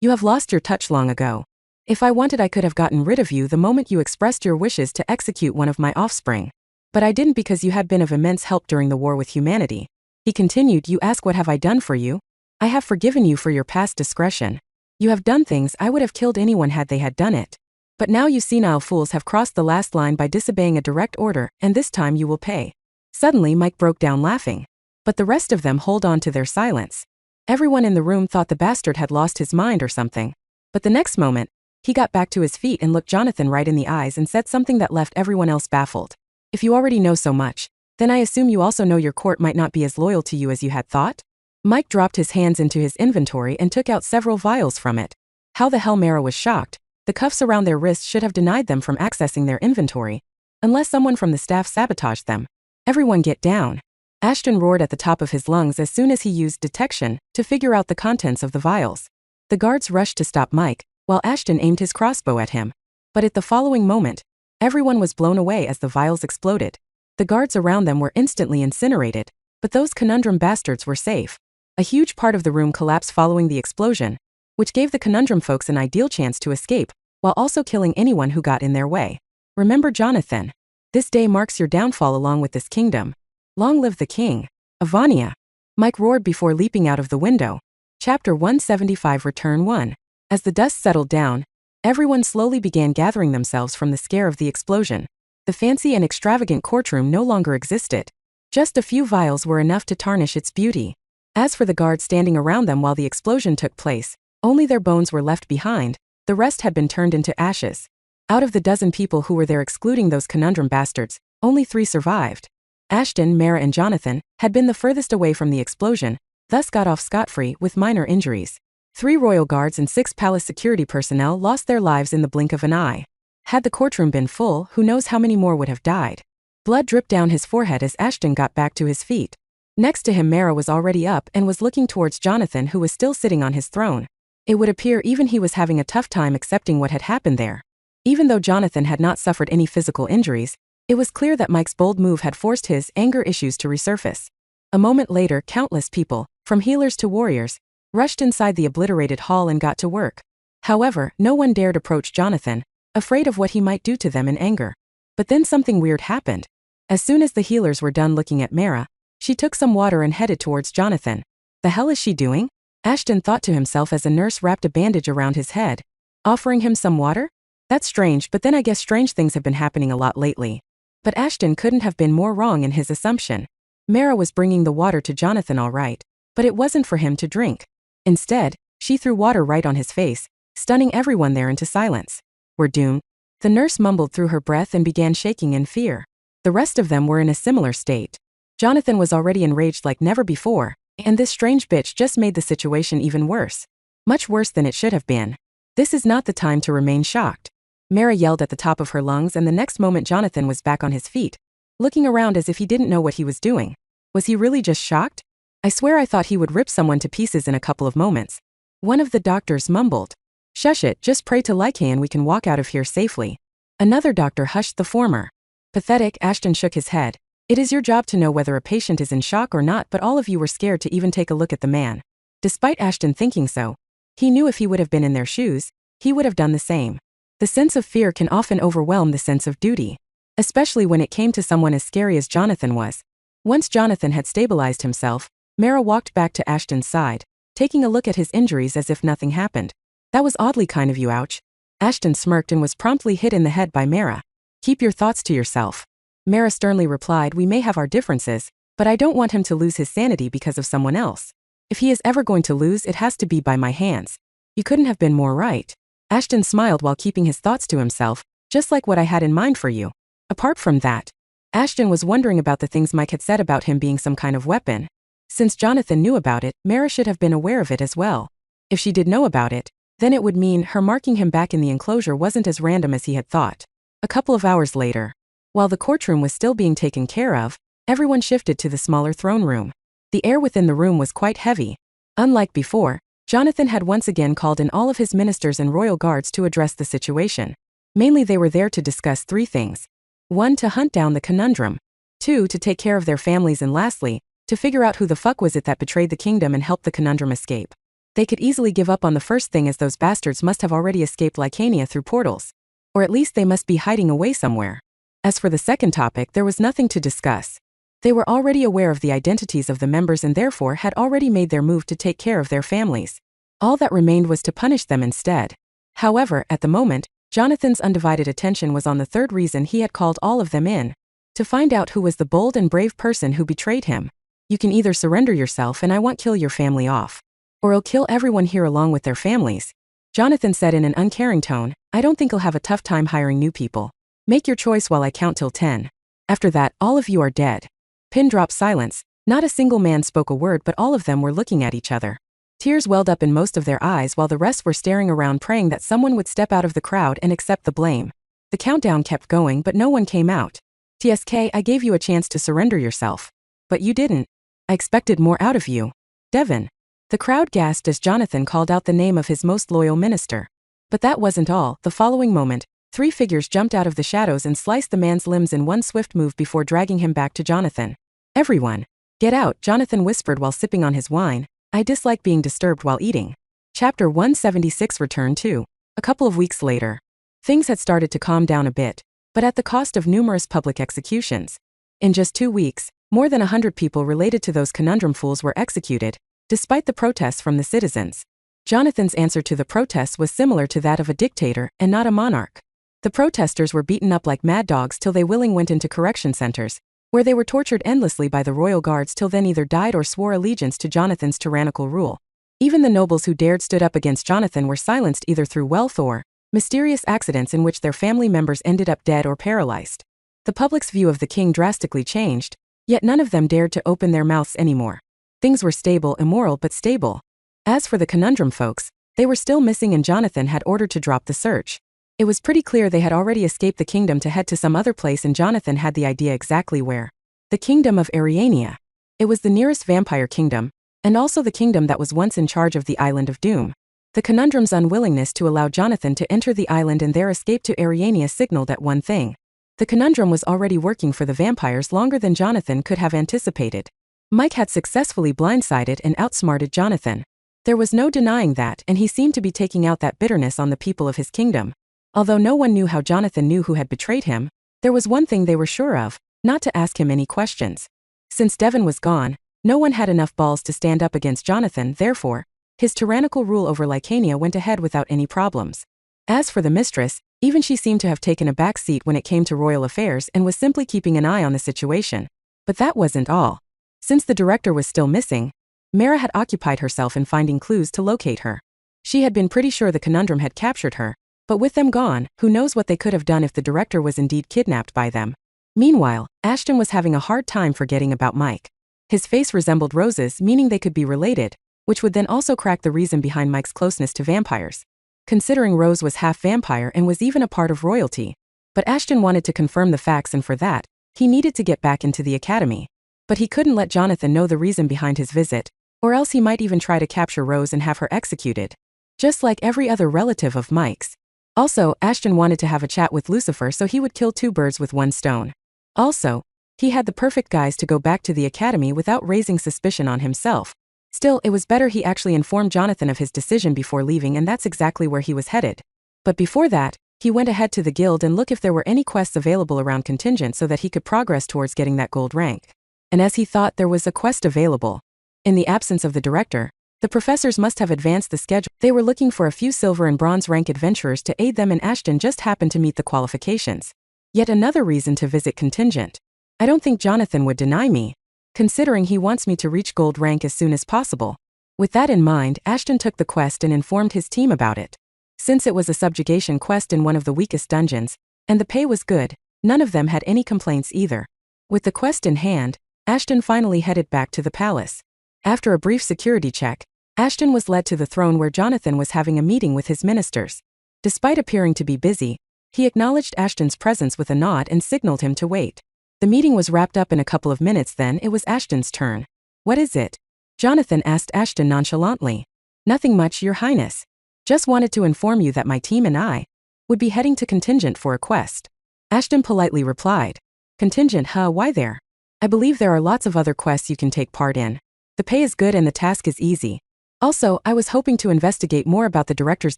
You have lost your touch long ago. If I wanted, I could have gotten rid of you the moment you expressed your wishes to execute one of my offspring. But I didn't because you had been of immense help during the war with humanity. He continued, you ask what have I done for you? I have forgiven you for your past discretion. You have done things I would have killed anyone had they had done it. But now you senile fools have crossed the last line by disobeying a direct order, and this time you will pay. Suddenly Mike broke down laughing. But the rest of them hold on to their silence. Everyone in the room thought the bastard had lost his mind or something. But the next moment, he got back to his feet and looked Jonathan right in the eyes and said something that left everyone else baffled. If you already know so much, then I assume you also know your court might not be as loyal to you as you had thought? Mike dropped his hands into his inventory and took out several vials from it. How the hell? Mara was shocked. The cuffs around their wrists should have denied them from accessing their inventory. Unless someone from the staff sabotaged them. Everyone get down. Ashton roared at the top of his lungs as soon as he used detection to figure out the contents of the vials. The guards rushed to stop Mike, while Ashton aimed his crossbow at him. But at the following moment, everyone was blown away as the vials exploded. The guards around them were instantly incinerated, but those conundrum bastards were safe. A huge part of the room collapsed following the explosion, which gave the conundrum folks an ideal chance to escape, while also killing anyone who got in their way. Remember, Jonathan. This day marks your downfall along with this kingdom. Long live the king. Avania. Mike roared before leaping out of the window. Chapter 175 Return 1. As the dust settled down, everyone slowly began gathering themselves from the scare of the explosion. The fancy and extravagant courtroom no longer existed. Just a few vials were enough to tarnish its beauty. As for the guards standing around them while the explosion took place, only their bones were left behind, the rest had been turned into ashes. Out of the dozen people who were there, excluding those conundrum bastards, only 3 survived. Ashton, Mara and Jonathan had been the furthest away from the explosion, thus got off scot-free with minor injuries. 3 royal guards and 6 palace security personnel lost their lives in the blink of an eye. Had the courtroom been full, who knows how many more would have died. Blood dripped down his forehead as Ashton got back to his feet. Next to him, Mara was already up and was looking towards Jonathan, who was still sitting on his throne. It would appear even he was having a tough time accepting what had happened there. Even though Jonathan had not suffered any physical injuries, it was clear that Mike's bold move had forced his anger issues to resurface. A moment later, countless people, from healers to warriors, rushed inside the obliterated hall and got to work. However, no one dared approach Jonathan, afraid of what he might do to them in anger. But then something weird happened. As soon as the healers were done looking at Mara, she took some water and headed towards Jonathan. The hell is she doing? Ashton thought to himself as a nurse wrapped a bandage around his head. Offering him some water? That's strange, but then I guess strange things have been happening a lot lately. But Ashton couldn't have been more wrong in his assumption. Mara was bringing the water to Jonathan all right, but it wasn't for him to drink. Instead, she threw water right on his face, stunning everyone there into silence. We're doomed. The nurse mumbled through her breath and began shaking in fear. The rest of them were in a similar state. Jonathan was already enraged like never before, and this strange bitch just made the situation even worse. Much worse than it should have been. This is not the time to remain shocked. Mara yelled at the top of her lungs, and the next moment Jonathan was back on his feet, looking around as if he didn't know what he was doing. Was he really just shocked? I swear I thought he would rip someone to pieces in a couple of moments. One of the doctors mumbled. Shush it, just pray to Lycaon and we can walk out of here safely. Another doctor hushed the former. Pathetic, Ashton shook his head. It is your job to know whether a patient is in shock or not, but all of you were scared to even take a look at the man. Despite Ashton thinking so, he knew if he would have been in their shoes, he would have done the same. The sense of fear can often overwhelm the sense of duty, especially when it came to someone as scary as Jonathan was. Once Jonathan had stabilized himself, Mara walked back to Ashton's side, taking a look at his injuries as if nothing happened. That was oddly kind of you, ouch. Ashton smirked and was promptly hit in the head by Mara. Keep your thoughts to yourself. Mara sternly replied, we may have our differences, but I don't want him to lose his sanity because of someone else. If he is ever going to lose, it has to be by my hands. You couldn't have been more right. Ashton smiled while keeping his thoughts to himself, just like what I had in mind for you. Apart from that, Ashton was wondering about the things Mike had said about him being some kind of weapon. Since Jonathan knew about it, Mara should have been aware of it as well. If she did know about it, then it would mean her marking him back in the enclosure wasn't as random as he had thought. A couple of hours later, While the courtroom was still being taken care of, everyone shifted to the smaller throne room. The air within the room was quite heavy. Unlike before, Jonathan had once again called in all of his ministers and royal guards to address the situation. Mainly they were there to discuss 3 things. 1. To hunt down the conundrum. 2. To take care of their families, and lastly, to figure out who the fuck was it that betrayed the kingdom and helped the conundrum escape. They could easily give up on the first thing, as those bastards must have already escaped Lycania through portals. Or at least they must be hiding away somewhere. As for the second topic, there was nothing to discuss. They were already aware of the identities of the members and therefore had already made their move to take care of their families. All that remained was to punish them instead. However, at the moment, Jonathan's undivided attention was on the third reason he had called all of them in. To find out who was the bold and brave person who betrayed him. You can either surrender yourself and I won't kill your family off. Or I'll kill everyone here along with their families. Jonathan said in an uncaring tone, I don't think I'll have a tough time hiring new people. Make your choice while I count till 10. After that, all of you are dead. Pin drop silence. Not a single man spoke a word, but all of them were looking at each other. Tears welled up in most of their eyes while the rest were staring around, praying that someone would step out of the crowd and accept the blame. The countdown kept going, but no one came out. TSK, I gave you a chance to surrender yourself. But you didn't. I expected more out of you. Devon. The crowd gasped as Jonathan called out the name of his most loyal minister. But that wasn't all. The following moment, 3 figures jumped out of the shadows and sliced the man's limbs in one swift move before dragging him back to Jonathan. Everyone. Get out, Jonathan whispered while sipping on his wine. I dislike being disturbed while eating. Chapter 176 Return to. A couple of weeks later. Things had started to calm down a bit, but at the cost of numerous public executions. In just 2 weeks, more than 100 people related to those conundrum fools were executed, despite the protests from the citizens. Jonathan's answer to the protests was similar to that of a dictator and not a monarch. The protesters were beaten up like mad dogs till they willing went into correction centers, where they were tortured endlessly by the royal guards till then either died or swore allegiance to Jonathan's tyrannical rule. Even the nobles who dared stood up against Jonathan were silenced either through wealth or mysterious accidents in which their family members ended up dead or paralyzed. The public's view of the king drastically changed, yet none of them dared to open their mouths anymore. Things were stable, immoral but stable. As for the conundrum folks, they were still missing and Jonathan had ordered to drop the search. It was pretty clear they had already escaped the kingdom to head to some other place, and Jonathan had the idea exactly where. The kingdom of Ariania. It was the nearest vampire kingdom, and also the kingdom that was once in charge of the Island of Doom. The conundrum's unwillingness to allow Jonathan to enter the island and their escape to Ariania signaled at one thing. The conundrum was already working for the vampires longer than Jonathan could have anticipated. Mike had successfully blindsided and outsmarted Jonathan. There was no denying that, and he seemed to be taking out that bitterness on the people of his kingdom. Although no one knew how Jonathan knew who had betrayed him, there was one thing they were sure of, not to ask him any questions. Since Devon was gone, no one had enough balls to stand up against Jonathan, therefore, his tyrannical rule over Lycania went ahead without any problems. As for the mistress, even she seemed to have taken a back seat when it came to royal affairs and was simply keeping an eye on the situation. But that wasn't all. Since the director was still missing, Mara had occupied herself in finding clues to locate her. She had been pretty sure the conundrum had captured her, but with them gone, who knows what they could have done if the director was indeed kidnapped by them. Meanwhile, Ashton was having a hard time forgetting about Mike. His face resembled Rose's, meaning they could be related, which would then also crack the reason behind Mike's closeness to vampires. Considering Rose was half vampire and was even a part of royalty. But Ashton wanted to confirm the facts, and for that, he needed to get back into the academy. But he couldn't let Jonathan know the reason behind his visit, or else he might even try to capture Rose and have her executed. Just like every other relative of Mike's. Also, Ashton wanted to have a chat with Lucifer so he would kill 2 birds with 1 stone. Also, he had the perfect guise to go back to the academy without raising suspicion on himself. Still, it was better he actually informed Jonathan of his decision before leaving, and that's exactly where he was headed. But before that, he went ahead to the guild and looked if there were any quests available around contingent so that he could progress towards getting that gold rank. And as he thought, there was a quest available. In the absence of the director, the professors must have advanced the schedule. They were looking for a few silver and bronze rank adventurers to aid them, and Ashton just happened to meet the qualifications. Yet another reason to visit contingent. I don't think Jonathan would deny me, considering he wants me to reach gold rank as soon as possible. With that in mind, Ashton took the quest and informed his team about it. Since it was a subjugation quest in one of the weakest dungeons, and the pay was good, none of them had any complaints either. With the quest in hand, Ashton finally headed back to the palace. After a brief security check, Ashton was led to the throne where Jonathan was having a meeting with his ministers. Despite appearing to be busy, He acknowledged Ashton's presence with a nod and signaled him to wait. The meeting was wrapped up in a couple of minutes, then it was Ashton's turn. "What is it?" Jonathan asked Ashton nonchalantly. "Nothing much, Your Highness. Just wanted to inform you that my team and I would be heading to Contingent for a quest." Ashton politely replied. "Contingent, huh? Why there?" "I believe there are lots of other quests you can take part in. The pay is good and the task is easy. Also, I was hoping to investigate more about the director's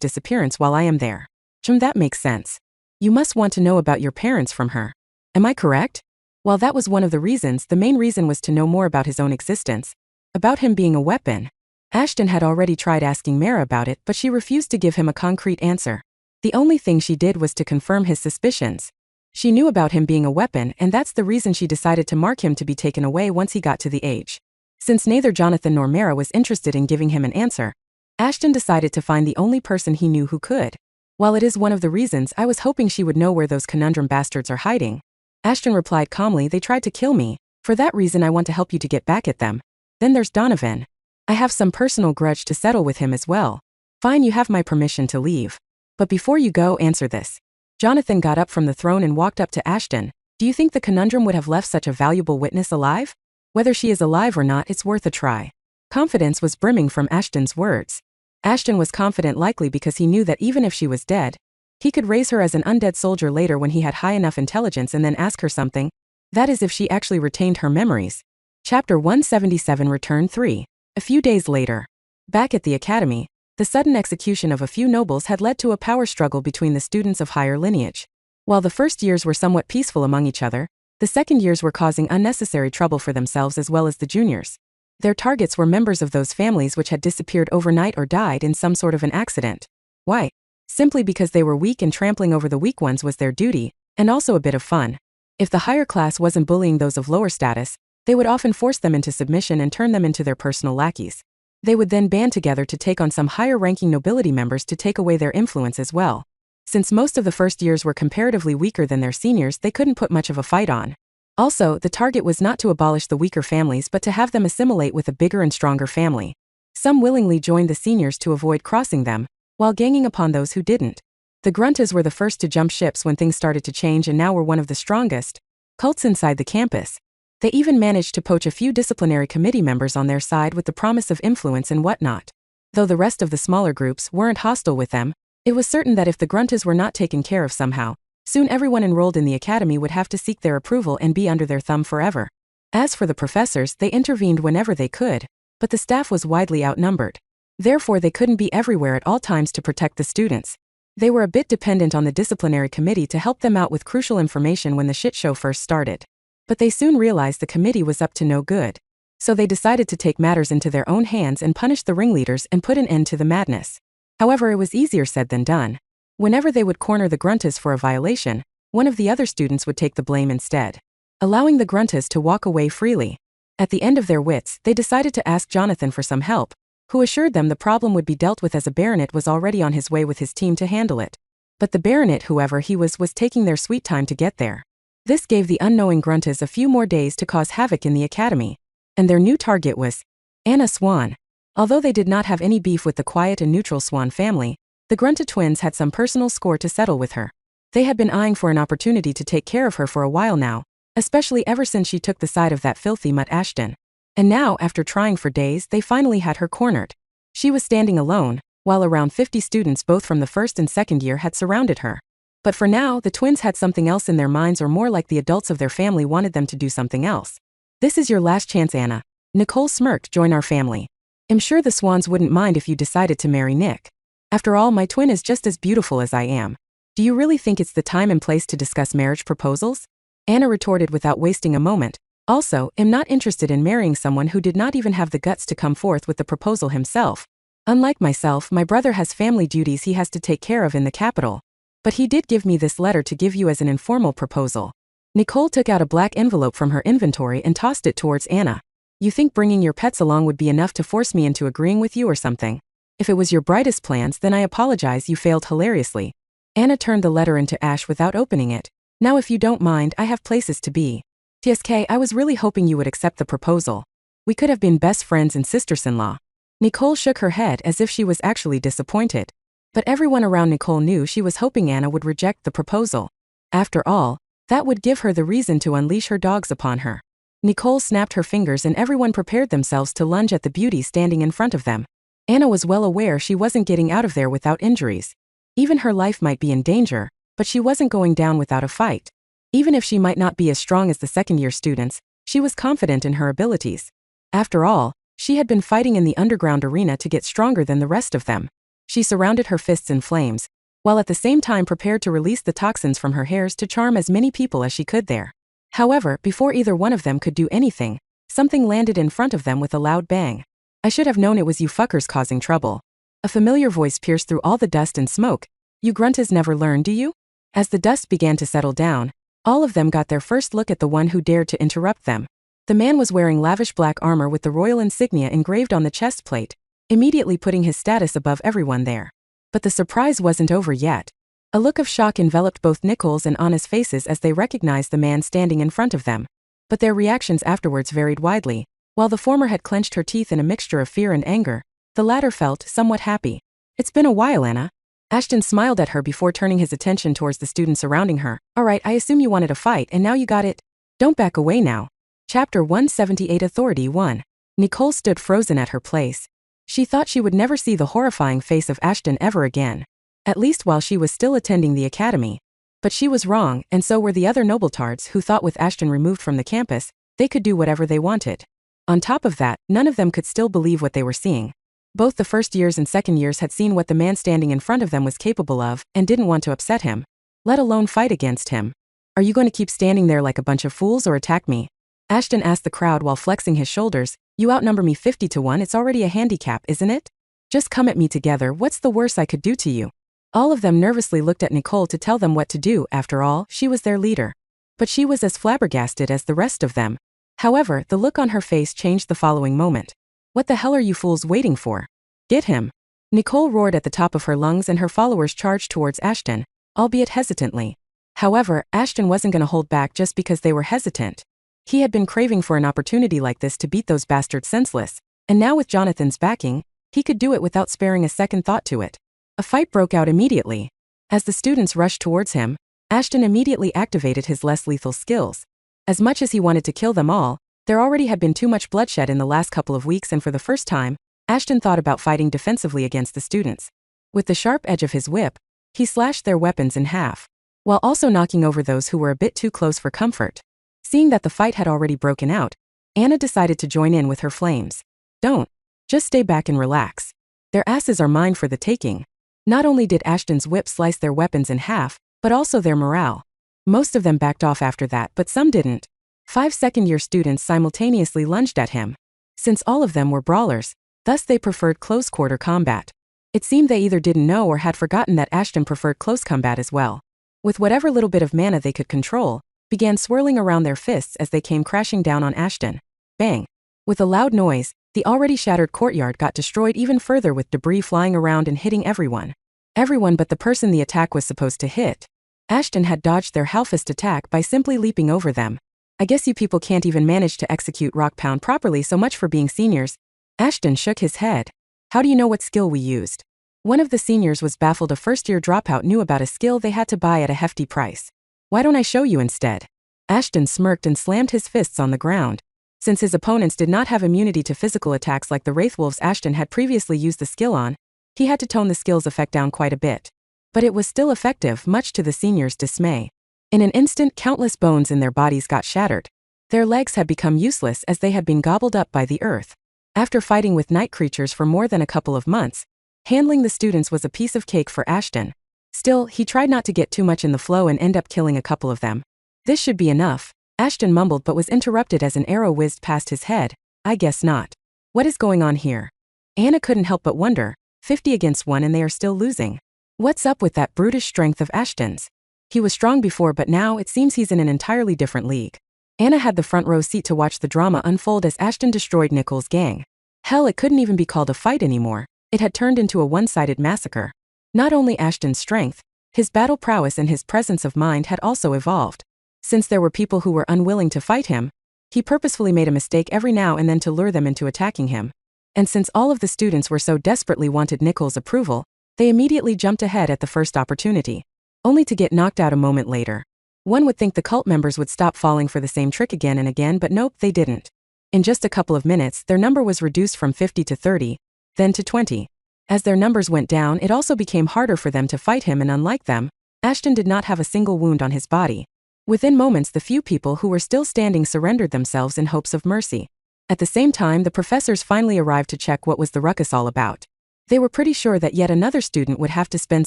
disappearance while I am there." That makes sense. You must want to know about your parents from her. Am I correct?" While that was one of the reasons, the main reason was to know more about his own existence. About him being a weapon. Ashton had already tried asking Mara about it, but she refused to give him a concrete answer. The only thing she did was to confirm his suspicions. She knew about him being a weapon, and that's the reason she decided to mark him to be taken away once he got to the age. Since neither Jonathan nor Mara was interested in giving him an answer, Ashton decided to find the only person he knew who could. "While it is one of the reasons, I was hoping she would know where those conundrum bastards are hiding." Ashton replied calmly, "They tried to kill me. For that reason I want to help you to get back at them. Then there's Donovan. I have some personal grudge to settle with him as well." "Fine, you have my permission to leave. But before you go, answer this." Jonathan got up from the throne and walked up to Ashton. "Do you think the conundrum would have left such a valuable witness alive? Whether she is alive or not, it's worth a try." Confidence was brimming from Ashton's words. Ashton was confident likely because he knew that even if she was dead, he could raise her as an undead soldier later when he had high enough intelligence and then ask her something. That is if she actually retained her memories. Chapter 177 Return 3. A few days later. Back at the academy, the sudden execution of a few nobles had led to a power struggle between the students of higher lineage. While the first years were somewhat peaceful among each other, the second years were causing unnecessary trouble for themselves as well as the juniors. Their targets were members of those families which had disappeared overnight or died in some sort of an accident. Why? Simply because they were weak and trampling over the weak ones was their duty, and also a bit of fun. If the higher class wasn't bullying those of lower status, they would often force them into submission and turn them into their personal lackeys. They would then band together to take on some higher-ranking nobility members to take away their influence as well. Since most of the first years were comparatively weaker than their seniors, they couldn't put much of a fight on. Also, the target was not to abolish the weaker families but to have them assimilate with a bigger and stronger family. Some willingly joined the seniors to avoid crossing them, while ganging upon those who didn't. The Gruntas were the first to jump ships when things started to change and now were one of the strongest cults inside the campus. They even managed to poach a few disciplinary committee members on their side with the promise of influence and whatnot. Though the rest of the smaller groups weren't hostile with them, it was certain that if the Gruntas were not taken care of somehow, soon everyone enrolled in the academy would have to seek their approval and be under their thumb forever. As for the professors, they intervened whenever they could, but the staff was widely outnumbered. Therefore, they couldn't be everywhere at all times to protect the students. They were a bit dependent on the disciplinary committee to help them out with crucial information when the shit show first started. But they soon realized the committee was up to no good. So they decided to take matters into their own hands and punish the ringleaders and put an end to the madness. However, it was easier said than done. Whenever they would corner the Gruntas for a violation, one of the other students would take the blame instead, allowing the Gruntas to walk away freely. At the end of their wits, they decided to ask Jonathan for some help, who assured them the problem would be dealt with as a baronet was already on his way with his team to handle it. But the baronet, whoever he was taking their sweet time to get there. This gave the unknowing Gruntas a few more days to cause havoc in the academy. And their new target was Anna Swan. Although they did not have any beef with the quiet and neutral Swan family, the Grunta twins had some personal score to settle with her. They had been eyeing for an opportunity to take care of her for a while now, especially ever since she took the side of that filthy mutt Ashton. And now, after trying for days, they finally had her cornered. She was standing alone, while around 50 students both from the first and second year had surrounded her. But for now, the twins had something else in their minds, or more like the adults of their family wanted them to do something else. "This is your last chance, Anna." Nicole smirked. "Join our family. I'm sure the Swans wouldn't mind if you decided to marry Nick. After all, my twin is just as beautiful as I am. Do you really think it's the time and place to discuss marriage proposals?" Anna retorted without wasting a moment. "Also, I'm not interested in marrying someone who did not even have the guts to come forth with the proposal himself. Unlike myself, my brother has family duties he has to take care of in the capital. But he did give me this letter to give you as an informal proposal." Nicole took out a black envelope from her inventory and tossed it towards Anna. "You think bringing your pets along would be enough to force me into agreeing with you or something? If it was your brightest plans, then I apologize, you failed hilariously." Anna turned the letter into ash without opening it. "Now if you don't mind, I have places to be. TSK, I was really hoping you would accept the proposal. We could have been best friends and sisters-in-law." Nicole shook her head as if she was actually disappointed. But everyone around Nicole knew she was hoping Anna would reject the proposal. After all, that would give her the reason to unleash her dogs upon her. Nicole snapped her fingers and everyone prepared themselves to lunge at the beauty standing in front of them. Anna was well aware she wasn't getting out of there without injuries. Even her life might be in danger, but she wasn't going down without a fight. Even if she might not be as strong as the second-year students, she was confident in her abilities. After all, she had been fighting in the underground arena to get stronger than the rest of them. She surrounded her fists in flames, while at the same time prepared to release the toxins from her hairs to charm as many people as she could there. However, before either one of them could do anything, something landed in front of them with a loud bang. "I should have known it was you fuckers causing trouble." A familiar voice pierced through all the dust and smoke. "You gruntas never learn, do you?" As the dust began to settle down, all of them got their first look at the one who dared to interrupt them. The man was wearing lavish black armor with the royal insignia engraved on the chest plate, immediately putting his status above everyone there. But the surprise wasn't over yet. A look of shock enveloped both Nicole's and Anna's faces as they recognized the man standing in front of them. But their reactions afterwards varied widely. While the former had clenched her teeth in a mixture of fear and anger, the latter felt somewhat happy. "It's been a while, Anna." Ashton smiled at her before turning his attention towards the students surrounding her. "All right, I assume you wanted a fight and now you got it. Don't back away now." Chapter 178 Authority 1. Nicole stood frozen at her place. She thought she would never see the horrifying face of Ashton ever again. At least while she was still attending the academy. But she was wrong, and so were the other nobiltards who thought with Ashton removed from the campus, they could do whatever they wanted. On top of that, none of them could still believe what they were seeing. Both the first years and second years had seen what the man standing in front of them was capable of, and didn't want to upset him, let alone fight against him. "Are you going to keep standing there like a bunch of fools or attack me?" Ashton asked the crowd while flexing his shoulders. "You outnumber me 50 to 1, it's already a handicap, isn't it? Just come at me together, what's the worst I could do to you?" All of them nervously looked at Nicole to tell them what to do. After all, she was their leader. But she was as flabbergasted as the rest of them. However, the look on her face changed the following moment. "What the hell are you fools waiting for? Get him!" Nicole roared at the top of her lungs and her followers charged towards Ashton, albeit hesitantly. However, Ashton wasn't going to hold back just because they were hesitant. He had been craving for an opportunity like this to beat those bastards senseless, and now with Jonathan's backing, he could do it without sparing a second thought to it. A fight broke out immediately. As the students rushed towards him, Ashton immediately activated his less lethal skills. As much as he wanted to kill them all, there already had been too much bloodshed in the last couple of weeks, and for the first time, Ashton thought about fighting defensively against the students. With the sharp edge of his whip, he slashed their weapons in half, while also knocking over those who were a bit too close for comfort. Seeing that the fight had already broken out, Anna decided to join in with her flames. "Don't. Just stay back and relax. Their asses are mine for the taking." Not only did Ashton's whip slice their weapons in half, but also their morale. Most of them backed off after that, but some didn't. 5 second-year students simultaneously lunged at him. Since all of them were brawlers, thus they preferred close-quarter combat. It seemed they either didn't know or had forgotten that Ashton preferred close combat as well. With whatever little bit of mana they could control, began swirling around their fists as they came crashing down on Ashton. Bang! With a loud noise, the already shattered courtyard got destroyed even further with debris flying around and hitting everyone. Everyone but the person the attack was supposed to hit. Ashton had dodged their Hellfist attack by simply leaping over them. "I guess you people can't even manage to execute Rock Pound properly, so much for being seniors." Ashton shook his head. "How do you know what skill we used?" One of the seniors was baffled. A first-year dropout knew about a skill they had to buy at a hefty price. "Why don't I show you instead?" Ashton smirked and slammed his fists on the ground. Since his opponents did not have immunity to physical attacks like the Wraithwolves Ashton had previously used the skill on, he had to tone the skill's effect down quite a bit. But it was still effective, much to the seniors' dismay. In an instant, countless bones in their bodies got shattered. Their legs had become useless as they had been gobbled up by the earth. After fighting with night creatures for more than a couple of months, handling the students was a piece of cake for Ashton. Still, he tried not to get too much in the flow and end up killing a couple of them. "This should be enough," Ashton mumbled, but was interrupted as an arrow whizzed past his head. "I guess not. What is going on here?" Anna couldn't help but wonder. 50 against 1 and they are still losing. What's up with that brutish strength of Ashton's? He was strong before, but now it seems he's in an entirely different league. Anna had the front row seat to watch the drama unfold as Ashton destroyed Nicole's gang. Hell, it couldn't even be called a fight anymore. It had turned into a one-sided massacre. Not only Ashton's strength, his battle prowess and his presence of mind had also evolved. Since there were people who were unwilling to fight him, he purposefully made a mistake every now and then to lure them into attacking him. And since all of the students were so desperately wanted Nicole's approval, They immediately jumped ahead at the first opportunity, only to get knocked out a moment later. One would think the cult members would stop falling for the same trick again and again, but nope, they didn't. In just a couple of minutes, their number was reduced from 50 to 30, then to 20. As their numbers went down, it also became harder for them to fight him, and unlike them, Ashton did not have a single wound on his body. Within moments, the few people who were still standing surrendered themselves in hopes of mercy. At the same time, the professors finally arrived to check what was the ruckus all about. They were pretty sure that yet another student would have to spend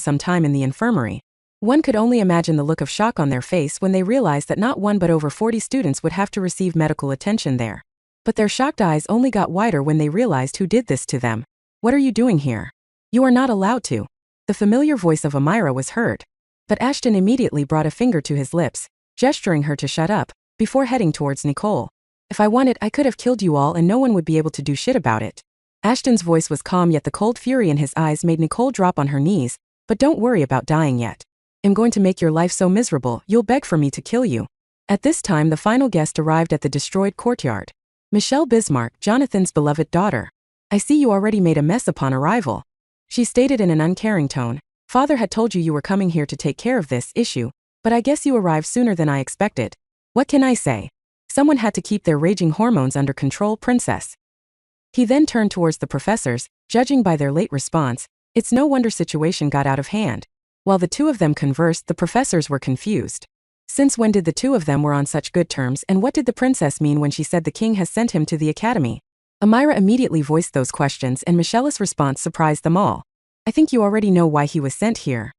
some time in the infirmary. One could only imagine the look of shock on their face when they realized that not one but over 40 students would have to receive medical attention there. But their shocked eyes only got wider when they realized who did this to them. "What are you doing here? You are not allowed to." The familiar voice of Amira was heard. But Ashton immediately brought a finger to his lips, gesturing her to shut up, before heading towards Nicole. "If I wanted, I could have killed you all and no one would be able to do shit about it." Ashton's voice was calm, yet the cold fury in his eyes made Nicole drop on her knees. "But don't worry about dying yet. I'm going to make your life so miserable, you'll beg for me to kill you." At this time, the final guest arrived at the destroyed courtyard. Michelle Bismarck, Jonathan's beloved daughter. "I see you already made a mess upon arrival," she stated in an uncaring tone. "Father had told you were coming here to take care of this issue, but I guess you arrived sooner than I expected. What can I say? Someone had to keep their raging hormones under control, princess." He then turned towards the professors. Judging by their late response, it's no wonder situation got out of hand. While the two of them conversed, the professors were confused. Since when did the two of them were on such good terms, and what did the princess mean when she said the king has sent him to the academy? Amira immediately voiced those questions, and Michelle's response surprised them all. "I think you already know why he was sent here.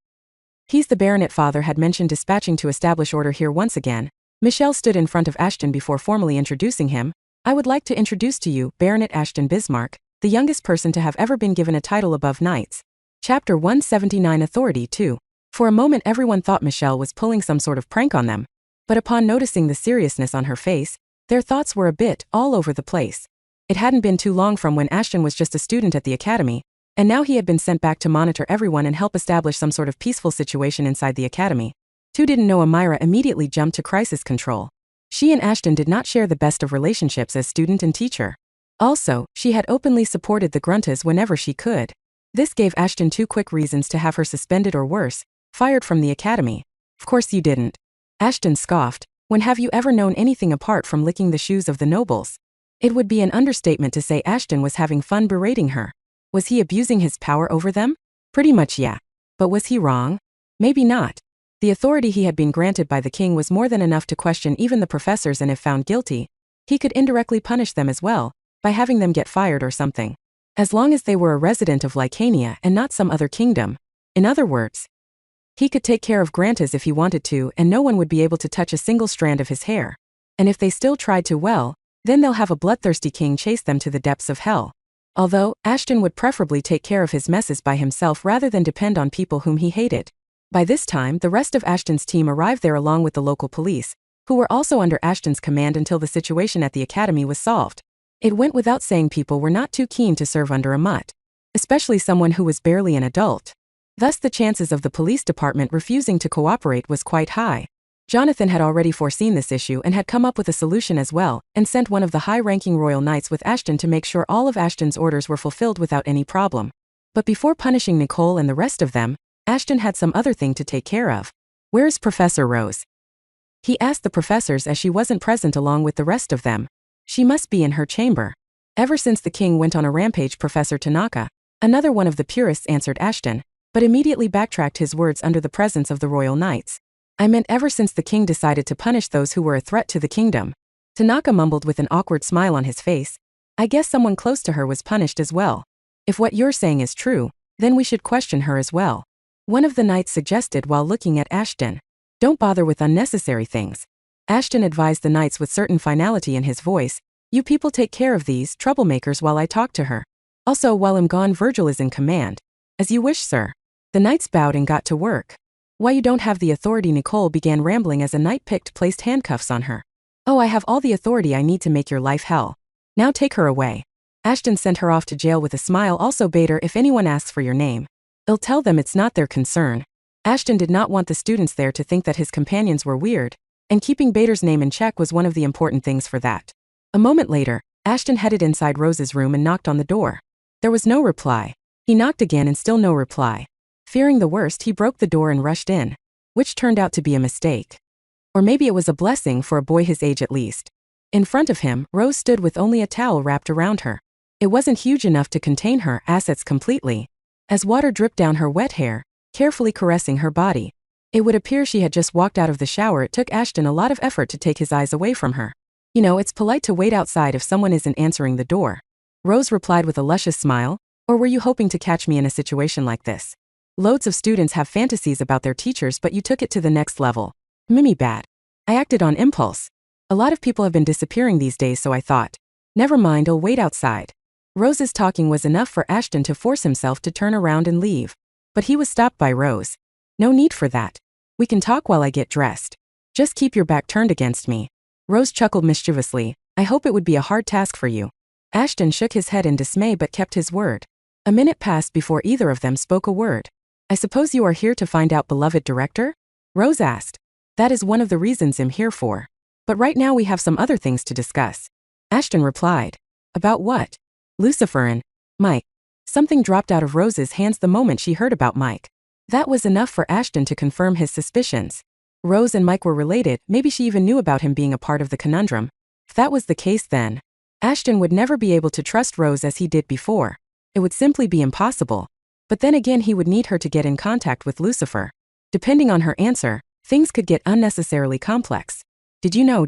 He's the baronet father had mentioned dispatching to establish order here once again." Michelle stood in front of Ashton before formally introducing him. "I would like to introduce to you Baronet Ashton Bismarck, the youngest person to have ever been given a title above knights." Chapter 179, Authority 2. For a moment everyone thought Michelle was pulling some sort of prank on them. But upon noticing the seriousness on her face, their thoughts were a bit all over the place. It hadn't been too long from when Ashton was just a student at the academy, and now he had been sent back to monitor everyone and help establish some sort of peaceful situation inside the academy. Who didn't know Amira immediately jumped to crisis control. She and Ashton did not share the best of relationships as student and teacher. Also, she had openly supported the Gruntas whenever she could. This gave Ashton two quick reasons to have her suspended or worse, fired from the academy. "Of course you didn't." Ashton scoffed. "When have you ever known anything apart from licking the shoes of the nobles?" It would be an understatement to say Ashton was having fun berating her. Was he abusing his power over them? Pretty much, yeah. But was he wrong? Maybe not. The authority he had been granted by the king was more than enough to question even the professors, and if found guilty, he could indirectly punish them as well, by having them get fired or something. As long as they were a resident of Lycania and not some other kingdom. In other words, he could take care of Grantas if he wanted to, and no one would be able to touch a single strand of his hair. And if they still tried to, well, then they'll have a bloodthirsty king chase them to the depths of hell. Although, Ashton would preferably take care of his messes by himself rather than depend on people whom he hated. By this time, the rest of Ashton's team arrived there along with the local police, who were also under Ashton's command until the situation at the academy was solved. It went without saying people were not too keen to serve under a mutt, especially someone who was barely an adult. Thus the chances of the police department refusing to cooperate was quite high. Jonathan had already foreseen this issue and had come up with a solution as well, and sent one of the high-ranking royal knights with Ashton to make sure all of Ashton's orders were fulfilled without any problem. But before punishing Nicole and the rest of them, Ashton had some other thing to take care of. "Where's Professor Rose?" he asked the professors as she wasn't present along with the rest of them. "She must be in her chamber." "Ever since the king went on a rampage, Professor Tanaka," another one of the purists answered Ashton, but immediately backtracked his words under the presence of the royal knights. "I meant ever since the king decided to punish those who were a threat to the kingdom." Tanaka mumbled with an awkward smile on his face. "I guess someone close to her was punished as well. If what you're saying is true, then we should question her as well," one of the knights suggested while looking at Ashton. "Don't bother with unnecessary things," Ashton advised the knights with certain finality in his voice. "You people take care of these troublemakers while I talk to her. Also, while I'm gone, Virgil is in command." "As you wish, sir." The knights bowed and got to work. "Why you don't have the authority?" Nicole began rambling as a knight placed handcuffs on her. "Oh, I have all the authority I need to make your life hell. Now take her away." Ashton sent her off to jail with a smile, also bade her, "If anyone asks for your name, I'll tell them it's not their concern." Ashton did not want the students there to think that his companions were weird, and keeping Bader's name in check was one of the important things for that. A moment later, Ashton headed inside Rose's room and knocked on the door. There was no reply. He knocked again and still no reply. Fearing the worst, he broke the door and rushed in, which turned out to be a mistake. Or maybe it was a blessing for a boy his age at least. In front of him, Rose stood with only a towel wrapped around her. It wasn't huge enough to contain her assets completely. As water dripped down her wet hair, carefully caressing her body, it would appear she had just walked out of the shower. It took Ashton a lot of effort to take his eyes away from her. You know, it's polite to wait outside if someone isn't answering the door. Rose replied with a luscious smile. Or were you hoping to catch me in a situation like this? Loads of students have fantasies about their teachers, but you took it to the next level. Mimi bad. I acted on impulse. A lot of people have been disappearing these days, so I thought, never mind, I'll wait outside. Rose's talking was enough for Ashton to force himself to turn around and leave. But he was stopped by Rose. No need for that. We can talk while I get dressed. Just keep your back turned against me. Rose chuckled mischievously. I hope it would be a hard task for you. Ashton shook his head in dismay but kept his word. A minute passed before either of them spoke a word. I suppose you are here to find out, beloved director? Rose asked. That is one of the reasons I'm here for. But right now we have some other things to discuss. Ashton replied. About what? Lucifer and Mike. Something dropped out of Rose's hands the moment she heard about Mike. That was enough for Ashton to confirm his suspicions. Rose and Mike were related, maybe she even knew about him being a part of the conundrum. If that was the case, then Ashton would never be able to trust Rose as he did before. It would simply be impossible. But then again, he would need her to get in contact with Lucifer. Depending on her answer, things could get unnecessarily complex. Did you know?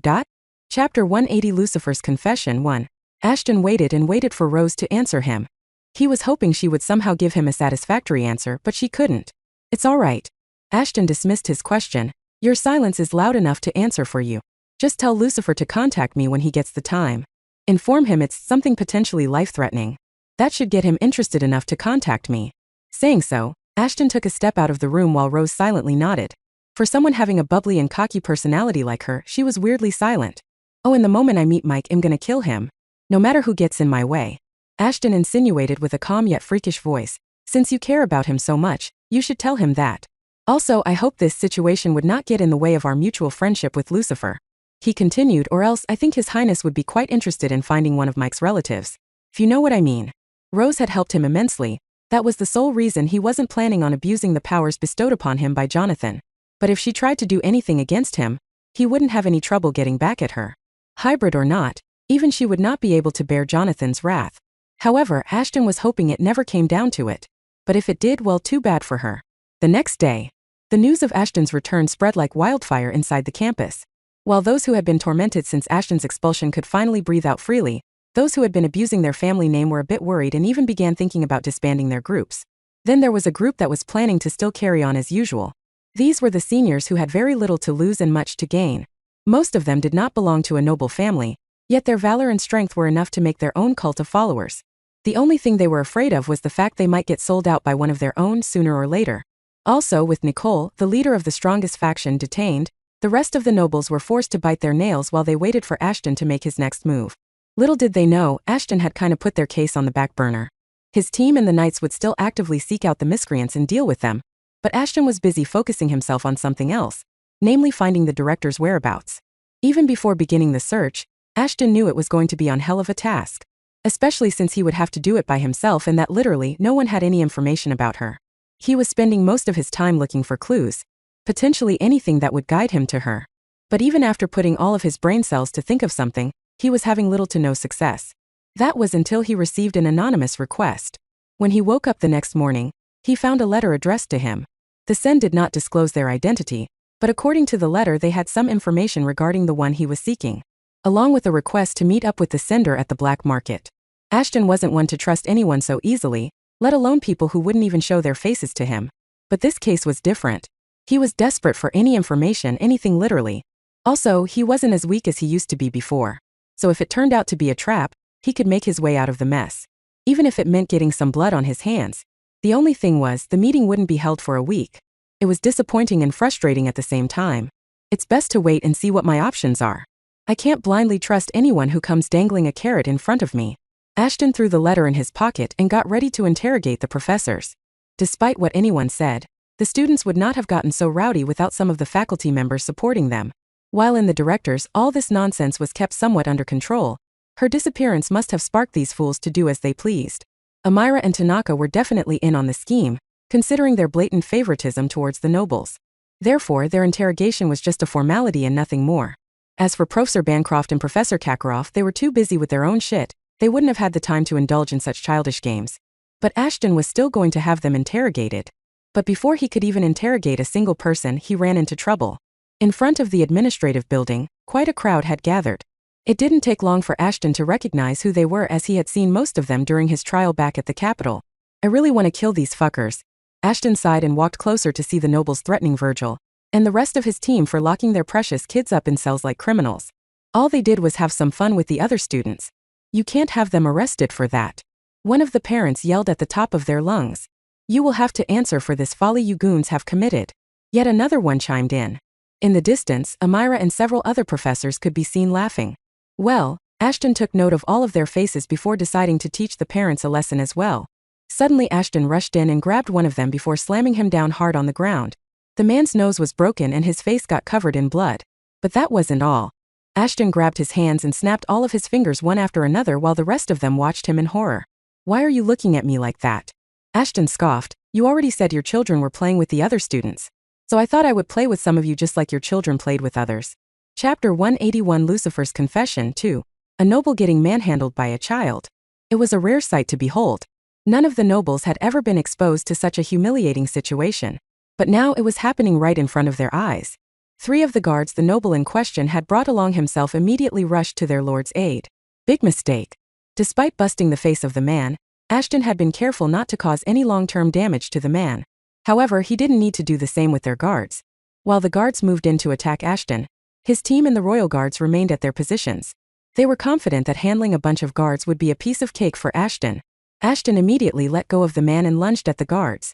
Chapter 180 Lucifer's Confession 1. Ashton waited and waited for Rose to answer him. He was hoping she would somehow give him a satisfactory answer, but she couldn't. It's all right. Ashton dismissed his question. Your silence is loud enough to answer for you. Just tell Lucifer to contact me when he gets the time. Inform him it's something potentially life-threatening. That should get him interested enough to contact me. Saying so, Ashton took a step out of the room while Rose silently nodded. For someone having a bubbly and cocky personality like her, she was weirdly silent. Oh, and the moment I meet Mike, I'm gonna kill him. No matter who gets in my way. Ashton insinuated with a calm yet freakish voice. Since you care about him so much, you should tell him that. Also, I hope this situation would not get in the way of our mutual friendship with Lucifer. He continued, or else I think His Highness would be quite interested in finding one of Mike's relatives. If you know what I mean. Rose had helped him immensely. That was the sole reason he wasn't planning on abusing the powers bestowed upon him by Jonathan. But if she tried to do anything against him, he wouldn't have any trouble getting back at her. Hybrid or not, even she would not be able to bear Jonathan's wrath. However, Ashton was hoping it never came down to it. But if it did, well, too bad for her. The next day, the news of Ashton's return spread like wildfire inside the campus. While those who had been tormented since Ashton's expulsion could finally breathe out freely, those who had been abusing their family name were a bit worried and even began thinking about disbanding their groups. Then there was a group that was planning to still carry on as usual. These were the seniors who had very little to lose and much to gain. Most of them did not belong to a noble family, yet their valor and strength were enough to make their own cult of followers. The only thing they were afraid of was the fact they might get sold out by one of their own sooner or later. Also, with Nicole, the leader of the strongest faction, detained, the rest of the nobles were forced to bite their nails while they waited for Ashton to make his next move. Little did they know, Ashton had kinda put their case on the back burner. His team and the knights would still actively seek out the miscreants and deal with them, but Ashton was busy focusing himself on something else, namely finding the director's whereabouts. Even before beginning the search, Ashton knew it was going to be one hell of a task, especially since he would have to do it by himself and that literally no one had any information about her. He was spending most of his time looking for clues, potentially anything that would guide him to her. But even after putting all of his brain cells to think of something, he was having little to no success. That was until he received an anonymous request. When he woke up the next morning, he found a letter addressed to him. The send did not disclose their identity, but according to the letter they had some information regarding the one he was seeking, along with a request to meet up with the sender at the black market. Ashton wasn't one to trust anyone so easily, let alone people who wouldn't even show their faces to him. But this case was different. He was desperate for any information, anything literally. Also, he wasn't as weak as he used to be before. So if it turned out to be a trap, he could make his way out of the mess. Even if it meant getting some blood on his hands. The only thing was, the meeting wouldn't be held for a week. It was disappointing and frustrating at the same time. It's best to wait and see what my options are. I can't blindly trust anyone who comes dangling a carrot in front of me. Ashton threw the letter in his pocket and got ready to interrogate the professors. Despite what anyone said, the students would not have gotten so rowdy without some of the faculty members supporting them. While in the directors, all this nonsense was kept somewhat under control. Her disappearance must have sparked these fools to do as they pleased. Amira and Tanaka were definitely in on the scheme, considering their blatant favoritism towards the nobles. Therefore, their interrogation was just a formality and nothing more. As for Professor Bancroft and Professor Kakarov, they were too busy with their own shit. They wouldn't have had the time to indulge in such childish games. But Ashton was still going to have them interrogated. But before he could even interrogate a single person, he ran into trouble. In front of the administrative building, quite a crowd had gathered. It didn't take long for Ashton to recognize who they were, as he had seen most of them during his trial back at the Capitol. I really want to kill these fuckers. Ashton sighed and walked closer to see the nobles threatening Virgil and the rest of his team for locking their precious kids up in cells like criminals. All they did was have some fun with the other students. You can't have them arrested for that. One of the parents yelled at the top of their lungs. You will have to answer for this folly you goons have committed. Yet another one chimed in. In the distance, Amira and several other professors could be seen laughing. Well, Ashton took note of all of their faces before deciding to teach the parents a lesson as well. Suddenly Ashton rushed in and grabbed one of them before slamming him down hard on the ground. The man's nose was broken and his face got covered in blood. But that wasn't all. Ashton grabbed his hands and snapped all of his fingers one after another while the rest of them watched him in horror. Why are you looking at me like that? Ashton scoffed. You already said your children were playing with the other students. So I thought I would play with some of you just like your children played with others. Chapter 181, Lucifer's Confession 2. A noble getting manhandled by a child. It was a rare sight to behold. None of the nobles had ever been exposed to such a humiliating situation. But now it was happening right in front of their eyes. 3 of the guards the noble in question had brought along himself immediately rushed to their lord's aid. Big mistake. Despite busting the face of the man, Ashton had been careful not to cause any long-term damage to the man. However, he didn't need to do the same with their guards. While the guards moved in to attack Ashton, his team and the royal guards remained at their positions. They were confident that handling a bunch of guards would be a piece of cake for Ashton. Ashton immediately let go of the man and lunged at the guards.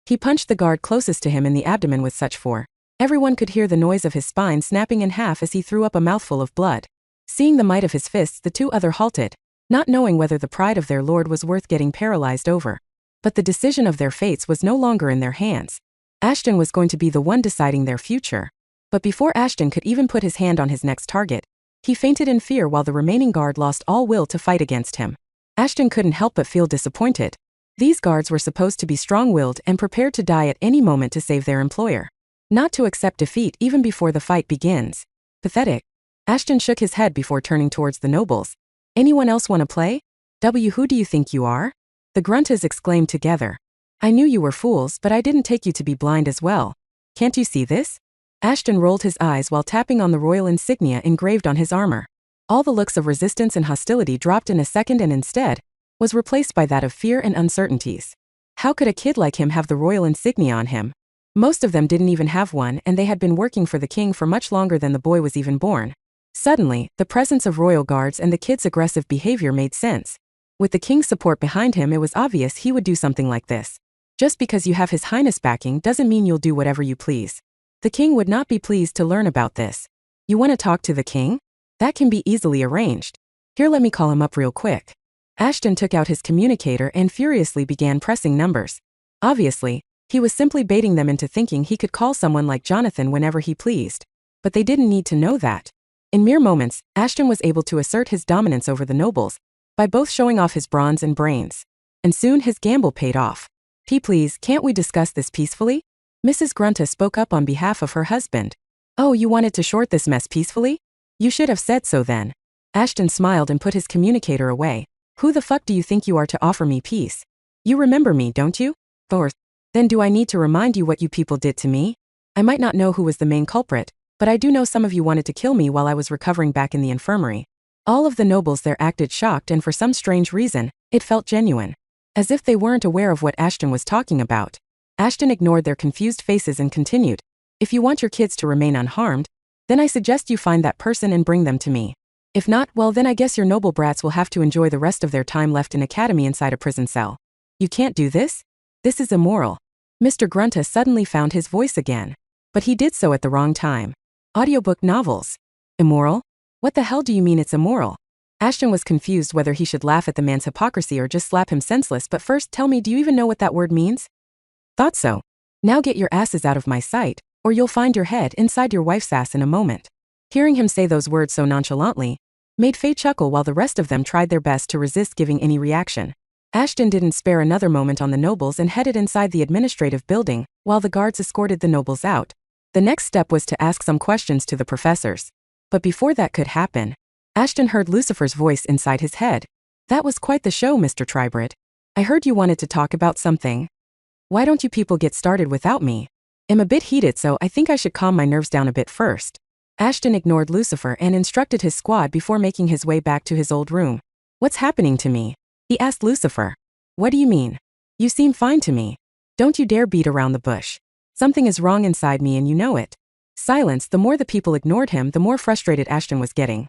He punched the guard closest to him in the abdomen with such force. Everyone could hear the noise of his spine snapping in half as he threw up a mouthful of blood. Seeing the might of his fists, the 2 others halted, not knowing whether the pride of their lord was worth getting paralyzed over. But the decision of their fates was no longer in their hands. Ashton was going to be the one deciding their future. But before Ashton could even put his hand on his next target, he fainted in fear while the remaining guard lost all will to fight against him. Ashton couldn't help but feel disappointed. These guards were supposed to be strong-willed and prepared to die at any moment to save their employer. Not to accept defeat even before the fight begins. Pathetic. Ashton shook his head before turning towards the nobles. Anyone else want to play? Who do you think you are? The gruntas exclaimed together. I knew you were fools, but I didn't take you to be blind as well. Can't you see this? Ashton rolled his eyes while tapping on the royal insignia engraved on his armor. All the looks of resistance and hostility dropped in a second and instead was replaced by that of fear and uncertainties. How could a kid like him have the royal insignia on him? Most of them didn't even have one, and they had been working for the king for much longer than the boy was even born. Suddenly, the presence of royal guards and the kid's aggressive behavior made sense. With the king's support behind him, it was obvious he would do something like this. Just because you have His Highness backing doesn't mean you'll do whatever you please. The king would not be pleased to learn about this. You want to talk to the king? That can be easily arranged. Here, let me call him up real quick. Ashton took out his communicator and furiously began pressing numbers. Obviously, he was simply baiting them into thinking he could call someone like Jonathan whenever he pleased. But they didn't need to know that. In mere moments, Ashton was able to assert his dominance over the nobles by both showing off his bronze and brains. And soon his gamble paid off. Please, can't we discuss this peacefully? Mrs. Grunta spoke up on behalf of her husband. Oh, you wanted to short this mess peacefully? You should have said so then. Ashton smiled and put his communicator away. Who the fuck do you think you are to offer me peace? You remember me, don't you? Or then do I need to remind you what you people did to me? I might not know who was the main culprit, but I do know some of you wanted to kill me while I was recovering back in the infirmary. All of the nobles there acted shocked, and for some strange reason, it felt genuine. As if they weren't aware of what Ashton was talking about. Ashton ignored their confused faces and continued. If you want your kids to remain unharmed, then I suggest you find that person and bring them to me. If not, well then I guess your noble brats will have to enjoy the rest of their time left in academy inside a prison cell. You can't do this? This is immoral. Mr. Grunta suddenly found his voice again. But he did so at the wrong time. Audiobook novels. Immoral? What the hell do you mean it's immoral? Ashton was confused whether he should laugh at the man's hypocrisy or just slap him senseless, but first tell me, do you even know what that word means? Thought so. Now get your asses out of my sight, or you'll find your head inside your wife's ass in a moment. Hearing him say those words so nonchalantly made Faye chuckle while the rest of them tried their best to resist giving any reaction. Ashton didn't spare another moment on the nobles and headed inside the administrative building, while the guards escorted the nobles out. The next step was to ask some questions to the professors. But before that could happen, Ashton heard Lucifer's voice inside his head. "That was quite the show, Mr. Tribrid. I heard you wanted to talk about something. Why don't you people get started without me? I'm a bit heated, so I think I should calm my nerves down a bit first." Ashton ignored Lucifer and instructed his squad before making his way back to his old room. "What's happening to me?" he asked Lucifer. "What do you mean? You seem fine to me. Don't you dare beat around the bush. Something is wrong inside me and you know it." Silence. The more the people ignored him, the more frustrated Ashton was getting.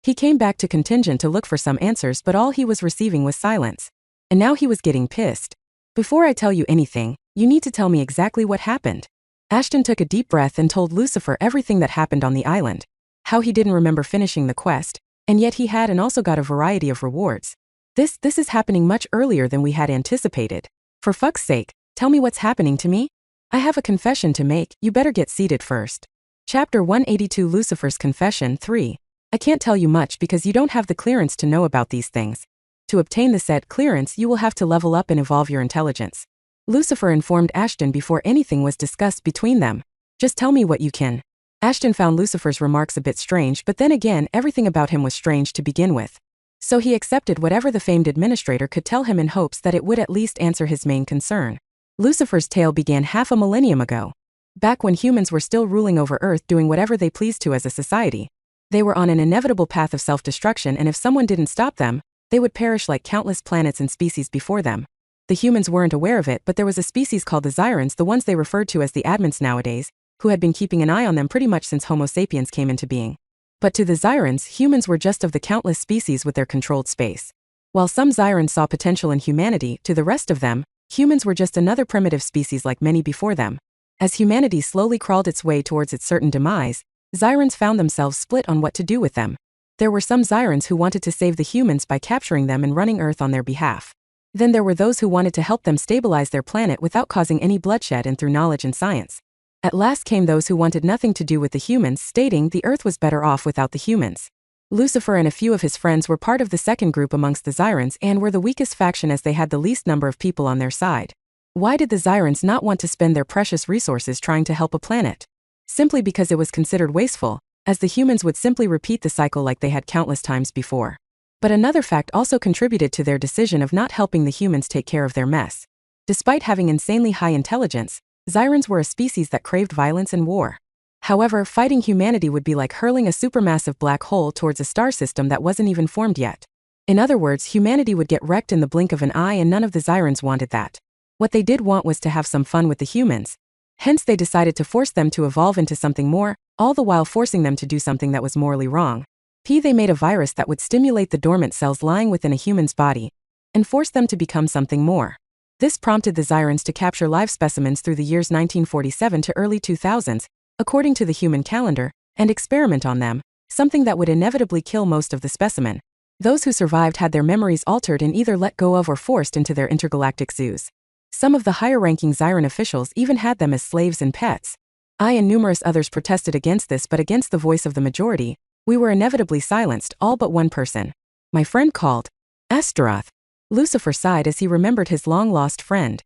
He came back to contingent to look for some answers, but all he was receiving was silence. And now he was getting pissed. "Before I tell you anything, you need to tell me exactly what happened." Ashton took a deep breath and told Lucifer everything that happened on the island. How he didn't remember finishing the quest, and yet he had and also got a variety of rewards. This is happening much earlier than we had anticipated. For fuck's sake, tell me what's happening to me? I have a confession to make, you better get seated first. Chapter 182 Lucifer's Confession 3. I can't tell you much because you don't have the clearance to know about these things. To obtain the said clearance, you will have to level up and evolve your intelligence. Lucifer informed Ashton before anything was discussed between them. Just tell me what you can. Ashton found Lucifer's remarks a bit strange, but then again, everything about him was strange to begin with. So he accepted whatever the famed administrator could tell him in hopes that it would at least answer his main concern. Lucifer's tale began half a millennium ago. Back when humans were still ruling over Earth, doing whatever they pleased to as a society. They were on an inevitable path of self-destruction, and if someone didn't stop them, they would perish like countless planets and species before them. The humans weren't aware of it, but there was a species called the Zyrans, the ones they referred to as the admins nowadays, who had been keeping an eye on them pretty much since Homo sapiens came into being. But to the Zyrans, humans were just of the countless species with their controlled space. While some Zyrans saw potential in humanity, to the rest of them, humans were just another primitive species like many before them. As humanity slowly crawled its way towards its certain demise, Zyrans found themselves split on what to do with them. There were some Zyrans who wanted to save the humans by capturing them and running Earth on their behalf. Then there were those who wanted to help them stabilize their planet without causing any bloodshed and through knowledge and science. At last came those who wanted nothing to do with the humans, stating the Earth was better off without the humans. Lucifer and a few of his friends were part of the second group amongst the Zyrans and were the weakest faction as they had the least number of people on their side. Why did the Zyrans not want to spend their precious resources trying to help a planet? Simply because it was considered wasteful, as the humans would simply repeat the cycle like they had countless times before. But another fact also contributed to their decision of not helping the humans take care of their mess. Despite having insanely high intelligence, Zyrans were a species that craved violence and war. However, fighting humanity would be like hurling a supermassive black hole towards a star system that wasn't even formed yet. In other words, humanity would get wrecked in the blink of an eye, and none of the Zyrans wanted that. What they did want was to have some fun with the humans. Hence they decided to force them to evolve into something more, all the while forcing them to do something that was morally wrong. They made a virus that would stimulate the dormant cells lying within a human's body and force them to become something more. This prompted the Zyrans to capture live specimens through the years 1947 to early 2000s, according to the human calendar, and experiment on them, something that would inevitably kill most of the specimen. Those who survived had their memories altered and either let go of or forced into their intergalactic zoos. Some of the higher-ranking Zyran officials even had them as slaves and pets. I and numerous others protested against this, but against the voice of the majority, we were inevitably silenced, all but one person. My friend called Astaroth. Lucifer sighed as he remembered his long-lost friend.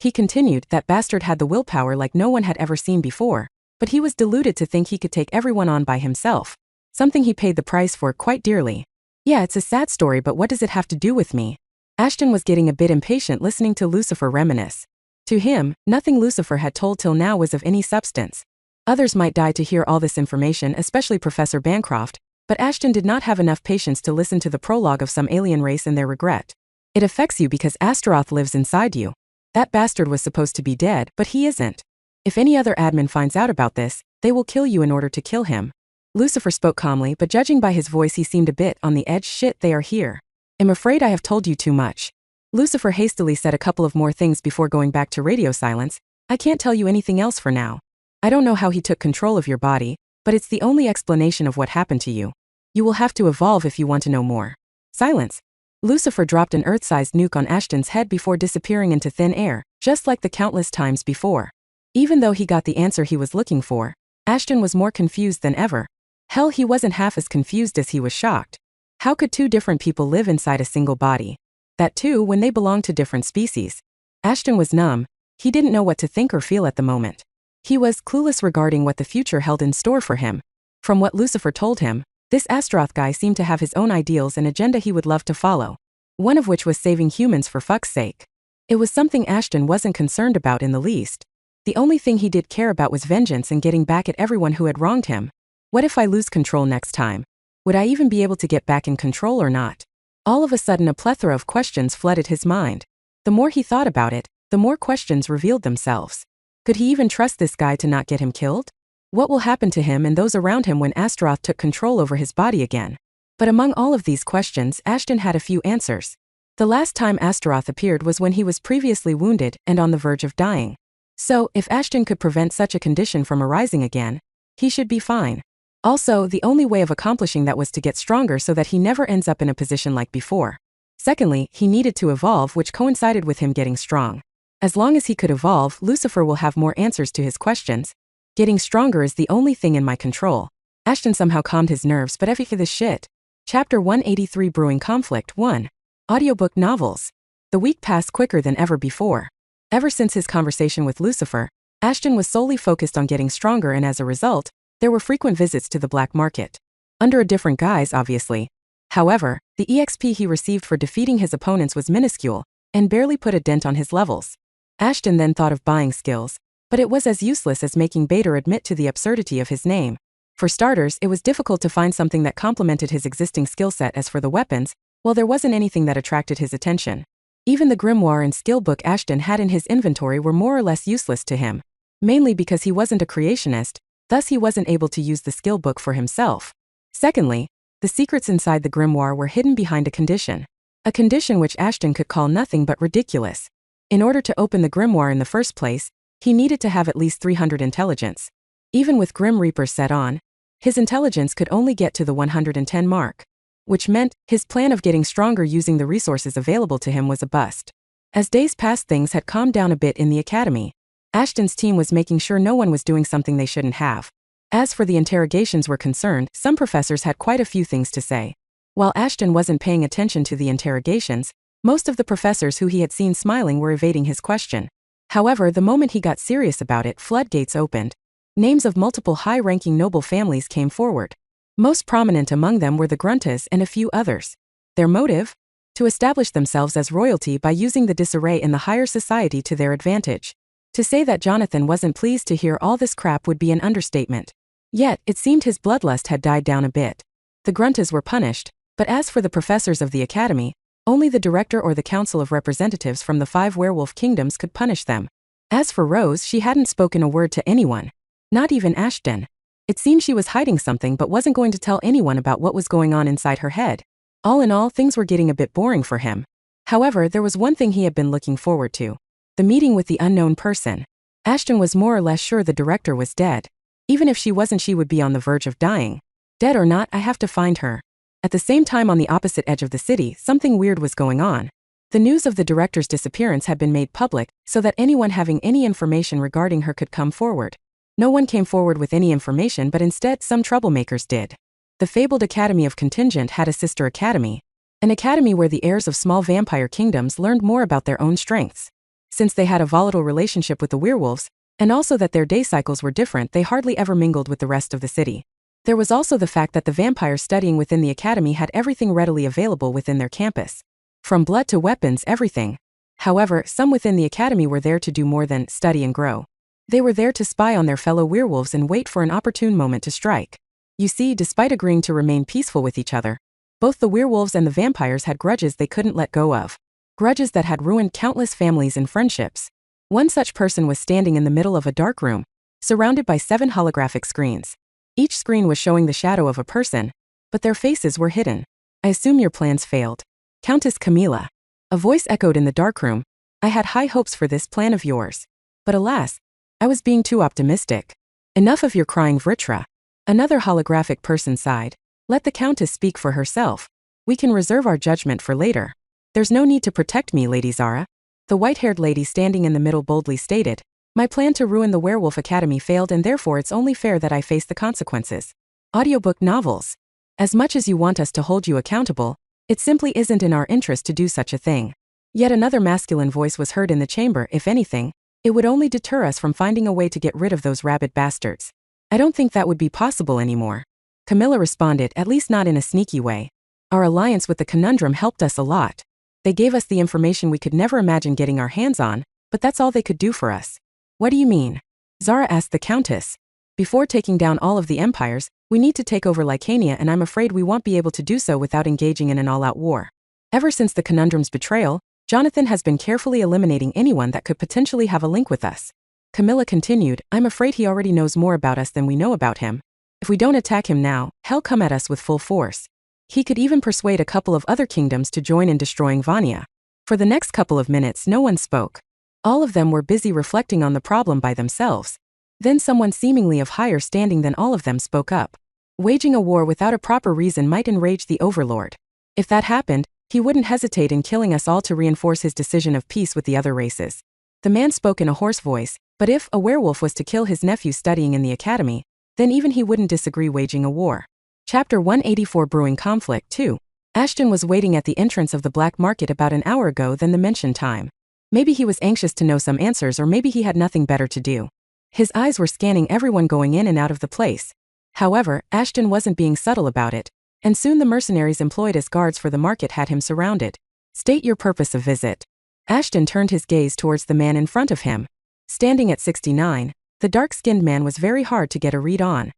He continued, that bastard had the willpower like no one had ever seen before, but he was deluded to think he could take everyone on by himself. Something he paid the price for quite dearly. Yeah, it's a sad story, but what does it have to do with me? Ashton was getting a bit impatient listening to Lucifer reminisce. To him, nothing Lucifer had told till now was of any substance. Others might die to hear all this information, especially Professor Bancroft, but Ashton did not have enough patience to listen to the prologue of some alien race and their regret. It affects you because Astaroth lives inside you. That bastard was supposed to be dead, but he isn't. If any other admin finds out about this, they will kill you in order to kill him. Lucifer spoke calmly, but judging by his voice he seemed a bit on the edge. Shit, they are here. I'm afraid I have told you too much. Lucifer hastily said a couple of more things before going back to radio silence. I can't tell you anything else for now. I don't know how he took control of your body, but it's the only explanation of what happened to you. You will have to evolve if you want to know more. Silence. Lucifer dropped an Earth-sized nuke on Ashton's head before disappearing into thin air, just like the countless times before. Even though he got the answer he was looking for, Ashton was more confused than ever. Hell, he wasn't half as confused as he was shocked. How could two different people live inside a single body? That too, when they belonged to different species. Ashton was numb. He didn't know what to think or feel at the moment. He was clueless regarding what the future held in store for him. From what Lucifer told him, this Astaroth guy seemed to have his own ideals and agenda he would love to follow. One of which was saving humans for fuck's sake. It was something Ashton wasn't concerned about in the least. The only thing he did care about was vengeance and getting back at everyone who had wronged him. What if I lose control next time? Would I even be able to get back in control or not? All of a sudden a plethora of questions flooded his mind. The more he thought about it, the more questions revealed themselves. Could he even trust this guy to not get him killed? What will happen to him and those around him when Astaroth took control over his body again? But among all of these questions, Ashton had a few answers. The last time Astaroth appeared was when he was previously wounded and on the verge of dying. So, if Ashton could prevent such a condition from arising again, he should be fine. Also, the only way of accomplishing that was to get stronger so that he never ends up in a position like before. Secondly, he needed to evolve, which coincided with him getting strong. As long as he could evolve, Lucifer will have more answers to his questions. Getting stronger is the only thing in my control. Ashton somehow calmed his nerves, but F this shit. Chapter 183 Brewing Conflict 1. Audiobook Novels. The week passed quicker than ever before. Ever since his conversation with Lucifer, Ashton was solely focused on getting stronger, and as a result, there were frequent visits to the black market. Under a different guise, obviously. However, the EXP he received for defeating his opponents was minuscule, and barely put a dent on his levels. Ashton then thought of buying skills, but it was as useless as making Bader admit to the absurdity of his name. For starters, it was difficult to find something that complemented his existing skill set. As for the weapons, well, there wasn't anything that attracted his attention. Even the grimoire and skill book Ashton had in his inventory were more or less useless to him. Mainly because he wasn't a creationist, thus he wasn't able to use the skill book for himself. Secondly, the secrets inside the grimoire were hidden behind a condition. A condition which Ashton could call nothing but ridiculous. In order to open the grimoire in the first place, he needed to have at least 300 intelligence. Even with Grim Reaper set on, his intelligence could only get to the 110 mark. Which meant, his plan of getting stronger using the resources available to him was a bust. As days passed, things had calmed down a bit in the academy. Ashton's team was making sure no one was doing something they shouldn't have. As for the interrogations were concerned, some professors had quite a few things to say. While Ashton wasn't paying attention to the interrogations, most of the professors who he had seen smiling were evading his question. However, the moment he got serious about it, floodgates opened. Names of multiple high-ranking noble families came forward. Most prominent among them were the Gruntas and a few others. Their motive? To establish themselves as royalty by using the disarray in the higher society to their advantage. To say that Jonathan wasn't pleased to hear all this crap would be an understatement. Yet, it seemed his bloodlust had died down a bit. The Gruntas were punished, but as for the professors of the academy, only the director or the council of representatives from the 5 werewolf kingdoms could punish them. As for Rose, she hadn't spoken a word to anyone. Not even Ashton. It seemed she was hiding something but wasn't going to tell anyone about what was going on inside her head. All in all, things were getting a bit boring for him. However, there was one thing he had been looking forward to. The meeting with the unknown person. Ashton was more or less sure the director was dead. Even if she wasn't, she would be on the verge of dying. Dead or not, I have to find her. At the same time, on the opposite edge of the city, something weird was going on. The news of the director's disappearance had been made public, so that anyone having any information regarding her could come forward. No one came forward with any information, but instead some troublemakers did. The fabled Academy of Contingent had a sister academy. An academy where the heirs of small vampire kingdoms learned more about their own strengths. Since they had a volatile relationship with the werewolves, and also that their day cycles were different, they hardly ever mingled with the rest of the city. There was also the fact that the vampires studying within the academy had everything readily available within their campus. From blood to weapons, everything. However, some within the academy were there to do more than study and grow. They were there to spy on their fellow werewolves and wait for an opportune moment to strike. You see, despite agreeing to remain peaceful with each other, both the werewolves and the vampires had grudges they couldn't let go of. Grudges that had ruined countless families and friendships. One such person was standing in the middle of a dark room, surrounded by 7 holographic screens. Each screen was showing the shadow of a person, but their faces were hidden. I assume your plans failed. Countess Camilla. A voice echoed in the darkroom. I had high hopes for this plan of yours. But alas, I was being too optimistic. Enough of your crying, Vritra. Another holographic person sighed. Let the Countess speak for herself. We can reserve our judgment for later. There's no need to protect me, Lady Zara. The white-haired lady standing in the middle boldly stated. My plan to ruin the Werewolf Academy failed, and therefore it's only fair that I face the consequences. Audiobook novels. As much as you want us to hold you accountable, It simply isn't in our interest to do such a thing. Yet another masculine voice was heard in the chamber. If anything, it would only deter us from finding a way to get rid of those rabid bastards. I don't think that would be possible anymore. Camilla responded, at least not in a sneaky way. Our alliance with the conundrum helped us a lot. They gave us the information we could never imagine getting our hands on, but that's all they could do for us. What do you mean? Zara asked the Countess. Before taking down all of the empires, we need to take over Lycania, and I'm afraid we won't be able to do so without engaging in an all-out war. Ever since the conundrum's betrayal, Jonathan has been carefully eliminating anyone that could potentially have a link with us. Camilla continued, I'm afraid he already knows more about us than we know about him. If we don't attack him now, he'll come at us with full force. He could even persuade a couple of other kingdoms to join in destroying Vania. For the next couple of minutes, no one spoke. All of them were busy reflecting on the problem by themselves. Then someone seemingly of higher standing than all of them spoke up. Waging a war without a proper reason might enrage the overlord. If that happened, he wouldn't hesitate in killing us all to reinforce his decision of peace with the other races. The man spoke in a hoarse voice, but if a werewolf was to kill his nephew studying in the academy, then even he wouldn't disagree waging a war. Chapter 184 Brewing Conflict 2. Ashton was waiting at the entrance of the black market about an hour ago than the mentioned time. Maybe he was anxious to know some answers, or maybe he had nothing better to do. His eyes were scanning everyone going in and out of the place. However, Ashton wasn't being subtle about it, and soon the mercenaries employed as guards for the market had him surrounded. State your purpose of visit. Ashton turned his gaze towards the man in front of him. Standing at 69, the dark-skinned man was very hard to get a read on.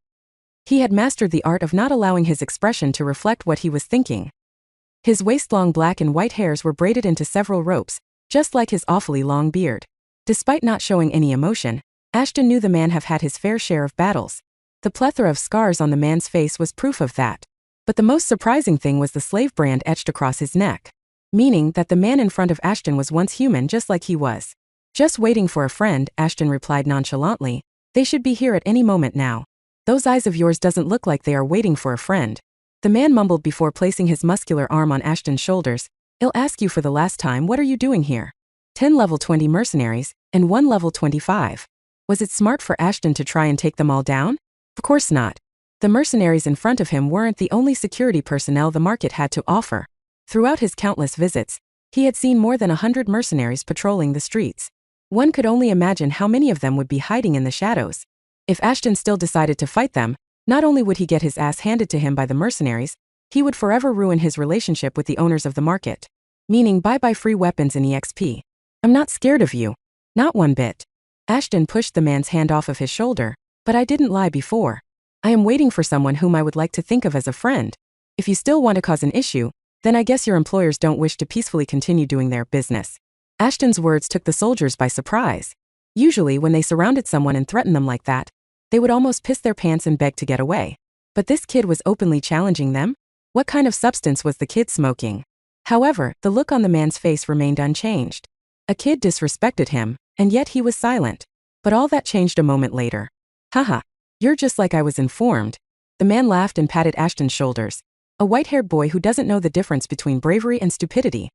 He had mastered the art of not allowing his expression to reflect what he was thinking. His waist-long black and white hairs were braided into several ropes, just like his awfully long beard. Despite not showing any emotion, Ashton knew the man have had his fair share of battles. The plethora of scars on the man's face was proof of that. But the most surprising thing was the slave brand etched across his neck, meaning that the man in front of Ashton was once human just like he was. Just waiting for a friend, Ashton replied nonchalantly. They should be here at any moment now. Those eyes of yours doesn't look like they are waiting for a friend. The man mumbled before placing his muscular arm on Ashton's shoulders. I'll ask you for the last time, what are you doing here? 10 level 20 mercenaries, and 1 level 25. Was it smart for Ashton to try and take them all down? Of course not. The mercenaries in front of him weren't the only security personnel the market had to offer. Throughout his countless visits, he had seen more than 100 mercenaries patrolling the streets. One could only imagine how many of them would be hiding in the shadows. If Ashton still decided to fight them, not only would he get his ass handed to him by the mercenaries, he would forever ruin his relationship with the owners of the market. Meaning bye-bye free weapons and EXP. I'm not scared of you. Not one bit. Ashton pushed the man's hand off of his shoulder, but I didn't lie before. I am waiting for someone whom I would like to think of as a friend. If you still want to cause an issue, then I guess your employers don't wish to peacefully continue doing their business. Ashton's words took the soldiers by surprise. Usually when they surrounded someone and threatened them like that, they would almost piss their pants and beg to get away. But this kid was openly challenging them? What kind of substance was the kid smoking? However, the look on the man's face remained unchanged. A kid disrespected him, and yet he was silent. But all that changed a moment later. Haha, you're just like I was informed. The man laughed and patted Ashton's shoulders. A white-haired boy who doesn't know the difference between bravery and stupidity.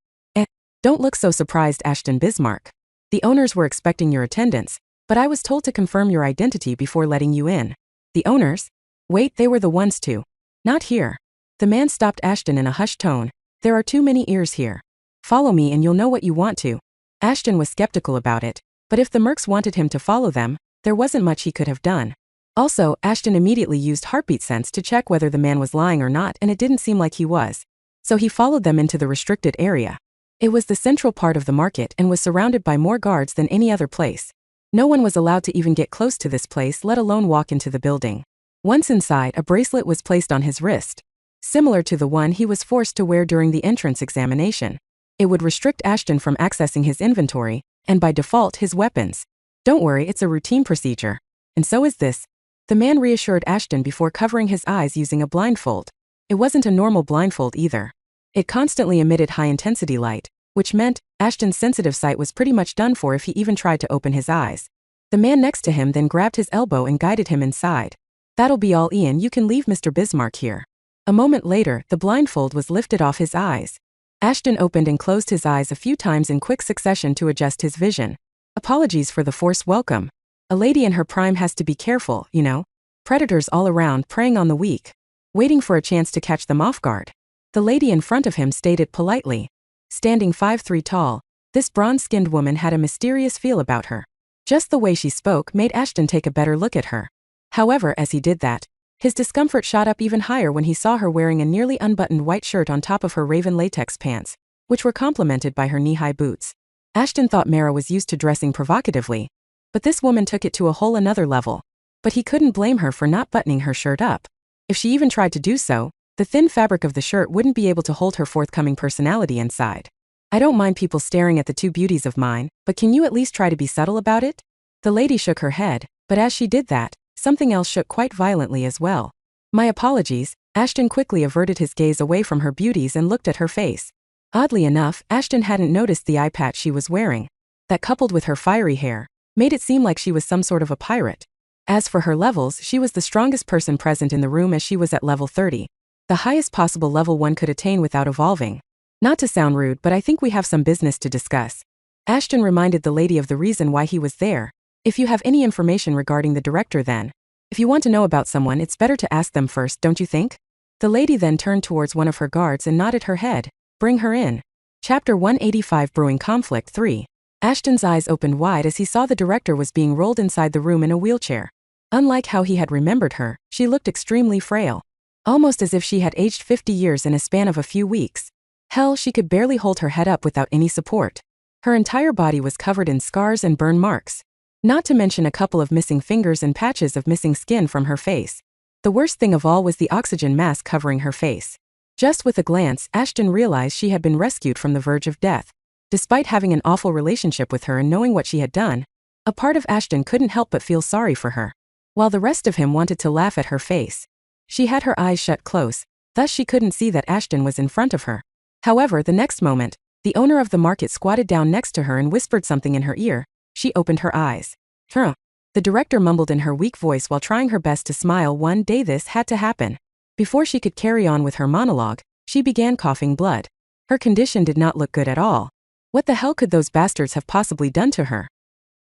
Don't look so surprised, Ashton Bismarck. The owners were expecting your attendance, but I was told to confirm your identity before letting you in. The owners? Wait, they were the ones to. Not here. The man stopped Ashton in a hushed tone. There are too many ears here. Follow me and you'll know what you want to. Ashton was skeptical about it, but if the mercs wanted him to follow them, there wasn't much he could have done. Also, Ashton immediately used heartbeat sense to check whether the man was lying or not, and it didn't seem like he was. So he followed them into the restricted area. It was the central part of the market and was surrounded by more guards than any other place. No one was allowed to even get close to this place, let alone walk into the building. Once inside, a bracelet was placed on his wrist, similar to the one he was forced to wear during the entrance examination. It would restrict Ashton from accessing his inventory, and by default his weapons. Don't worry, it's a routine procedure. And so is this. The man reassured Ashton before covering his eyes using a blindfold. It wasn't a normal blindfold either. It constantly emitted high-intensity light, which meant Ashton's sensitive sight was pretty much done for if he even tried to open his eyes. The man next to him then grabbed his elbow and guided him inside. That'll be all, Ian, you can leave Mr. Bismarck here. A moment later, the blindfold was lifted off his eyes. Ashton opened and closed his eyes a few times in quick succession to adjust his vision. Apologies for the forced welcome. A lady in her prime has to be careful, you know. Predators all around preying on the weak. Waiting for a chance to catch them off guard. The lady in front of him stated politely. Standing 5'3" tall, this bronze-skinned woman had a mysterious feel about her. Just the way she spoke made Ashton take a better look at her. However, as he did that, his discomfort shot up even higher when he saw her wearing a nearly unbuttoned white shirt on top of her raven latex pants, which were complemented by her knee-high boots. Ashton thought Mara was used to dressing provocatively, but this woman took it to a whole another level. But he couldn't blame her for not buttoning her shirt up. If she even tried to do so, the thin fabric of the shirt wouldn't be able to hold her forthcoming personality inside. I don't mind people staring at the two beauties of mine, but can you at least try to be subtle about it? The lady shook her head, but as she did that, something else shook quite violently as well. My apologies. Ashton quickly averted his gaze away from her beauties and looked at her face. Oddly enough, Ashton hadn't noticed the eye patch she was wearing. That, coupled with her fiery hair, made it seem like she was some sort of a pirate. As for her levels, she was the strongest person present in the room, as she was at level 30. The highest possible level one could attain without evolving. Not to sound rude, but I think we have some business to discuss. Ashton reminded the lady of the reason why he was there. If you have any information regarding the director, then. If you want to know about someone, it's better to ask them first, don't you think? The lady then turned towards one of her guards and nodded her head. Bring her in. Chapter 185, Brewing Conflict 3. Ashton's eyes opened wide as he saw the director was being rolled inside the room in a wheelchair. Unlike how he had remembered her, she looked extremely frail. Almost as if she had aged 50 years in a span of a few weeks. Hell, she could barely hold her head up without any support. Her entire body was covered in scars and burn marks. Not to mention a couple of missing fingers and patches of missing skin from her face. The worst thing of all was the oxygen mask covering her face. Just with a glance, Ashton realized she had been rescued from the verge of death. Despite having an awful relationship with her and knowing what she had done, a part of Ashton couldn't help but feel sorry for her, while the rest of him wanted to laugh at her face. She had her eyes shut close, thus she couldn't see that Ashton was in front of her. However, the next moment, the owner of the market squatted down next to her and whispered something in her ear. She opened her eyes. The director mumbled in her weak voice while trying her best to smile. One day this had to happen. Before she could carry on with her monologue, she began coughing blood. Her condition did not look good at all. What the hell could those bastards have possibly done to her?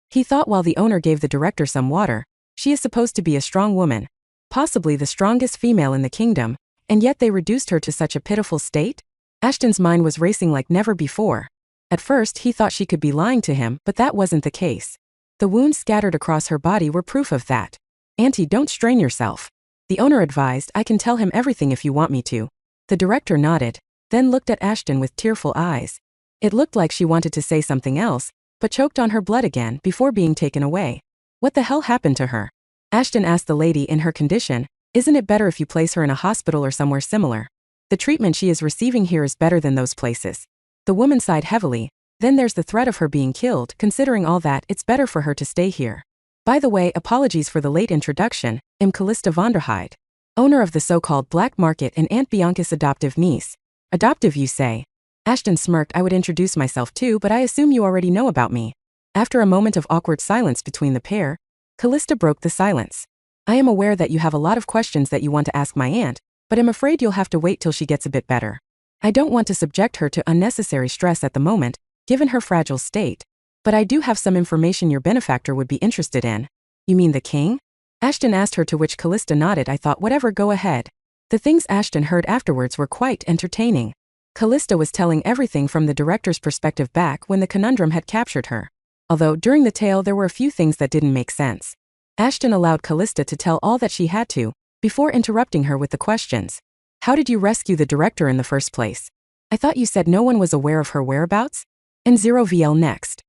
He thought while the owner gave the director some water. She is supposed to be a strong woman, possibly the strongest female in the kingdom, and yet they reduced her to such a pitiful state? Ashton's mind was racing like never before. At first he thought she could be lying to him, but that wasn't the case. The wounds scattered across her body were proof of that. Auntie, don't strain yourself. The owner advised. I can tell him everything if you want me to. The director nodded, then looked at Ashton with tearful eyes. It looked like she wanted to say something else, but choked on her blood again before being taken away. What the hell happened to her? Ashton asked the lady in her condition. Isn't it better if you place her in a hospital or somewhere similar? The treatment she is receiving here is better than those places. The woman sighed heavily. Then there's the threat of her being killed. Considering all that, it's better for her to stay here. By the way, apologies for the late introduction. I'm Callista Vonderheide, owner of the so-called Black Market and Aunt Bianca's adoptive niece. Adoptive, you say? Ashton smirked. I would introduce myself too, but I assume you already know about me. After a moment of awkward silence between the pair, Callista broke the silence. I am aware that you have a lot of questions that you want to ask my aunt, but I'm afraid you'll have to wait till she gets a bit better. I don't want to subject her to unnecessary stress at the moment, given her fragile state. But I do have some information your benefactor would be interested in. You mean the king? Ashton asked her, to which Callista nodded. I thought whatever, go ahead. The things Ashton heard afterwards were quite entertaining. Callista was telling everything from the director's perspective back when the conundrum had captured her. Although during the tale there were a few things that didn't make sense. Ashton allowed Callista to tell all that she had to, before interrupting her with the questions. How did you rescue the director in the first place? I thought you said no one was aware of her whereabouts? And 0VL next.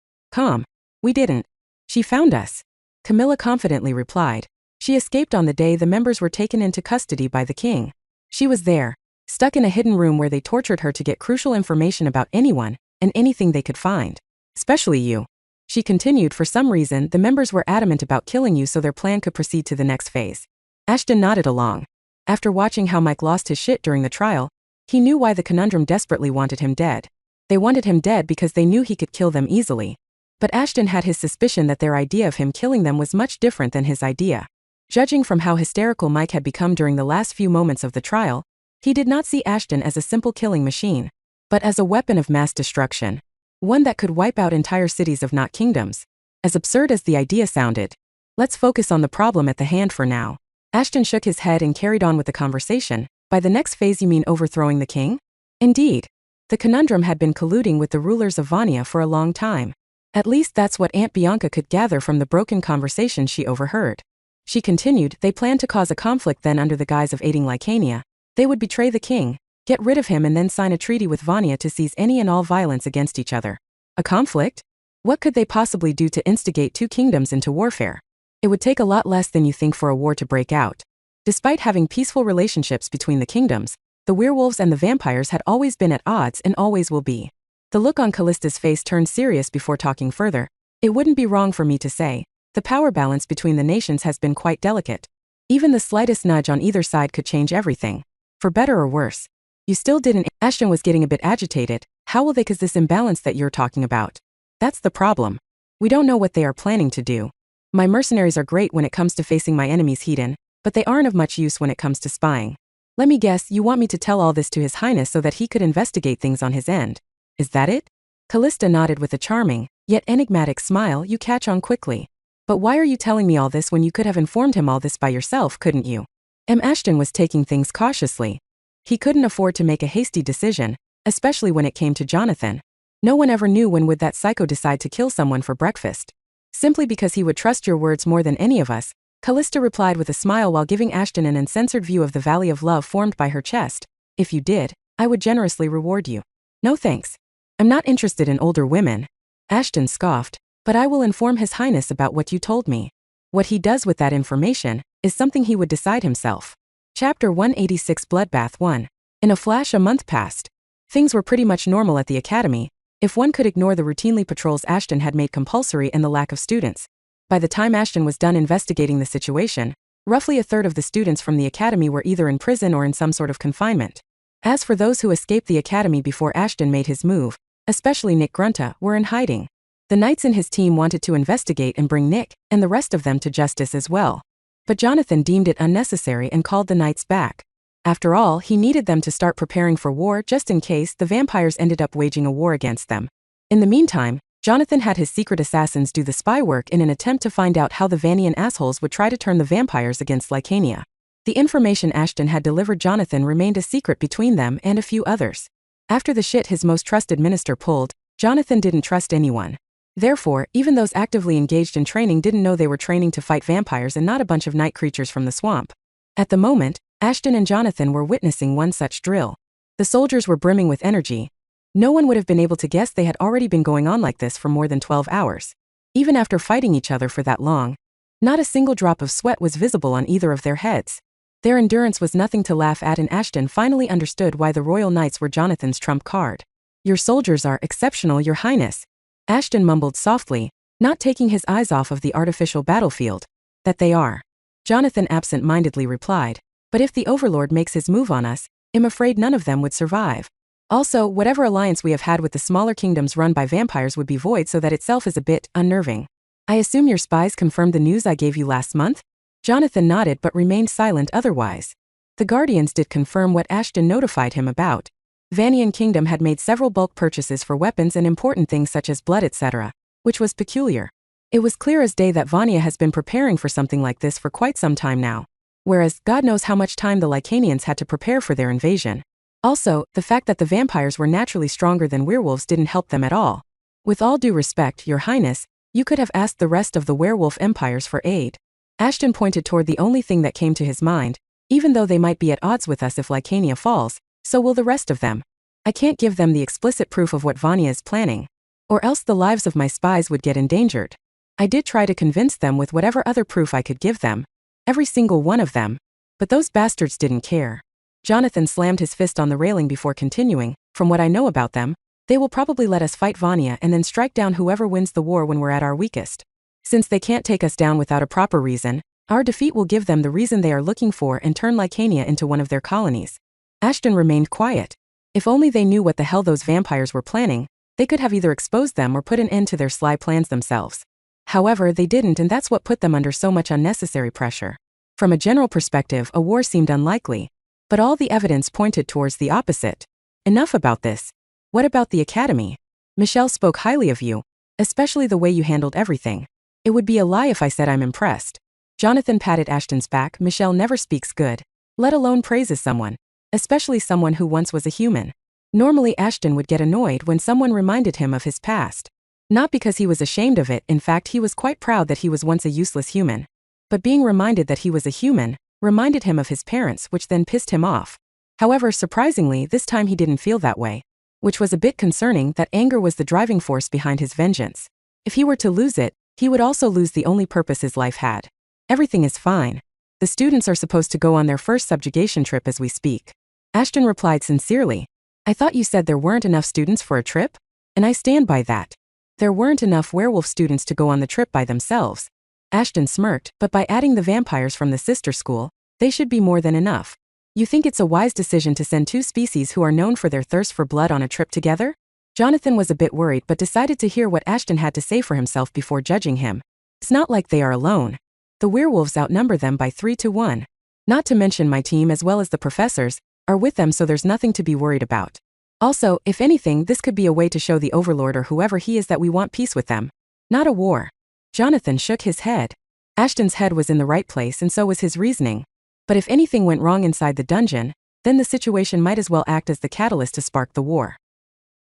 We didn't. She found us. Camilla confidently replied. She escaped on the day the members were taken into custody by the king. She was there, stuck in a hidden room where they tortured her to get crucial information about anyone and anything they could find. Especially you. She continued. For some reason, the members were adamant about killing you so their plan could proceed to the next phase. Ashton nodded along. After watching how Mike lost his shit during the trial, he knew why the conundrum desperately wanted him dead. They wanted him dead because they knew he could kill them easily. But Ashton had his suspicion that their idea of him killing them was much different than his idea. Judging from how hysterical Mike had become during the last few moments of the trial, he did not see Ashton as a simple killing machine, but as a weapon of mass destruction. One that could wipe out entire cities if not kingdoms. As absurd as the idea sounded. Let's focus on the problem at the hand for now. Ashton shook his head and carried on with the conversation. By the next phase you mean overthrowing the king? Indeed. The conundrum had been colluding with the rulers of Vania for a long time. At least that's what Aunt Bianca could gather from the broken conversation she overheard. She continued, they planned to cause a conflict then under the guise of aiding Lycaonia. They would betray the king, get rid of him and then sign a treaty with Vania to cease any and all violence against each other. A conflict? What could they possibly do to instigate two kingdoms into warfare? It would take a lot less than you think for a war to break out. Despite having peaceful relationships between the kingdoms, the werewolves and the vampires had always been at odds and always will be. The look on Callista's face turned serious before talking further. It wouldn't be wrong for me to say, the power balance between the nations has been quite delicate. Even the slightest nudge on either side could change everything. For better or worse. You still didn't. Ashton was getting a bit agitated. How will they cause this imbalance that you're talking about? That's the problem. We don't know what they are planning to do. My mercenaries are great when it comes to facing my enemies head-on, but they aren't of much use when it comes to spying. Let me guess, you want me to tell all this to His Highness so that he could investigate things on his end. Is that it? Callista nodded with a charming, yet enigmatic smile you catch on quickly. But why are you telling me all this when you could have informed him all this by yourself, couldn't you? Ashton was taking things cautiously. He couldn't afford to make a hasty decision, especially when it came to Jonathan. No one ever knew when would that psycho decide to kill someone for breakfast. Simply because he would trust your words more than any of us, Callista replied with a smile while giving Ashton an uncensored view of the valley of love formed by her chest. If you did, I would generously reward you. No thanks. I'm not interested in older women. Ashton scoffed, but I will inform His Highness about what you told me. What he does with that information is something he would decide himself. Chapter 186 Bloodbath 1. In a flash a month passed. Things were pretty much normal at the academy, if one could ignore the routinely patrols Ashton had made compulsory and the lack of students. By the time Ashton was done investigating the situation, roughly a third of the students from the academy were either in prison or in some sort of confinement. As for those who escaped the academy before Ashton made his move, especially Nick Grunta, were in hiding. The knights in his team wanted to investigate and bring Nick, and the rest of them to justice as well. But Jonathan deemed it unnecessary and called the knights back. After all, he needed them to start preparing for war just in case the vampires ended up waging a war against them. In the meantime, Jonathan had his secret assassins do the spy work in an attempt to find out how the Vanian assholes would try to turn the vampires against Lycaonia. The information Ashton had delivered Jonathan remained a secret between them and a few others. After the shit his most trusted minister pulled, Jonathan didn't trust anyone. Therefore, even those actively engaged in training didn't know they were training to fight vampires and not a bunch of night creatures from the swamp. At the moment, Ashton and Jonathan were witnessing one such drill. The soldiers were brimming with energy. No one would have been able to guess they had already been going on like this for more than 12 hours. Even after fighting each other for that long, not a single drop of sweat was visible on either of their heads. Their endurance was nothing to laugh at, and Ashton finally understood why the Royal Knights were Jonathan's trump card. Your soldiers are exceptional, Your Highness. Ashton mumbled softly, not taking his eyes off of the artificial battlefield. That they are. Jonathan absent-mindedly replied, but if the Overlord makes his move on us, I'm afraid none of them would survive. Also, whatever alliance we have had with the smaller kingdoms run by vampires would be void, so that itself is a bit unnerving. I assume your spies confirmed the news I gave you last month? Jonathan nodded but remained silent otherwise. The Guardians did confirm what Ashton notified him about. Vanian Kingdom had made several bulk purchases for weapons and important things such as blood etc., which was peculiar. It was clear as day that Vania has been preparing for something like this for quite some time now. Whereas, God knows how much time the Lycaonians had to prepare for their invasion. Also, the fact that the vampires were naturally stronger than werewolves didn't help them at all. With all due respect, Your Highness, you could have asked the rest of the werewolf empires for aid. Ashton pointed toward the only thing that came to his mind. Even though they might be at odds with us if Lycaonia falls, so will the rest of them. I can't give them the explicit proof of what Vania is planning, or else the lives of my spies would get endangered. I did try to convince them with whatever other proof I could give them. Every single one of them. But those bastards didn't care. Jonathan slammed his fist on the railing before continuing, from what I know about them, they will probably let us fight Vania and then strike down whoever wins the war when we're at our weakest. Since they can't take us down without a proper reason, our defeat will give them the reason they are looking for and turn Lycaonia into one of their colonies. Ashton remained quiet. If only they knew what the hell those vampires were planning, they could have either exposed them or put an end to their sly plans themselves. However, they didn't, and that's what put them under so much unnecessary pressure. From a general perspective, a war seemed unlikely, but all the evidence pointed towards the opposite. Enough about this. What about the academy? Michelle spoke highly of you, especially the way you handled everything. It would be a lie if I said I'm impressed. Jonathan patted Ashton's back. Michelle never speaks good, let alone praises someone. especially someone who once was a human. Normally Ashton would get annoyed when someone reminded him of his past. Not because he was ashamed of it, in fact he was quite proud that he was once a useless human. But being reminded that he was a human reminded him of his parents, which then pissed him off. However, surprisingly, this time he didn't feel that way. Which was a bit concerning, that anger was the driving force behind his vengeance. If he were to lose it, he would also lose the only purpose his life had. Everything is fine. The students are supposed to go on their first subjugation trip as we speak. Ashton replied sincerely. I thought you said there weren't enough students for a trip? And I stand by that. There weren't enough werewolf students to go on the trip by themselves. Ashton smirked, but by adding the vampires from the sister school, they should be more than enough. You think it's a wise decision to send two species who are known for their thirst for blood on a trip together? Jonathan was a bit worried but decided to hear what Ashton had to say for himself before judging him. It's not like they are alone. The werewolves outnumber them by 3-1. Not to mention my team as well as the professors are with them, so there's nothing to be worried about. Also, if anything, this could be a way to show the Overlord or whoever he is that we want peace with them. Not a war. Jonathan shook his head. Ashton's head was in the right place and so was his reasoning. But if anything went wrong inside the dungeon, then the situation might as well act as the catalyst to spark the war.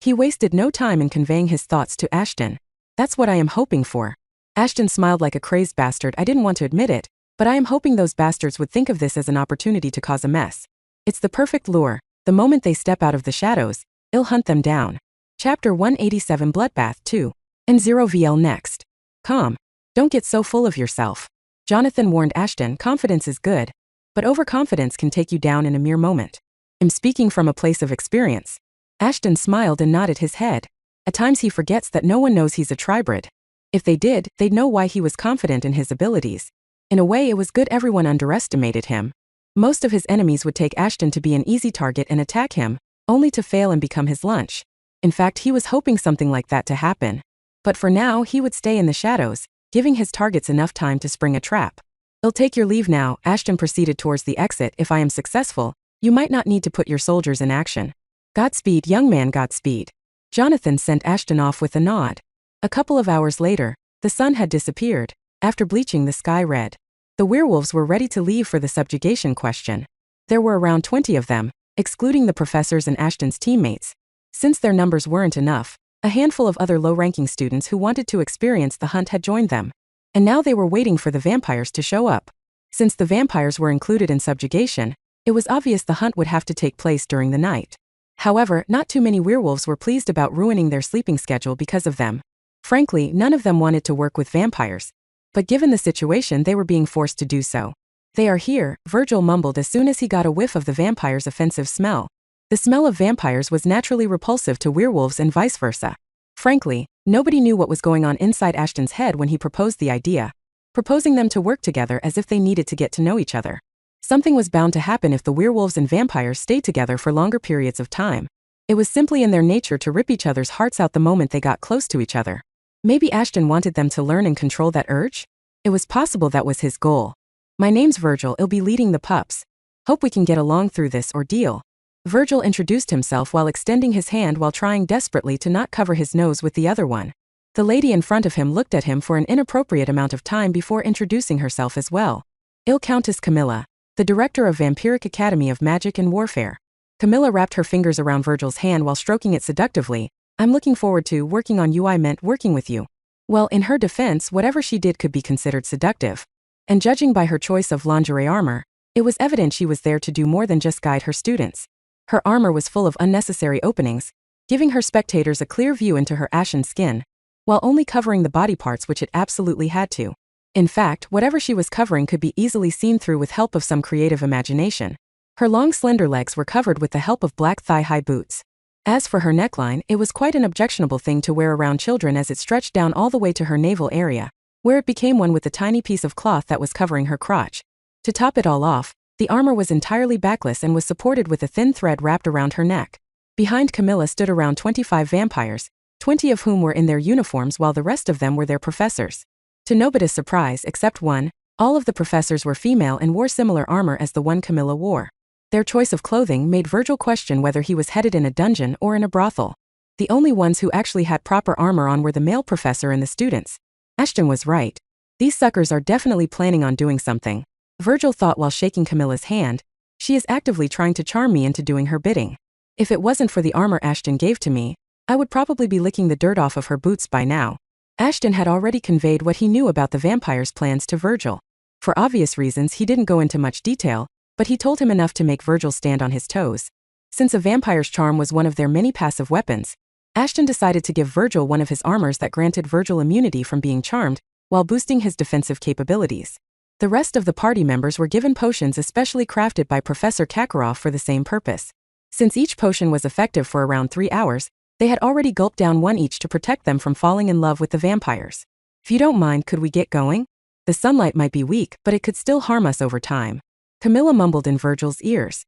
He wasted no time in conveying his thoughts to Ashton. That's what I am hoping for. Ashton smiled like a crazed bastard. I didn't want to admit it, but I am hoping those bastards would think of this as an opportunity to cause a mess. It's the perfect lure. The moment they step out of the shadows, I'll hunt them down. Chapter 187 Bloodbath 2. And 0VL next. Calm. Don't get so full of yourself. Jonathan warned Ashton, confidence is good, but overconfidence can take you down in a mere moment. I'm speaking from a place of experience. Ashton smiled and nodded his head. At times he forgets that no one knows he's a tribrid. If they did, they'd know why he was confident in his abilities. In a way, it was good everyone underestimated him. Most of his enemies would take Ashton to be an easy target and attack him, only to fail and become his lunch. In fact, he was hoping something like that to happen. But for now, he would stay in the shadows, giving his targets enough time to spring a trap. I'll take your leave now. Ashton proceeded towards the exit. If I am successful, you might not need to put your soldiers in action. Godspeed, young man, Godspeed. Jonathan sent Ashton off with a nod. A couple of hours later, the sun had disappeared, after bleaching the sky red. The werewolves were ready to leave for the subjugation question. There were around 20 of them, excluding the professors and Ashton's teammates. Since their numbers weren't enough, a handful of other low-ranking students who wanted to experience the hunt had joined them. And now they were waiting for the vampires to show up. Since the vampires were included in subjugation, it was obvious the hunt would have to take place during the night. However, not too many werewolves were pleased about ruining their sleeping schedule because of them. Frankly, none of them wanted to work with vampires. But given the situation, they were being forced to do so. They are here, Virgil mumbled as soon as he got a whiff of the vampire's offensive smell. The smell of vampires was naturally repulsive to werewolves and vice versa. Frankly, nobody knew what was going on inside Ashton's head when he proposed the idea, proposing them to work together as if they needed to get to know each other. Something was bound to happen if the werewolves and vampires stayed together for longer periods of time. It was simply in their nature to rip each other's hearts out the moment they got close to each other. Maybe Ashton wanted them to learn and control that urge? It was possible that was his goal. My name's Virgil, I'll be leading the pups. Hope we can get along through this ordeal. Virgil introduced himself while extending his hand while trying desperately to not cover his nose with the other one. The lady in front of him looked at him for an inappropriate amount of time before introducing herself as well. Il Countess Camilla, the director of Vampiric Academy of Magic and Warfare. Camilla wrapped her fingers around Virgil's hand while stroking it seductively. I'm looking forward to working on you. I meant working with you. Well, in her defense, whatever she did could be considered seductive. And judging by her choice of lingerie armor, it was evident she was there to do more than just guide her students. Her armor was full of unnecessary openings, giving her spectators a clear view into her ashen skin, while only covering the body parts which it absolutely had to. In fact, whatever she was covering could be easily seen through with help of some creative imagination. Her long slender legs were covered with the help of black thigh-high boots. As for her neckline, it was quite an objectionable thing to wear around children as it stretched down all the way to her navel area, where it became one with the tiny piece of cloth that was covering her crotch. To top it all off, the armor was entirely backless and was supported with a thin thread wrapped around her neck. Behind Camilla stood around 25 vampires, 20 of whom were in their uniforms while the rest of them were their professors. To nobody's surprise, except one, all of the professors were female and wore similar armor as the one Camilla wore. Their choice of clothing made Virgil question whether he was headed in a dungeon or in a brothel. The only ones who actually had proper armor on were the male professor and the students. Ashton was right. These suckers are definitely planning on doing something, Virgil thought while shaking Camilla's hand. She is actively trying to charm me into doing her bidding. If it wasn't for the armor Ashton gave to me, I would probably be licking the dirt off of her boots by now. Ashton had already conveyed what he knew about the vampire's plans to Virgil. For obvious reasons, he didn't go into much detail, but he told him enough to make Virgil stand on his toes. Since a vampire's charm was one of their many passive weapons, Ashton decided to give Virgil one of his armors that granted Virgil immunity from being charmed, while boosting his defensive capabilities. The rest of the party members were given potions especially crafted by Professor Kakarov for the same purpose. Since each potion was effective for around 3 hours, they had already gulped down one each to protect them from falling in love with the vampires. If you don't mind, could we get going? The sunlight might be weak, but it could still harm us over time. Camilla mumbled in Virgil's ears.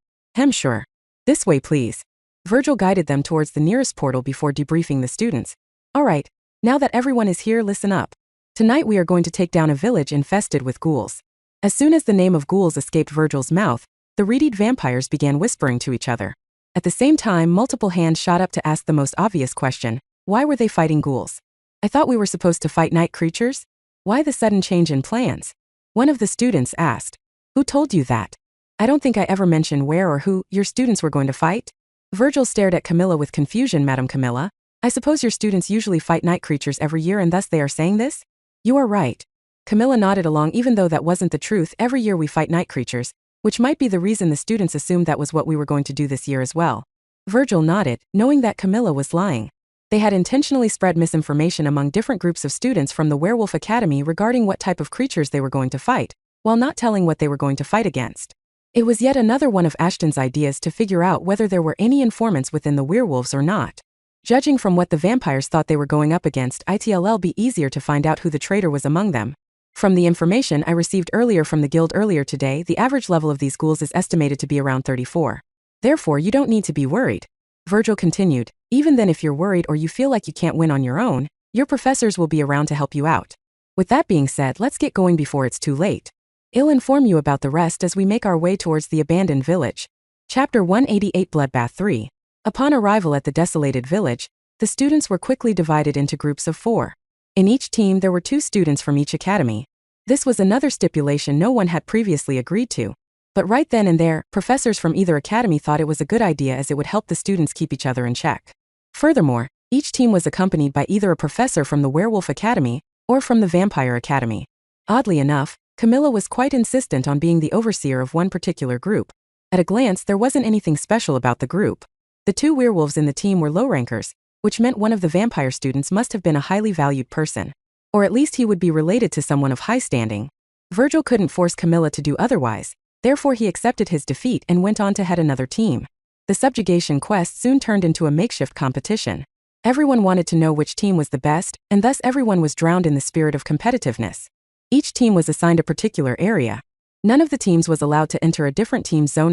Sure. This way, please. Virgil guided them towards the nearest portal before debriefing the students. All right, now that everyone is here, listen up. Tonight we are going to take down a village infested with ghouls. As soon as the name of ghouls escaped Virgil's mouth, the reedied vampires began whispering to each other. At the same time, multiple hands shot up to ask the most obvious question: why were they fighting ghouls? I thought we were supposed to fight night creatures? Why the sudden change in plans? One of the students asked. Who told you that? I don't think I ever mentioned where or who your students were going to fight. Virgil stared at Camilla with confusion. Madam Camilla, I suppose your students usually fight night creatures every year and thus they are saying this? You are right. Camilla nodded along. Even though that wasn't the truth, every year we fight night creatures, which might be the reason the students assumed that was what we were going to do this year as well. Virgil nodded, knowing that Camilla was lying. They had intentionally spread misinformation among different groups of students from the Werewolf Academy regarding what type of creatures they were going to fight, while not telling what they were going to fight against. It was yet another one of Ashton's ideas to figure out whether there were any informants within the werewolves or not. Judging from what the vampires thought they were going up against, it'll be easier to find out who the traitor was among them. From the information I received earlier from the guild earlier today, the average level of these ghouls is estimated to be around 34. Therefore, you don't need to be worried. Virgil continued, even then if you're worried or you feel like you can't win on your own, your professors will be around to help you out. With that being said, let's get going before it's too late. I'll inform you about the rest as we make our way towards the abandoned village. Chapter 188 Bloodbath 3. Upon arrival at the desolated village, the students were quickly divided into groups of 4. In each team there were 2 students from each academy. This was another stipulation no one had previously agreed to. But right then and there, professors from either academy thought it was a good idea as it would help the students keep each other in check. Furthermore, each team was accompanied by either a professor from the Werewolf Academy or from the Vampire Academy. Oddly enough, Camilla was quite insistent on being the overseer of one particular group. At a glance, there wasn't anything special about the group. The 2 werewolves in the team were low rankers, which meant one of the vampire students must have been a highly valued person. Or at least he would be related to someone of high standing. Virgil couldn't force Camilla to do otherwise, therefore he accepted his defeat and went on to head another team. The subjugation quest soon turned into a makeshift competition. Everyone wanted to know which team was the best, and thus everyone was drowned in the spirit of competitiveness. Each team was assigned a particular area. None of the teams was allowed to enter a different team's zone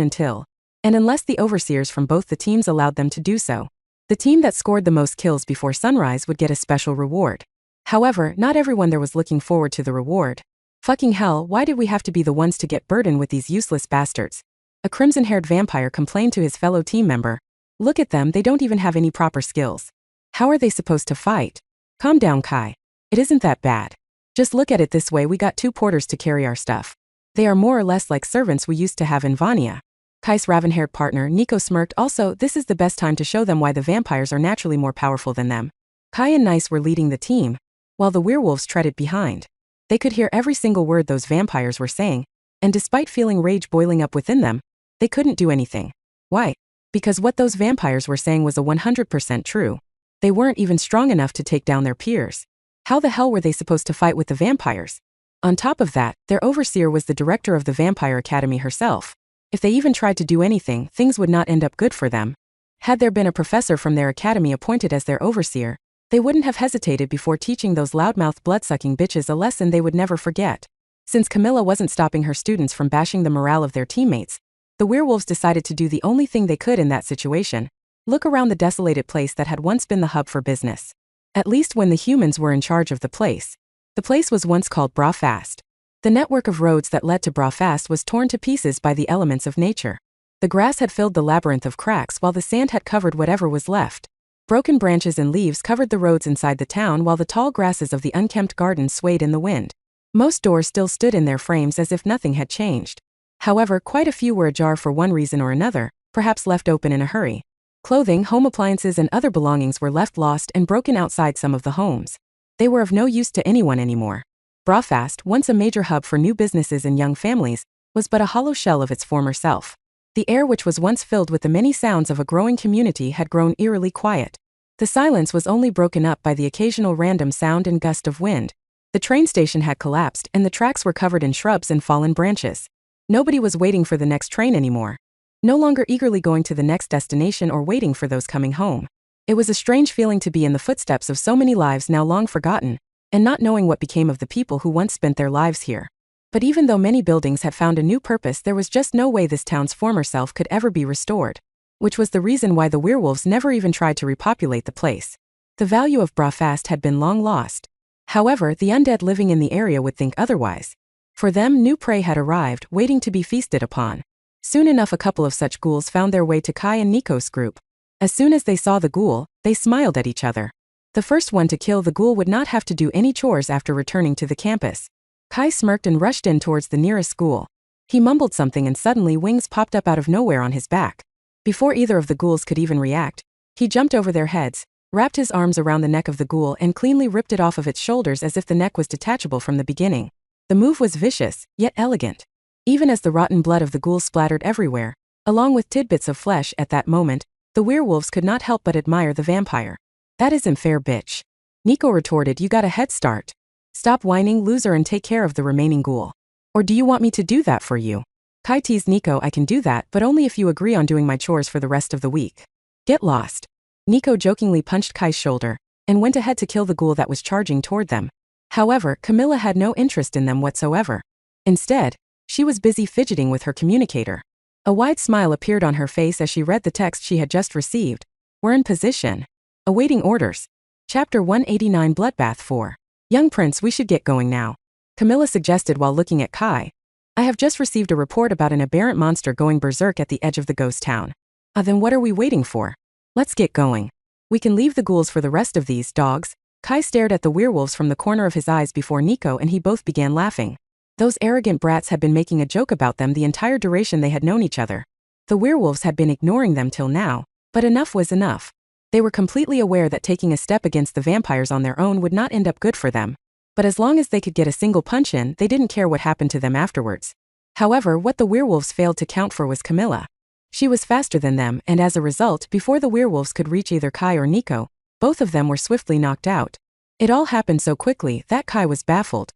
unless the overseers from both the teams allowed them to do so. The team that scored the most kills before sunrise would get a special reward. However, not everyone there was looking forward to the reward. Fucking hell, why did we have to be the ones to get burdened with these useless bastards? A crimson-haired vampire complained to his fellow team member. Look at them, they don't even have any proper skills. How are they supposed to fight? Calm down, Kai. It isn't that bad. Just look at it this way, we got 2 porters to carry our stuff. They are more or less like servants we used to have in Vania. Kai's raven-haired partner, Nico, smirked. Also, this is the best time to show them why the vampires are naturally more powerful than them. Kai and Nice were leading the team, while the werewolves treaded behind. They could hear every single word those vampires were saying, and despite feeling rage boiling up within them, they couldn't do anything. Why? Because what those vampires were saying was 100% true. They weren't even strong enough to take down their peers. How the hell were they supposed to fight with the vampires? On top of that, their overseer was the director of the Vampire Academy herself. If they even tried to do anything, things would not end up good for them. Had there been a professor from their academy appointed as their overseer, they wouldn't have hesitated before teaching those loudmouth blood-sucking bitches a lesson they would never forget. Since Camilla wasn't stopping her students from bashing the morale of their teammates, the werewolves decided to do the only thing they could in that situation: look around the desolated place that had once been the hub for business. At least when the humans were in charge of the place. The place was once called Brawfast. The network of roads that led to Brawfast was torn to pieces by the elements of nature. The grass had filled the labyrinth of cracks while the sand had covered whatever was left. Broken branches and leaves covered the roads inside the town while the tall grasses of the unkempt garden swayed in the wind. Most doors still stood in their frames as if nothing had changed. However, quite a few were ajar for one reason or another, perhaps left open in a hurry. Clothing, home appliances and other belongings were left lost and broken outside some of the homes. They were of no use to anyone anymore. Belfast, once a major hub for new businesses and young families, was but a hollow shell of its former self. The air which was once filled with the many sounds of a growing community had grown eerily quiet. The silence was only broken up by the occasional random sound and gust of wind. The train station had collapsed and the tracks were covered in shrubs and fallen branches. Nobody was waiting for the next train anymore. No longer eagerly going to the next destination or waiting for those coming home. It was a strange feeling to be in the footsteps of so many lives now long forgotten, and not knowing what became of the people who once spent their lives here. But even though many buildings had found a new purpose, there was just no way this town's former self could ever be restored. Which was the reason why the werewolves never even tried to repopulate the place. The value of Belfast had been long lost. However, the undead living in the area would think otherwise. For them, new prey had arrived, waiting to be feasted upon. Soon enough a couple of such ghouls found their way to Kai and Nico's group. As soon as they saw the ghoul, they smiled at each other. The first one to kill the ghoul would not have to do any chores after returning to the campus. Kai smirked and rushed in towards the nearest ghoul. He mumbled something and suddenly wings popped up out of nowhere on his back. Before either of the ghouls could even react, he jumped over their heads, wrapped his arms around the neck of the ghoul and cleanly ripped it off of its shoulders as if the neck was detachable from the beginning. The move was vicious, yet elegant. Even as the rotten blood of the ghoul splattered everywhere, along with tidbits of flesh at that moment, the werewolves could not help but admire the vampire. "That isn't fair, bitch." Nico retorted, "You got a head start. Stop whining, loser, and take care of the remaining ghoul. Or do you want me to do that for you?" Kai teased Nico, "I can do that, but only if you agree on doing my chores for the rest of the week. Get lost." Nico jokingly punched Kai's shoulder and went ahead to kill the ghoul that was charging toward them. However, Camilla had no interest in them whatsoever. Instead, she was busy fidgeting with her communicator. A wide smile appeared on her face as she read the text she had just received. "We're in position. Awaiting orders." Chapter 189 Bloodbath 4. "Young Prince, we should get going now," Camilla suggested while looking at Kai. "I have just received a report about an aberrant monster going berserk at the edge of the ghost town." Then what are we waiting for? Let's get going. We can leave the ghouls for the rest of these dogs." Kai stared at the werewolves from the corner of his eyes before Nico and he both began laughing. Those arrogant brats had been making a joke about them the entire duration they had known each other. The werewolves had been ignoring them till now, but enough was enough. They were completely aware that taking a step against the vampires on their own would not end up good for them. But as long as they could get a single punch in, they didn't care what happened to them afterwards. However, what the werewolves failed to count for was Camilla. She was faster than them, and as a result, before the werewolves could reach either Kai or Nico, both of them were swiftly knocked out. It all happened so quickly that Kai was baffled.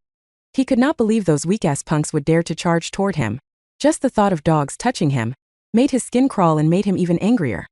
He could not believe those weak-ass punks would dare to charge toward him. Just the thought of dogs touching him made his skin crawl and made him even angrier.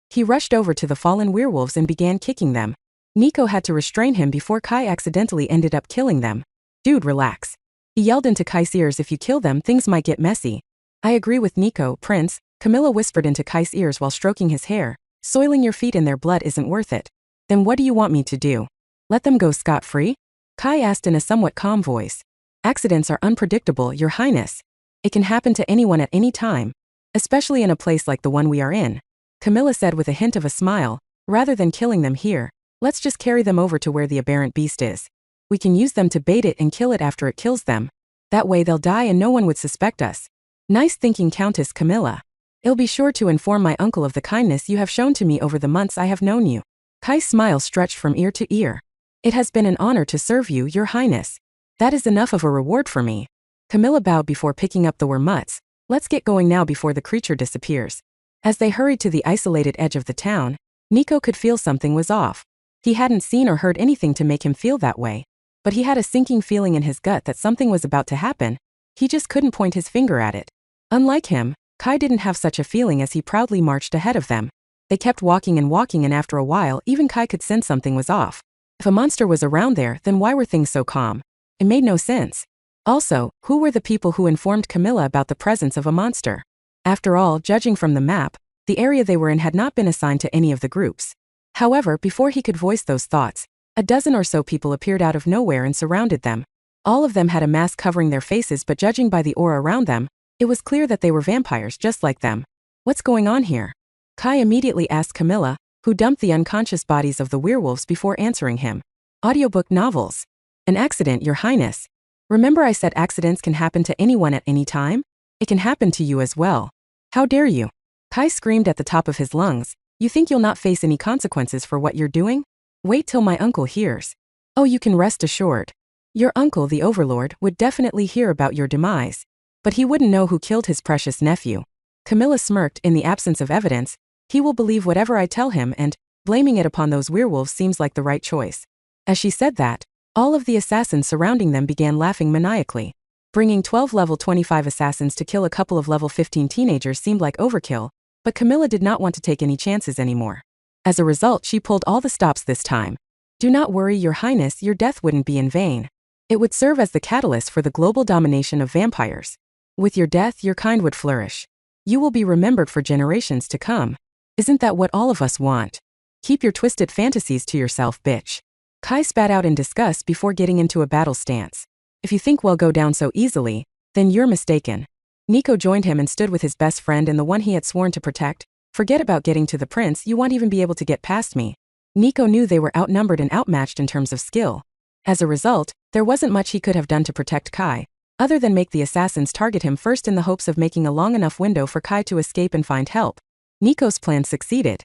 He rushed over to the fallen werewolves and began kicking them. Nico had to restrain him before Kai accidentally ended up killing them. "Dude, relax." He yelled into Kai's ears, "If you kill them, things might get messy." "I agree with Nico, Prince," Camilla whispered into Kai's ears while stroking his hair. "Soiling your feet in their blood isn't worth it." "Then what do you want me to do? Let them go scot-free?" Kai asked in a somewhat calm voice. "Accidents are unpredictable, Your Highness. It can happen to anyone at any time, especially in a place like the one we are in," Camilla said with a hint of a smile. "Rather than killing them here, let's just carry them over to where the aberrant beast is. We can use them to bait it and kill it after it kills them. That way they'll die and no one would suspect us." "Nice thinking, Countess Camilla. I'll be sure to inform my uncle of the kindness you have shown to me over the months I have known you." Kai's smile stretched from ear to ear. "It has been an honor to serve you, Your Highness. That is enough of a reward for me." Camilla bowed before picking up the wormuts. "Let's get going now before the creature disappears." As they hurried to the isolated edge of the town, Nico could feel something was off. He hadn't seen or heard anything to make him feel that way, but he had a sinking feeling in his gut that something was about to happen. He just couldn't point his finger at it. Unlike him, Kai didn't have such a feeling as he proudly marched ahead of them. They kept walking and after a while even Kai could sense something was off. If a monster was around there, then why were things so calm? It made no sense. Also, who were the people who informed Camilla about the presence of a monster? After all, judging from the map, the area they were in had not been assigned to any of the groups. However, before he could voice those thoughts, a dozen or so people appeared out of nowhere and surrounded them. All of them had a mask covering their faces, but judging by the aura around them, it was clear that they were vampires just like them. "What's going on here?" Kai immediately asked Camilla, who dumped the unconscious bodies of the werewolves before answering him. "Audiobook novels. An accident, Your Highness. Remember I said accidents can happen to anyone at any time?" It can happen to you as well. How dare you? Kai screamed at the top of his lungs. You think you'll not face any consequences for what you're doing? Wait till my uncle hears. Oh, you can rest assured. Your uncle, the Overlord, would definitely hear about your demise. But he wouldn't know who killed his precious nephew. Camilla smirked. In the absence of evidence, he will believe whatever I tell him, and blaming it upon those werewolves seems like the right choice. As she said that, all of the assassins surrounding them began laughing maniacally. Bringing 12 level 25 assassins to kill a couple of level 15 teenagers seemed like overkill, but Camilla did not want to take any chances anymore. As a result, she pulled all the stops this time. Do not worry, Your Highness, your death wouldn't be in vain. It would serve as the catalyst for the global domination of vampires. With your death, your kind would flourish. You will be remembered for generations to come. Isn't that what all of us want? Keep your twisted fantasies to yourself, bitch. Kai spat out in disgust before getting into a battle stance. If you think we'll go down so easily, then you're mistaken. Nico joined him and stood with his best friend and the one he had sworn to protect. Forget about getting to the prince, you won't even be able to get past me. Nico knew they were outnumbered and outmatched in terms of skill. As a result, there wasn't much he could have done to protect Kai, other than make the assassins target him first in the hopes of making a long enough window for Kai to escape and find help. Nico's plan succeeded.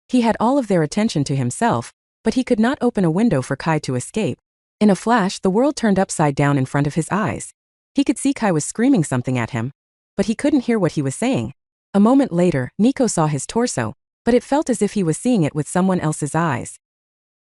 He had all of their attention to himself, but he could not open a window for Kai to escape. In a flash, the world turned upside down in front of his eyes. He could see Kai was screaming something at him, but he couldn't hear what he was saying. A moment later, Nico saw his torso, but it felt as if he was seeing it with someone else's eyes.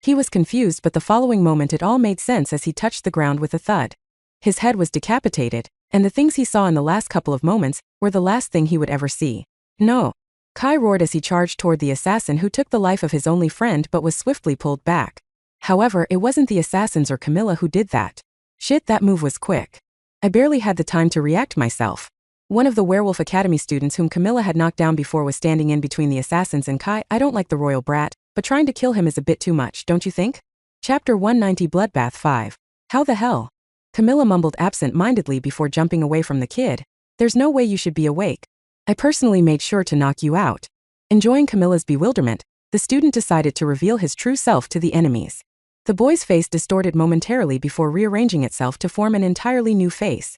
He was confused, but the following moment it all made sense as he touched the ground with a thud. His head was decapitated, and the things he saw in the last couple of moments were the last thing he would ever see. No! Kai roared as he charged toward the assassin who took the life of his only friend but was swiftly pulled back. However, it wasn't the assassins or Camilla who did that. Shit, that move was quick. I barely had the time to react myself. One of the Werewolf Academy students whom Camilla had knocked down before was standing in between the assassins and Kai. I don't like the royal brat, but trying to kill him is a bit too much, don't you think? Chapter 190 Bloodbath 5. How the hell? Camilla mumbled absent-mindedly before jumping away from the kid. There's no way you should be awake. I personally made sure to knock you out. Enjoying Camilla's bewilderment, the student decided to reveal his true self to the enemies. The boy's face distorted momentarily before rearranging itself to form an entirely new face.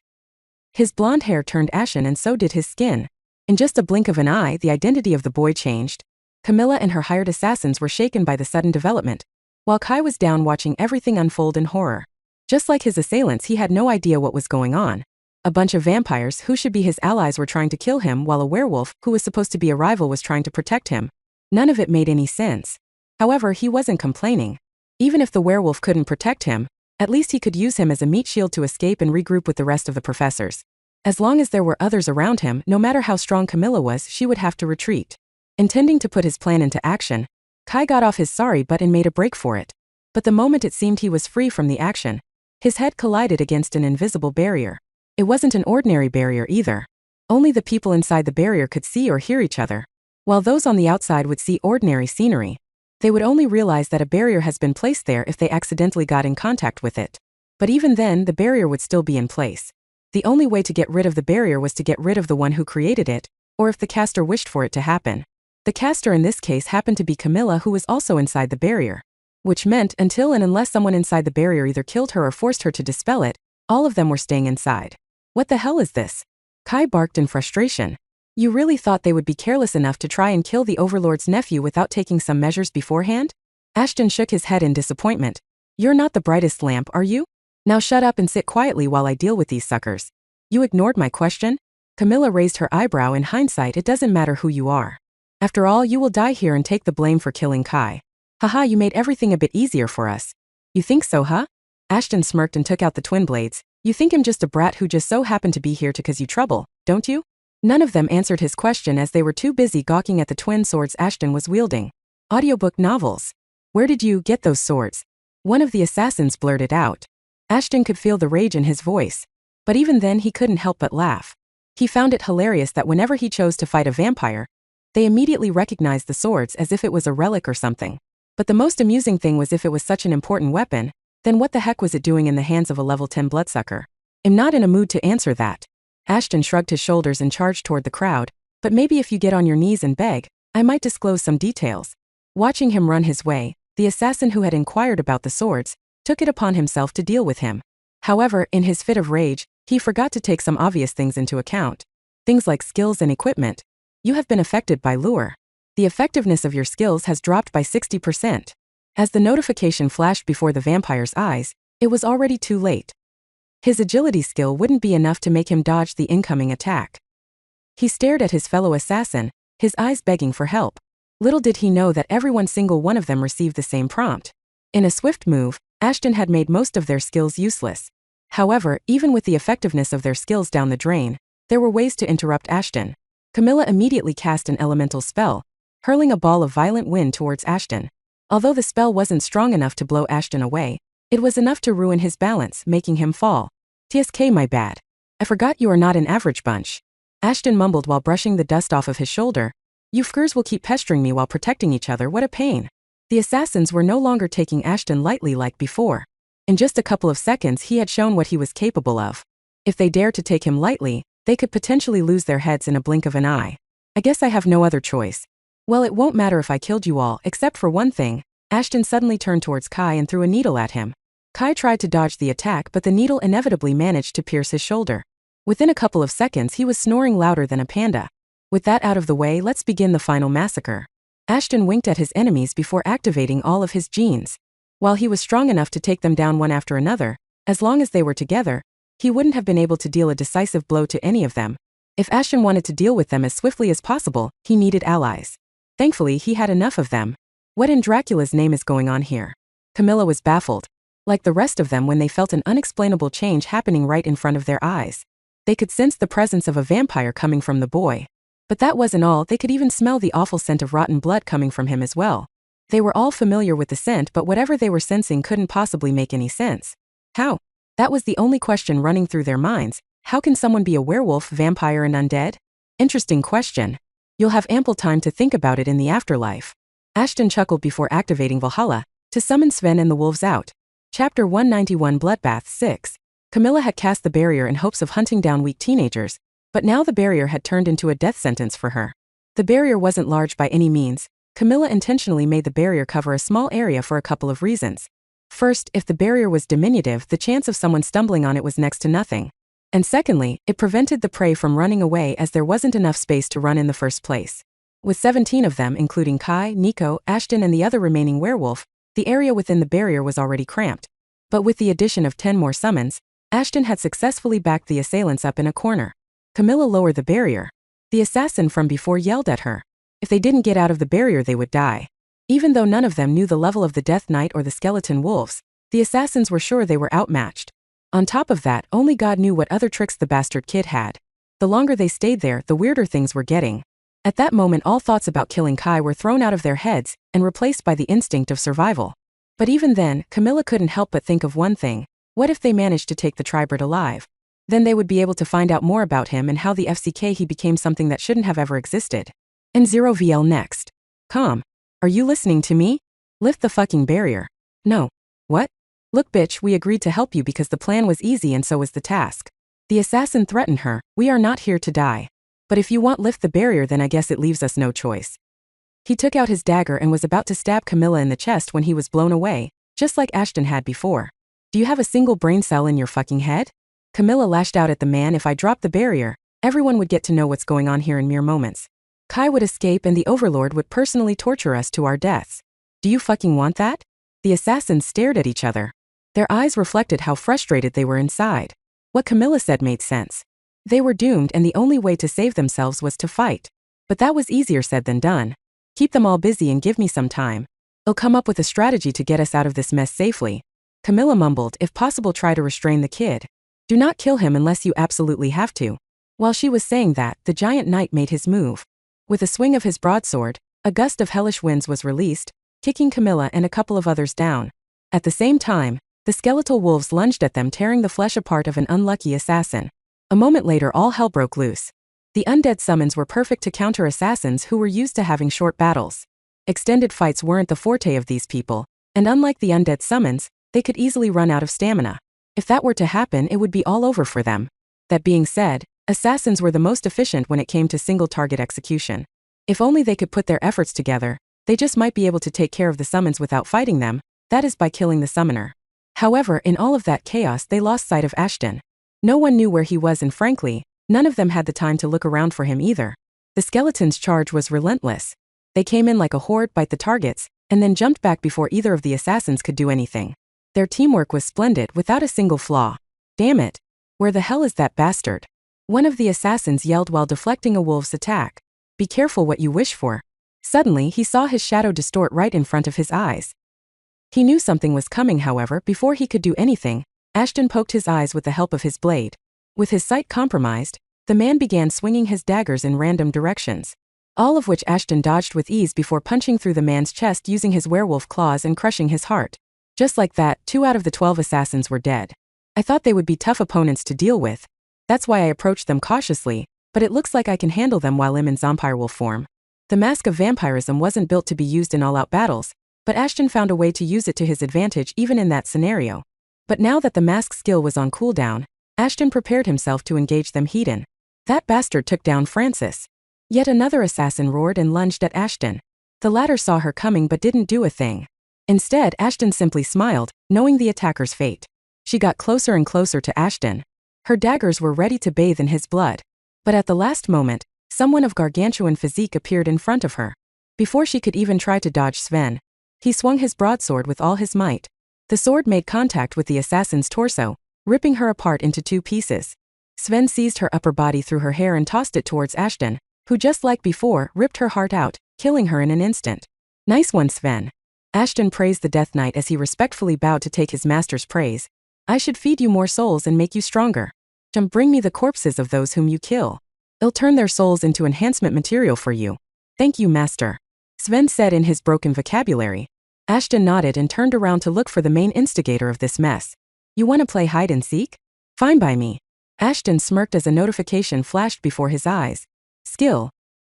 His blonde hair turned ashen and so did his skin. In just a blink of an eye, the identity of the boy changed. Camilla and her hired assassins were shaken by the sudden development, while Kai was down watching everything unfold in horror. Just like his assailants, he had no idea what was going on. A bunch of vampires who should be his allies were trying to kill him while a werewolf who was supposed to be a rival was trying to protect him. None of it made any sense. However, he wasn't complaining. Even if the werewolf couldn't protect him, at least he could use him as a meat shield to escape and regroup with the rest of the professors. As long as there were others around him, no matter how strong Camilla was, she would have to retreat. Intending to put his plan into action, Kai got off his sorry butt and made a break for it. But the moment it seemed he was free from the action, his head collided against an invisible barrier. It wasn't an ordinary barrier either. Only the people inside the barrier could see or hear each other, while those on the outside would see ordinary scenery. They would only realize that a barrier has been placed there if they accidentally got in contact with it. But even then, the barrier would still be in place. The only way to get rid of the barrier was to get rid of the one who created it, or if the caster wished for it to happen. The caster in this case happened to be Camilla, who was also inside the barrier. Which meant until and unless someone inside the barrier either killed her or forced her to dispel it, all of them were staying inside. What the hell is this? Kai barked in frustration. You really thought they would be careless enough to try and kill the Overlord's nephew without taking some measures beforehand? Ashton shook his head in disappointment. You're not the brightest lamp, are you? Now shut up and sit quietly while I deal with these suckers. You ignored my question? Camilla raised her eyebrow. In hindsight, it doesn't matter who you are. After all, you will die here and take the blame for killing Kai. Haha, you made everything a bit easier for us. You think so, huh? Ashton smirked and took out the twin blades. You think I'm just a brat who just so happened to be here to cause you trouble, don't you? None of them answered his question as they were too busy gawking at the twin swords Ashton was wielding. Audiobook novels. Where did you get those swords? One of the assassins blurted out. Ashton could feel the rage in his voice. But even then he couldn't help but laugh. He found it hilarious that whenever he chose to fight a vampire, they immediately recognized the swords as if it was a relic or something. But the most amusing thing was if it was such an important weapon, then what the heck was it doing in the hands of a level 10 bloodsucker? I'm not in a mood to answer that. Ashton shrugged his shoulders and charged toward the crowd, but maybe if you get on your knees and beg, I might disclose some details. Watching him run his way, the assassin who had inquired about the swords took it upon himself to deal with him. However, in his fit of rage, He forgot to take some obvious things into account. Things like skills and equipment. You have been affected by lure. The effectiveness of your skills has dropped by 60%. As the notification flashed before the vampire's eyes, it was already too late. His agility skill wouldn't be enough to make him dodge the incoming attack. He stared at his fellow assassin, his eyes begging for help. Little did he know that single one of them received the same prompt. In a swift move, Ashton had made most of their skills useless. However, even with the effectiveness of their skills down the drain, there were ways to interrupt Ashton. Camilla immediately cast an elemental spell, hurling a ball of violent wind towards Ashton. Although the spell wasn't strong enough to blow Ashton away, it was enough to ruin his balance, making him fall. "TSK, my bad. I forgot you are not an average bunch," Ashton mumbled while brushing the dust off of his shoulder. "You fuckers will keep pestering me while protecting each other, what a pain." The assassins were no longer taking Ashton lightly like before. In just a couple of seconds he had shown what he was capable of. If they dared to take him lightly, they could potentially lose their heads in a blink of an eye. "I guess I have no other choice." "Well, it won't matter if I killed you all, except for one thing." Ashton suddenly turned towards Kai and threw a needle at him. Kai tried to dodge the attack, but the needle inevitably managed to pierce his shoulder. Within a couple of seconds he was snoring louder than a panda. With that out of the way, let's begin the final massacre. Ashton winked at his enemies before activating all of his genes. While he was strong enough to take them down one after another, as long as they were together, he wouldn't have been able to deal a decisive blow to any of them. If Ashton wanted to deal with them as swiftly as possible, he needed allies. Thankfully, he had enough of them. What in Dracula's name is going on here? Camilla was baffled. Like the rest of them when they felt an unexplainable change happening right in front of their eyes. They could sense the presence of a vampire coming from the boy. But that wasn't all, they could even smell the awful scent of rotten blood coming from him as well. They were all familiar with the scent, but whatever they were sensing couldn't possibly make any sense. How? That was the only question running through their minds. How can someone be a werewolf, vampire, and undead? Interesting question. You'll have ample time to think about it in the afterlife. Ashton chuckled before activating Valhalla to summon Sven and the wolves out. Chapter 191 Bloodbath 6. Camilla had cast the barrier in hopes of hunting down weak teenagers, but now the barrier had turned into a death sentence for her. The barrier wasn't large by any means. Camilla intentionally made the barrier cover a small area for a couple of reasons. First, if the barrier was diminutive, the chance of someone stumbling on it was next to nothing. And secondly, it prevented the prey from running away as there wasn't enough space to run in the first place. With 17 of them, including Kai, Nico, Ashton, and the other remaining werewolf, the area within the barrier was already cramped. But with the addition of 10 more summons, Ashton had successfully backed the assailants up in a corner. Camilla lowered the barrier. The assassin from before yelled at her. If they didn't get out of the barrier, they would die. Even though none of them knew the level of the Death Knight or the Skeleton Wolves, the assassins were sure they were outmatched. On top of that, only God knew what other tricks the bastard kid had. The longer they stayed there, the weirder things were getting. At that moment, all thoughts about killing Kai were thrown out of their heads and replaced by the instinct of survival. But even then, Camilla couldn't help but think of one thing. What if they managed to take the tribird alive? Then they would be able to find out more about him and how the FCK he became something that shouldn't have ever existed. And 0VL next. Calm. Are you listening to me? Lift the fucking barrier. No. What? Look bitch, we agreed to help you because the plan was easy and so was the task. The assassin threatened her. We are not here to die. But if you want lift the barrier, then I guess it leaves us no choice. He took out his dagger and was about to stab Camilla in the chest when he was blown away, just like Ashton had before. Do you have a single brain cell in your fucking head? Camilla lashed out at the man. If I dropped the barrier, everyone would get to know what's going on here in mere moments. Kai would escape and the Overlord would personally torture us to our deaths. Do you fucking want that? The assassins stared at each other. Their eyes reflected how frustrated they were inside. What Camilla said made sense. They were doomed and the only way to save themselves was to fight. But that was easier said than done. Keep them all busy and give me some time. I'll come up with a strategy to get us out of this mess safely. Camilla mumbled, if possible try to restrain the kid. Do not kill him unless you absolutely have to. While she was saying that, the giant knight made his move. With a swing of his broadsword, a gust of hellish winds was released, kicking Camilla and a couple of others down. At the same time, the skeletal wolves lunged at them, tearing the flesh apart of an unlucky assassin. A moment later, all hell broke loose. The undead summons were perfect to counter assassins who were used to having short battles. Extended fights weren't the forte of these people, and unlike the undead summons, they could easily run out of stamina. If that were to happen, it would be all over for them. That being said, assassins were the most efficient when it came to single-target execution. If only they could put their efforts together, they just might be able to take care of the summons without fighting them, that is by killing the summoner. However, in all of that chaos they lost sight of Ashton. No one knew where he was and frankly, none of them had the time to look around for him either. The skeletons' charge was relentless. They came in like a horde, bite the targets, and then jumped back before either of the assassins could do anything. Their teamwork was splendid without a single flaw. Damn it. Where the hell is that bastard? One of the assassins yelled while deflecting a wolf's attack. Be careful what you wish for. Suddenly, he saw his shadow distort right in front of his eyes. He knew something was coming, however, before he could do anything, Ashton poked his eyes with the help of his blade. With his sight compromised, the man began swinging his daggers in random directions, all of which Ashton dodged with ease before punching through the man's chest using his werewolf claws and crushing his heart. Just like that, 2 out of the 12 assassins were dead. I thought they would be tough opponents to deal with. That's why I approached them cautiously, but it looks like I can handle them while I'm in Zompirewolf form. The mask of vampirism wasn't built to be used in all-out battles, but Ashton found a way to use it to his advantage even in that scenario. But now that the mask skill was on cooldown, Ashton prepared himself to engage them heat-in. That bastard took down Francis. Yet another assassin roared and lunged at Ashton. The latter saw her coming but didn't do a thing. Instead, Ashton simply smiled, knowing the attacker's fate. She got closer and closer to Ashton. Her daggers were ready to bathe in his blood. But at the last moment, someone of gargantuan physique appeared in front of her. Before she could even try to dodge Sven, he swung his broadsword with all his might. The sword made contact with the assassin's torso, ripping her apart into 2 pieces. Sven seized her upper body through her hair and tossed it towards Ashton, who just like before, ripped her heart out, killing her in an instant. Nice one, Sven. Ashton praised the Death Knight as he respectfully bowed to take his master's praise. I should feed you more souls and make you stronger. Bring me the corpses of those whom you kill. I'll turn their souls into enhancement material for you. Thank you, master. Sven said in his broken vocabulary. Ashton nodded and turned around to look for the main instigator of this mess. You want to play hide and seek? Fine by me. Ashton smirked as a notification flashed before his eyes. Skill.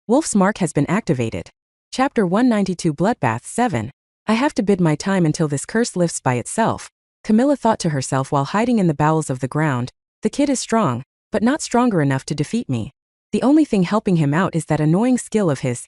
Wolf's Mark has been activated. Chapter 192 Bloodbath 7. I have to bid my time until this curse lifts by itself. Camilla thought to herself while hiding in the bowels of the ground. The kid is strong, but not stronger enough to defeat me. The only thing helping him out is that annoying skill of his.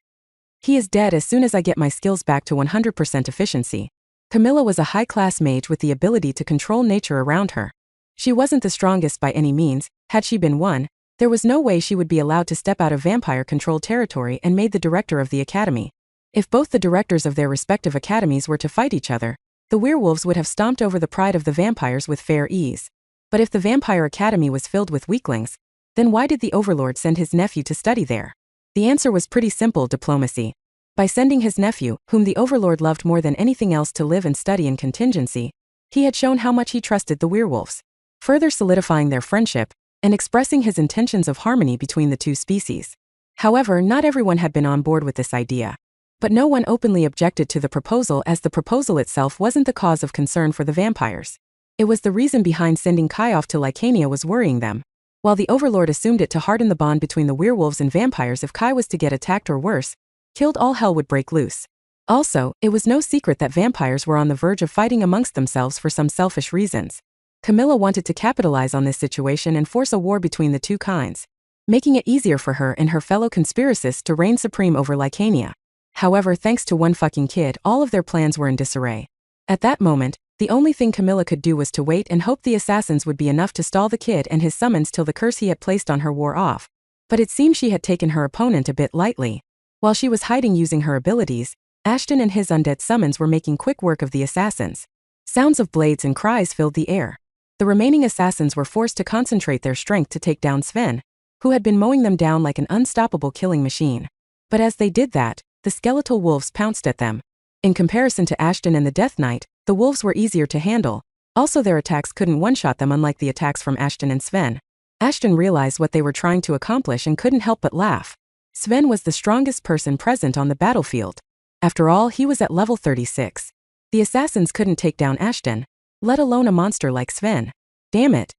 He is dead as soon as I get my skills back to 100% efficiency. Camilla was a high-class mage with the ability to control nature around her. She wasn't the strongest by any means. Had she been one, there was no way she would be allowed to step out of vampire-controlled territory and made the director of the academy. If both the directors of their respective academies were to fight each other, the werewolves would have stomped over the pride of the vampires with fair ease. But if the vampire academy was filled with weaklings, then why did the overlord send his nephew to study there? The answer was pretty simple: diplomacy. By sending his nephew, whom the overlord loved more than anything else, to live and study in contingency, he had shown how much he trusted the werewolves, further solidifying their friendship and expressing his intentions of harmony between the 2 species. However, not everyone had been on board with this idea. But no one openly objected to the proposal, as the proposal itself wasn't the cause of concern for the vampires. It was the reason behind sending Kai off to Lycania was worrying them. While the overlord assumed it to harden the bond between the werewolves and vampires, if Kai was to get attacked or worse, killed, all hell would break loose. Also, it was no secret that vampires were on the verge of fighting amongst themselves for some selfish reasons. Camilla wanted to capitalize on this situation and force a war between the 2 kinds, making it easier for her and her fellow conspiracists to reign supreme over Lycania. However, thanks to one fucking kid, all of their plans were in disarray. At that moment, the only thing Camilla could do was to wait and hope the assassins would be enough to stall the kid and his summons till the curse he had placed on her wore off. But it seemed she had taken her opponent a bit lightly. While she was hiding using her abilities, Ashton and his undead summons were making quick work of the assassins. Sounds of blades and cries filled the air. The remaining assassins were forced to concentrate their strength to take down Sven, who had been mowing them down like an unstoppable killing machine. But as they did that, the skeletal wolves pounced at them. In comparison to Ashton and the Death Knight, the wolves were easier to handle. Also, their attacks couldn't one-shot them, unlike the attacks from Ashton and Sven. Ashton realized what they were trying to accomplish and couldn't help but laugh. Sven was the strongest person present on the battlefield. After all, he was at level 36. The assassins couldn't take down Ashton, let alone a monster like Sven. Damn it.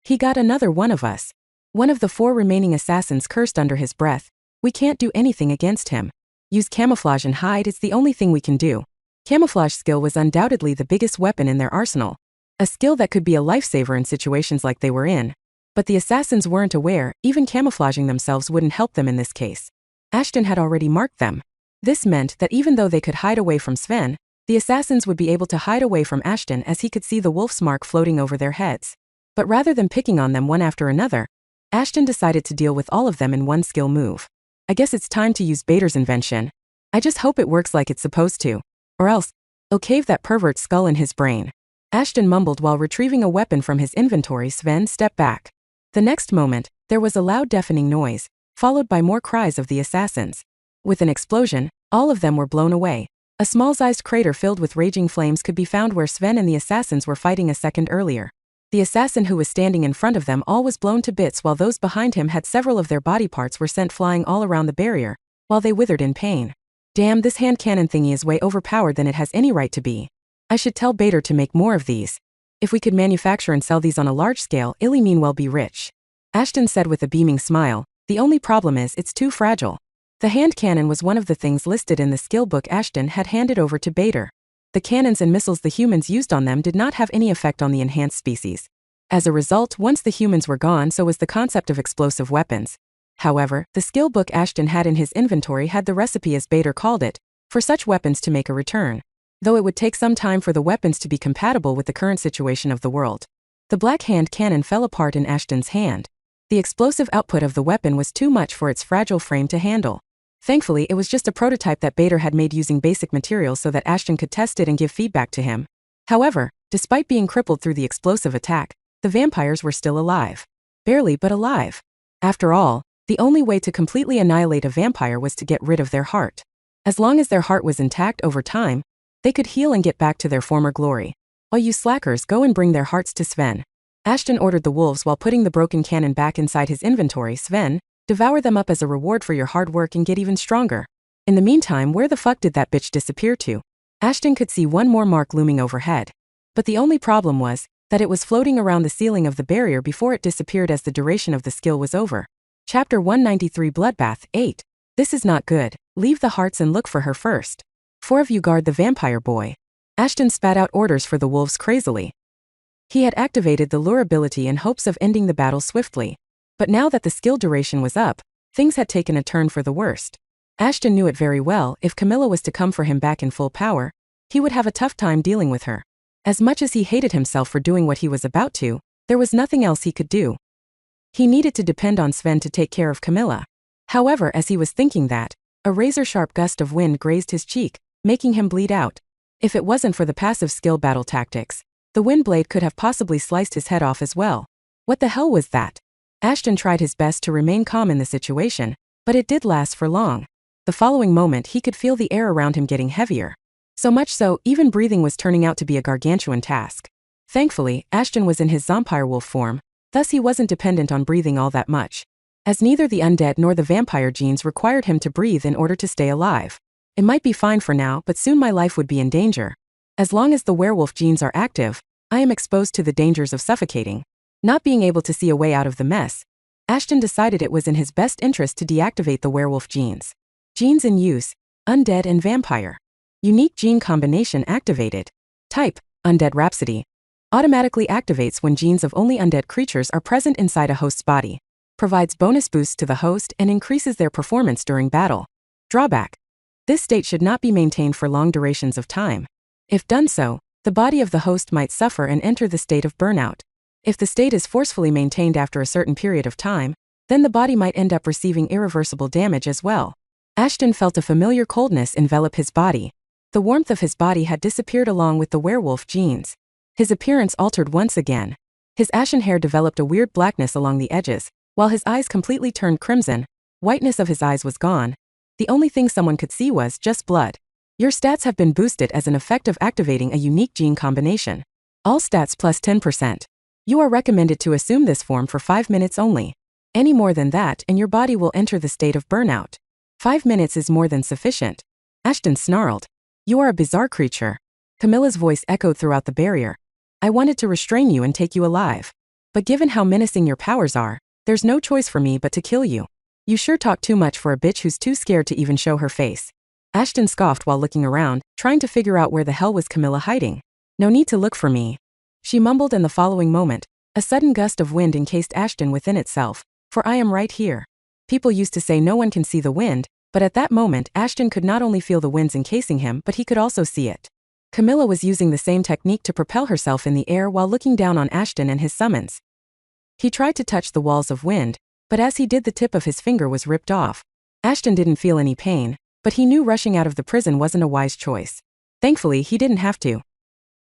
He got another one of us. One of the 4 remaining assassins cursed under his breath. We can't do anything against him. Use camouflage and hide, it's the only thing we can do. Camouflage skill was undoubtedly the biggest weapon in their arsenal. A skill that could be a lifesaver in situations like they were in. But the assassins weren't aware, even camouflaging themselves wouldn't help them in this case. Ashton had already marked them. This meant that even though they could hide away from Sven, the assassins would be able to hide away from Ashton, as he could see the wolf's mark floating over their heads. But rather than picking on them one after another, Ashton decided to deal with all of them in one skill move. I guess it's time to use Bader's invention. I just hope it works like it's supposed to. Or else, I'll cave that pervert's skull in his brain. Ashton mumbled while retrieving a weapon from his inventory. Sven stepped back. The next moment, there was a loud deafening noise, followed by more cries of the assassins. With an explosion, all of them were blown away. A small-sized crater filled with raging flames could be found where Sven and the assassins were fighting a second earlier. The assassin who was standing in front of them all was blown to bits, while those behind him had several of their body parts were sent flying all around the barrier, while they withered in pain. Damn, this hand cannon thingy is way overpowered than it has any right to be. I should tell Bader to make more of these. If we could manufacture and sell these on a large scale, I'll mean well be rich. Ashton said with a beaming smile. The only problem is it's too fragile. The hand cannon was one of the things listed in the skill book Ashton had handed over to Bader. The cannons and missiles the humans used on them did not have any effect on the enhanced species. As a result, once the humans were gone, so was the concept of explosive weapons. However, the skill book Ashton had in his inventory had the recipe, as Bader called it, for such weapons to make a return, though it would take some time for the weapons to be compatible with the current situation of the world. The black hand cannon fell apart in Ashton's hand. The explosive output of the weapon was too much for its fragile frame to handle. Thankfully, it was just a prototype that Bader had made using basic materials so that Ashton could test it and give feedback to him. However, despite being crippled through the explosive attack, the vampires were still alive. Barely, but alive. After all, the only way to completely annihilate a vampire was to get rid of their heart. As long as their heart was intact over time, they could heal and get back to their former glory. All you slackers, go and bring their hearts to Sven. Ashton ordered the wolves while putting the broken cannon back inside his inventory. Sven, devour them up as a reward for your hard work and get even stronger. In the meantime, where the fuck did that bitch disappear to? Ashton could see one more mark looming overhead. But the only problem was that it was floating around the ceiling of the barrier before it disappeared as the duration of the skill was over. Chapter 193 Bloodbath 8. This is not good. Leave the hearts and look for her first. 4 of you guard the vampire boy. Ashton spat out orders for the wolves crazily. He had activated the lure ability in hopes of ending the battle swiftly. But now that the skill duration was up, things had taken a turn for the worst. Ashton knew it very well. If Camilla was to come for him back in full power, he would have a tough time dealing with her. As much as he hated himself for doing what he was about to, there was nothing else he could do. He needed to depend on Sven to take care of Camilla. However, as he was thinking that, a razor-sharp gust of wind grazed his cheek, making him bleed out. If it wasn't for the passive skill battle tactics, the wind blade could have possibly sliced his head off as well. What the hell was that? Ashton tried his best to remain calm in the situation, but it did last for long. The following moment he could feel the air around him getting heavier. So much so, even breathing was turning out to be a gargantuan task. Thankfully, Ashton was in his Zompirewolf form, thus he wasn't dependent on breathing all that much. As neither the undead nor the vampire genes required him to breathe in order to stay alive. It might be fine for now, but soon my life would be in danger. As long as the werewolf genes are active, I am exposed to the dangers of suffocating. Not being able to see a way out of the mess, Ashton decided it was in his best interest to deactivate the werewolf genes. Genes in use: undead and vampire. Unique gene combination activated. Type: Undead Rhapsody. Automatically activates when genes of only undead creatures are present inside a host's body. Provides bonus boosts to the host and increases their performance during battle. Drawback: this state should not be maintained for long durations of time. If done so, the body of the host might suffer and enter the state of burnout. If the state is forcefully maintained after a certain period of time, then the body might end up receiving irreversible damage as well. Ashton felt a familiar coldness envelop his body. The warmth of his body had disappeared along with the werewolf genes. His appearance altered once again. His ashen hair developed a weird blackness along the edges, while his eyes completely turned crimson. Whiteness of his eyes was gone. The only thing someone could see was just blood. Your stats have been boosted as an effect of activating a unique gene combination. All stats plus 10%. You are recommended to assume this form for 5 minutes only. Any more than that and your body will enter the state of burnout. 5 minutes is more than sufficient. Ashton snarled. You are a bizarre creature. Camilla's voice echoed throughout the barrier. I wanted to restrain you and take you alive. But given how menacing your powers are, there's no choice for me but to kill you. You sure talk too much for a bitch who's too scared to even show her face. Ashton scoffed while looking around, trying to figure out where the hell was Camilla hiding. No need to look for me, she mumbled. In the following moment, a sudden gust of wind encased Ashton within itself. For I am right here. People used to say no one can see the wind, but at that moment Ashton could not only feel the winds encasing him but he could also see it. Camilla was using the same technique to propel herself in the air while looking down on Ashton and his summons. He tried to touch the walls of wind, but as he did, the tip of his finger was ripped off. Ashton didn't feel any pain, but he knew rushing out of the prison wasn't a wise choice. Thankfully, he didn't have to.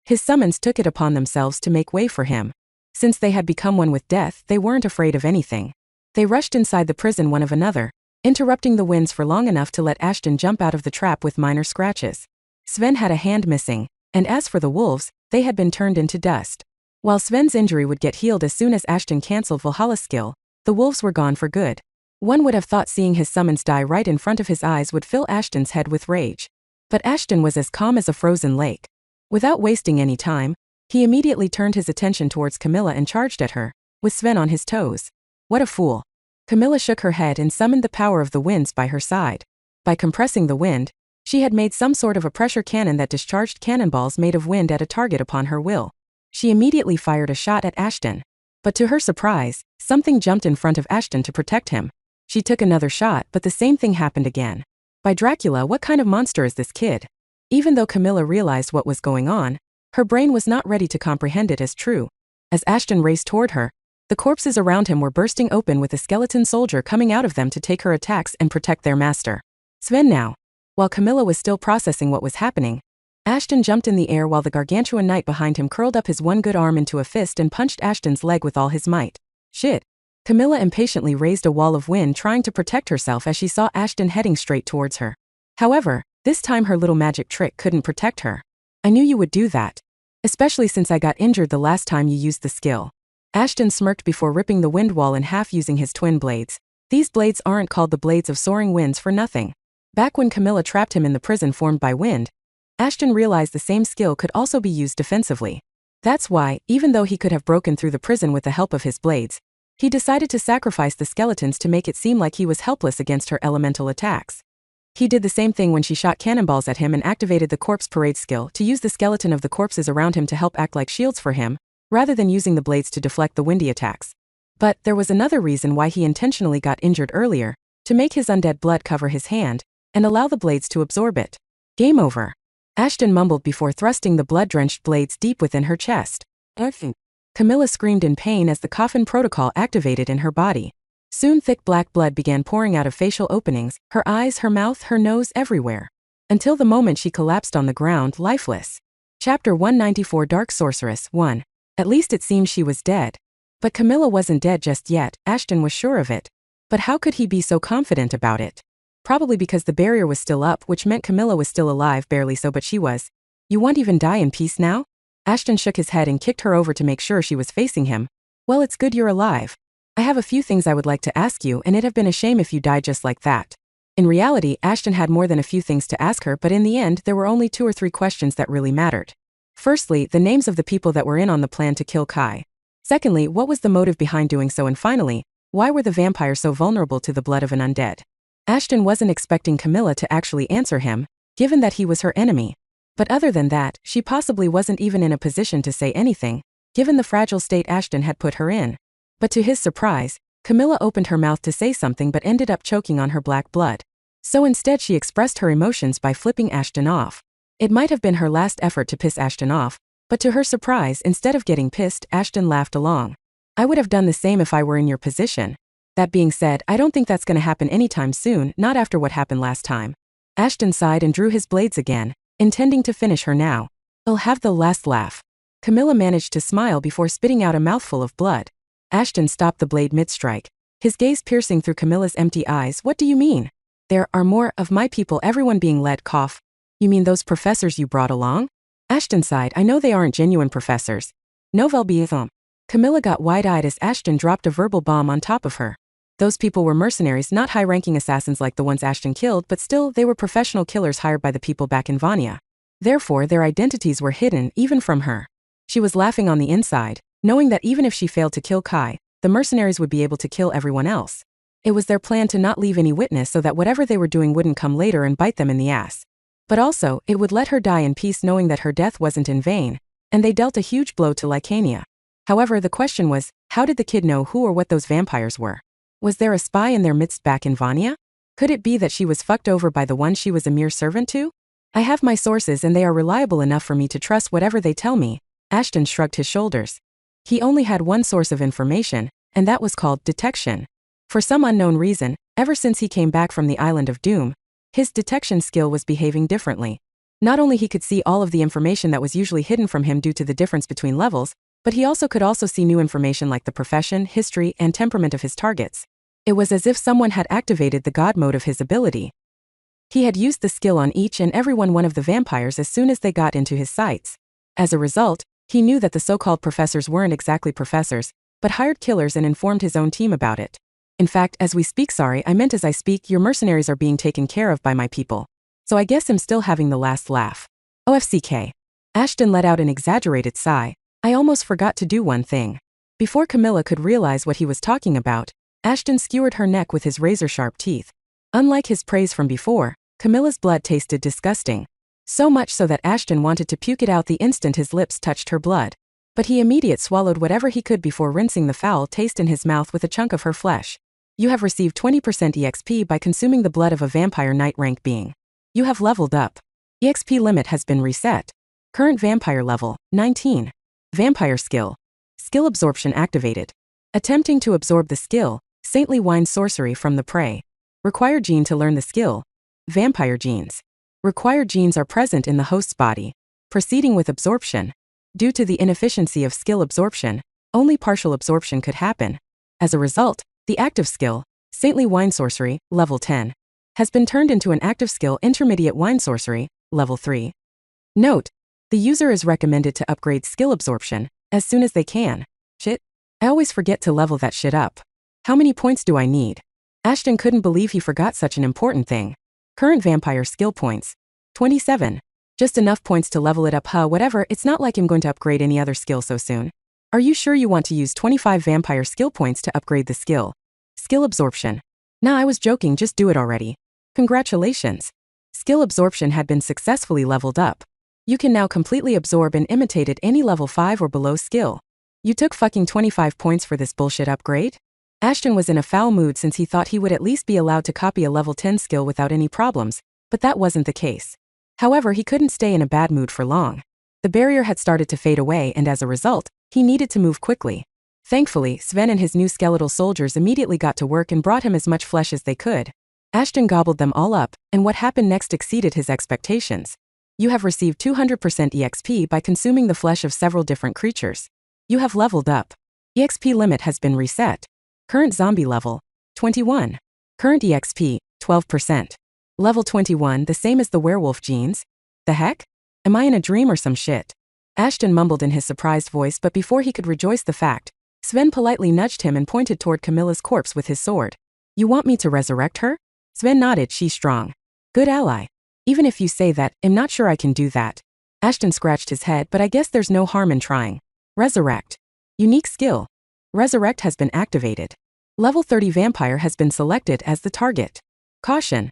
His summons took it upon themselves to make way for him. Since they had become one with death, they weren't afraid of anything. They rushed inside the prison one of another, interrupting the winds for long enough to let Ashton jump out of the trap with minor scratches. Sven had a hand missing, and as for the wolves, they had been turned into dust. While Sven's injury would get healed as soon as Ashton cancelled Valhalla's skill, the wolves were gone for good. One would have thought seeing his summons die right in front of his eyes would fill Ashton's head with rage. But Ashton was as calm as a frozen lake. Without wasting any time, he immediately turned his attention towards Camilla and charged at her, with Sven on his toes. What a fool. Camilla shook her head and summoned the power of the winds by her side. By compressing the wind, she had made some sort of a pressure cannon that discharged cannonballs made of wind at a target upon her will. She immediately fired a shot at Ashton. But to her surprise, something jumped in front of Ashton to protect him. She took another shot, but the same thing happened again. By Dracula, what kind of monster is this kid? Even though Camilla realized what was going on, her brain was not ready to comprehend it as true. As Ashton raced toward her, the corpses around him were bursting open with a skeleton soldier coming out of them to take her attacks and protect their master. Sven now. While Camilla was still processing what was happening, Ashton jumped in the air while the gargantuan knight behind him curled up his one good arm into a fist and punched Ashton's leg with all his might. Shit. Camilla impatiently raised a wall of wind trying to protect herself as she saw Ashton heading straight towards her. However, this time her little magic trick couldn't protect her. I knew you would do that. Especially since I got injured the last time you used the skill. Ashton smirked before ripping the wind wall in half using his twin blades. These blades aren't called the blades of soaring winds for nothing. Back when Camilla trapped him in the prison formed by wind, Ashton realized the same skill could also be used defensively. That's why, even though he could have broken through the prison with the help of his blades, he decided to sacrifice the skeletons to make it seem like he was helpless against her elemental attacks. He did the same thing when she shot cannonballs at him and activated the corpse parade skill to use the skeleton of the corpses around him to help act like shields for him, rather than using the blades to deflect the windy attacks. But there was another reason why he intentionally got injured earlier, to make his undead blood cover his hand, and allow the blades to absorb it. Game over. Ashton mumbled before thrusting the blood-drenched blades deep within her chest. Camilla screamed in pain as the coffin protocol activated in her body. Soon thick black blood began pouring out of facial openings, her eyes, her mouth, her nose, everywhere. Until the moment she collapsed on the ground, lifeless. Chapter 194 Dark Sorceress 1. At least it seemed she was dead. But Camilla wasn't dead just yet, Ashton was sure of it. But how could he be so confident about it? Probably because the barrier was still up, which meant Camilla was still alive, barely so, but she was. You won't even die in peace now? Ashton shook his head and kicked her over to make sure she was facing him. Well, it's good you're alive. I have a few things I would like to ask you, and it'd have been a shame if you died just like that. In reality, Ashton had more than a few things to ask her, but in the end, there were only 2 or 3 questions that really mattered. Firstly, the names of the people that were in on the plan to kill Kai. Secondly, what was the motive behind doing so, and finally, why were the vampires so vulnerable to the blood of an undead? Ashton wasn't expecting Camilla to actually answer him, given that he was her enemy. But other than that, she possibly wasn't even in a position to say anything, given the fragile state Ashton had put her in. But to his surprise, Camilla opened her mouth to say something but ended up choking on her black blood. So instead she expressed her emotions by flipping Ashton off. It might have been her last effort to piss Ashton off, but to her surprise, instead of getting pissed, Ashton laughed along. I would have done the same if I were in your position. That being said, I don't think that's gonna happen anytime soon, not after what happened last time. Ashton sighed and drew his blades again, intending to finish her now. I'll have the last laugh. Camilla managed to smile before spitting out a mouthful of blood. Ashton stopped the blade mid-strike, his gaze piercing through Camilla's empty eyes. What do you mean? There are more of my people, everyone being led, cough. You mean those professors you brought along? Ashton sighed. I know they aren't genuine professors. Novel be them. Camilla got wide-eyed as Ashton dropped a verbal bomb on top of her. Those people were mercenaries, not high-ranking assassins like the ones Ashton killed, but still, they were professional killers hired by the people back in Vania. Therefore, their identities were hidden, even from her. She was laughing on the inside, knowing that even if she failed to kill Kai, the mercenaries would be able to kill everyone else. It was their plan to not leave any witness so that whatever they were doing wouldn't come later and bite them in the ass. But also, it would let her die in peace knowing that her death wasn't in vain, and they dealt a huge blow to Lycania. However, the question was, how did the kid know who or what those vampires were? Was there a spy in their midst back in Vania? Could it be that she was fucked over by the one she was a mere servant to? I have my sources and they are reliable enough for me to trust whatever they tell me. Ashton shrugged his shoulders. He only had one source of information, and that was called detection. For some unknown reason, ever since he came back from the Island of Doom, his detection skill was behaving differently. Not only he could see all of the information that was usually hidden from him due to the difference between levels, but he could also see new information like the profession, history, and temperament of his targets. It was as if someone had activated the god mode of his ability. He had used the skill on each and every one of the vampires as soon as they got into his sights. As a result, he knew that the so-called professors weren't exactly professors, but hired killers, and informed his own team about it. In fact, as I speak, your mercenaries are being taken care of by my people. So I guess I'm still having the last laugh. OFCK. Ashton let out an exaggerated sigh. I almost forgot to do one thing. Before Camilla could realize what he was talking about, Ashton skewered her neck with his razor-sharp teeth. Unlike his praise from before, Camilla's blood tasted disgusting. So much so that Ashton wanted to puke it out the instant his lips touched her blood. But he immediately swallowed whatever he could before rinsing the foul taste in his mouth with a chunk of her flesh. You have received 20% EXP by consuming the blood of a vampire knight rank being. You have leveled up. EXP limit has been reset. Current vampire level, 19. Vampire skill. Skill absorption activated. Attempting to absorb the skill, saintly wine sorcery from the prey. Required gene to learn the skill. Vampire genes. Required genes are present in the host's body. Proceeding with absorption. Due to the inefficiency of skill absorption, only partial absorption could happen. As a result, the active skill, Saintly Wine Sorcery, level 10, has been turned into an active skill Intermediate Wine Sorcery, level 3. Note: the user is recommended to upgrade skill absorption as soon as they can. Shit. I always forget to level that shit up. How many points do I need? Ashton couldn't believe he forgot such an important thing. Current vampire skill points, 27. Just enough points to level it up. Whatever, it's not like I'm going to upgrade any other skill so soon. Are you sure you want to use 25 vampire skill points to upgrade the skill? Skill absorption. Nah, I was joking, just do it already. Congratulations. Skill absorption had been successfully leveled up. You can now completely absorb and imitate at any level 5 or below skill. You took fucking 25 points for this bullshit upgrade? Ashton was in a foul mood since he thought he would at least be allowed to copy a level 10 skill without any problems, but that wasn't the case. However, he couldn't stay in a bad mood for long. The barrier had started to fade away, and as a result, he needed to move quickly. Thankfully, Sven and his new skeletal soldiers immediately got to work and brought him as much flesh as they could. Ashton gobbled them all up, and what happened next exceeded his expectations. You have received 200% EXP by consuming the flesh of several different creatures. You have leveled up. EXP limit has been reset. Current zombie level, 21. Current EXP, 12%. Level 21, the same as the werewolf genes? The heck? Am I in a dream or some shit? Ashton mumbled in his surprised voice, but before he could rejoice the fact, Sven politely nudged him and pointed toward Camilla's corpse with his sword. You want me to resurrect her? Sven nodded. She's strong. Good ally. Even if you say that, I'm not sure I can do that. Ashton scratched his head, but I guess there's no harm in trying. Resurrect. Unique skill. Resurrect has been activated. Level 30 vampire has been selected as the target. Caution.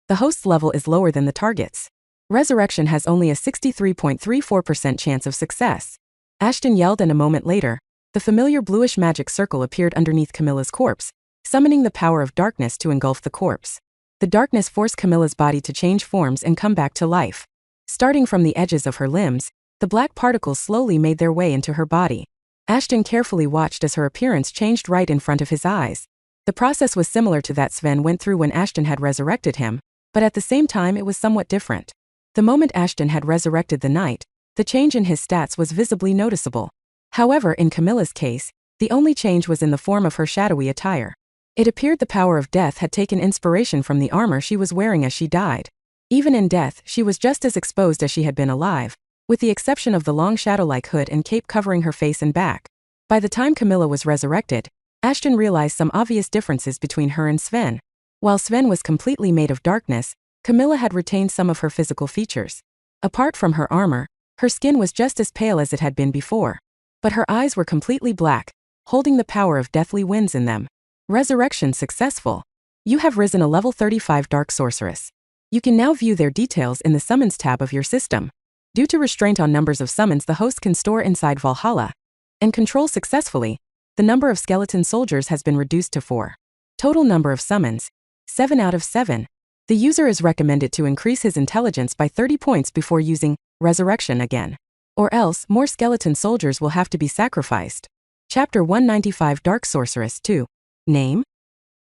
The host's level is lower than the target's. Resurrection has only a 63.34% chance of success. Ashton yelled, and a moment later, the familiar bluish magic circle appeared underneath Camilla's corpse, summoning the power of darkness to engulf the corpse. The darkness forced Camilla's body to change forms and come back to life. Starting from the edges of her limbs, the black particles slowly made their way into her body. Ashton carefully watched as her appearance changed right in front of his eyes. The process was similar to that Sven went through when Ashton had resurrected him, but at the same time it was somewhat different. The moment Ashton had resurrected the knight, the change in his stats was visibly noticeable. However, in Camilla's case, the only change was in the form of her shadowy attire. It appeared the power of death had taken inspiration from the armor she was wearing as she died. Even in death, she was just as exposed as she had been alive, with the exception of the long shadow-like hood and cape covering her face and back. By the time Camilla was resurrected, Ashton realized some obvious differences between her and Sven. While Sven was completely made of darkness, Camilla had retained some of her physical features. Apart from her armor, her skin was just as pale as it had been before. But her eyes were completely black, holding the power of deathly winds in them. Resurrection successful. You have risen a level 35 Dark Sorceress. You can now view their details in the Summons tab of your system. Due to restraint on numbers of summons the host can store inside Valhalla and control successfully, the number of skeleton soldiers has been reduced to 4. Total number of summons, 7 out of 7. The user is recommended to increase his intelligence by 30 points before using Resurrection again. Or else, more skeleton soldiers will have to be sacrificed. Chapter 195 Dark Sorceress 2. Name?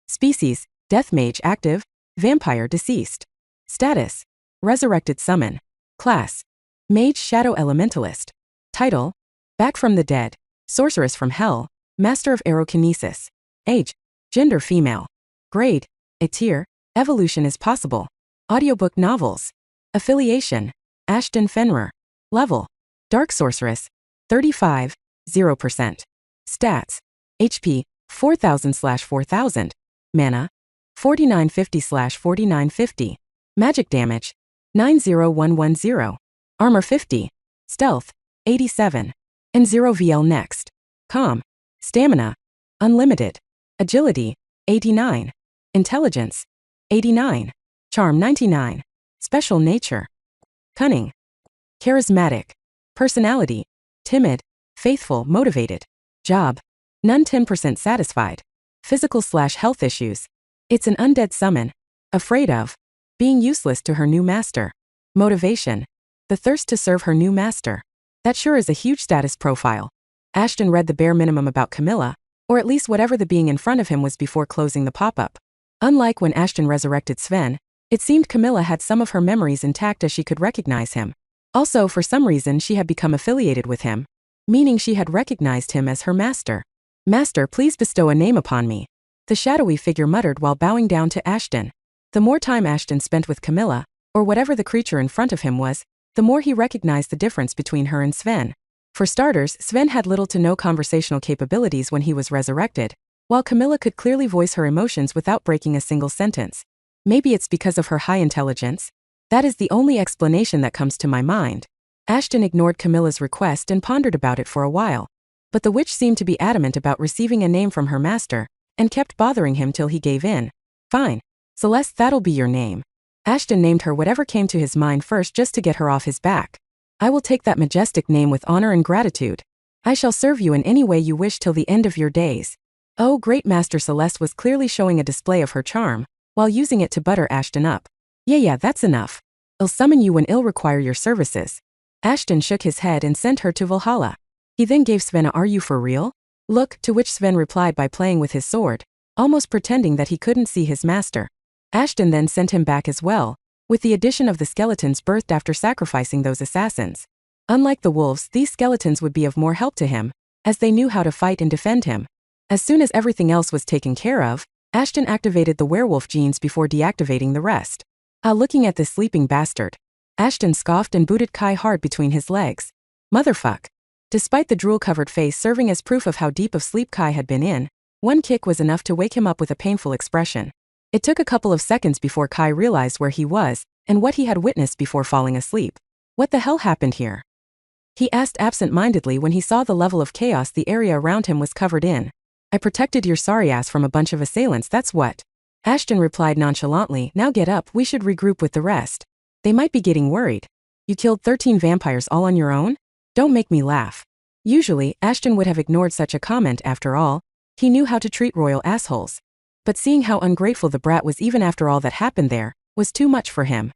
Species, Death Mage active, Vampire deceased. Status, Resurrected Summon. Class, Mage Shadow Elementalist. Title, Back from the Dead, Sorceress from Hell, Master of Aerokinesis. Age, Gender female. Grade, A tier, Evolution is possible. Audiobook novels. Affiliation, Ashton Fenrir. Level, Dark Sorceress, 35, 0%. Stats, HP, 4000/4000. Mana, 4950/4950. Magic damage, 90110. Armor 50. Stealth, 87. And 0 VL next. Calm, Stamina, Unlimited. Agility, 89. Intelligence, 89. Charm 99. Special nature, Cunning. Charismatic. Personality, Timid, Faithful, Motivated. Job, None 10% satisfied. Physical/health issues. It's an undead summon. Afraid of being useless to her new master. Motivation, the thirst to serve her new master. That sure is a huge status profile. Ashton read the bare minimum about Camilla, or at least whatever the being in front of him was before closing the pop-up. Unlike when Ashton resurrected Sven, it seemed Camilla had some of her memories intact as she could recognize him. Also, for some reason she had become affiliated with him, meaning she had recognized him as her master. Master, please bestow a name upon me, the shadowy figure muttered while bowing down to Ashton. The more time Ashton spent with Camilla, or whatever the creature in front of him was, the more he recognized the difference between her and Sven. For starters, Sven had little to no conversational capabilities when he was resurrected, while Camilla could clearly voice her emotions without breaking a single sentence. Maybe it's because of her high intelligence? That is the only explanation that comes to my mind. Ashton ignored Camilla's request and pondered about it for a while. But the witch seemed to be adamant about receiving a name from her master, and kept bothering him till he gave in. Fine. Celeste, that'll be your name. Ashton named her whatever came to his mind first just to get her off his back. I will take that majestic name with honor and gratitude. I shall serve you in any way you wish till the end of your days. Oh, great Master. Celeste was clearly showing a display of her charm, while using it to butter Ashton up. Yeah, that's enough. I'll summon you when I'll require your services. Ashton shook his head and sent her to Valhalla. He then gave Sven a "Are you for real?" look, to which Sven replied by playing with his sword, almost pretending that he couldn't see his master. Ashton then sent him back as well, with the addition of the skeletons birthed after sacrificing those assassins. Unlike the wolves, these skeletons would be of more help to him, as they knew how to fight and defend him. As soon as everything else was taken care of, Ashton activated the werewolf genes before deactivating the rest. Looking at this sleeping bastard. Ashton scoffed and booted Kai hard between his legs. Motherfuck. Despite the drool-covered face serving as proof of how deep of sleep Kai had been in, one kick was enough to wake him up with a painful expression. It took a couple of seconds before Kai realized where he was, and what he had witnessed before falling asleep. What the hell happened here? He asked absent-mindedly when he saw the level of chaos the area around him was covered in. I protected your sorry ass from a bunch of assailants, that's what. Ashton replied nonchalantly. Now get up, we should regroup with the rest. They might be getting worried. You killed 13 vampires all on your own? Don't make me laugh. Usually, Ashton would have ignored such a comment. After all, he knew how to treat royal assholes. But seeing how ungrateful the brat was even after all that happened there, was too much for him.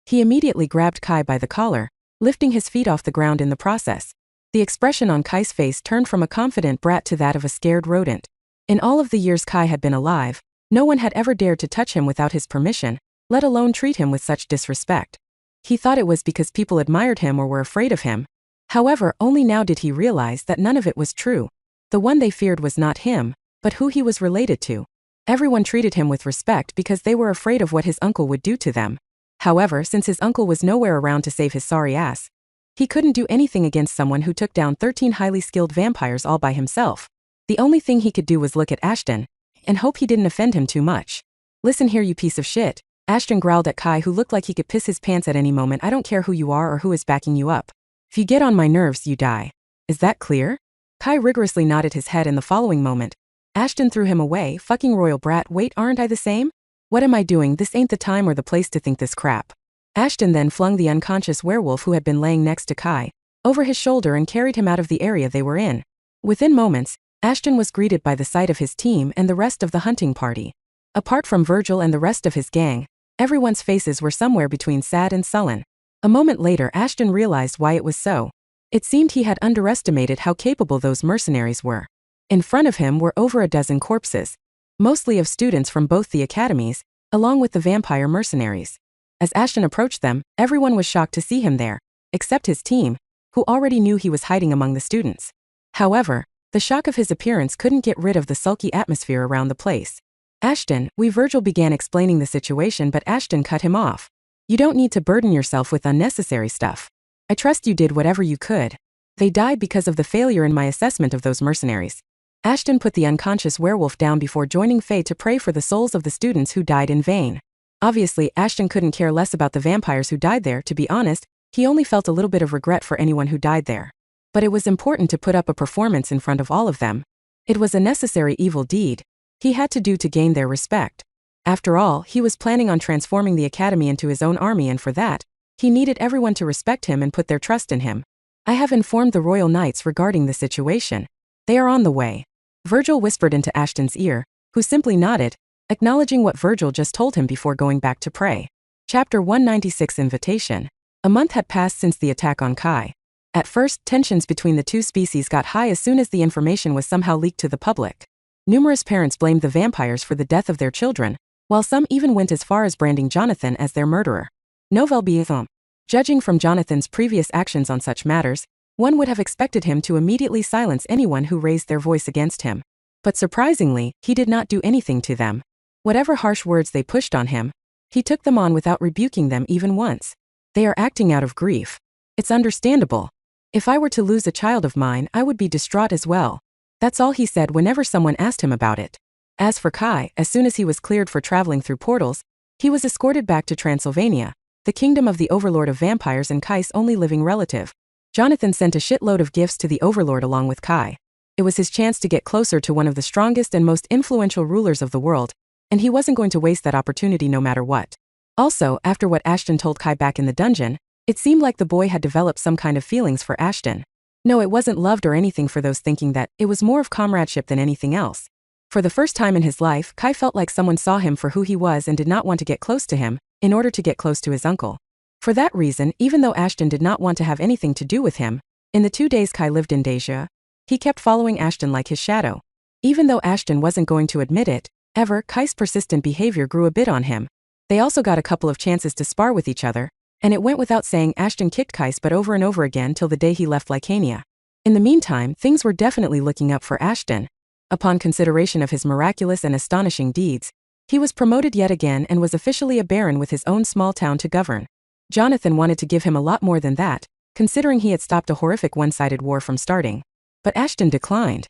He immediately grabbed Kai by the collar, lifting his feet off the ground in the process. The expression on Kai's face turned from a confident brat to that of a scared rodent. In all of the years Kai had been alive, no one had ever dared to touch him without his permission, let alone treat him with such disrespect. He thought it was because people admired him or were afraid of him. However, only now did he realize that none of it was true. The one they feared was not him, but who he was related to. Everyone treated him with respect because they were afraid of what his uncle would do to them. However, since his uncle was nowhere around to save his sorry ass, he couldn't do anything against someone who took down 13 highly skilled vampires all by himself. The only thing he could do was look at Ashton and hope he didn't offend him too much. Listen here, you piece of shit. Ashton growled at Kai, who looked like he could piss his pants at any moment. I don't care who you are or who is backing you up. If you get on my nerves, you die. Is that clear? Kai rigorously nodded his head in the following moment. Ashton threw him away. Fucking royal brat, wait, aren't I the same? What am I doing? This ain't the time or the place to think this crap. Ashton then flung the unconscious werewolf who had been laying next to Kai over his shoulder and carried him out of the area they were in. Within moments, Ashton was greeted by the sight of his team and the rest of the hunting party. Apart from Virgil and the rest of his gang, Everyone's faces were somewhere between sad and sullen. A moment later, Ashton realized why it was so. It seemed he had underestimated how capable those mercenaries were. In front of him were over a dozen corpses, mostly of students from both the academies, along with the vampire mercenaries. As Ashton approached them, everyone was shocked to see him there, except his team, who already knew he was hiding among the students. However, the shock of his appearance couldn't get rid of the sulky atmosphere around the place. Ashton, Virgil began explaining the situation, but Ashton cut him off. You don't need to burden yourself with unnecessary stuff. I trust you did whatever you could. They died because of the failure in my assessment of those mercenaries. Ashton put the unconscious werewolf down before joining Faye to pray for the souls of the students who died in vain. Obviously, Ashton couldn't care less about the vampires who died there. To be honest, he only felt a little bit of regret for anyone who died there. But it was important to put up a performance in front of all of them. It was a necessary evil deed he had to do to gain their respect. After all, he was planning on transforming the academy into his own army, and for that, he needed everyone to respect him and put their trust in him. I have informed the Royal Knights regarding the situation. They are on the way. Virgil whispered into Ashton's ear, who simply nodded, acknowledging what Virgil just told him before going back to pray. Chapter 196 Invitation. A month had passed since the attack on Kai. At first, tensions between the two species got high as soon as the information was somehow leaked to the public. Numerous parents blamed the vampires for the death of their children, while some even went as far as branding Jonathan as their murderer. Nouvelle Biatham. Judging from Jonathan's previous actions on such matters, one would have expected him to immediately silence anyone who raised their voice against him. But surprisingly, he did not do anything to them. Whatever harsh words they pushed on him, he took them on without rebuking them even once. They are acting out of grief. It's understandable. If I were to lose a child of mine, I would be distraught as well. That's all he said whenever someone asked him about it. As for Kai, as soon as he was cleared for traveling through portals, he was escorted back to Transylvania, the kingdom of the overlord of vampires and Kai's only living relative. Jonathan sent a shitload of gifts to the overlord along with Kai. It was his chance to get closer to one of the strongest and most influential rulers of the world, and he wasn't going to waste that opportunity no matter what. Also, after what Ashton told Kai back in the dungeon, it seemed like the boy had developed some kind of feelings for Ashton. No, it wasn't loved or anything, for those thinking that, it was more of comradeship than anything else. For the first time in his life, Kai felt like someone saw him for who he was and did not want to get close to him, in order to get close to his uncle. For that reason, even though Ashton did not want to have anything to do with him, in the 2 days Kai lived in Deja, he kept following Ashton like his shadow. Even though Ashton wasn't going to admit it, Kai's persistent behavior grew a bit on him. They also got a couple of chances to spar with each other, and it went without saying Ashton kicked Kai's butt over and over again till the day he left Lycania. In the meantime, things were definitely looking up for Ashton. Upon consideration of his miraculous and astonishing deeds, he was promoted yet again and was officially a baron with his own small town to govern. Jonathan wanted to give him a lot more than that, considering he had stopped a horrific one-sided war from starting. But Ashton declined.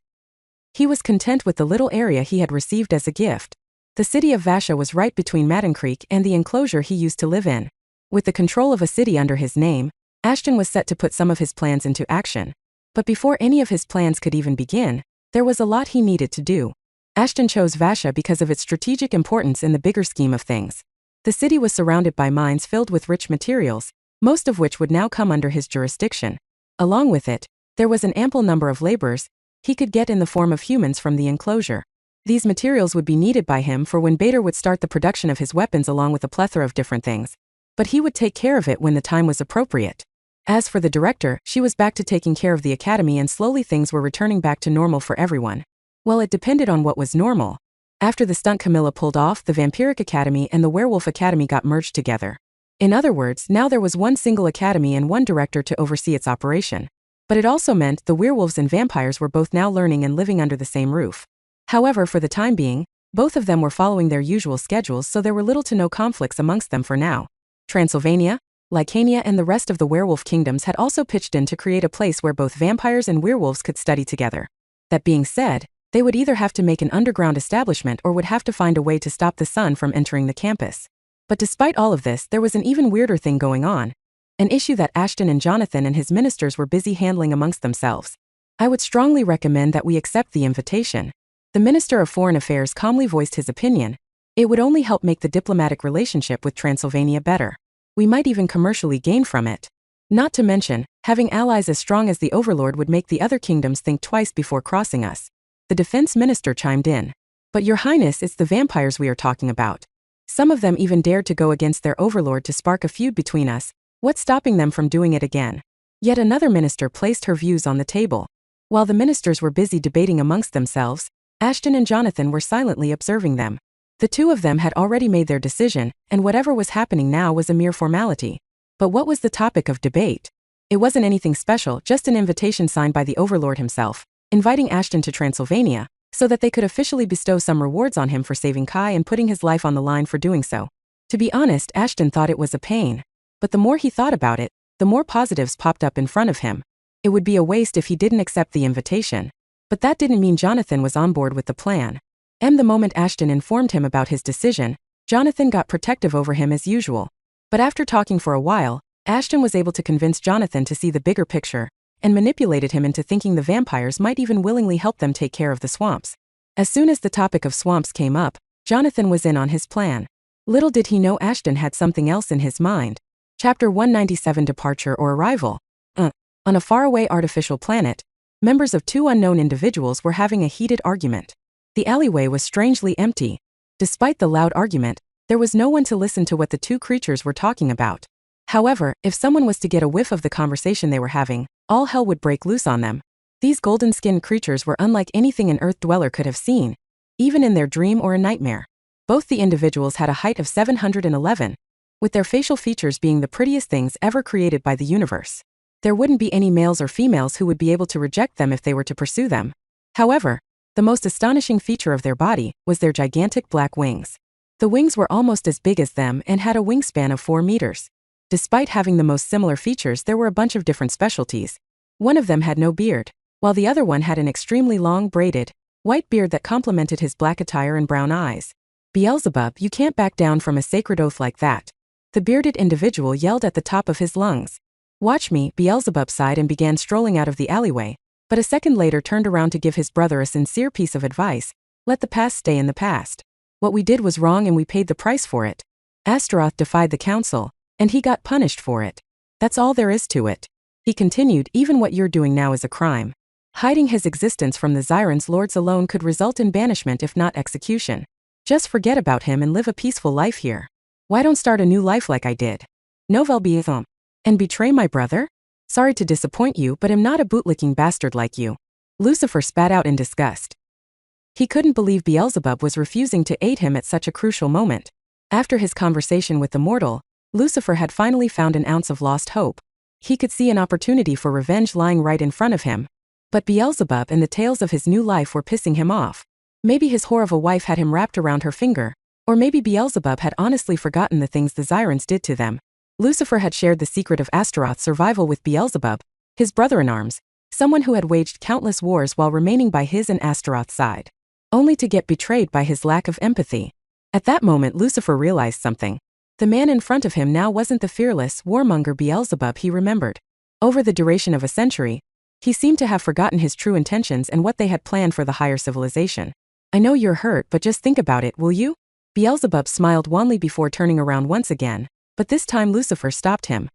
He was content with the little area he had received as a gift. The city of Vasha was right between Madden Creek and the enclosure he used to live in. With the control of a city under his name, Ashton was set to put some of his plans into action. But before any of his plans could even begin, there was a lot he needed to do. Ashton chose Vasha because of its strategic importance in the bigger scheme of things. The city was surrounded by mines filled with rich materials, most of which would now come under his jurisdiction. Along with it, there was an ample number of laborers he could get in the form of humans from the enclosure. These materials would be needed by him for when Bader would start the production of his weapons, along with a plethora of different things. But he would take care of it when the time was appropriate. As for the director, she was back to taking care of the academy, and slowly things were returning back to normal for everyone. Well, it depended on what was normal. After the stunt Camilla pulled off, the Vampiric Academy and the Werewolf Academy got merged together. In other words, now there was one single academy and one director to oversee its operation. But it also meant the werewolves and vampires were both now learning and living under the same roof. However, for the time being, both of them were following their usual schedules, so there were little to no conflicts amongst them for now. Transylvania, Lycania and the rest of the werewolf kingdoms had also pitched in to create a place where both vampires and werewolves could study together. That being said, they would either have to make an underground establishment or would have to find a way to stop the sun from entering the campus. But despite all of this, there was an even weirder thing going on. An issue that Ashton and Jonathan and his ministers were busy handling amongst themselves. I would strongly recommend that we accept the invitation. The Minister of Foreign Affairs calmly voiced his opinion. It would only help make the diplomatic relationship with Transylvania better. We might even commercially gain from it. Not to mention, having allies as strong as the Overlord would make the other kingdoms think twice before crossing us. The defense minister chimed in. But Your Highness, it's the vampires we are talking about. Some of them even dared to go against their overlord to spark a feud between us. What's stopping them from doing it again? Yet another minister placed her views on the table. While the ministers were busy debating amongst themselves, Ashton and Jonathan were silently observing them. The two of them had already made their decision, and whatever was happening now was a mere formality. But what was the topic of debate? It wasn't anything special, just an invitation signed by the overlord himself, inviting Ashton to Transylvania, so that they could officially bestow some rewards on him for saving Kai and putting his life on the line for doing so. To be honest, Ashton thought it was a pain. But the more he thought about it, the more positives popped up in front of him. It would be a waste if he didn't accept the invitation. But that didn't mean Jonathan was on board with the plan. And the moment Ashton informed him about his decision, Jonathan got protective over him as usual. But after talking for a while, Ashton was able to convince Jonathan to see the bigger picture, and manipulated him into thinking the vampires might even willingly help them take care of the swamps. As soon as the topic of swamps came up, Jonathan was in on his plan. Little did he know Ashton had something else in his mind. Chapter 197 Departure or Arrival. On a faraway artificial planet, members of two unknown individuals were having a heated argument. The alleyway was strangely empty. Despite the loud argument, there was no one to listen to what the two creatures were talking about. However, if someone was to get a whiff of the conversation they were having, all hell would break loose on them. These golden-skinned creatures were unlike anything an Earth dweller could have seen, even in their dream or a nightmare. Both the individuals had a height of 711, with their facial features being the prettiest things ever created by the universe. There wouldn't be any males or females who would be able to reject them if they were to pursue them. However, the most astonishing feature of their body was their gigantic black wings. The wings were almost as big as them and had a wingspan of 4 meters. Despite having the most similar features, there were a bunch of different specialties. One of them had no beard, while the other one had an extremely long braided, white beard that complemented his black attire and brown eyes. Beelzebub, you can't back down from a sacred oath like that. The bearded individual yelled at the top of his lungs. Watch me, Beelzebub sighed and began strolling out of the alleyway, but a second later turned around to give his brother a sincere piece of advice. Let the past stay in the past. What we did was wrong and we paid the price for it. Astaroth defied the council, and he got punished for it. That's all there is to it. He continued, even what you're doing now is a crime. Hiding his existence from the Zyron's lords alone could result in banishment if not execution. Just forget about him and live a peaceful life here. Why don't start a new life like I did? Novel Beetham. And betray my brother? Sorry to disappoint you, but I'm not a bootlicking bastard like you. Lucifer spat out in disgust. He couldn't believe Beelzebub was refusing to aid him at such a crucial moment. After his conversation with the mortal, Lucifer had finally found an ounce of lost hope. He could see an opportunity for revenge lying right in front of him. But Beelzebub and the tales of his new life were pissing him off. Maybe his whore of a wife had him wrapped around her finger, or maybe Beelzebub had honestly forgotten the things the Zyrans did to them. Lucifer had shared the secret of Astaroth's survival with Beelzebub, his brother-in-arms, someone who had waged countless wars while remaining by his and Astaroth's side, only to get betrayed by his lack of empathy. At that moment, Lucifer realized something. The man in front of him now wasn't the fearless, warmonger Beelzebub he remembered. Over the duration of a century, he seemed to have forgotten his true intentions and what they had planned for the higher civilization. I know you're hurt, but just think about it, will you? Beelzebub smiled wanly before turning around once again, but this time Lucifer stopped him.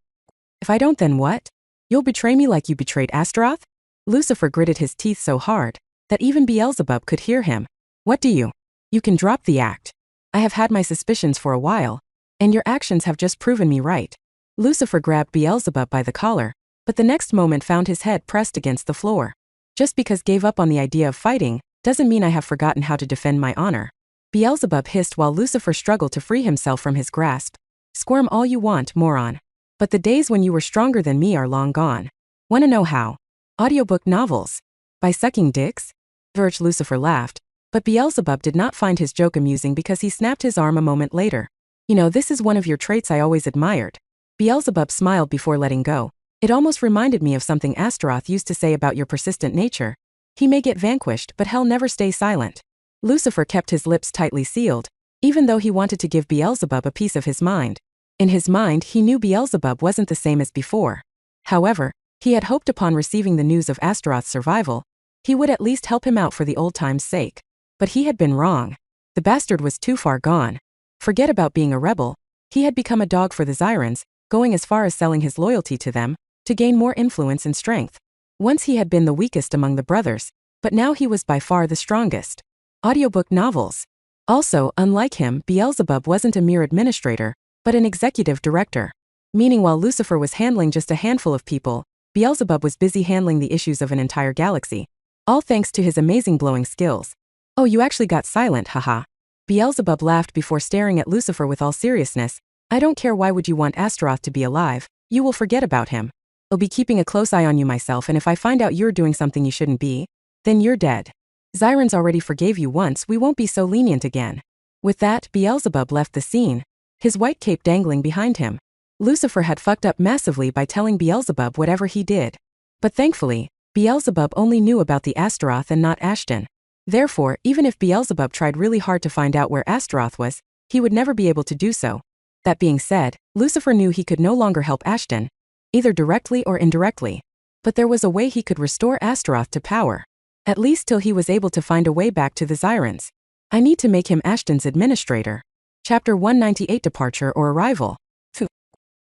If I don't, then what? You'll betray me like you betrayed Astaroth? Lucifer gritted his teeth so hard that even Beelzebub could hear him. What do you? You can drop the act. I have had my suspicions for a while, and your actions have just proven me right. Lucifer grabbed Beelzebub by the collar, but the next moment found his head pressed against the floor. Just because gave up on the idea of fighting doesn't mean I have forgotten how to defend my honor. Beelzebub hissed while Lucifer struggled to free himself from his grasp. Squirm all you want, moron. But the days when you were stronger than me are long gone. Wanna know how? Audiobook novels. By sucking dicks? Verge Lucifer laughed, but Beelzebub did not find his joke amusing because he snapped his arm a moment later. You know, this is one of your traits I always admired. Beelzebub smiled before letting go. It almost reminded me of something Astaroth used to say about your persistent nature. He may get vanquished, but hell never stay silent. Lucifer kept his lips tightly sealed, even though he wanted to give Beelzebub a piece of his mind. In his mind, he knew Beelzebub wasn't the same as before. However, he had hoped upon receiving the news of Astaroth's survival, he would at least help him out for the old time's sake. But he had been wrong. The bastard was too far gone. Forget about being a rebel. He had become a dog for the Zyrans, going as far as selling his loyalty to them, to gain more influence and strength. Once he had been the weakest among the brothers, but now he was by far the strongest. Audiobook novels. Also, unlike him, Beelzebub wasn't a mere administrator, but an executive director. Meaning while Lucifer was handling just a handful of people, Beelzebub was busy handling the issues of an entire galaxy. All thanks to his amazing blowing skills. Oh, you actually got silent, haha. Beelzebub laughed before staring at Lucifer with all seriousness. I don't care, why would you want Astaroth to be alive? You will forget about him. I'll be keeping a close eye on you myself, and if I find out you're doing something you shouldn't be, then you're dead. Zyrans already forgave you once, we won't be so lenient again. With that, Beelzebub left the scene, his white cape dangling behind him. Lucifer had fucked up massively by telling Beelzebub whatever he did. But thankfully, Beelzebub only knew about the Astaroth and not Ashton. Therefore, even if Beelzebub tried really hard to find out where Astaroth was, he would never be able to do so. That being said, Lucifer knew he could no longer help Ashton, either directly or indirectly. But there was a way he could restore Astaroth to power. At least till he was able to find a way back to the Zyrans. I need to make him Ashton's administrator. Chapter 198, Departure or Arrival.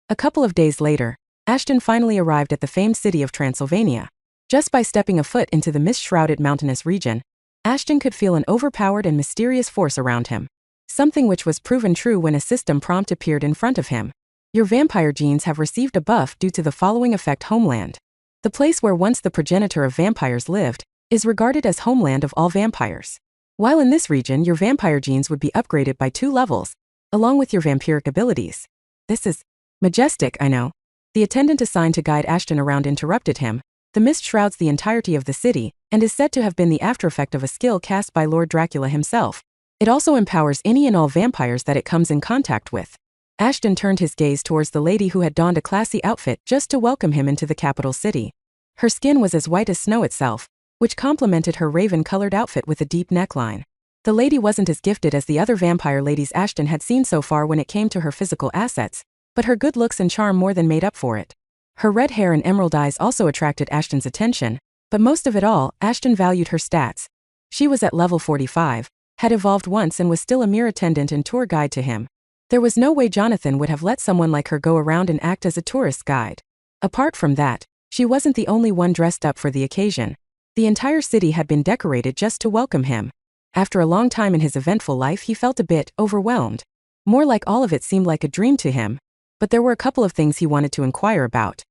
A couple of days later, Ashton finally arrived at the famed city of Transylvania. Just by stepping a foot into the mist-shrouded mountainous region, Ashton could feel an overpowered and mysterious force around him. Something which was proven true when a system prompt appeared in front of him. Your vampire genes have received a buff due to the following effect: Homeland. The place where once the progenitor of vampires lived is regarded as homeland of all vampires. While in this region, your vampire genes would be upgraded by 2 levels, along with your vampiric abilities. This is majestic, I know. The attendant assigned to guide Ashton around interrupted him. The mist shrouds the entirety of the city, and is said to have been the aftereffect of a skill cast by Lord Dracula himself. It also empowers any and all vampires that it comes in contact with. Ashton turned his gaze towards the lady who had donned a classy outfit just to welcome him into the capital city. Her skin was as white as snow itself, which complemented her raven-colored outfit with a deep neckline. The lady wasn't as gifted as the other vampire ladies Ashton had seen so far when it came to her physical assets, but her good looks and charm more than made up for it. Her red hair and emerald eyes also attracted Ashton's attention, but most of it all, Ashton valued her stats. She was at level 45, had evolved once, and was still a mere attendant and tour guide to him. There was no way Jonathan would have let someone like her go around and act as a tourist guide. Apart from that, she wasn't the only one dressed up for the occasion. The entire city had been decorated just to welcome him. After a long time in his eventful life, he felt a bit overwhelmed. More like all of it seemed like a dream to him. But there were a couple of things he wanted to inquire about.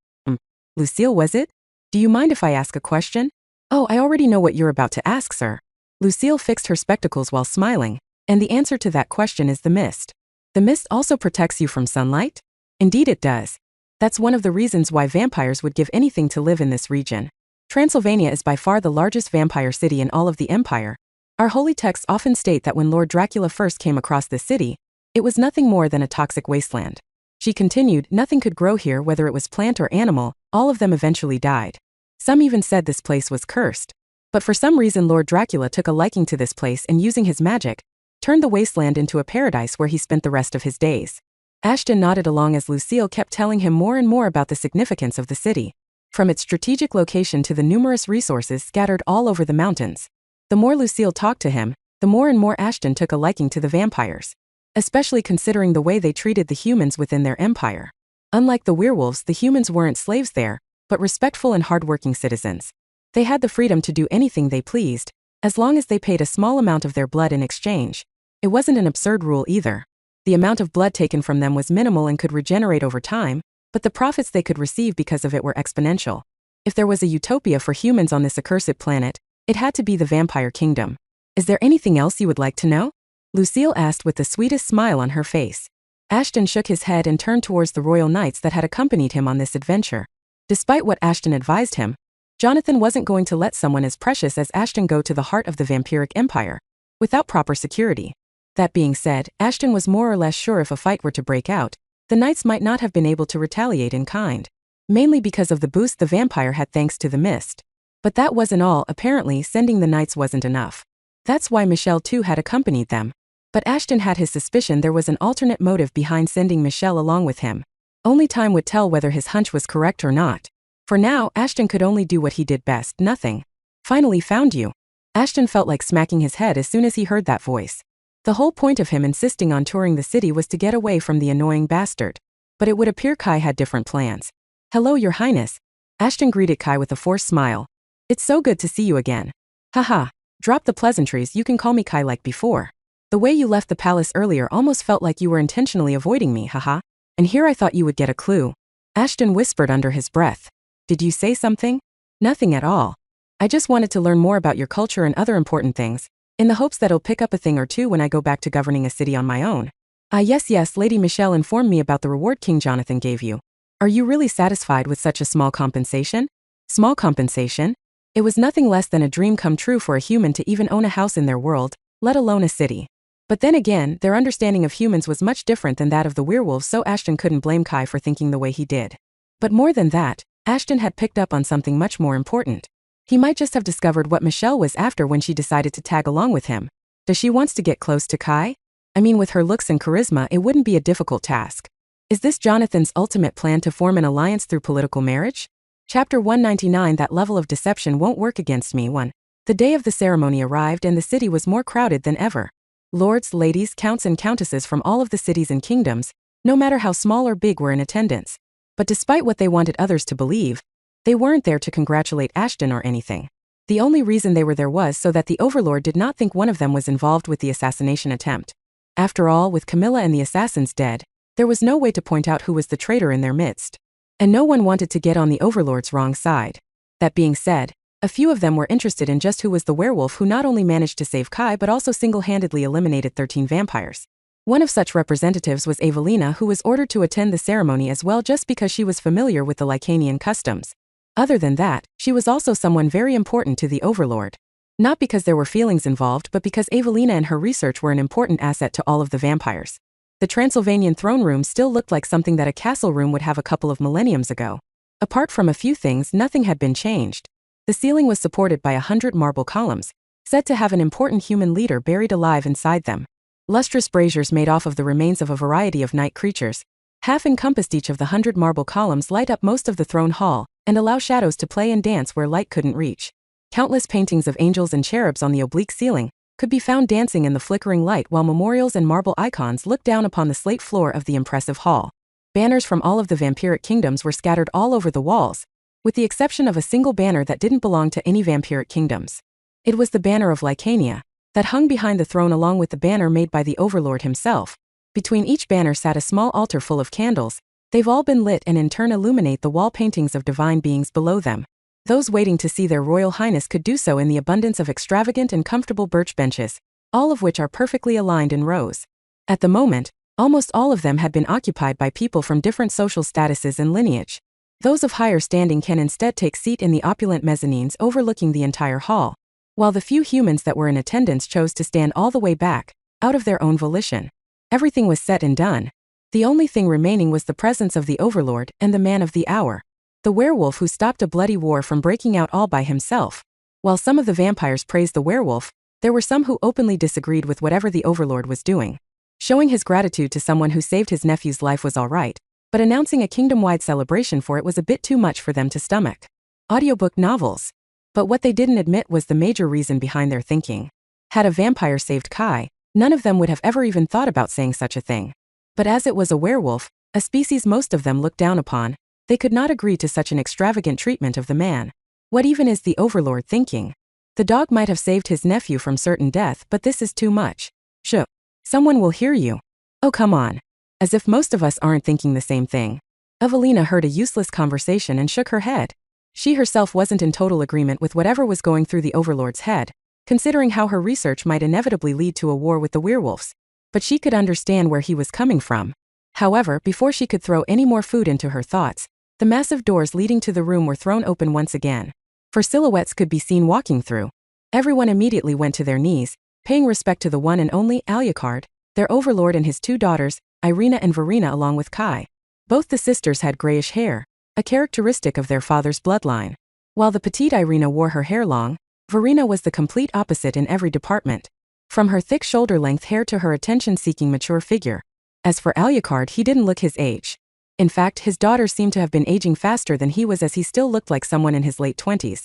Lucille, was it? Do you mind if I ask a question? Oh, I already know what you're about to ask, sir. Lucille fixed her spectacles while smiling, and the answer to that question is the mist. The mist also protects you from sunlight? Indeed it does. That's one of the reasons why vampires would give anything to live in this region. Transylvania is by far the largest vampire city in all of the Empire. Our holy texts often state that when Lord Dracula first came across this city, it was nothing more than a toxic wasteland. She continued, nothing could grow here, whether it was plant or animal, all of them eventually died. Some even said this place was cursed. But for some reason Lord Dracula took a liking to this place and, using his magic, turned the wasteland into a paradise where he spent the rest of his days. Ashton nodded along as Lucille kept telling him more and more about the significance of the city, from its strategic location to the numerous resources scattered all over the mountains. The more Lucille talked to him, the more and more Ashton took a liking to the vampires, especially considering the way they treated the humans within their empire. Unlike the werewolves, the humans weren't slaves there, but respectful and hardworking citizens. They had the freedom to do anything they pleased, as long as they paid a small amount of their blood in exchange. It wasn't an absurd rule either. The amount of blood taken from them was minimal and could regenerate over time, but the profits they could receive because of it were exponential. If there was a utopia for humans on this accursed planet, it had to be the vampire kingdom. Is there anything else you would like to know? Lucille asked with the sweetest smile on her face. Ashton shook his head and turned towards the royal knights that had accompanied him on this adventure. Despite what Ashton advised him, Jonathan wasn't going to let someone as precious as Ashton go to the heart of the vampiric empire without proper security. That being said, Ashton was more or less sure if a fight were to break out, the knights might not have been able to retaliate in kind, mainly because of the boost the vampire had thanks to the mist. But that wasn't all. Apparently, sending the knights wasn't enough. That's why Michelle too had accompanied them. But Ashton had his suspicion there was an alternate motive behind sending Michelle along with him. Only time would tell whether his hunch was correct or not. For now, Ashton could only do what he did best: nothing. Finally found you. Ashton felt like smacking his head as soon as he heard that voice. The whole point of him insisting on touring the city was to get away from the annoying bastard. But it would appear Kai had different plans. Hello, Your Highness. Ashton greeted Kai with a forced smile. It's so good to see you again. Haha. Drop the pleasantries, you can call me Kai like before. The way you left the palace earlier almost felt like you were intentionally avoiding me, haha. And here I thought you would get a clue. Ashton whispered under his breath. Did you say something? Nothing at all. I just wanted to learn more about your culture and other important things, in the hopes that I'll pick up a thing or two when I go back to governing a city on my own. Yes, Lady Michelle informed me about the reward King Jonathan gave you. Are you really satisfied with such a small compensation? Small compensation? It was nothing less than a dream come true for a human to even own a house in their world, let alone a city. But then again, their understanding of humans was much different than that of the werewolves, so Ashton couldn't blame Kai for thinking the way he did. But more than that, Ashton had picked up on something much more important. He might just have discovered what Michelle was after when she decided to tag along with him. Does she want to get close to Kai? I mean, with her looks and charisma, it wouldn't be a difficult task. Is this Jonathan's ultimate plan to form an alliance through political marriage? Chapter 199. That level of deception won't work against me. 1. The day of the ceremony arrived and the city was more crowded than ever. Lords, ladies, counts and countesses from all of the cities and kingdoms, no matter how small or big, were in attendance. But despite what they wanted others to believe, they weren't there to congratulate Ashton or anything. The only reason they were there was so that the Overlord did not think one of them was involved with the assassination attempt. After all, with Camilla and the assassins dead, there was no way to point out who was the traitor in their midst. And no one wanted to get on the Overlord's wrong side. That being said, a few of them were interested in just who was the werewolf who not only managed to save Kai but also single-handedly eliminated 13 vampires. One of such representatives was Evelina, who was ordered to attend the ceremony as well just because she was familiar with the Lycanian customs. Other than that, she was also someone very important to the Overlord. Not because there were feelings involved, but because Evelina and her research were an important asset to all of the vampires. The Transylvanian throne room still looked like something that a castle room would have a couple of millenniums ago. Apart from a few things, nothing had been changed. The ceiling was supported by 100 marble columns, said to have an important human leader buried alive inside them. Lustrous braziers made off of the remains of a variety of night creatures, half encompassed. Each of the 100 marble columns light up most of the throne hall, and allow shadows to play and dance where light couldn't reach. Countless paintings of angels and cherubs on the oblique ceiling could be found dancing in the flickering light, while memorials and marble icons looked down upon the slate floor of the impressive hall. Banners from all of the vampiric kingdoms were scattered all over the walls, with the exception of a single banner that didn't belong to any vampiric kingdoms. It was the banner of Lycania, that hung behind the throne along with the banner made by the Overlord himself. Between each banner sat a small altar full of candles. They've all been lit and in turn illuminate the wall paintings of divine beings below them. Those waiting to see their Royal Highness could do so in the abundance of extravagant and comfortable birch benches, all of which are perfectly aligned in rows. At the moment, almost all of them had been occupied by people from different social statuses and lineage. Those of higher standing can instead take seat in the opulent mezzanines overlooking the entire hall, while the few humans that were in attendance chose to stand all the way back, out of their own volition. Everything was set and done. The only thing remaining was the presence of the Overlord and the man of the hour, the werewolf who stopped a bloody war from breaking out all by himself. While some of the vampires praised the werewolf, there were some who openly disagreed with whatever the Overlord was doing. Showing his gratitude to someone who saved his nephew's life was all right, but announcing a kingdom-wide celebration for it was a bit too much for them to stomach. Audiobook novels. But what they didn't admit was the major reason behind their thinking. Had a vampire saved Kai, none of them would have ever even thought about saying such a thing. But as it was a werewolf, a species most of them looked down upon, they could not agree to such an extravagant treatment of the man. What even is the Overlord thinking? The dog might have saved his nephew from certain death, but this is too much. Shh. Someone will hear you. Oh, come on. As if most of us aren't thinking the same thing. Evelina heard a useless conversation and shook her head. She herself wasn't in total agreement with whatever was going through the Overlord's head, considering how her research might inevitably lead to a war with the werewolves. But she could understand where he was coming from. However, before she could throw any more food into her thoughts, the massive doors leading to the room were thrown open once again. For silhouettes could be seen walking through. Everyone immediately went to their knees, paying respect to the one and only Alucard, their Overlord, and his two daughters, Irina and Verena, along with Kai. Both the sisters had grayish hair, a characteristic of their father's bloodline. While the petite Irina wore her hair long, Verena was the complete opposite in every department. From her thick shoulder-length hair to her attention-seeking mature figure. As for Alucard, he didn't look his age. In fact, his daughters seemed to have been aging faster than he was, as he still looked like someone in his late 20s.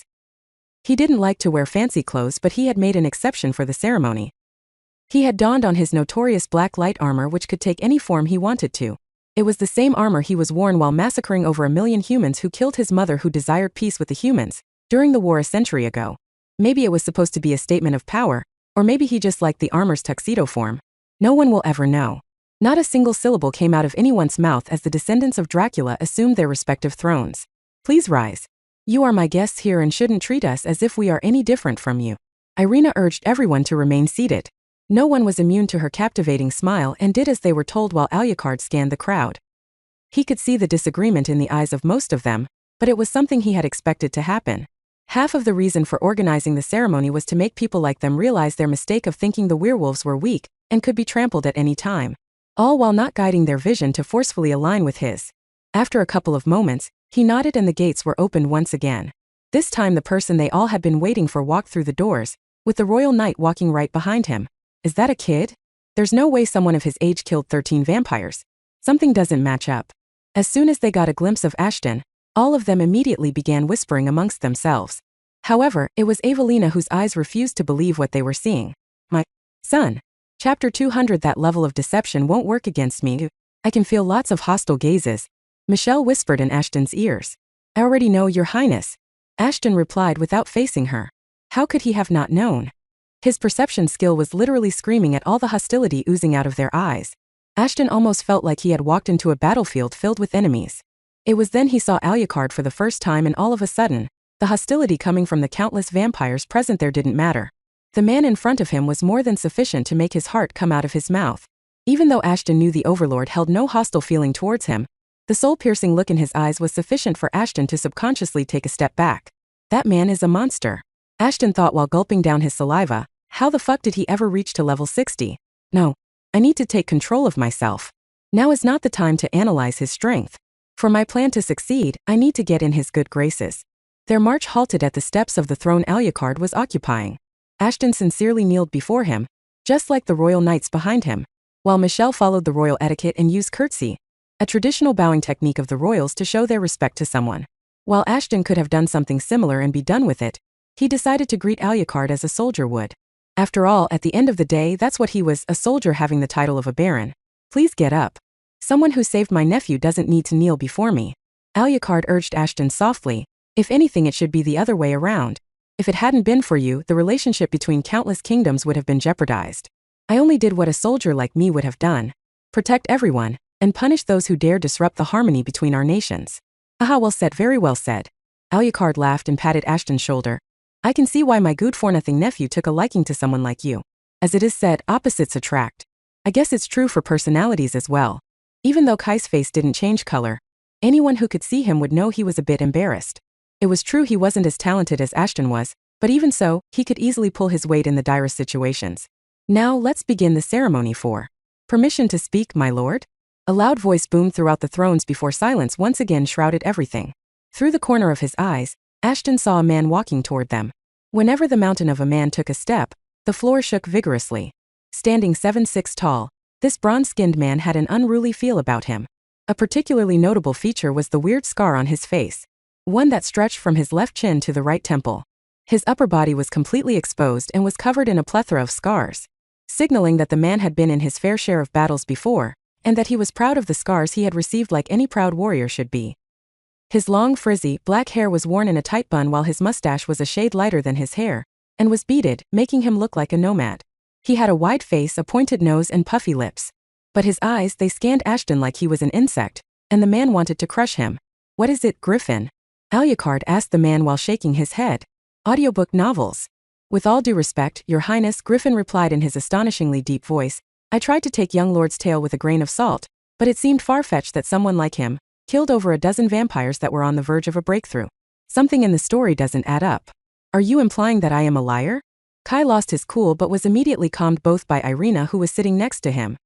He didn't like to wear fancy clothes, but he had made an exception for the ceremony. He had donned on his notorious black light armor, which could take any form he wanted to. It was the same armor he was worn while massacring over 1 million humans who killed his mother, who desired peace with the humans, during the war a century ago. Maybe it was supposed to be a statement of power, Or maybe he just liked the armor's tuxedo form. No one will ever know. Not a single syllable came out of anyone's mouth as the descendants of Dracula assumed their respective thrones. Please rise. You are my guests here and shouldn't treat us as if we are any different from you. Irina urged everyone to remain seated. No one was immune to her captivating smile and did as they were told while Alucard scanned the crowd. He could see the disagreement in the eyes of most of them, but it was something he had expected to happen. Half of the reason for organizing the ceremony was to make people like them realize their mistake of thinking the werewolves were weak and could be trampled at any time, all while not guiding their vision to forcefully align with his. After a couple of moments, he nodded and the gates were opened once again. This time the person they all had been waiting for walked through the doors, with the royal knight walking right behind him. Is that a kid? There's no way someone of his age killed 13 vampires. Something doesn't match up. As soon as they got a glimpse of Ashton, all of them immediately began whispering amongst themselves. However, it was Evelina whose eyes refused to believe what they were seeing. My son. Chapter 200. That level of deception won't work against me. I can feel lots of hostile gazes. Michelle whispered in Ashton's ears. I already know, Your Highness. Ashton replied without facing her. How could he have not known? His perception skill was literally screaming at all the hostility oozing out of their eyes. Ashton almost felt like he had walked into a battlefield filled with enemies. It was then he saw Alucard for the first time, and all of a sudden, the hostility coming from the countless vampires present there didn't matter. The man in front of him was more than sufficient to make his heart come out of his mouth. Even though Ashton knew the Overlord held no hostile feeling towards him, the soul-piercing look in his eyes was sufficient for Ashton to subconsciously take a step back. That man is a monster. Ashton thought while gulping down his saliva. How the fuck did he ever reach to level 60? No. I need to take control of myself. Now is not the time to analyze his strength. For my plan to succeed, I need to get in his good graces. Their march halted at the steps of the throne Alucard was occupying. Ashton sincerely kneeled before him, just like the royal knights behind him, while Michelle followed the royal etiquette and used curtsy, a traditional bowing technique of the royals to show their respect to someone. While Ashton could have done something similar and be done with it, he decided to greet Alucard as a soldier would. After all, at the end of the day, that's what he was, a soldier having the title of a baron. Please get up. Someone who saved my nephew doesn't need to kneel before me. Alucard urged Ashton softly. If anything, it should be the other way around. If it hadn't been for you, the relationship between countless kingdoms would have been jeopardized. I only did what a soldier like me would have done. Protect everyone, and punish those who dare disrupt the harmony between our nations. Aha, well said, very well said. Alucard laughed and patted Ashton's shoulder. I can see why my good-for-nothing nephew took a liking to someone like you. As it is said, opposites attract. I guess it's true for personalities as well. Even though Kai's face didn't change color, anyone who could see him would know he was a bit embarrassed. It was true he wasn't as talented as Ashton was, but even so, he could easily pull his weight in the direst situations. Now let's begin the ceremony. For permission to speak, my lord? A loud voice boomed throughout the thrones before silence once again shrouded everything. Through the corner of his eyes, Ashton saw a man walking toward them. Whenever the mountain of a man took a step, the floor shook vigorously. Standing 7'6" tall, this bronze-skinned man had an unruly feel about him. A particularly notable feature was the weird scar on his face, one that stretched from his left chin to the right temple. His upper body was completely exposed and was covered in a plethora of scars, signaling that the man had been in his fair share of battles before, and that he was proud of the scars he had received like any proud warrior should be. His long, frizzy, black hair was worn in a tight bun while his mustache was a shade lighter than his hair, and was beaded, making him look like a nomad. He had a wide face, a pointed nose, and puffy lips. But his eyes, they scanned Ashton like he was an insect, and the man wanted to crush him. What is it, Griffin? Alucard asked the man while shaking his head. Audiobook novels. With all due respect, Your Highness, Griffin replied in his astonishingly deep voice. I tried to take young Lord's tale with a grain of salt, but it seemed far-fetched that someone like him killed over a dozen vampires that were on the verge of a breakthrough. Something in the story doesn't add up. Are you implying that I am a liar? Kai lost his cool but was immediately calmed both by Irina, who was sitting next to him,